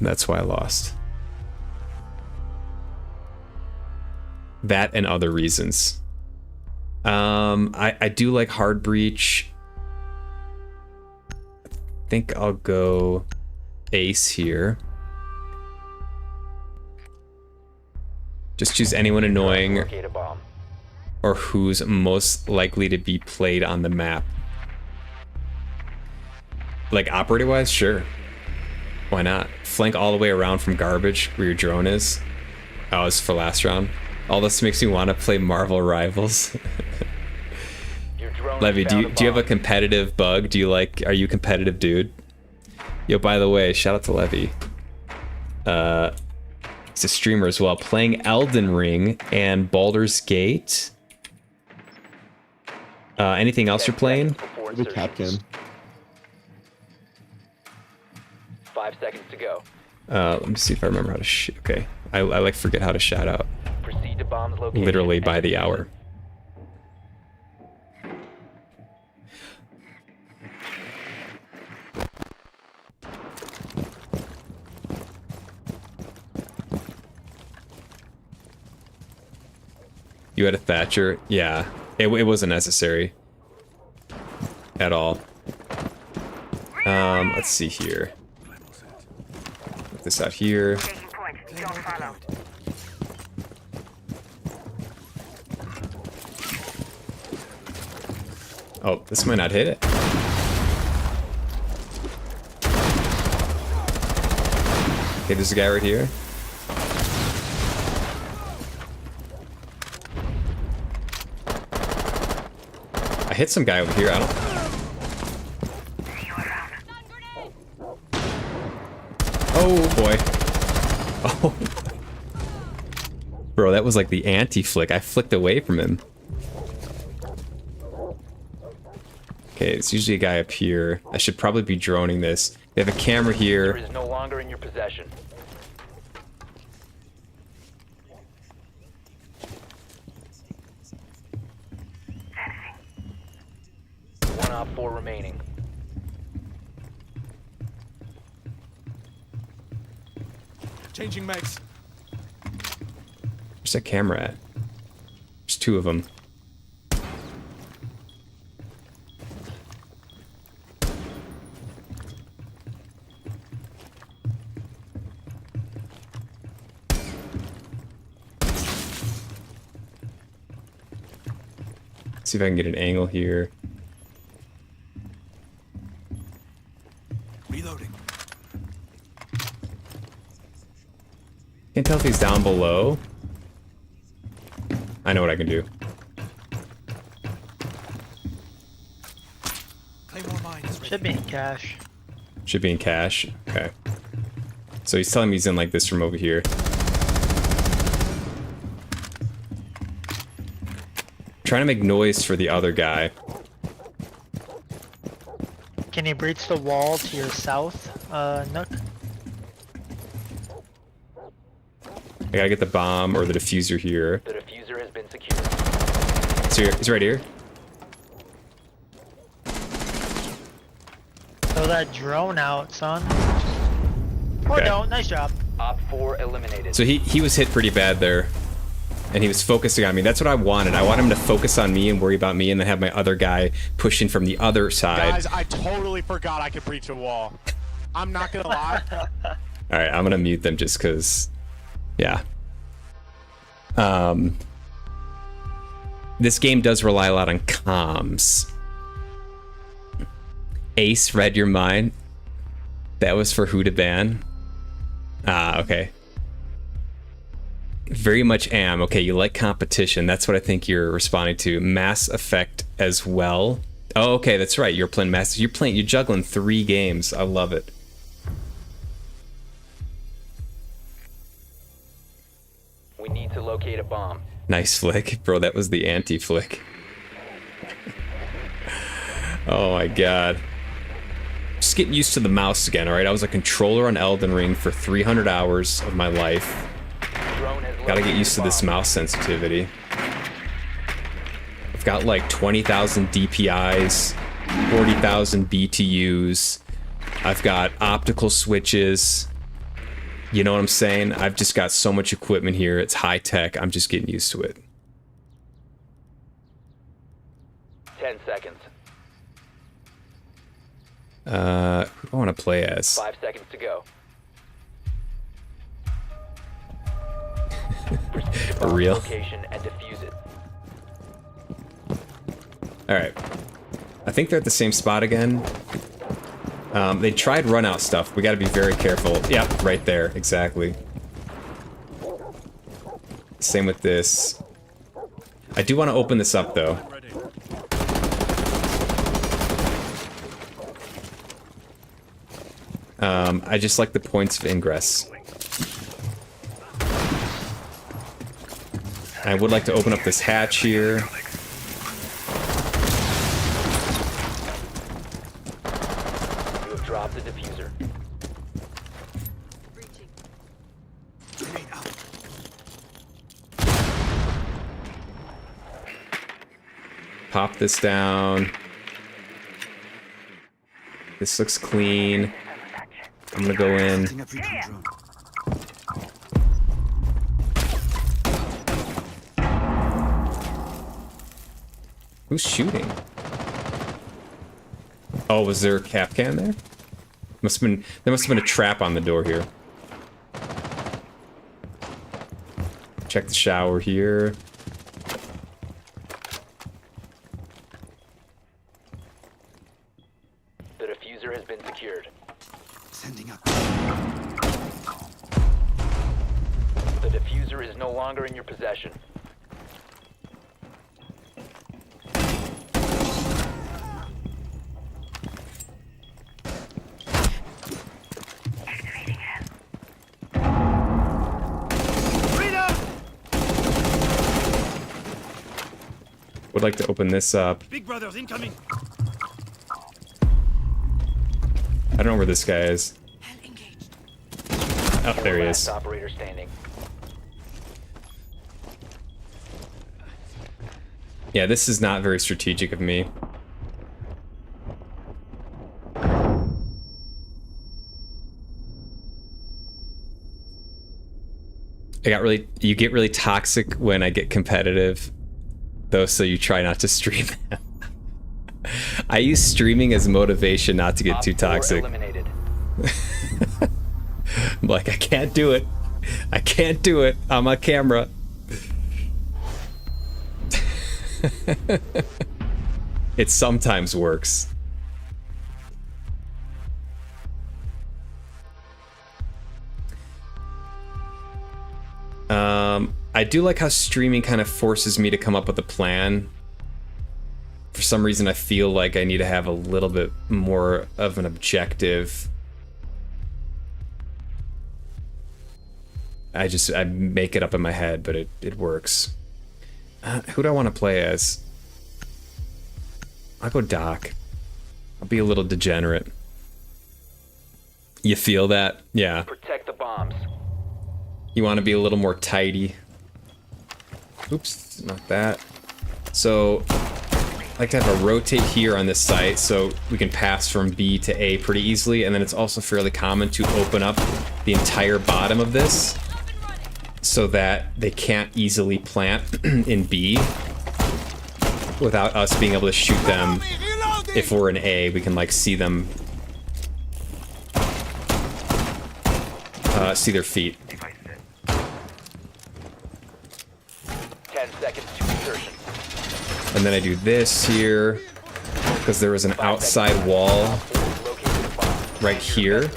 that's why I lost. That and other reasons. I do like hard breach. I think I'll go ace here. Just choose anyone annoying Locate a bomb. or who's most likely to be played on the map. Like operator wise, sure. Why not? Flank all the way around from garbage where your drone is. Oh, it's for last round. All this makes me want to play Marvel Rivals. Your drone Levy, has do found you a have a bomb. competitive bug? Are you a competitive dude? Yo, by the way, shout out to Levy. He's a streamer as well, playing Elden Ring and Baldur's Gate. Anything else you're playing? Before The insertion. Capcom. 5 seconds to go. Let me see if I remember how to okay. I like forget how to shout out. Proceed to bomb's location. Literally and by the defuse hour. it. You had a Thatcher? Yeah. It wasn't necessary. At all. Let's see here. Put this out here. Taking point. Don't follow. Oh, this might not hit it. Okay, there's a guy right here. I hit some guy over here. I don't. Oh boy. Oh. Bro, that was like the anti-flick. I flicked away from him. Okay, it's usually a guy up here. I should probably be droning this. They have a camera It here. is no longer in your possession. One op 4 remaining. Changing mags. Where's that camera at? There's two of them. See if I can get an angle here. Reloading. Can't tell if he's down below. I know what I can do. Claymore mine is ready. Should be in cash. Should be in cash. Okay. So he's telling me he's in like this from over here. Trying to make noise for the other guy. Can you breach the wall to your south, Nook? I gotta get the bomb or the diffuser here. The diffuser has been secured. So he's right here. Throw that drone out, son. Or Okay. don't. Nice job. Op 4 eliminated. So he was hit pretty bad there. And he was focusing on me. That's what I wanted. I want him to focus on me and worry about me and then have my other guy pushing from the other side. Guys, I totally forgot I could breach a wall. I'm not gonna lie. Alright, I'm gonna mute them just cause yeah. This game does rely a lot on comms. Ace read your mind. That was for who to ban. Ah, okay. Very much am. Okay, you like competition. That's what I think you're responding to. Mass Effect as well. Oh, okay, that's right. You're playing Mass. You're juggling 3 games. I love it. We need to locate a bomb. Nice flick. Bro, that was the anti-flick. Oh my god. Just getting used to the mouse again, alright? I was a controller on Elden Ring for 300 hours of my life. Drone has Gotta get located used to a this bomb. mouse sensitivity. I've got like 20,000 DPIs, 40,000 BTUs. I've got optical switches. You know what I'm saying? I've just got so much equipment here. It's high tech. I'm just getting used to it. 10 seconds. Who do I want to play as? 5 seconds to go. For real? Location and defuse it. Alright. I think they're at the same spot again. They tried run out stuff. We gotta be very careful. Yep, right there, exactly. Same with this. I do want to open this up though. I just like the points of ingress. I would like to open up this hatch here. You have dropped the diffuser. Pop this down. This looks clean. I'm gonna go in. Who's shooting? Oh, was there a Kapkan there? Must have been. There must have been a trap on the door here. Check the shower here. The diffuser has been secured. Sending up. The diffuser is no longer in your possession. Would like to open this up. Big brothers incoming. I don't know where this guy is. Oh, there he Last is. operator standing. Yeah, this is not very strategic of me. You get really toxic when I get competitive, though, so you try not to stream. I use streaming as motivation not to get too Op 4 toxic. eliminated. I'm like, I can't do it. I can't do it on my camera. It sometimes works. I do like how streaming kind of forces me to come up with a plan. For some reason, I feel like I need to have a little bit more of an objective. I make it up in my head, but it works. Who do I want to play as? I'll go Doc. I'll be a little degenerate. You feel that? Yeah. Protect the bombs. You want to be a little more tidy. Oops, not that. So, I like to have a rotate here on this site so we can pass from B to A pretty easily, and then it's also fairly common to open up the entire bottom of this so that they can't easily plant in B without us being able to shoot them. If we're in A, we can like see them, see their feet. 10 seconds to insertion. And then I do this here because there was an outside wall right here,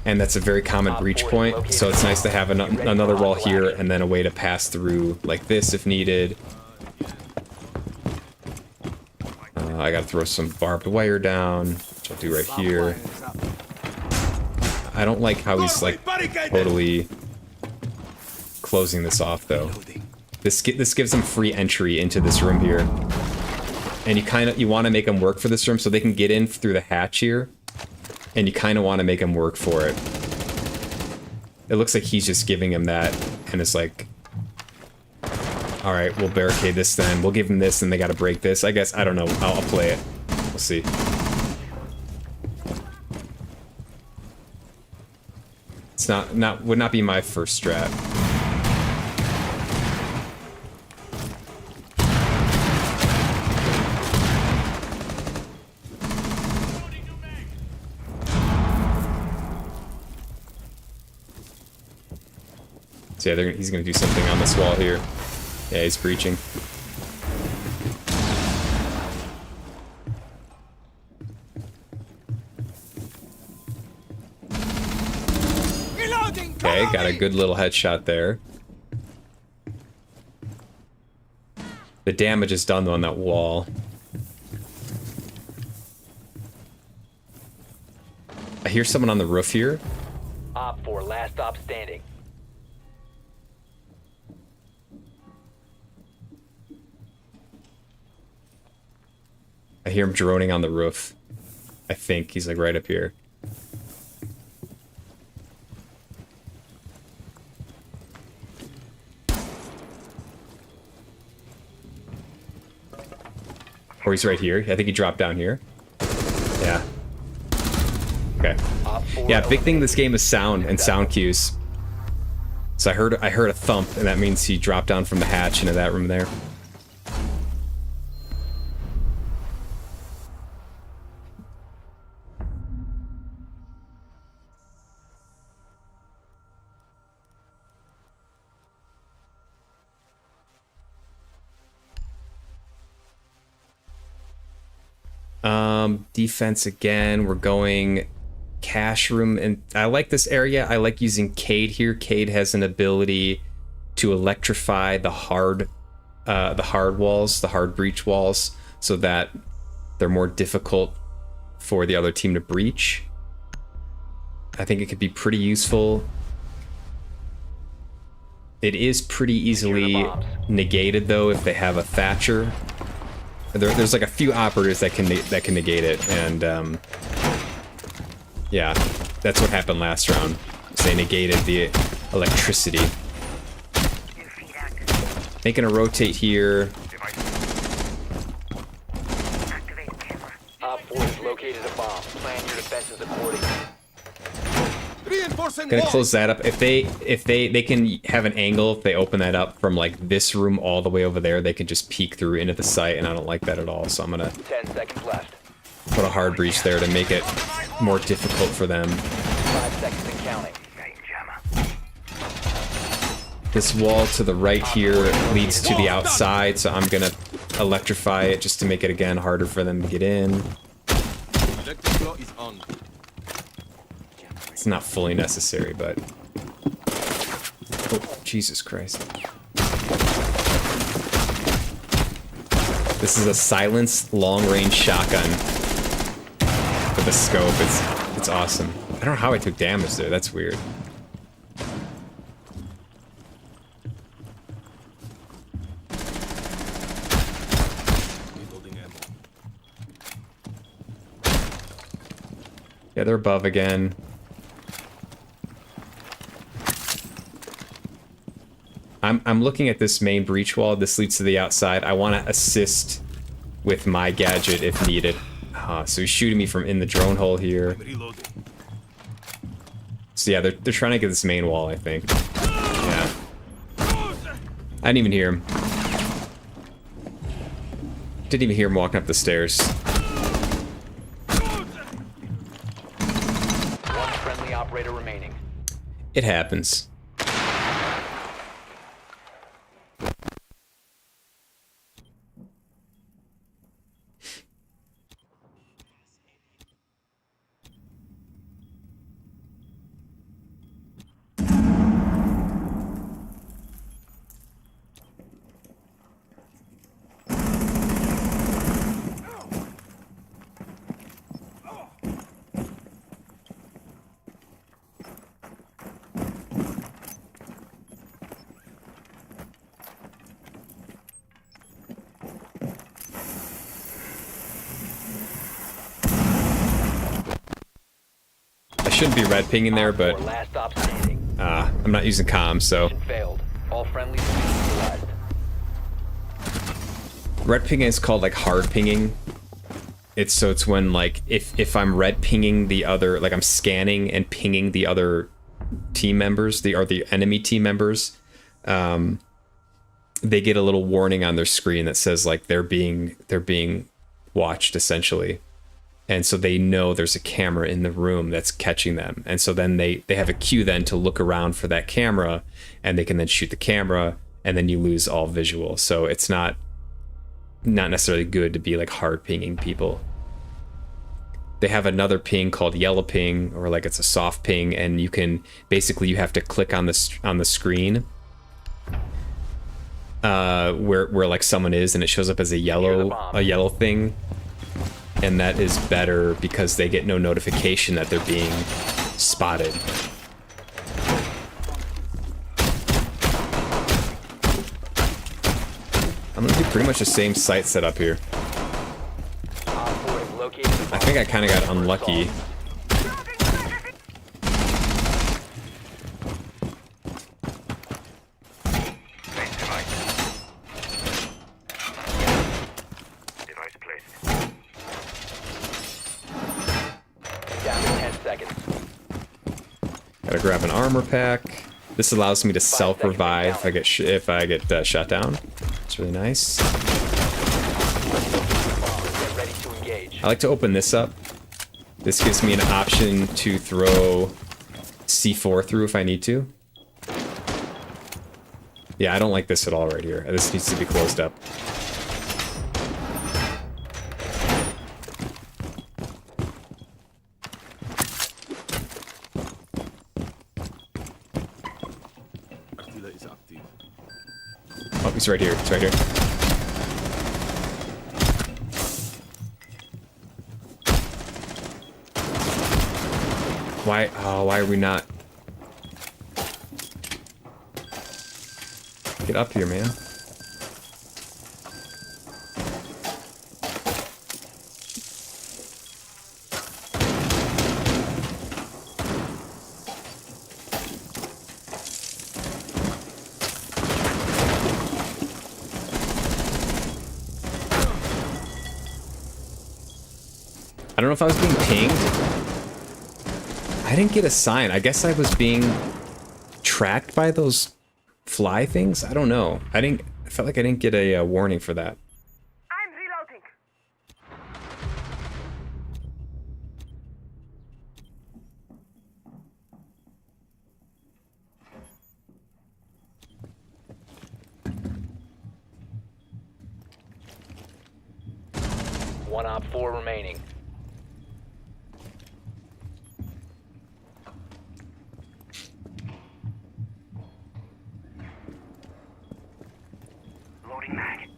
and that's a very common breach point, so it's nice to have another wall here and then a way to pass through like this if needed. I gotta throw some barbed wire down, which I'll do right here. I don't like how he's like totally closing this off though. This gives them free entry into this room here, and you want to make them work for this room so they can get in through the hatch here, and you kind of want to make them work for it. It looks like he's just giving him that, and it's like, all right, we'll barricade this then. We'll give him this, and they got to break this. I guess I don't know. I'll play it. We'll see. It's would not be my first strat. So yeah, he's gonna do something on this wall here. Yeah, he's breaching. Okay, got a good little headshot there. The damage is done though on that wall. I hear someone on the roof here. Op 4, last stop standing. I hear him droning on the roof. I think he's like right up here. Or he's right here. I think he dropped down here. Yeah. Okay. Yeah, big thing in this game is sound and sound cues. So I heard a thump, and that means he dropped down from the hatch into that room there. Defense again. We're going cash room, and I like this area. I like using Cade here. Cade has an ability to electrify the hard walls, the hard breach walls, so that they're more difficult for the other team to breach. I think it could be pretty useful. It is pretty easily negated though if they have a Thatcher. There's like a few operators that can negate it, and yeah, that's what happened last round. So they negated the electricity. Making a rotate here. Op 4 has located a bomb. Plan your defenses accordingly. Gonna close that up. If they can have an angle, if they open that up from like this room all the way over there, they can just peek through into the site, and I don't like that at all. So I'm gonna 10 seconds left. put a hard breach there to make it more difficult for them. 5 seconds and counting. This wall to the right here leads to the outside, so I'm gonna electrify it just to make it again harder for them to get in. It's not fully necessary, but oh, Jesus Christ. This is a silenced long-range shotgun with a scope. It's awesome. I don't know how I took damage there. That's weird. Yeah, they're above again. I'm looking at this main breach wall. This leads to the outside. I want to assist with my gadget if needed. So he's shooting me from in the drone hole here. So yeah, they're trying to get this main wall, I think. Yeah. I didn't even hear him. Didn't even hear him walking up the stairs. One friendly operator remaining. It happens. Shouldn't be red pinging there, but Last stop standing. I'm not using comms, so Mission failed. All friendlies neutralized. red pinging is called like hard pinging. It's when like if I'm red pinging the other, like I'm scanning and pinging the other team members, the enemy team members, they get a little warning on their screen that says like they're being watched essentially. And so they know there's a camera in the room that's catching them. And so then they have a cue then to look around for that camera, and they can then shoot the camera, and then you lose all visual. So it's not necessarily good to be like hard pinging people. they have another ping called yellow ping, or like it's a soft ping, and you can basically you have to click on the screen where like someone is, and it shows up as a yellow thing, and that is better because they get no notification that they're being spotted. I'm gonna do pretty much the same site setup here. I think I kind of got unlucky. Device placed. Down to 10 seconds. Gotta grab an armor pack. This allows me to self-revive if I get shot down. It's really nice. Get ready to engage. I like to open this up. This gives me an option to throw C4 through if I need to. Yeah, I don't like this at all right here. This needs to be closed up. Oh, he's right here. It's right here. Why? Oh, why are we not? Get up here, man. I don't know if I was being pinged. I didn't get a sign. I guess I was being tracked by those fly things. I don't know. I felt like I didn't get a warning for that. I'm reloading. 1 op 4 remaining. Loading mag.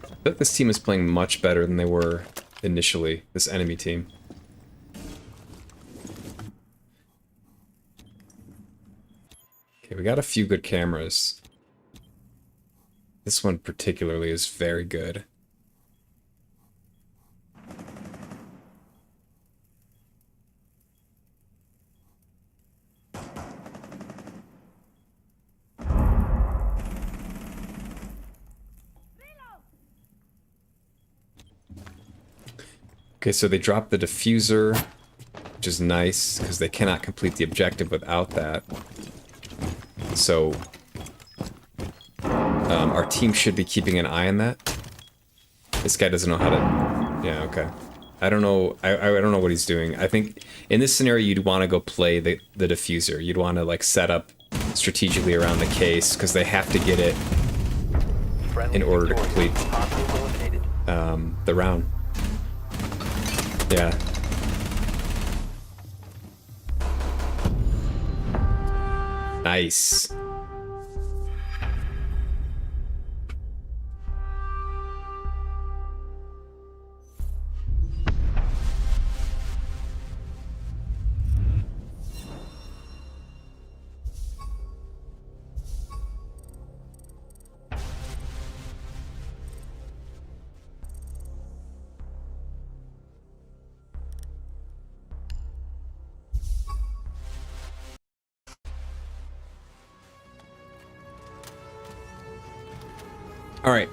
I feel like this team is playing much better than they were initially, this enemy team. Okay, we got a few good cameras. This one particularly is very good. Okay, so they dropped the diffuser, which is nice, because they cannot complete the objective without that. So, our team should be keeping an eye on that. This guy doesn't know how to... Yeah, okay. I don't know, I don't know what he's doing. I think, in this scenario, you'd want to go play the diffuser. You'd want to, like, set up strategically around the case, because they have to get it in order to complete the round. Yeah. Nice. All right.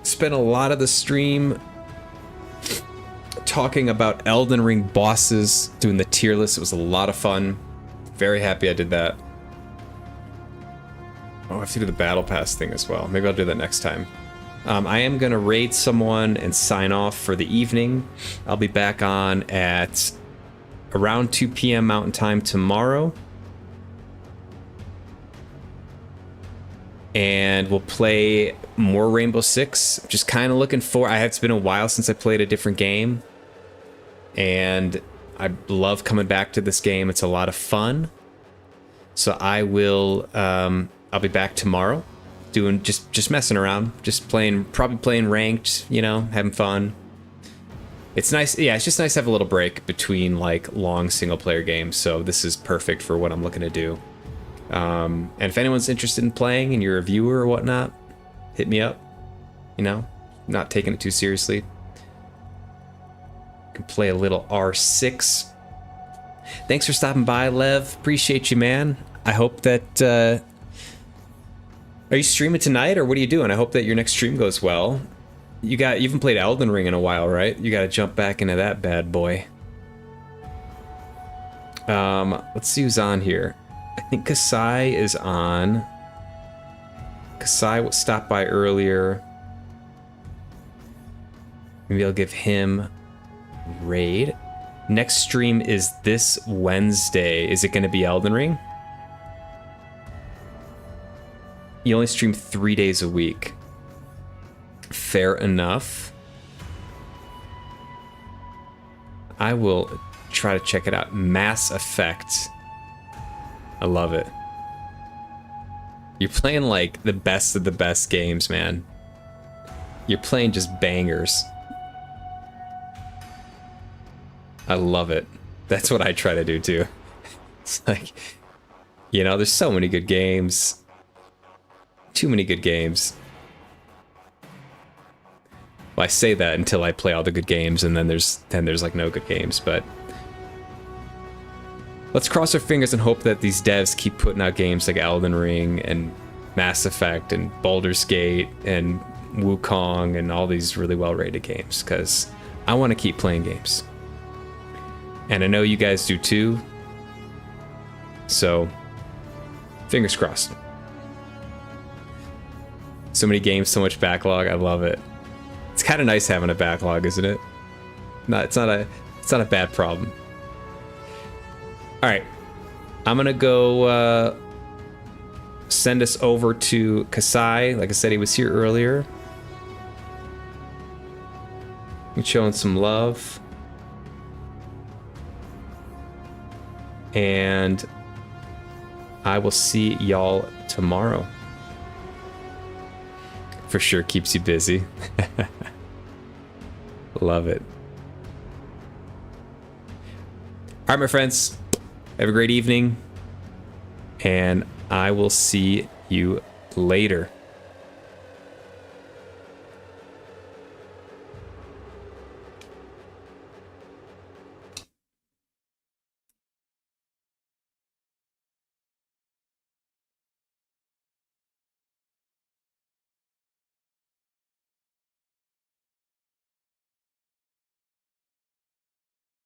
Spent a lot of the stream talking about Elden Ring bosses, doing the tier list. It was a lot of fun. Very happy I did that. Oh, I have to do the battle pass thing as well. Maybe I'll do that next time. I am gonna raid someone and sign off for the evening. I'll be back on at around 2 p.m. Mountain Time tomorrow. and we'll play more Rainbow Six. Just kind of looking for. It's been a while since I played a different game, and I love coming back to this game. It's a lot of fun. So I will. I'll be back tomorrow, doing just messing around, just playing, probably playing ranked. You know, having fun. It's nice. Yeah, it's just nice to have a little break between like long single player games. So this is perfect for what I'm looking to do. And if anyone's interested in playing and you're a viewer or whatnot, hit me up. You know, not taking it too seriously. You can play a little R6. Thanks for stopping by, Lev. Appreciate you, man. I hope that... are you streaming tonight, or what are you doing? I hope that your next stream goes well. You haven't played Elden Ring in a while, right? You got to jump back into that bad boy. Let's see who's on here. I think Kasai is on. Kasai stopped by earlier. Maybe I'll give him raid. Next stream is this Wednesday. Is it going to be Elden Ring? You only stream 3 days a week. Fair enough. I will try to check it out. Mass Effect. I love it. You're playing like the best of the best games, man. You're playing just bangers. I love it. That's what I try to do too. It's like, you know, there's so many good games. Too many good games. Well, I say that until I play all the good games, and then there's like no good games, but let's cross our fingers and hope that these devs keep putting out games like Elden Ring and Mass Effect and Baldur's Gate and Wukong and all these really well-rated games, because I want to keep playing games. And I know you guys do too. So, fingers crossed. So many games, so much backlog. I love it. It's kind of nice having a backlog, isn't it? No, it's not a bad problem. All right, I'm gonna go send us over to Kasai. Like I said, he was here earlier. He's showing some love. And I will see y'all tomorrow. For sure keeps you busy. Love it. All right, my friends. Have a great evening. And I will see you later.